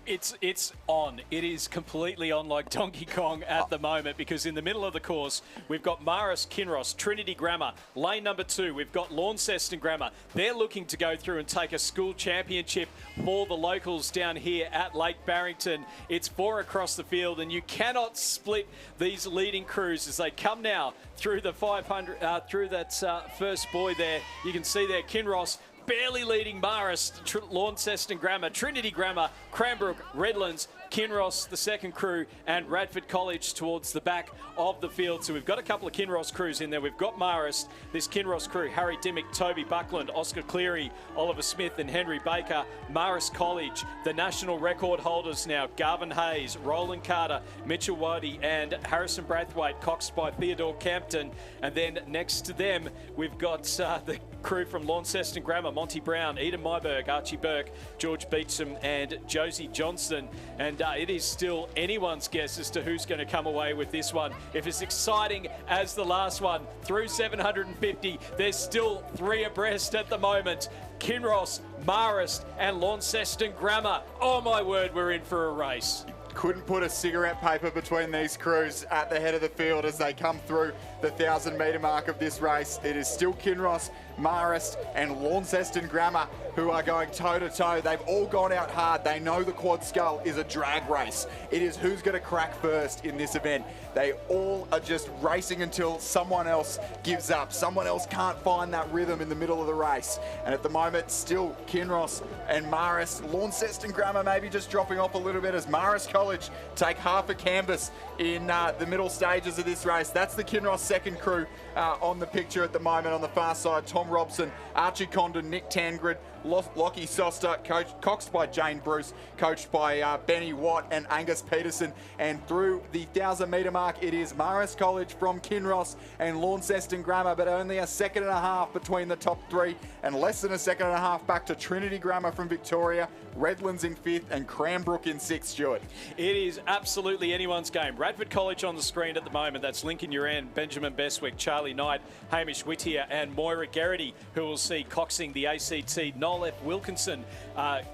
It's on. It is completely on like Donkey Kong at the moment, because in the middle of the course, we've got Maris, Kinross, Trinity Grammar. Lane number 2, we've got Launceston Grammar. They're looking to go through and take a school championship for the locals down here at Lake Barrington. It's 4 across the field, and you cannot split these leading crews as they come now through the 500, through that first buoy there. You can see there Kinross barely leading Maris, Launceston Grammar, Trinity Grammar, Cranbrook, Redlands, Kinross, the second crew, and Radford College towards the back of the field. So we've got a couple of Kinross crews in there. We've got Maris, this Kinross crew, Harry Dimmick, Toby Buckland, Oscar Cleary, Oliver Smith and Henry Baker. Maris College, the national record holders now, Garvin Hayes, Roland Carter, Mitchell Waddy and Harrison Brathwaite, coxed by Theodore Campton. And then next to them, we've got the crew from Launceston Grammar, Monty Brown, Eden Myberg, Archie Burke, George Beecham and Josie Johnston. And it is still anyone's guess as to who's going to come away with this one. If it's exciting as the last one, through 750, there's still 3 abreast at the moment. Kinross, Marist and Launceston Grammar. Oh my word, we're in for a race. Couldn't put a cigarette paper between these crews at the head of the field as they come through the 1,000-metre mark of this race. It is still Kinross, Marist and Launceston Grammar who are going toe-to-toe. They've all gone out hard. They know the quad scull is a drag race. It is who's going to crack first in this event. They all are just racing until someone else gives up. Someone else can't find that rhythm in the middle of the race. And at the moment, still Kinross and Marist. Launceston Grammar maybe just dropping off a little bit as Marist College take half a canvas in the middle stages of this race. That's the Kinross second crew on the picture at the moment. On the far side, Tom Robson, Archie Condon, Nick Tangrid, Lockie Soster, coxed by Jane Bruce, coached by Benny Watt and Angus Peterson. And through the 1,000-metre mark, it is Marist College from Kinross and Launceston Grammar, but only a second and a half between the top 3 and less than a second and a half back to Trinity Grammar from Victoria, Redlands in 5th and Cranbrook in 6th, Stuart. It is absolutely anyone's game. Radford College on the screen at the moment. That's Lincoln Uran, Benjamin Beswick, Charlie Knight, Hamish Whittier and Moira Garrity, who will see coxing the ACT Noel F. Wilkinson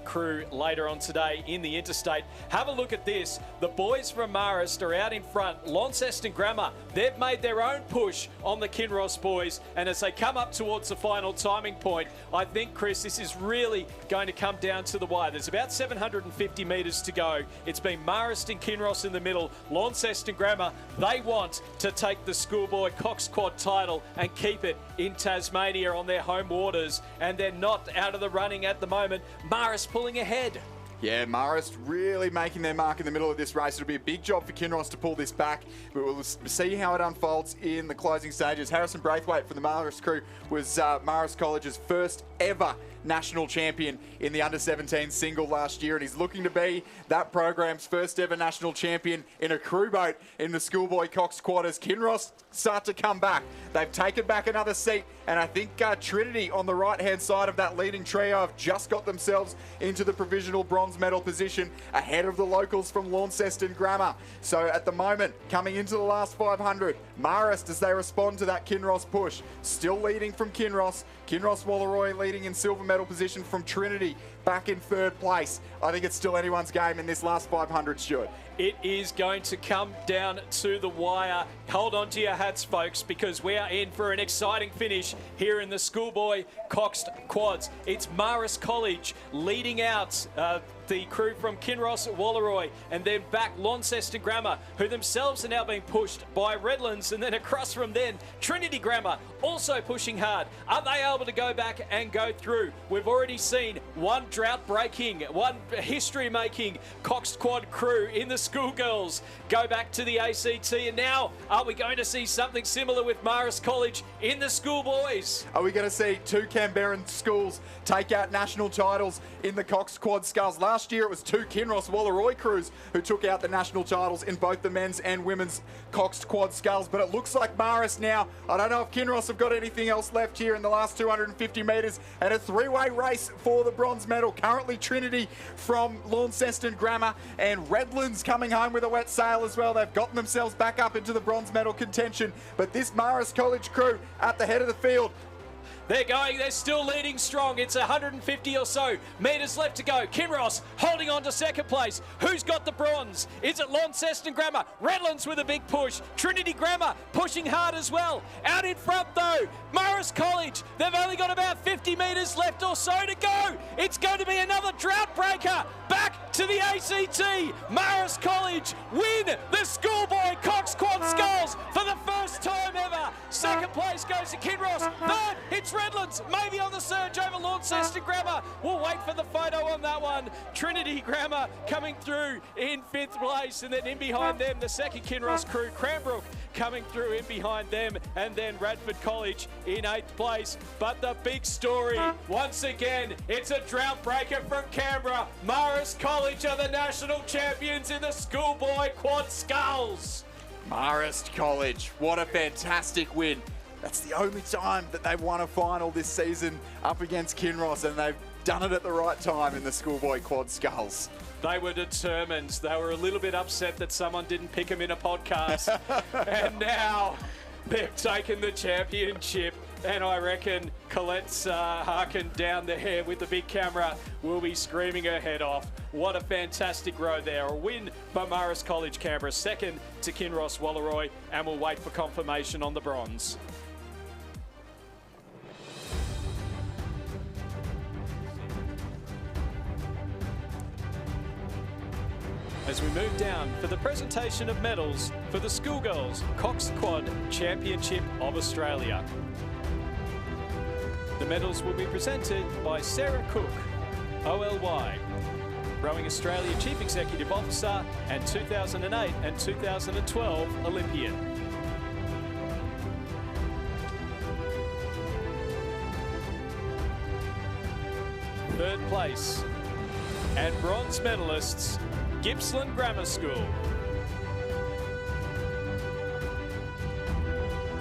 crew later on today in the interstate. Have a look at this. The boys from Marist are out in front. Launceston Grammar, they've made their own push on the Kinross boys, and as they come up towards the final timing point, I think, Chris, this is really going to come down to the wire. There's about 750 metres to go. It's been Marist and Kinross in the middle. Launceston Grammar, they want to take the schoolboy Cox Quad title and keep it in Tasmania on their home waters, and they're not out of the running at the moment. Marist pulling ahead. Yeah, Marist really making their mark in the middle of this race. It'll be a big job for Kinross to pull this back, but we'll see how it unfolds in the closing stages. Harrison Brathwaite from the Marist crew was Marist College's first ever national champion in the under-17 single last year, and he's looking to be that program's first ever national champion in a crew boat in the schoolboy Cox Quarters. Kinross start to come back. They've taken back another seat, and I think Trinity on the right-hand side of that leading trio have just got themselves into the provisional bronze medal position ahead of the locals from Launceston Grammar. So at the moment, coming into the last 500, Marist, as they respond to that Kinross push, still leading from Kinross. Kinross Walleroy leading in silver medal position from Trinity, back in 3rd place. I think it's still anyone's game in this last 500, Stuart. It is going to come down to the wire. Hold on to your hats, folks, because we are in for an exciting finish here in the schoolboy coxed quads. It's Marist College leading out the crew from Kinross Walleroy, and then back Launceston Grammar, who themselves are now being pushed by Redlands, and then across from them, Trinity Grammar also pushing hard. Are they able to go back and go through? We've already seen one drought-breaking, one history-making Coxed Quad crew in the schoolgirls go back to the ACT, and now are we going to see something similar with Marist College in the schoolboys? Are we going to see 2 Canberran schools take out national titles in the Cox Quad Sculls? Last year it was 2 Kinross Walleroy crews who took out the national titles in both the men's and women's Cox Quad Sculls, but it looks like Marist now. I don't know if Kinross have got anything else left here in the last 250 metres, and a 3-way race for the bronze medal. Currently Trinity from Launceston Grammar and Redlands coming home with a wet sail as well. They've gotten themselves back up into the bronze medal contention, but this Marist College crew at the head of the field. They're going, they're still leading strong. It's 150 or so metres left to go. Kinross holding on to second place. Who's got the bronze? Is it Launceston Grammar? Redlands with a big push. Trinity Grammar pushing hard as well. Out in front though, Morris College. They've only got about 50 metres left or so to go. It's going to be another drought breaker. Back to the ACT. Morris College win the schoolboy coxed quad sculls for the first time ever. Second place goes to Kinross. Third, it's Redlands, maybe on the surge over Launceston Grammar. We'll wait for the photo on that one. Trinity Grammar coming through in 5th place, and then in behind them, the second Kinross crew, Cranbrook, coming through in behind them, and then Radford College in 8th place. But the big story, once again, it's a drought breaker from Canberra. Morris College are the national champions in the schoolboy quad sculls. Marist College, what a fantastic win. That's the only time that they've won a final this season up against Kinross, and they've done it at the right time in the schoolboy quad sculls. They were determined. They were a little bit upset that someone didn't pick them in a podcast. And now they've taken the championship. And I reckon Colette's Harkin down there with the big camera will be screaming her head off. What a fantastic row there. A win by Morris College Canberra, second to Kinross Walleroy, and we'll wait for confirmation on the bronze. As we move down for the presentation of medals for the Schoolgirls Coxed Quad Championship of Australia. The medals will be presented by Sarah Cook, OLY, Rowing Australia Chief Executive Officer and 2008 and 2012 Olympian. Third place and bronze medalists, Gippsland Grammar School.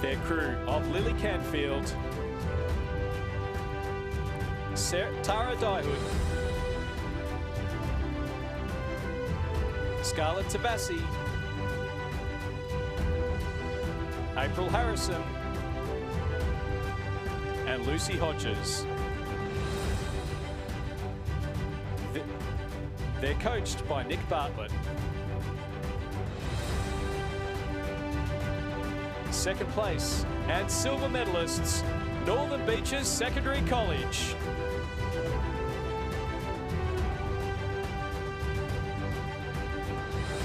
Their crew of Lily Canfield, Tara Dyhood, Scarlett Tabassi, April Harrison, and Lucy Hodges. They're coached by Nick Bartlett. Second place and silver medalists, Northern Beaches Secondary College.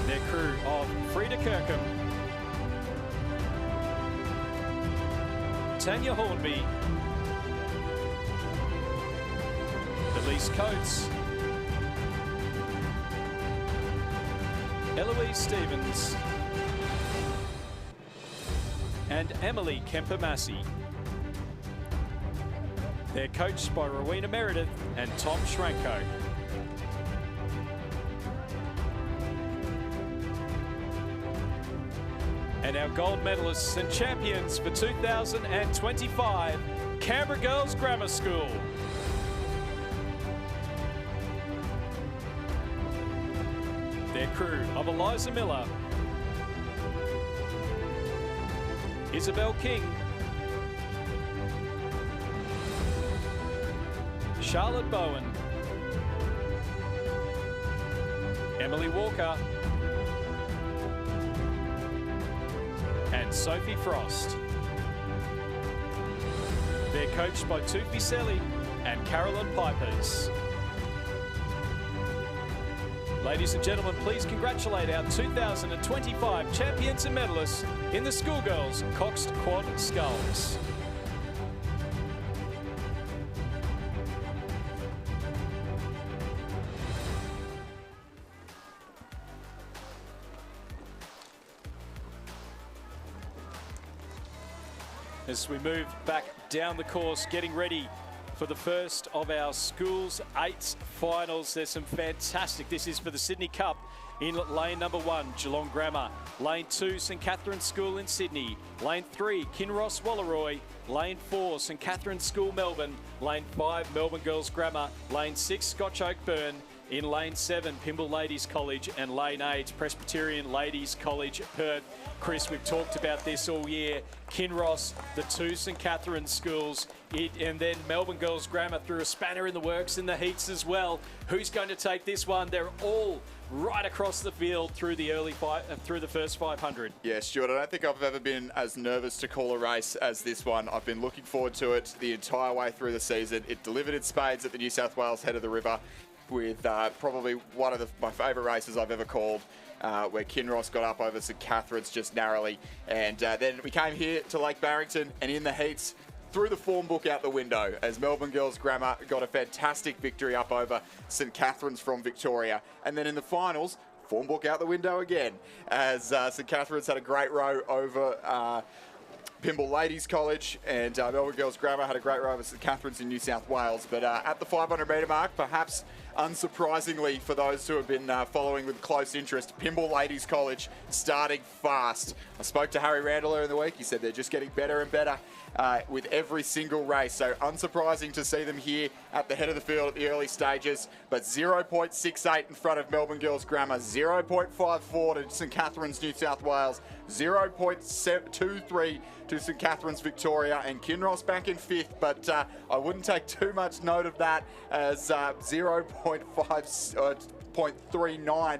Their crew of Frida Kirkham, Tanya Hornby, Elise Coates, Eloise Stevens, and Emily Kemper-Massey. They're coached by Rowena Meredith and Tom Schranko. And our gold medalists and champions for 2025, Canberra Girls Grammar School. Their crew of Eliza Miller, Isabel King, Charlotte Bowen, Emily Walker, and Sophie Frost. They're coached by Tufi Selly and Carolyn Pipers. Ladies and gentlemen, please congratulate our 2025 champions and medalists in the Schoolgirls Coxed Quad Sculls. As we move back down the course, getting ready for the first of our Schools 8 finals. There's some fantastic, this is for the Sydney Cup in lane number 1, Geelong Grammar. Lane 2, St Catherine's School in Sydney. Lane 3, Kinross Walleroy. Lane 4, St Catherine's School Melbourne. Lane 5, Melbourne Girls Grammar. Lane 6, Scotch Oak Burn. In lane 7, Pymble Ladies College, and lane 8, Presbyterian Ladies College, Perth. Chris, we've talked about this all year. Kinross, the 2 St Catherine's schools, and then Melbourne Girls Grammar threw a spanner in the works in the heats as well. Who's going to take this one? They're all right across the field through the through the first 500. Yeah, Stuart, I don't think I've ever been as nervous to call a race as this one. I've been looking forward to it the entire way through the season. It delivered its spades at the New South Wales head of the river with probably one of my favourite races I've ever called, where Kinross got up over St Catherine's just narrowly. And then we came here to Lake Barrington, and in the heats, threw the form book out the window as Melbourne Girls Grammar got a fantastic victory up over St Catherine's from Victoria. And then in the finals, form book out the window again as St Catherine's had a great row over Pymble Ladies College, and Melbourne Girls Grammar had a great row over St Catherine's in New South Wales. But at the 500 metre mark, perhaps unsurprisingly for those who have been following with close interest, Pymble Ladies College starting fast. I spoke to Harry Randall earlier in the week. He said they're just getting better and better with every single race. So unsurprising to see them here at the head of the field at the early stages. But 0.68 in front of Melbourne Girls Grammar, 0.54 to St Catherine's New South Wales, 0.23 to St Catherine's Victoria, and Kinross back in 5th, but I wouldn't take too much note of that as 0.39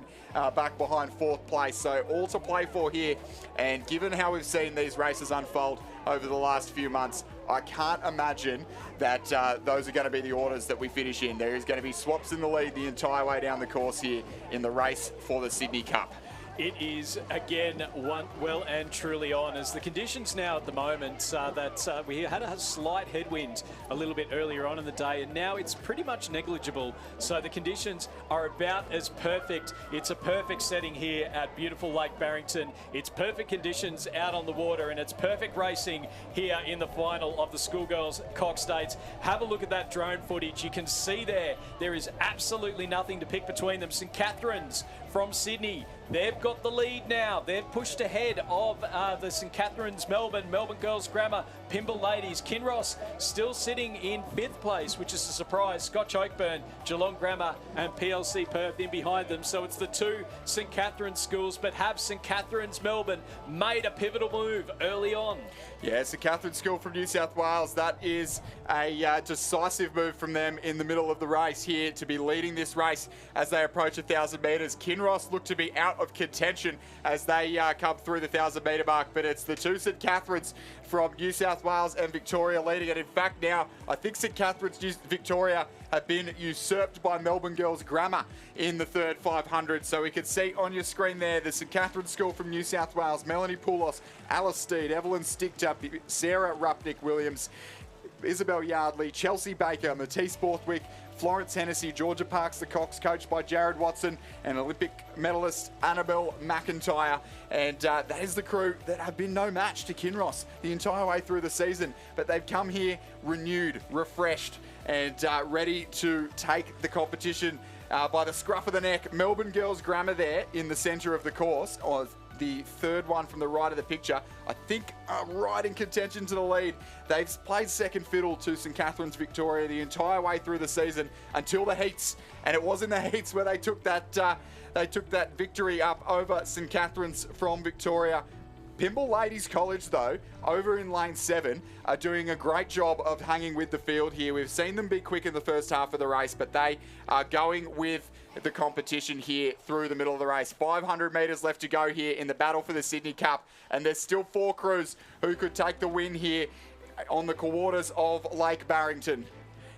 back behind 4th place. So all to play for here, and given how we've seen these races unfold over the last few months, I can't imagine that those are going to be the orders that we finish in. There is going to be swaps in the lead the entire way down the course here in the race for the Sydney Cup. It is, again, one well and truly on, as the conditions now at the moment that we had a slight headwind a little bit earlier on in the day, and now it's pretty much negligible. So the conditions are about as perfect. It's a perfect setting here at beautiful Lake Barrington. It's perfect conditions out on the water, and it's perfect racing here in the final of the Schoolgirls Coxed States. Have a look at that drone footage. You can see there is absolutely nothing to pick between them. St Catherine's from Sydney, they've got the lead now. They've pushed ahead of the St Catherine's Melbourne Girls Grammar, Pymble Ladies. Kinross still sitting in 5th place, which is a surprise. Scotch Oakburn, Geelong Grammar and PLC Perth in behind them. So it's the 2 St Catherine's schools, but have St Catherine's Melbourne made a pivotal move early on? Yeah, St Catherine's School from New South Wales. That is a decisive move from them in the middle of the race here to be leading this race as they approach 1,000 metres. Kinross look to be out of contention as they come through the 1,000 metre mark, but it's the 2 St Catherine's from New South Wales and Victoria leading it. In fact, now I think St Catherine's Victoria have been usurped by Melbourne Girls Grammar in the third 500. So we can see on your screen there the St Catherine's School from New South Wales, Melanie Poulos, Alice Steed, Evelyn Sticktup, Sarah Rupnick-Williams, Isabel Yardley, Chelsea Baker, Matisse Borthwick, Florence Hennessy, Georgia Parks, the Cox, coached by Jared Watson, and Olympic medalist Annabelle McIntyre. And that is the crew that have been no match to Kinross the entire way through the season. But they've come here renewed, refreshed, and ready to take the competition by the scruff of the neck. Melbourne Girls Grammar there in the centre of the course, or the third one from the right of the picture, I think right in contention to the lead. They've played second fiddle to St Catherine's Victoria the entire way through the season until the heats, and it was in the heats where they took that victory up over St Catherine's from Victoria. Pymble Ladies College, though, over in lane 7, are doing a great job of hanging with the field here. We've seen them be quick in the first half of the race, but they are going with the competition here through the middle of the race. 500 metres left to go here in the battle for the Sydney Cup, and there's still 4 crews who could take the win here on the waters of Lake Barrington.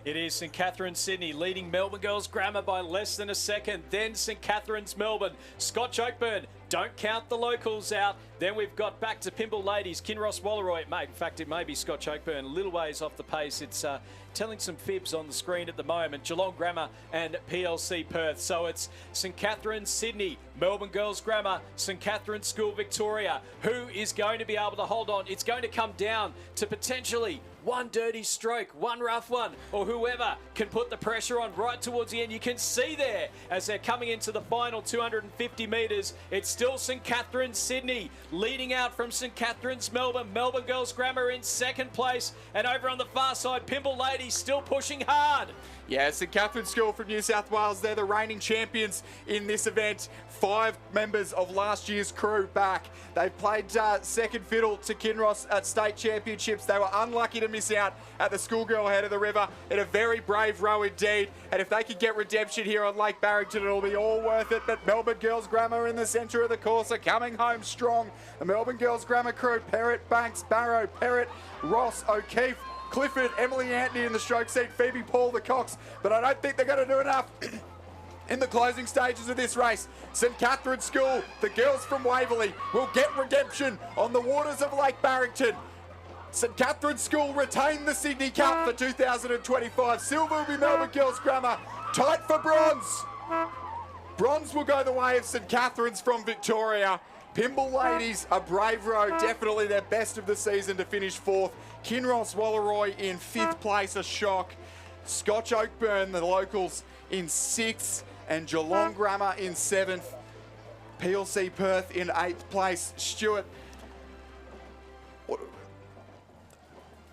It is St Catherine's Sydney leading Melbourne Girls Grammar by less than a second. Then St Catherine's Melbourne. Scotch Oakburn, don't count the locals out. Then we've got back to Pymble Ladies, Kinross Wallaroy. Mate, in fact, it may be Scotch Oakburn, a little ways off the pace. It's telling some fibs on the screen at the moment. Geelong Grammar and PLC Perth. So it's St Catherine's Sydney, Melbourne Girls Grammar, St Catherine's School Victoria. Who is going to be able to hold on? It's going to come down to potentially one dirty stroke, one rough one, or whoever can put the pressure on right towards the end. You can see there as they're coming into the final 250 metres, it's still St Catherine's Sydney leading out from St Catherine's Melbourne. Melbourne Girls Grammar in second place, and over on the far side, Pimble Ladies still pushing hard. Yeah, St Catherine's School from New South Wales, they're the reigning champions in this event. 5 members of last year's crew back. They've played second fiddle to Kinross at state championships. They were unlucky to miss out at the schoolgirl head of the river in a very brave row indeed. And if they could get redemption here on Lake Barrington, it'll be all worth it. But Melbourne Girls Grammar in the centre of the course are coming home strong. The Melbourne Girls Grammar crew, Perrott, Banks, Barrow, Perrott, Ross, O'Keefe, Clifford, Emily Anthony in the stroke seat, Phoebe Paul, the Cox. But I don't think they're going to do enough in the closing stages of this race. St Catherine's School, the girls from Waverley, will get redemption on the waters of Lake Barrington. St Catherine's School retain the Sydney Cup for 2025. Silver will be Melbourne Girls Grammar. Tight for bronze. Bronze will go the way of St Catherine's from Victoria. Pimble Ladies, a brave row, definitely their best of the season to finish 4th. Kinross Walleroy in 5th place, a shock. Scotch Oakburn, the locals, in 6th, and Geelong Grammar in 7th. PLC Perth in 8th place. Stuart,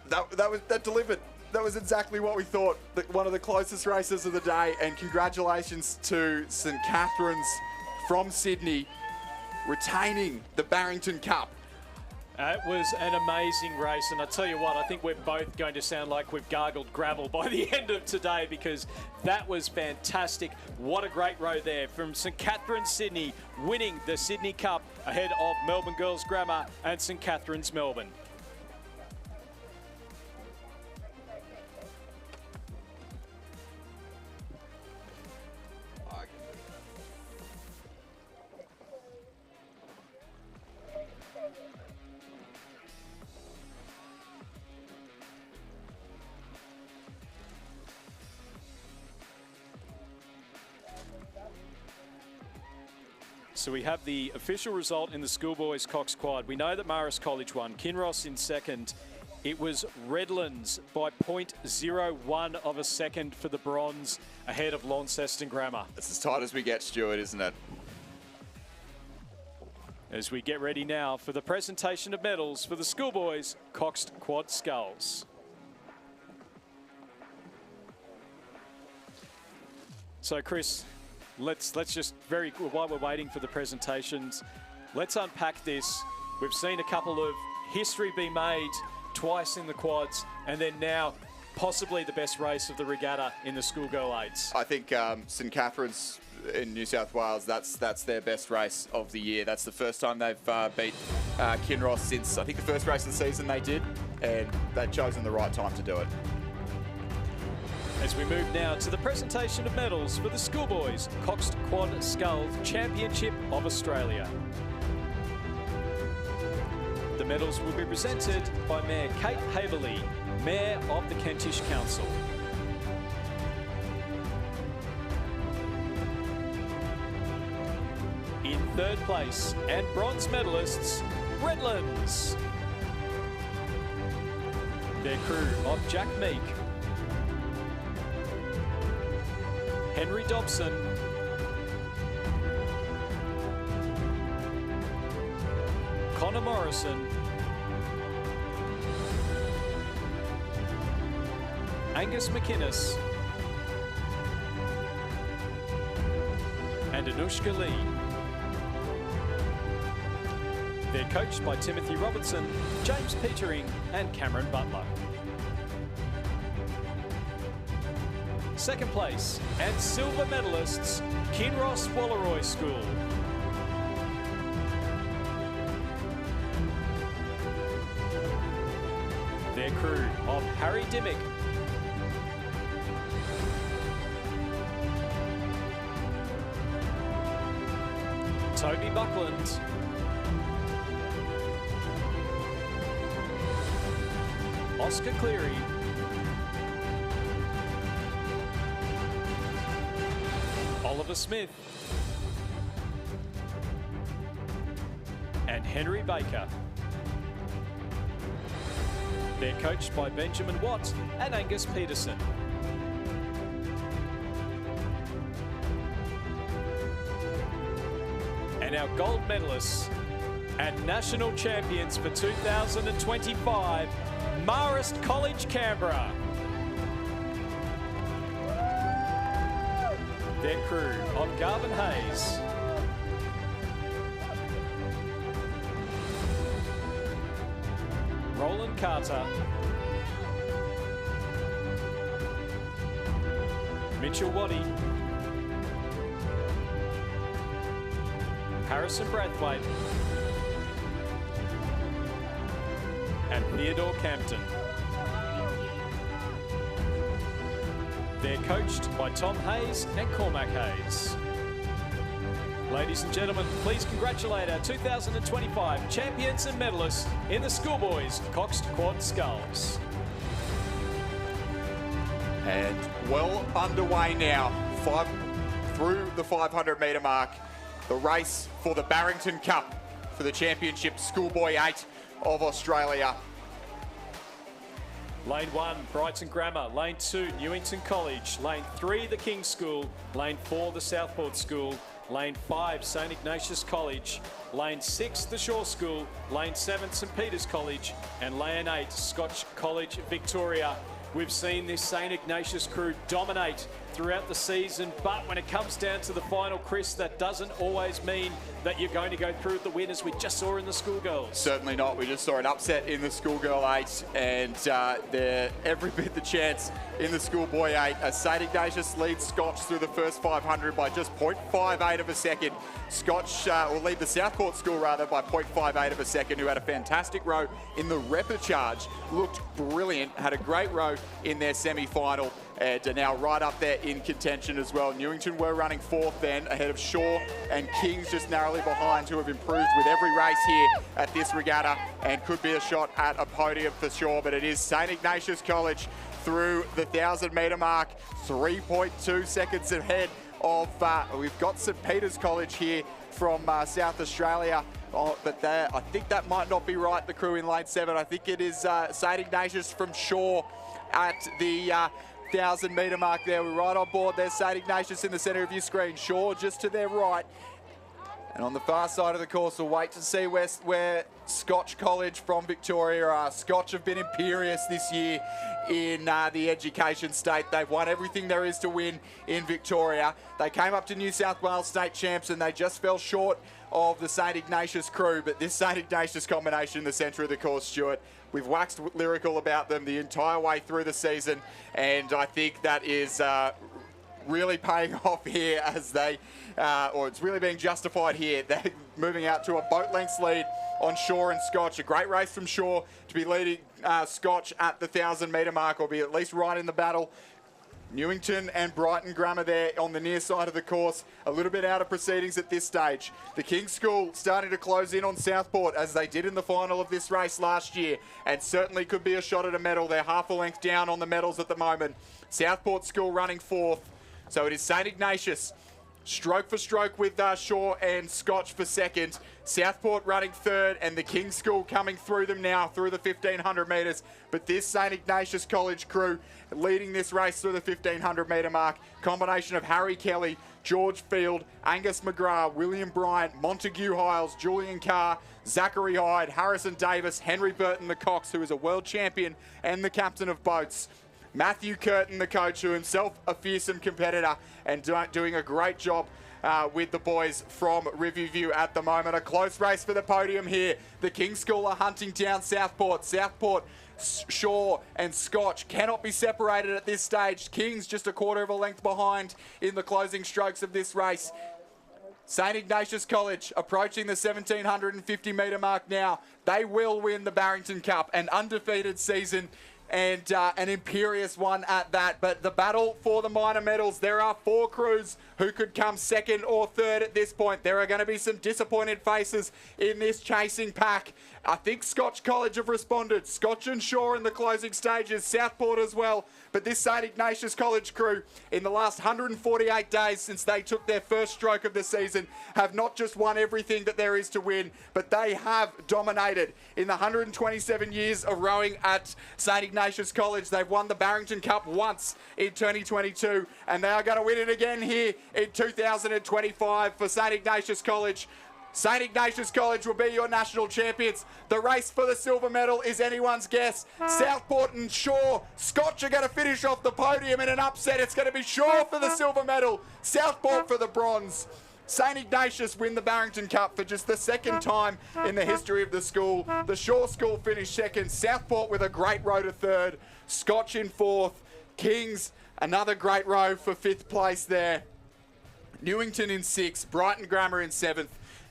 that delivered. That was exactly what we thought. One of the closest races of the day, and congratulations to St Catherine's from Sydney, retaining the Barrington Cup. It was an amazing race, and I tell you what, I think we're both going to sound like we've gargled gravel by the end of today, because that was fantastic. What a great row there from St Catherine's Sydney, winning the Sydney Cup ahead of Melbourne Girls Grammar and St Catherine's Melbourne. So we have the official result in the schoolboys Cox Quad. We know that Marist College won, Kinross in second. It was Redlands by 0.01 of a second for the bronze ahead of Launceston Grammar. It's as tight as we get, Stuart, isn't it? As we get ready now for the presentation of medals for the schoolboys Coxed Quad Sculls. So Chris, let's just while we're waiting for the presentations, let's unpack this. We've seen a couple of history be made twice in the quads, and then now possibly the best race of the regatta in the schoolgirl eights. I think St Catherine's in New South Wales, that's their best race of the year. That's the first time they've beat Kinross since, I think, the first race of the season they did, and they've chosen the right time to do it. As we move now to the presentation of medals for the schoolboys Coxed Quad Sculls Championship of Australia. The medals will be presented by Mayor Kate Haverley, Mayor of the Kentish Council. In third place and bronze medalists, Redlands. Their crew of Jack Meek, Henry Dobson, Connor Morrison, Angus McInnes, and Anushka Lee. They're coached by Timothy Robertson, James Petering, and Cameron Butler. Second place and silver medalists, Kinross Walleroy School. Their crew of Harry Dimmick, Toby Buckland, Oscar Cleary, Oliver Smith, and Henry Baker. They're coached by Benjamin Watt and Angus Peterson. And our gold medalists and national champions for 2025, Marist College, Canberra. Their crew of Garvin Hayes, Roland Carter, Mitchell Waddy, Harrison Brathwaite, and Theodore Campton. They're coached by Tom Hayes and Cormac Hayes. Ladies and gentlemen, please congratulate our 2025 champions and medalists in the schoolboys coxed quad sculls. And well underway now, through the 500 metre mark, the race for the Barrington Cup for the championship Schoolboy 8 of Australia. Lane 1, Brighton Grammar. Lane 2, Newington College. Lane 3, the King's School. Lane 4, the Southport School. Lane 5, St Ignatius College. Lane 6, the Shaw School. Lane 7, St Peter's College. And Lane 8, Scotch College, Victoria. We've seen this St Ignatius crew dominate throughout the season, but when it comes down to the final, Chris, that doesn't always mean that you're going to go through with the win, as we just saw in the schoolgirls. Certainly not. We just saw an upset in the schoolgirl 8, and they're every bit the chance in the schoolboy 8. As St Ignatius leads Scotch through the first 500 by just 0.58 of a second. Scotch will lead the Southport School rather by 0.58 of a second, who had a fantastic row in the repechage. Looked brilliant, had a great row in their semi-final, and are now right up there in contention as well. Newington were running 4th then, ahead of Shaw and Kings just narrowly behind, who have improved with every race here at this regatta and could be a shot at a podium for sure. But it is St Ignatius College through the 1,000 metre mark, 3.2 seconds ahead of, we've got St Peter's College here from South Australia. But I think that might not be right, the crew in lane 7. I think it is St Ignatius from Shaw at the 1,000 metre mark there. We're right on board. There's St Ignatius in the centre of your screen. Shaw just to their right. And on the far side of the course, we'll wait to see where Scotch College from Victoria are. Scotch have been imperious this year in the education state. They've won everything there is to win in Victoria. They came up to New South Wales state champs and they just fell short of the St Ignatius crew. But this St Ignatius combination in the centre of the course, Stuart, we've waxed lyrical about them the entire way through the season, and I think that is really paying off here as they, or it's really being justified here. They're moving out to a boat lengths lead on Shaw and Scotch. A great race from Shaw to be leading Scotch at the 1,000 metre mark, or be at least right in the battle. Newington and Brighton Grammar there on the near side of the course, a little bit out of proceedings at this stage. The King's School starting to close in on Southport, as they did in the final of this race last year, and certainly could be a shot at a medal. They're half a length down on the medals at the moment. Southport School running 4th. So it is St Ignatius, stroke for stroke with Shaw and Scotch for 2nd. Southport running 3rd, and the King's School coming through them now through the 1,500 metres. But this St Ignatius College crew leading this race through the 1,500 metre mark. Combination of Harry Kelly, George Field, Angus McGrath, William Bryant, Montague Hiles, Julian Carr, Zachary Hyde, Harrison Davis, Henry Burton the Cox, who is a world champion and the captain of boats. Matthew Curtin, the coach, who himself a fearsome competitor and doing a great job with the boys from Riverview at the moment. A close race for the podium here. The King's School are hunting down Southport. Southport, Shaw and Scotch cannot be separated at this stage. Kings just a quarter of a length behind in the closing strokes of this race. St Ignatius College approaching the 1,750 metre mark now. They will win the Barrington Cup, an undefeated season and an imperious one at that. But the battle for the minor medals, there are 4 crews who could come second or third at this point. There are going to be some disappointed faces in this chasing pack. I think Scotch College have responded. Scotch and Shaw in the closing stages, Southport as well. But this St Ignatius College crew, in the last 148 days since they took their first stroke of the season, have not just won everything that there is to win, but they have dominated. In the 127 years of rowing at St Ignatius College, they've won the Barrington Cup once in 2022, and they are going to win it again here in 2025 for St Ignatius College. St Ignatius College will be your national champions. The race for the silver medal is anyone's guess. Southport and Shaw, Scotch are going to finish off the podium in an upset. It's going to be Shaw for the silver medal, Southport for the bronze. St Ignatius win the Barrington Cup for just the second time in the history of the school. The Shaw School finished second, Southport with a great row to third, Scotch in fourth, Kings another great row for 5th place there, Newington in 6th, Brighton Grammar in 7th,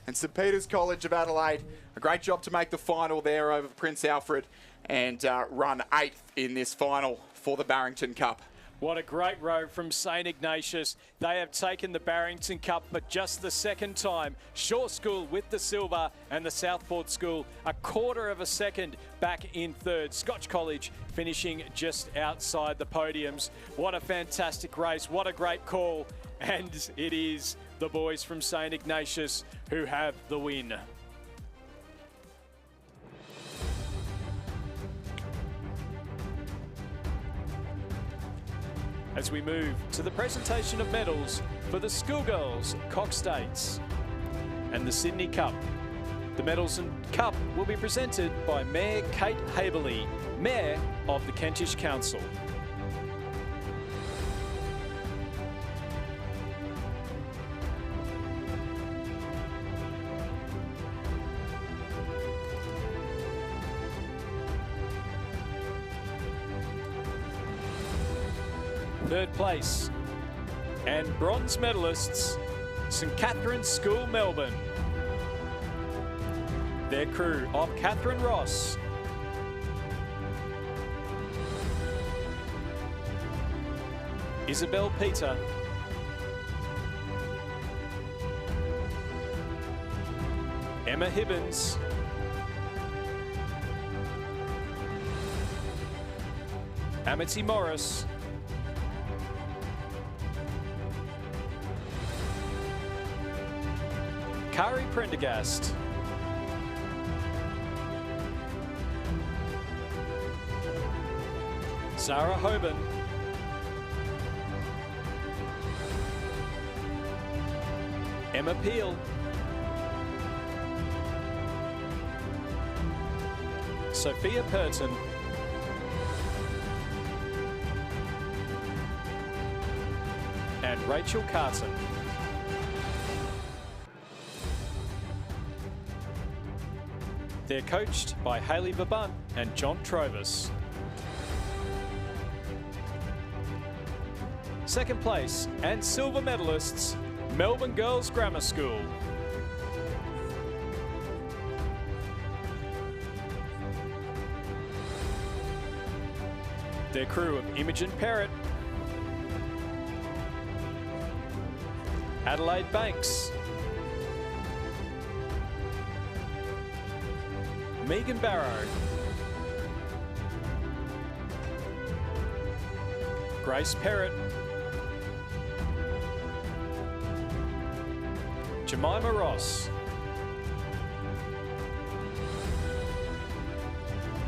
and St Peter's College of Adelaide, a great job to make the final there over Prince Alfred and run 8th in this final for the Barrington Cup. What a great row from St Ignatius. They have taken the Barrington Cup for just the second time. Shaw School with the silver and the Southport School a quarter of a second back in third. Scotch College finishing just outside the podiums. What a fantastic race. What a great call. And it is the boys from St Ignatius who have the win. As we move to the presentation of medals for the schoolgirls coxed and the Sydney Cup. The medals and cup will be presented by Mayor Kate Haberley, Mayor of the Kentish Council. Third place and bronze medalists, St Catherine's School, Melbourne. Their crew of Catherine Ross, Isabel Peter, Emma Hibbins, Amity Morris, Kari Prendergast, Sarah Hoban, Emma Peel, Sophia Purton, and Rachel Carton. They're coached by Hayley Babunt and John Trovis. Second place and silver medalists, Melbourne Girls Grammar School. Their crew of Imogen Perrott, Adelaide Banks, Megan Barrow, Grace Perrott, Jemima Ross,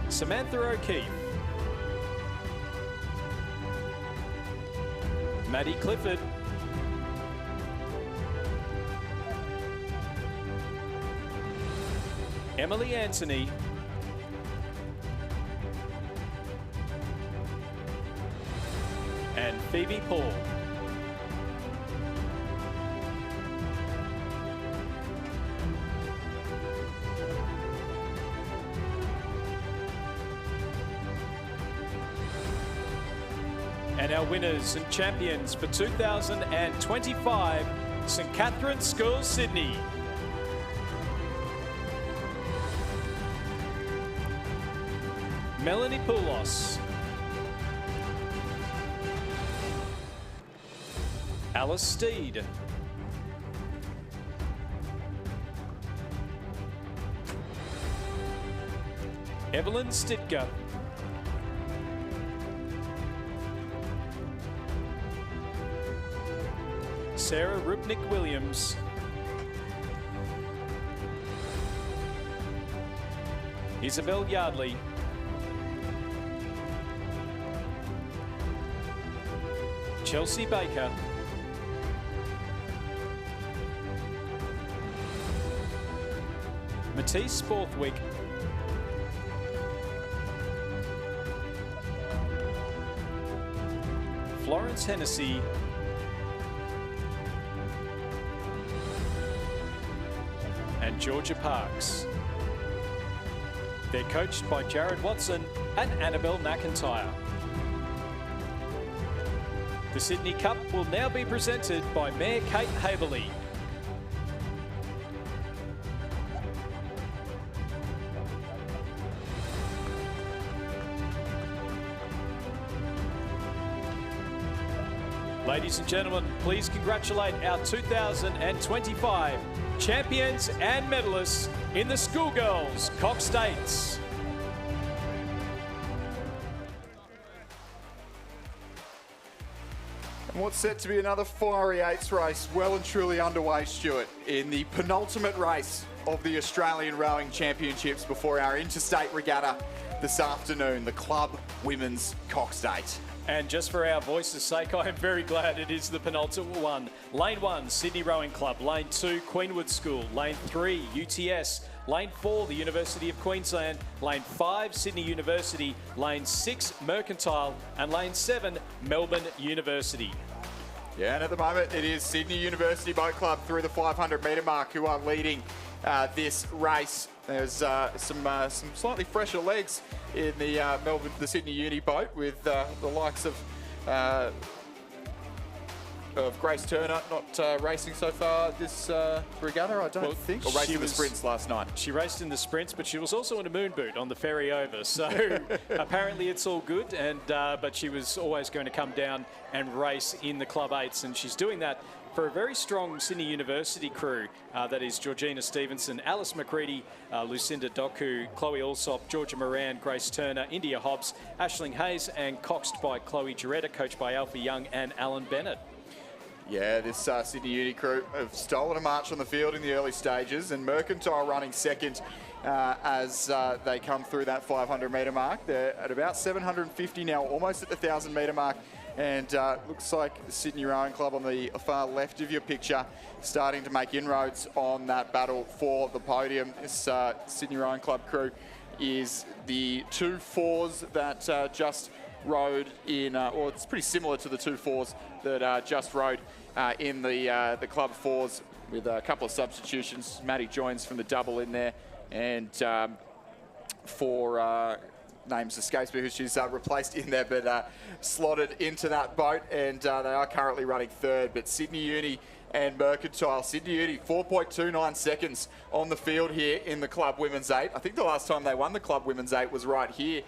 Samantha O'Keefe, Maddie Clifford, Emily Anthony, and Phoebe Paul. And our winners and champions for 2025, St Catherine's School, Sydney. Melanie Poulos, Alice Steed. Evelyn Stitka. Sarah Rupnik-Williams. Isabel Yardley. Chelsea Baker. Matisse Borthwick. Florence Hennessy. And Georgia Parks. They're coached by Jared Watson and Annabelle McIntyre. The Sydney Cup will now be presented by Mayor Kate Haverley. Ladies and gentlemen, please congratulate our 2025 champions and medalists in the schoolgirls coxed eights. And what's set to be another fiery eights race well and truly underway, Stuart, in the penultimate race of the Australian Rowing Championships before our interstate regatta this afternoon, the Club Women's Coxed Eight. And just for our voices' sake, I am very glad it is the penultimate one. Lane 1, Sydney Rowing Club. Lane 2, Queenwood School. Lane 3, UTS. Lane 4, the University of Queensland. Lane 5, Sydney University. Lane 6, Mercantile. And Lane 7, Melbourne University. Yeah, and at the moment it is Sydney University Boat Club through the 500 metre mark who are leading this race. There's some slightly fresher legs in the Sydney Uni boat with the likes of Grace Turner not racing so far this regatta, I don't think. Or racing the sprints last night. She raced in the sprints, but she was also in a moon boot on the ferry over. So apparently it's all good. And but she was always going to come down and race in the Club Eights, and she's doing that for a very strong Sydney University crew. That is Georgina Stevenson, Alice McCready, Lucinda Doku, Chloe Alsop, Georgia Moran, Grace Turner, India Hobbs, Aisling Hayes, and coxed by Chloe Jaretta, coached by Alfie Young and Alan Bennett. Yeah, this Sydney Uni crew have stolen a march on the field in the early stages, and Mercantile running second as they come through that 500 metre mark. They're at about 750 now, almost at the 1,000 metre mark. And looks like the Sydney Rowing Club on the far left of your picture starting to make inroads on that battle for the podium. This Sydney Rowing Club crew is the 2-4s that just rode in, or it's pretty similar to the 2-4s that just rode in the Club 4s with a couple of substitutions. Maddie joins from the double in there, and for names escapes me who she's replaced in there, but slotted into that boat, and they are currently running third. But Sydney Uni and Mercantile. Sydney Uni 4.29 seconds on the field here in the Club Women's 8. I think the last time they won the Club Women's 8 was right here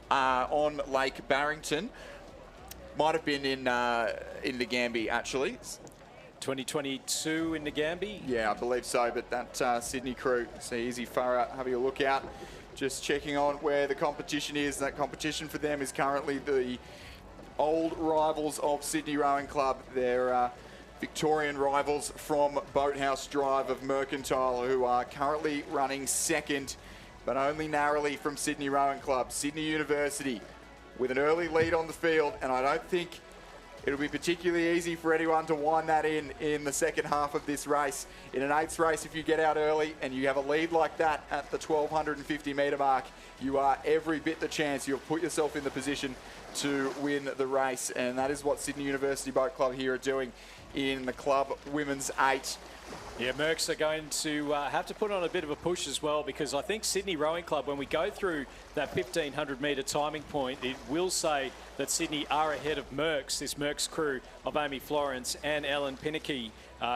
on Lake Barrington. Might have been in the Gambie, actually. 2022 in the Gambie? Yeah, I believe so, but that Sydney crew, see Easy Farah having a look out. Just checking on where the competition is. That competition for them is currently the old rivals of Sydney Rowing Club. They're Victorian rivals from Boathouse Drive of Mercantile, who are currently running second, but only narrowly from Sydney Rowing Club. Sydney University with an early lead on the field, and I don't think it'll be particularly easy for anyone to wind that in the second half of this race. In an eights race, if you get out early and you have a lead like that at the 1,250 metre mark, you are every bit the chance. You'll put yourself in the position to win the race, and that is what Sydney University Boat Club here are doing in the Club Women's 8. Yeah, Mercs are going to have to put on a bit of a push as well, because I think Sydney Rowing Club, when we go through that 1,500 metre timing point, it will say that Sydney are ahead of Mercs, this Mercs crew of Amy Florence and Ellen Pinnicky,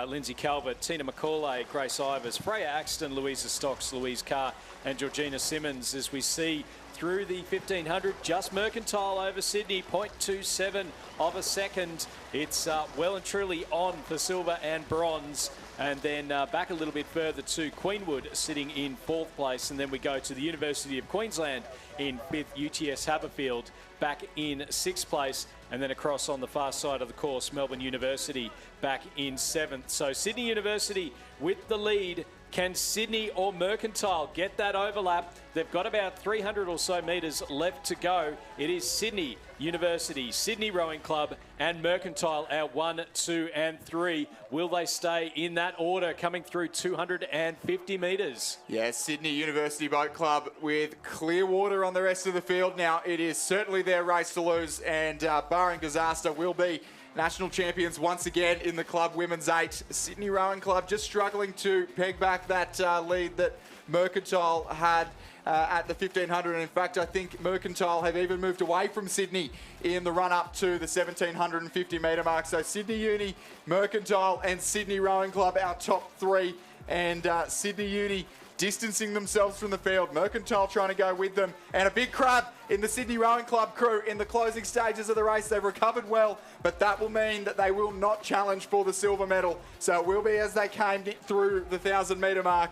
Lindsay Calvert, Tina McCauley, Grace Ivers, Freya Axton, Louisa Stocks, Louise Carr and Georgina Simmons, as we see through the 1500. Just Mercantile over Sydney, 0.27 of a second. It's well and truly on for silver and bronze. And then back a little bit further to Queenwood sitting in 4th place. And then we go to the University of Queensland in 5th, UTS Haberfield back in 6th place. And then across on the far side of the course, Melbourne University back in 7th. So Sydney University with the lead. Can Sydney or Mercantile get that overlap? They've got about 300 or so metres left to go. It is Sydney University, Sydney Rowing Club and Mercantile at 1, 2 and 3. Will they stay in that order coming through 250 metres? Yes, Sydney University Boat Club with clear water on the rest of the field. Now, it is certainly their race to lose, and barring disaster, will be national champions once again in the club women's 8. Sydney Rowing Club just struggling to peg back that lead that Mercantile had at the 1500. And in fact, I think Mercantile have even moved away from Sydney in the run-up to the 1750 metre mark. So Sydney Uni, Mercantile and Sydney Rowing Club, our top 3. And Sydney Uni distancing themselves from the field. Mercantile trying to go with them. And a big crab in the Sydney Rowing Club crew in the closing stages of the race. They've recovered well, but that will mean that they will not challenge for the silver medal. So it will be as they came through the 1,000 metre mark.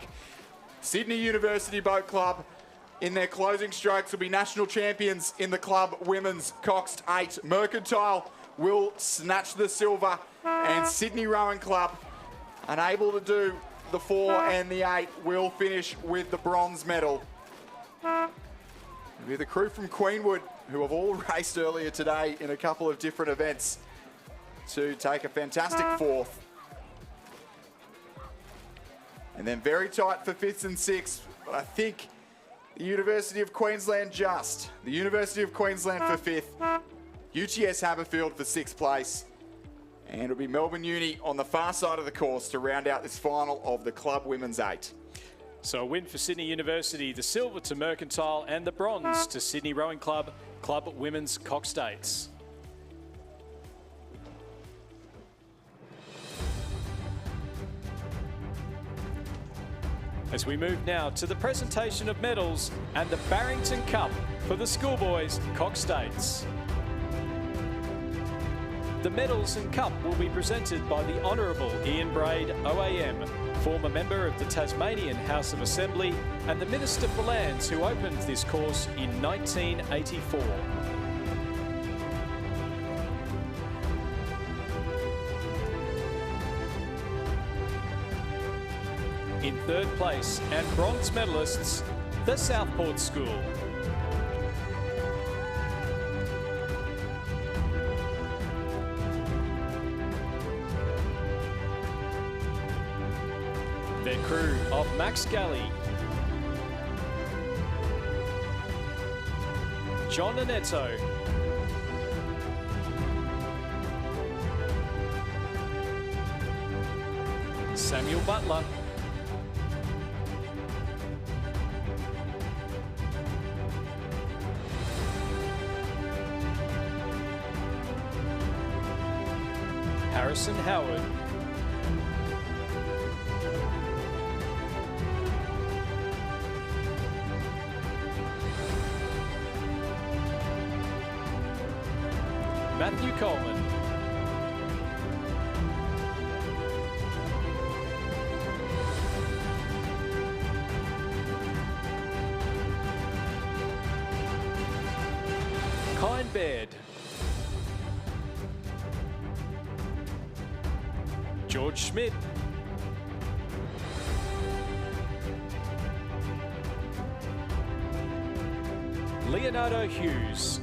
Sydney University Boat Club in their closing strokes will be national champions in the club women's coxed 8. Mercantile will snatch the silver, and Sydney Rowing Club, unable to do the 4 and the 8, will finish with the bronze medal. It'll be the crew from Queenwood, who have all raced earlier today in a couple of different events, to take a fantastic 4th. And then very tight for 5th and 6th, but I think the University of Queensland just. The University of Queensland for 5th, UTS Haberfield for 6th place, and it'll be Melbourne Uni on the far side of the course to round out this final of the club women's 8. So a win for Sydney University, the silver to Mercantile and the bronze to Sydney Rowing Club, club women's coxed 8s. As we move now to the presentation of medals and the Barrington Cup for the schoolboys coxed 8s. The medals and cup will be presented by the Honourable Ian Braid, OAM, former member of the Tasmanian House of Assembly and the Minister for Lands who opened this course in 1984. In 3rd place and bronze medalists, the Southport School. Their crew of Max Galley, John Annetto, Samuel Butler, Harrison Howard, Matthew Coleman, Kine Baird, George Schmidt, Leonardo Hughes,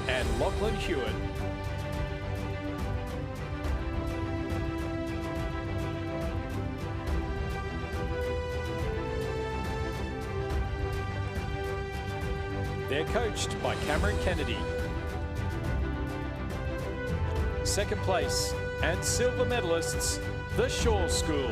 and Lachlan Hewitt. They're coached by Cameron Kennedy. Second place and silver medalists, the Shaw School.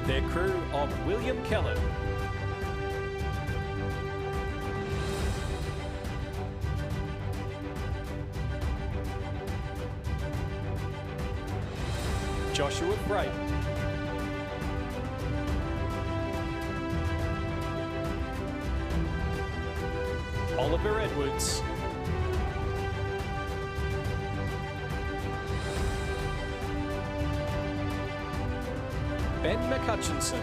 Their crew of William Kellen. Joshua Braden. Oliver Edwards. Ben McCutchinson.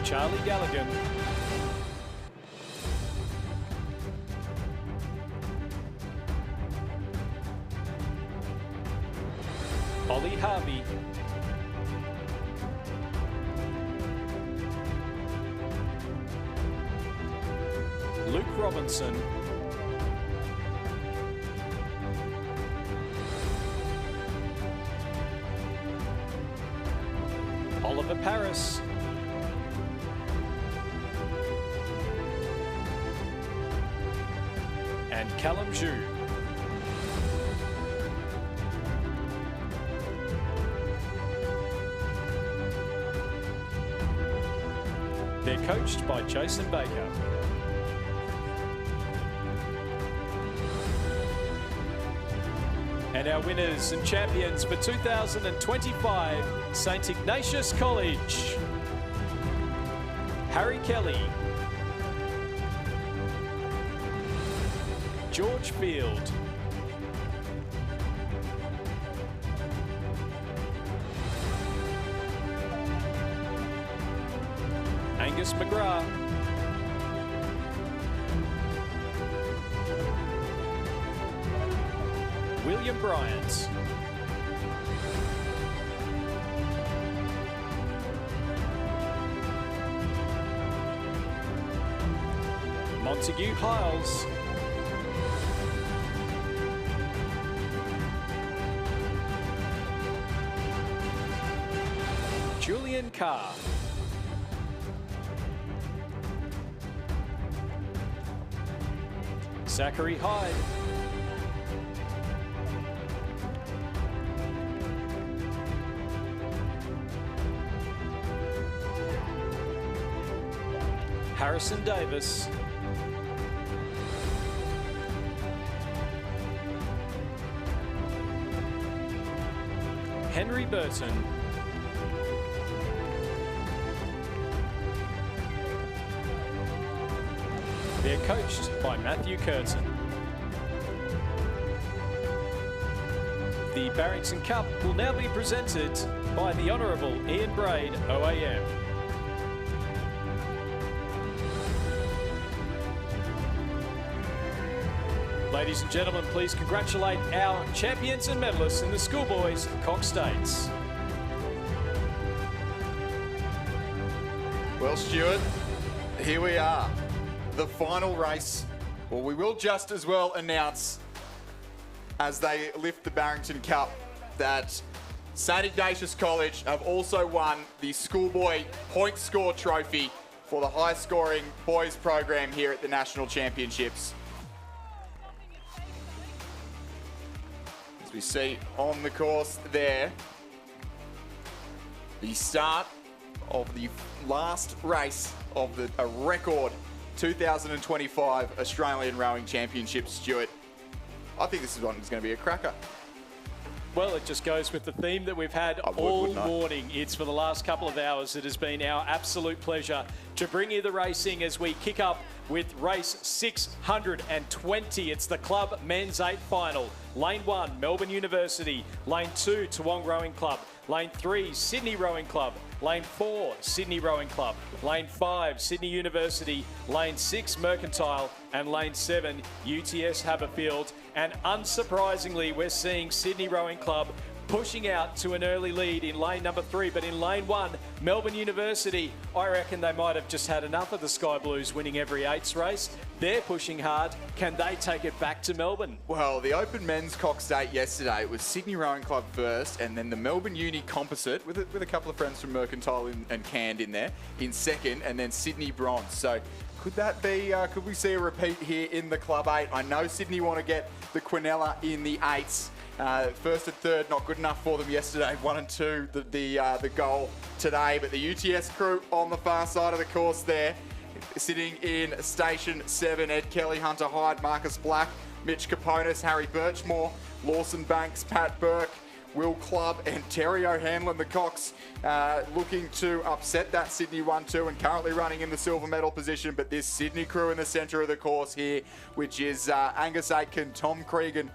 Charlie Gallagher. Ollie Harvey. Luke Robinson. Oliver Paris. And Callum Zhu. They're coached by Jason Baker. And our winners and champions for 2025, St Ignatius College, Harry Kelly, George Field, Angus McGrath, William Bryant, Montague Hiles, Julian Carr, Zachary Hyde, Harrison Davis, Henry Burton, they're coached by Matthew Curtin. The Barrington Cup will now be presented by the Honourable Ian Braid, OAM. Ladies and gentlemen, please congratulate our champions and medalists in the schoolboys Cox States. Well, Stuart, here we are. The final race. Well, we will just as well announce as they lift the Barrington Cup that St Ignatius College have also won the schoolboy point score trophy for the high scoring boys program here at the National Championships. As we see on the course there, the start of the last race of a record 2025 Australian Rowing Championships, Stuart. I think this is one that's going to be a cracker. Well, it just goes with the theme that we've had all morning. It's for the last couple of hours. It has been our absolute pleasure to bring you the racing as we kick up with race 620. It's the club men's 8 final. Lane 1, Melbourne University. Lane 2, Toowong Rowing Club. Lane 3, Sydney Rowing Club. Lane 4, Sydney Rowing Club. Lane 5, Sydney University. Lane 6, Mercantile. And Lane 7, UTS Haberfield. And unsurprisingly, we're seeing Sydney Rowing Club pushing out to an early lead in lane number 3. But in lane 1, Melbourne University, I reckon they might have just had enough of the Sky Blues winning every 8s race. They're pushing hard. Can they take it back to Melbourne? Well, the Open Men's Cox State yesterday, it was Sydney Rowing Club first, and then the Melbourne Uni Composite, with a couple of friends from Mercantile and Canned in there, in second, and then Sydney Bronze. So Could that be, could we see a repeat here in the Club 8? I know Sydney want to get the Quinella in the 8s. First and third, not good enough for them yesterday. 1 and 2, the goal today. But the UTS crew on the far side of the course there, sitting in Station 7, Ed Kelly, Hunter Hyde, Marcus Black, Mitch Caponis, Harry Birchmore, Lawson Banks, Pat Burke, Will Clubb and Terry O'Hanlon, the Cox, looking to upset that Sydney 1-2 and currently running in the silver medal position. But this Sydney crew in the centre of the course here, which is Angus Aitken, Tom Cregan,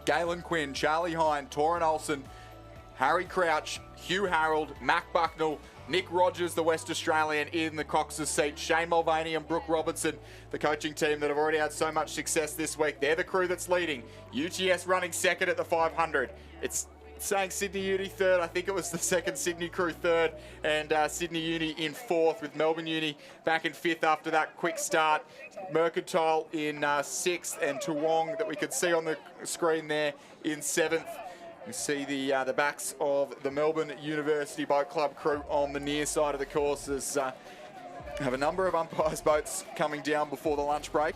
Galen Quinn, Charlie Hine, Torin Olsen, Harry Crouch, Hugh Harold, Mac Bucknell, Nick Rogers, the West Australian, in the Cox's seat. Shane Mulvaney and Brooke Robertson, the coaching team that have already had so much success this week. They're the crew that's leading. UTS running second at the 500. It's saying Sydney Uni third. I think it was the second Sydney crew third, and Sydney Uni in fourth, with Melbourne Uni back in fifth after that quick start. Mercantile in sixth, and Toowong, that we could see on the screen there, in seventh. You see the backs of the Melbourne University Boat Club crew on the near side of the course as have a number of umpires' boats coming down before the lunch break.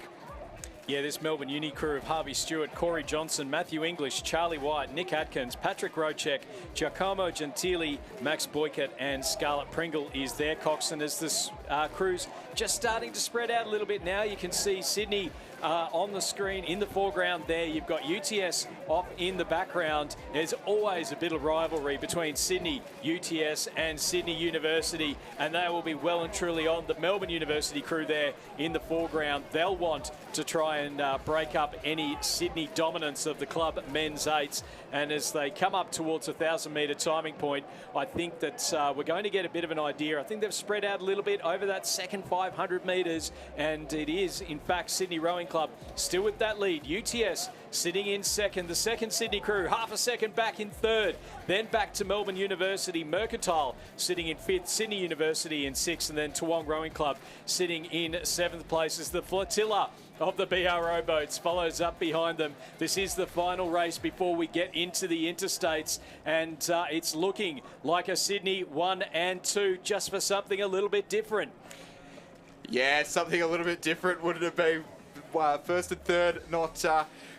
Yeah, this Melbourne Uni crew of Harvey Stewart, Corey Johnson, Matthew English, Charlie White, Nick Atkins, Patrick Rocek, Giacomo Gentili, Max Boycott and Scarlett Pringle is their coxswain as this crew's just starting to spread out a little bit now. You can see Sydney on the screen in the foreground there. You've got UTS off in the background. There's always a bit of rivalry between Sydney, UTS and Sydney University, and they will be well and truly on. The Melbourne University crew there in the foreground, they'll want to try and break up any Sydney dominance of the club men's eights. And as they come up towards 1,000-metre timing point, I think that we're going to get a bit of an idea. I think they've spread out a little bit over that second 500 metres, and it is, in fact, Sydney Rowing Club still with that lead. UTS sitting in second. The second Sydney crew, half a second back in third. Then back to Melbourne University. Mercantile sitting in fifth. Sydney University in sixth. And then Toowong Rowing Club sitting in seventh place as the flotilla of the BRO boats follows up behind them. This is the final race before we get into the interstates, and it's looking like a Sydney 1 and 2, just for something a little bit different. Yeah, something a little bit different. Wouldn't it be first and third not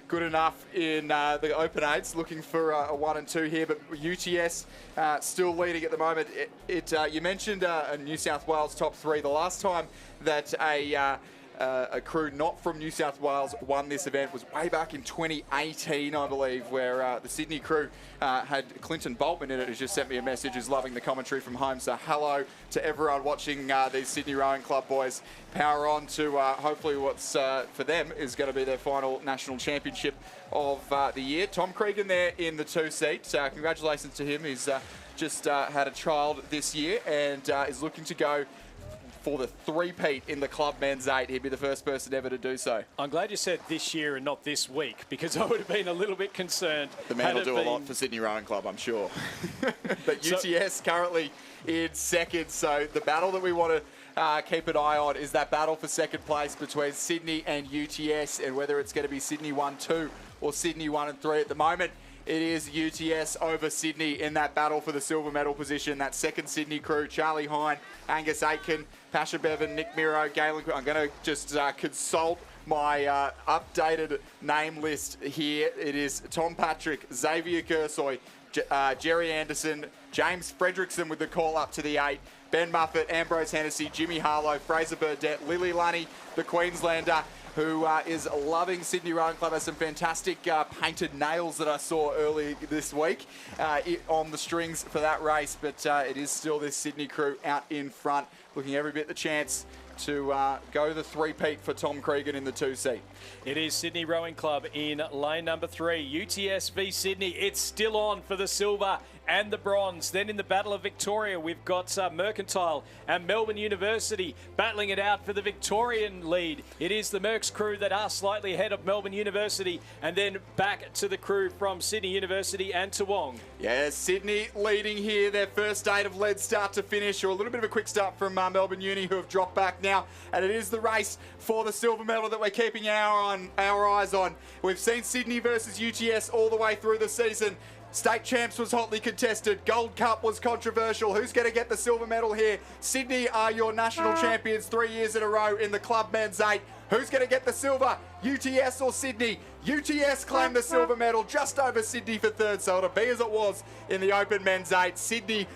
good enough in the open eights, looking for a 1 and 2 here, but UTS still leading at the moment. You mentioned a New South Wales top 3. The last time that a crew not from New South Wales won this event was way back in 2018, I believe, where the Sydney crew had Clinton Boltman in it, who's just sent me a message, who's loving the commentary from home. So hello to everyone watching these Sydney Rowing Club boys power on to hopefully what's for them is going to be their final national championship of the year. Tom Cregan there in the 2 seat. Congratulations to him. He's just had a child this year and is looking to go for the 3-peat in the club men's 8. He'd be the first person ever to do so. I'm glad you said this year and not this week, because I would have been a little bit concerned. The man will do a lot for Sydney Rowing Club, I'm sure. But UTS currently in second, so the battle that we want to keep an eye on is that battle for second place between Sydney and UTS, and whether it's going to be Sydney 1-2 or Sydney 1 and 3 at the moment. It is UTS over Sydney in that battle for the silver medal position. That second Sydney crew, Charlie Hine, Angus Aitken, Pasha Bevan, Nick Miro, Galen. I'm going to just consult my updated name list here. It is Tom Patrick, Xavier Gersoy, Jerry Anderson, James Fredrickson with the call up to the 8, Ben Muffet, Ambrose Hennessy, Jimmy Harlow, Fraser Burdett, Lily Lunny, the Queenslander, who is loving Sydney Rowing Club. Has some fantastic painted nails that I saw early this week on the strings for that race. But it is still this Sydney crew out in front, looking every bit the chance to go the 3-peat for Tom Cregan in the 2 seat. It is Sydney Rowing Club in lane number 3. UTS v Sydney. It's still on for the silver and the bronze. Then in the Battle of Victoria, we've got Mercantile and Melbourne University battling it out for the Victorian lead. It is the Mercs crew that are slightly ahead of Melbourne University, and then back to the crew from Sydney University and Toowong. Yeah, Sydney leading here. Their first 8 have led start to finish, or a little bit of a quick start from Melbourne Uni, who have dropped back now. And it is the race for the silver medal that we're keeping our eyes on. We've seen Sydney versus UTS all the way through the season. State Champs was hotly contested. Gold Cup was controversial. Who's going to get the silver medal here? Sydney are your national champions 3 years in a row in the Club Men's 8. Who's going to get the silver? UTS or Sydney? UTS claimed the silver medal just over Sydney for third, so it'll be as it was in the Open Men's 8. Sydney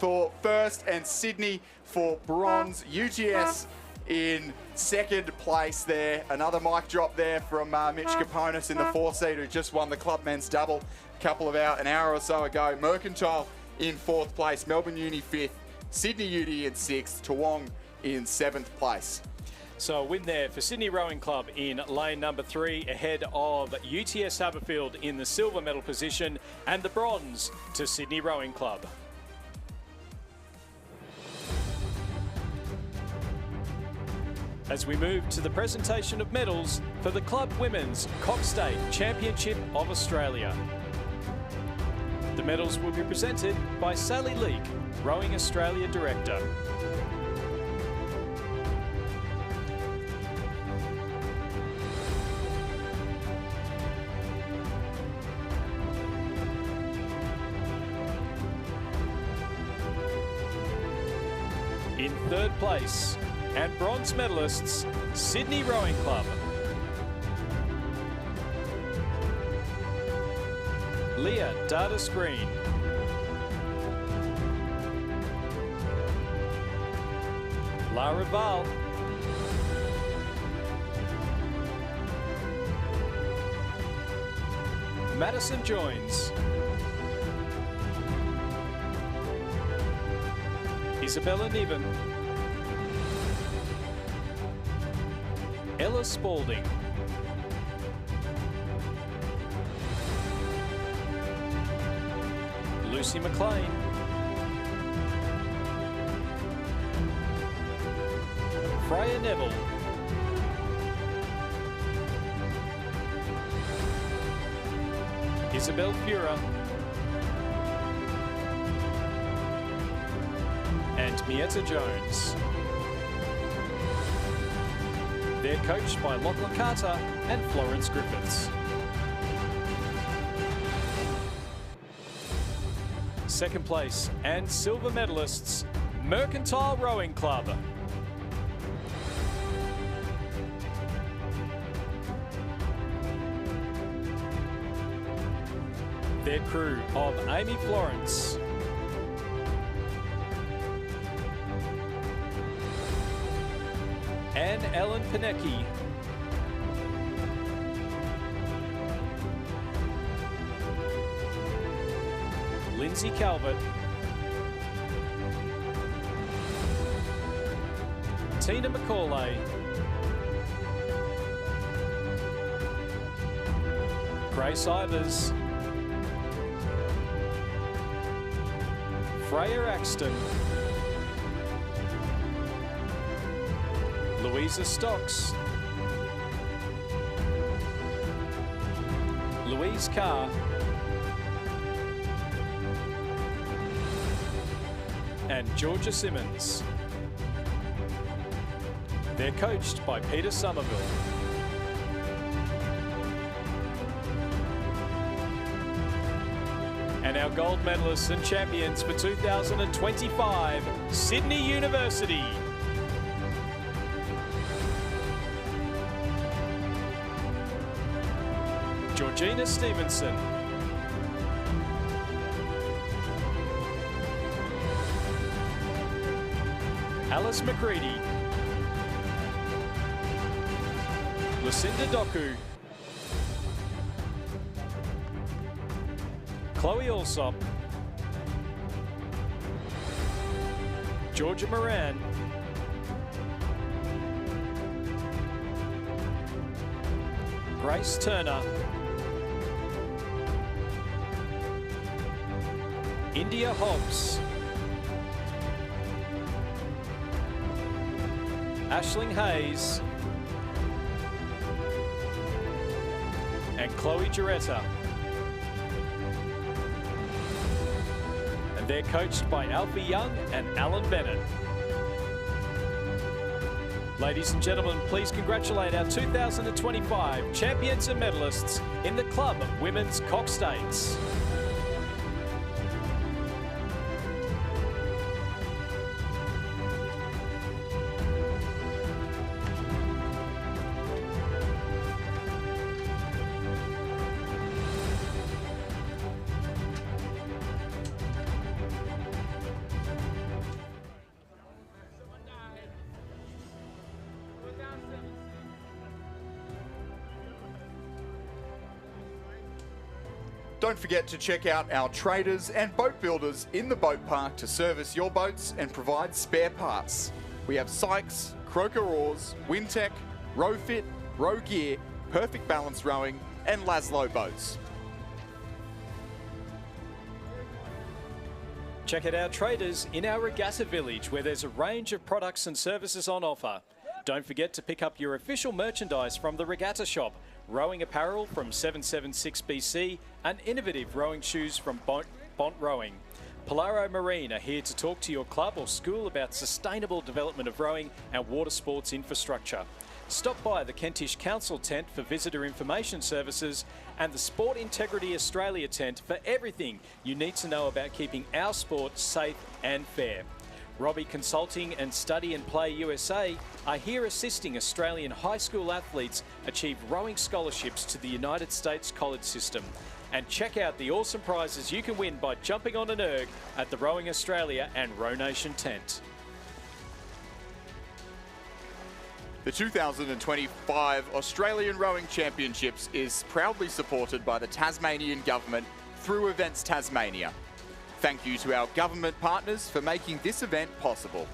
for first and Sydney for bronze. UTS in second place there. Another mic drop there from Mitch Caponis in the 4-seed, who just won the Club Men's double an hour or so ago. Mercantile in 4th place. Melbourne Uni 5th. Sydney Uni in 6th. Toowong in 7th place. So a win there for Sydney Rowing Club in lane number 3, ahead of UTS Haberfield in the silver medal position, and the bronze to Sydney Rowing Club. As we move to the presentation of medals for the Club Women's Coxed Championship of Australia. The medals will be presented by Sally Leake, Rowing Australia Director. In 3rd place, and bronze medalists, Sydney Rowing Club. Leah Data Screen. Lara Val. Madison joins. Isabella Niven. Ella Spalding. Lucy McLean. Freya Neville. Isabel Fura. And Mietta Jones. They're coached by Lachlan Carter and Florence Griffiths. 2nd place and silver medalists, Mercantile Rowing Club. Their crew of Amy Florence, Anne Ellen Pinecki, Lindsay Calvert, Tina McCauley, Grace Ivers, Freya Axton, Louisa Stocks, Louise Carr, and Georgia Simmons. They're coached by Peter Somerville. And our gold medalists and champions for 2025, Sydney University. Georgina Stevenson. Alice McCready. Lucinda Doku. Chloe Alsop. Georgia Moran. Grace Turner. India Hobbs. Aisling Hayes. And Chloe Giretta. And they're coached by Alfie Young and Alan Bennett. Ladies and gentlemen, please congratulate our 2025 champions and medalists in the Club Women's Coxed Eights. Don't forget to check out our traders and boat builders in the boat park to service your boats and provide spare parts. We have Sykes, Croker Oars, Wintec, Rowfit, Row Gear, Perfect Balance Rowing and Laszlo boats. Check out our traders in our regatta village where there's a range of products and services on offer. Don't forget to pick up your official merchandise from the regatta shop, rowing apparel from 776 BC and innovative rowing shoes from Bont Rowing. Polaro Marine are here to talk to your club or school about sustainable development of rowing and water sports infrastructure. Stop by the Kentish Council tent for visitor information services and the Sport Integrity Australia tent for everything you need to know about keeping our sport safe and fair. Robbie Consulting and Study and Play USA are here assisting Australian high school athletes achieve rowing scholarships to the United States college system. And check out the awesome prizes you can win by jumping on an erg at the Rowing Australia and Row Nation tent. The 2025 Australian Rowing Championships is proudly supported by the Tasmanian Government through Events Tasmania. Thank you to our government partners for making this event possible.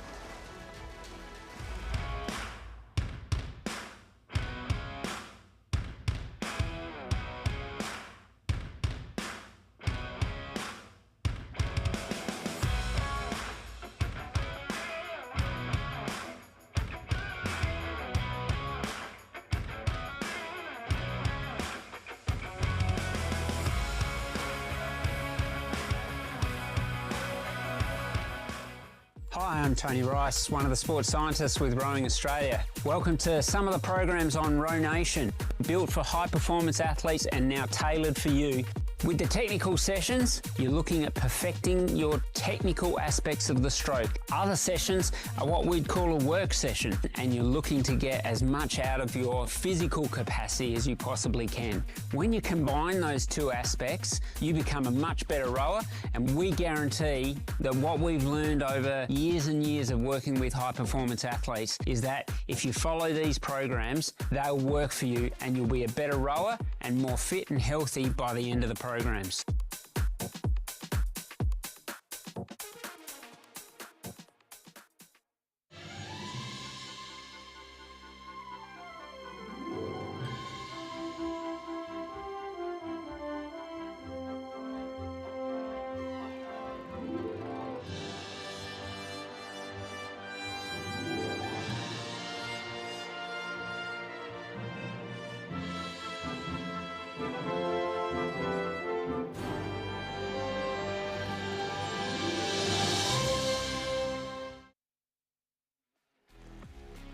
Hi, I'm Tony Rice, one of the sports scientists with Rowing Australia. Welcome to some of the programs on Row Nation, built for high-performance athletes and now tailored for you. With the technical sessions, you're looking at perfecting your technical aspects of the stroke. Other sessions are what we'd call a work session, and you're looking to get as much out of your physical capacity as you possibly can. When you combine those two aspects, you become a much better rower, and we guarantee that what we've learned over years and years of working with high-performance athletes is that if you follow these programs, they'll work for you and you'll be a better rower and more fit and healthy by the end of the programs.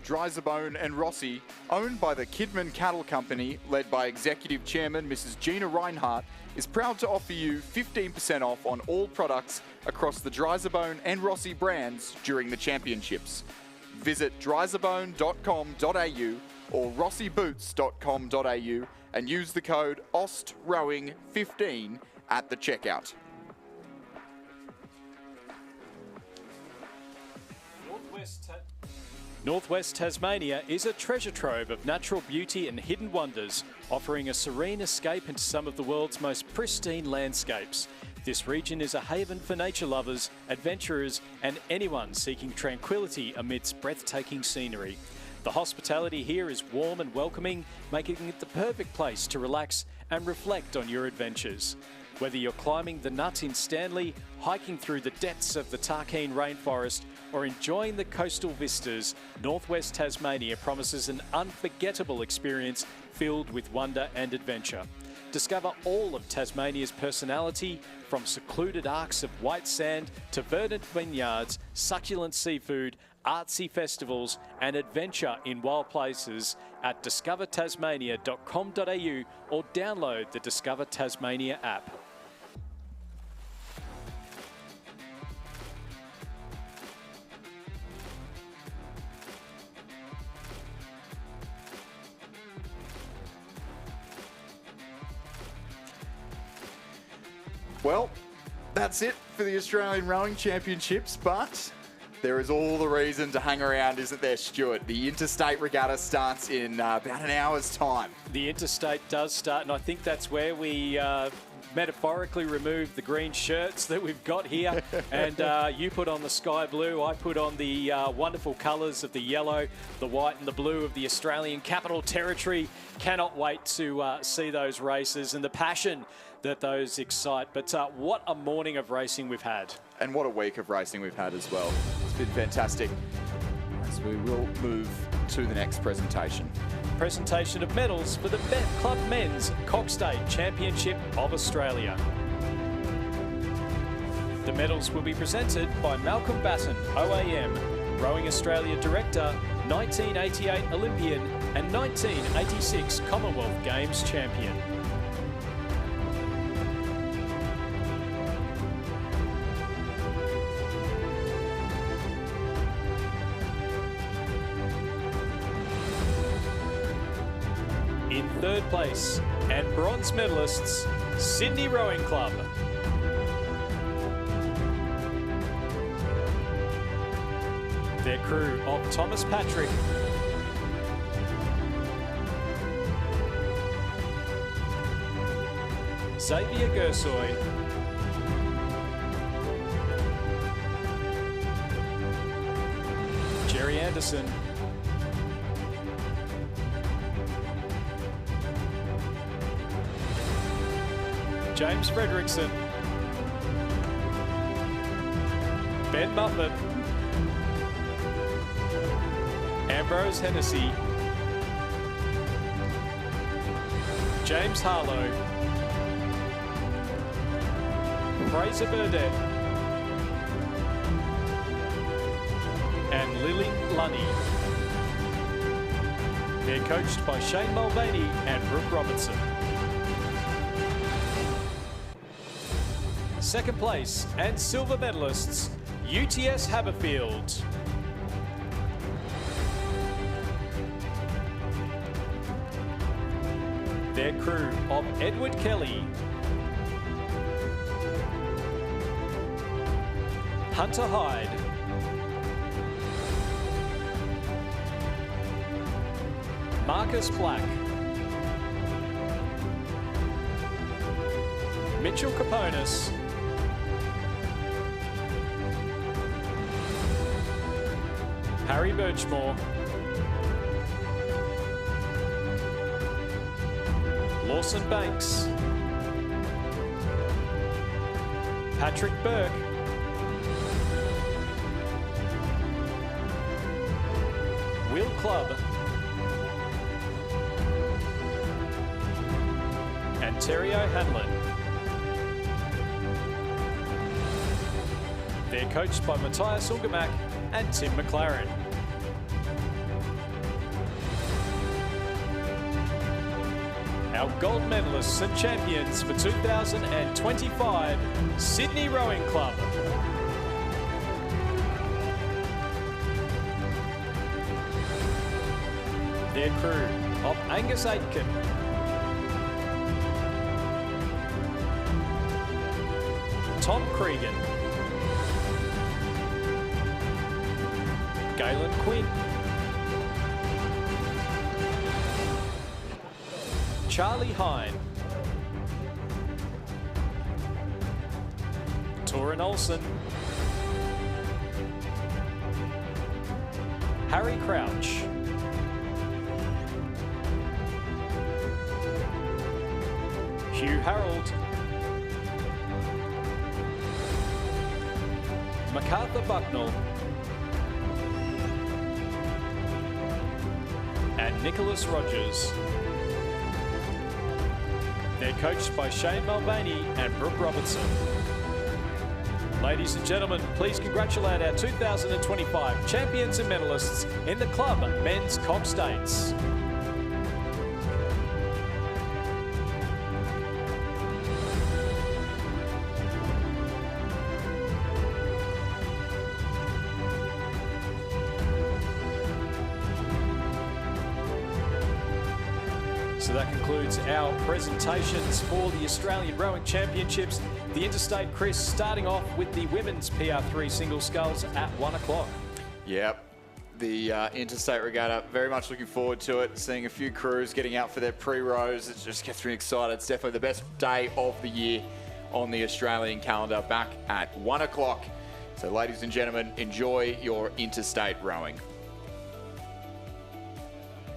Dryserbone and Rossi, owned by the Kidman Cattle Company, led by Executive Chairman Mrs. Gina Reinhardt, is proud to offer you 15% off on all products across the Dryserbone and Rossi brands during the championships. Visit dryserbone.com.au or rossiboots.com.au and use the code OSTROWING15 at the checkout. Northwest Tasmania is a treasure trove of natural beauty and hidden wonders, offering a serene escape into some of the world's most pristine landscapes. This region is a haven for nature lovers, adventurers, and anyone seeking tranquility amidst breathtaking scenery. The hospitality here is warm and welcoming, making it the perfect place to relax and reflect on your adventures. Whether you're climbing the Nut in Stanley, hiking through the depths of the Tarkine rainforest, or enjoying the coastal vistas, Northwest Tasmania promises an unforgettable experience filled with wonder and adventure. Discover all of Tasmania's personality, from secluded arcs of white sand to verdant vineyards, succulent seafood, artsy festivals and adventure in wild places at discovertasmania.com.au or download the Discover Tasmania app. Well, that's it for the Australian Rowing Championships, but there is all the reason to hang around, isn't there, Stuart? The Interstate Regatta starts in about an hour's time. The interstate does start, and I think that's where we metaphorically remove the green shirts that we've got here. And you put on the sky blue, I put on the wonderful colours of the yellow, the white and the blue of the Australian Capital Territory. Cannot wait to see those races and the passion that those excite. But what a morning of racing we've had. And what a week of racing we've had as well. It's been fantastic. As we will move to the next presentation. Presentation of medals for the Club Men's Coxed Championship of Australia. The medals will be presented by Malcolm Batten, OAM, Rowing Australia Director, 1988 Olympian and 1986 Commonwealth Games Champion. In third place, and bronze medalists, Sydney Rowing Club. Their crew of Thomas Patrick, Xavier Gersoy, Jerry Anderson, James Fredrickson, Ben Muffet, Ambrose Hennessy, James Harlow, Fraser Burdett, and Lily Lunny. They're coached by Shane Mulvaney and Brooke Robertson. Second place and silver medalists, UTS Haberfield. Their crew of Edward Kelly, Hunter Hyde, Marcus Black, Mitchell Caponis, Harry Birchmore, Lawson Banks, Patrick Burke, Will Clubb, and Terry O'Hanlon. They're coached by Matthias Ungermack and Tim McLaren. Our gold medalists and champions for 2025, Sydney Rowing Club. Their crew of Angus Aitken, Tom Cregan, Galen Quinn, Charlie Hine, Torin Olsen, Harry Crouch, Hugh Harold, MacArthur Bucknell, and Nicholas Rogers. They're coached by Shane Mulvaney and Brooke Robertson. Ladies and gentlemen, please congratulate our 2025 champions and medalists in the Club Men's Coxed States. So that concludes our presentations for the Australian Rowing Championships. The Interstate, Chris, starting off with the women's PR3 single sculls at 1 o'clock. Yep. the Interstate Regatta. Very much looking forward to it. Seeing a few crews getting out for their pre-rows. It just gets me excited. It's definitely the best day of the year on the Australian calendar, back at 1 o'clock. So ladies and gentlemen, enjoy your interstate rowing.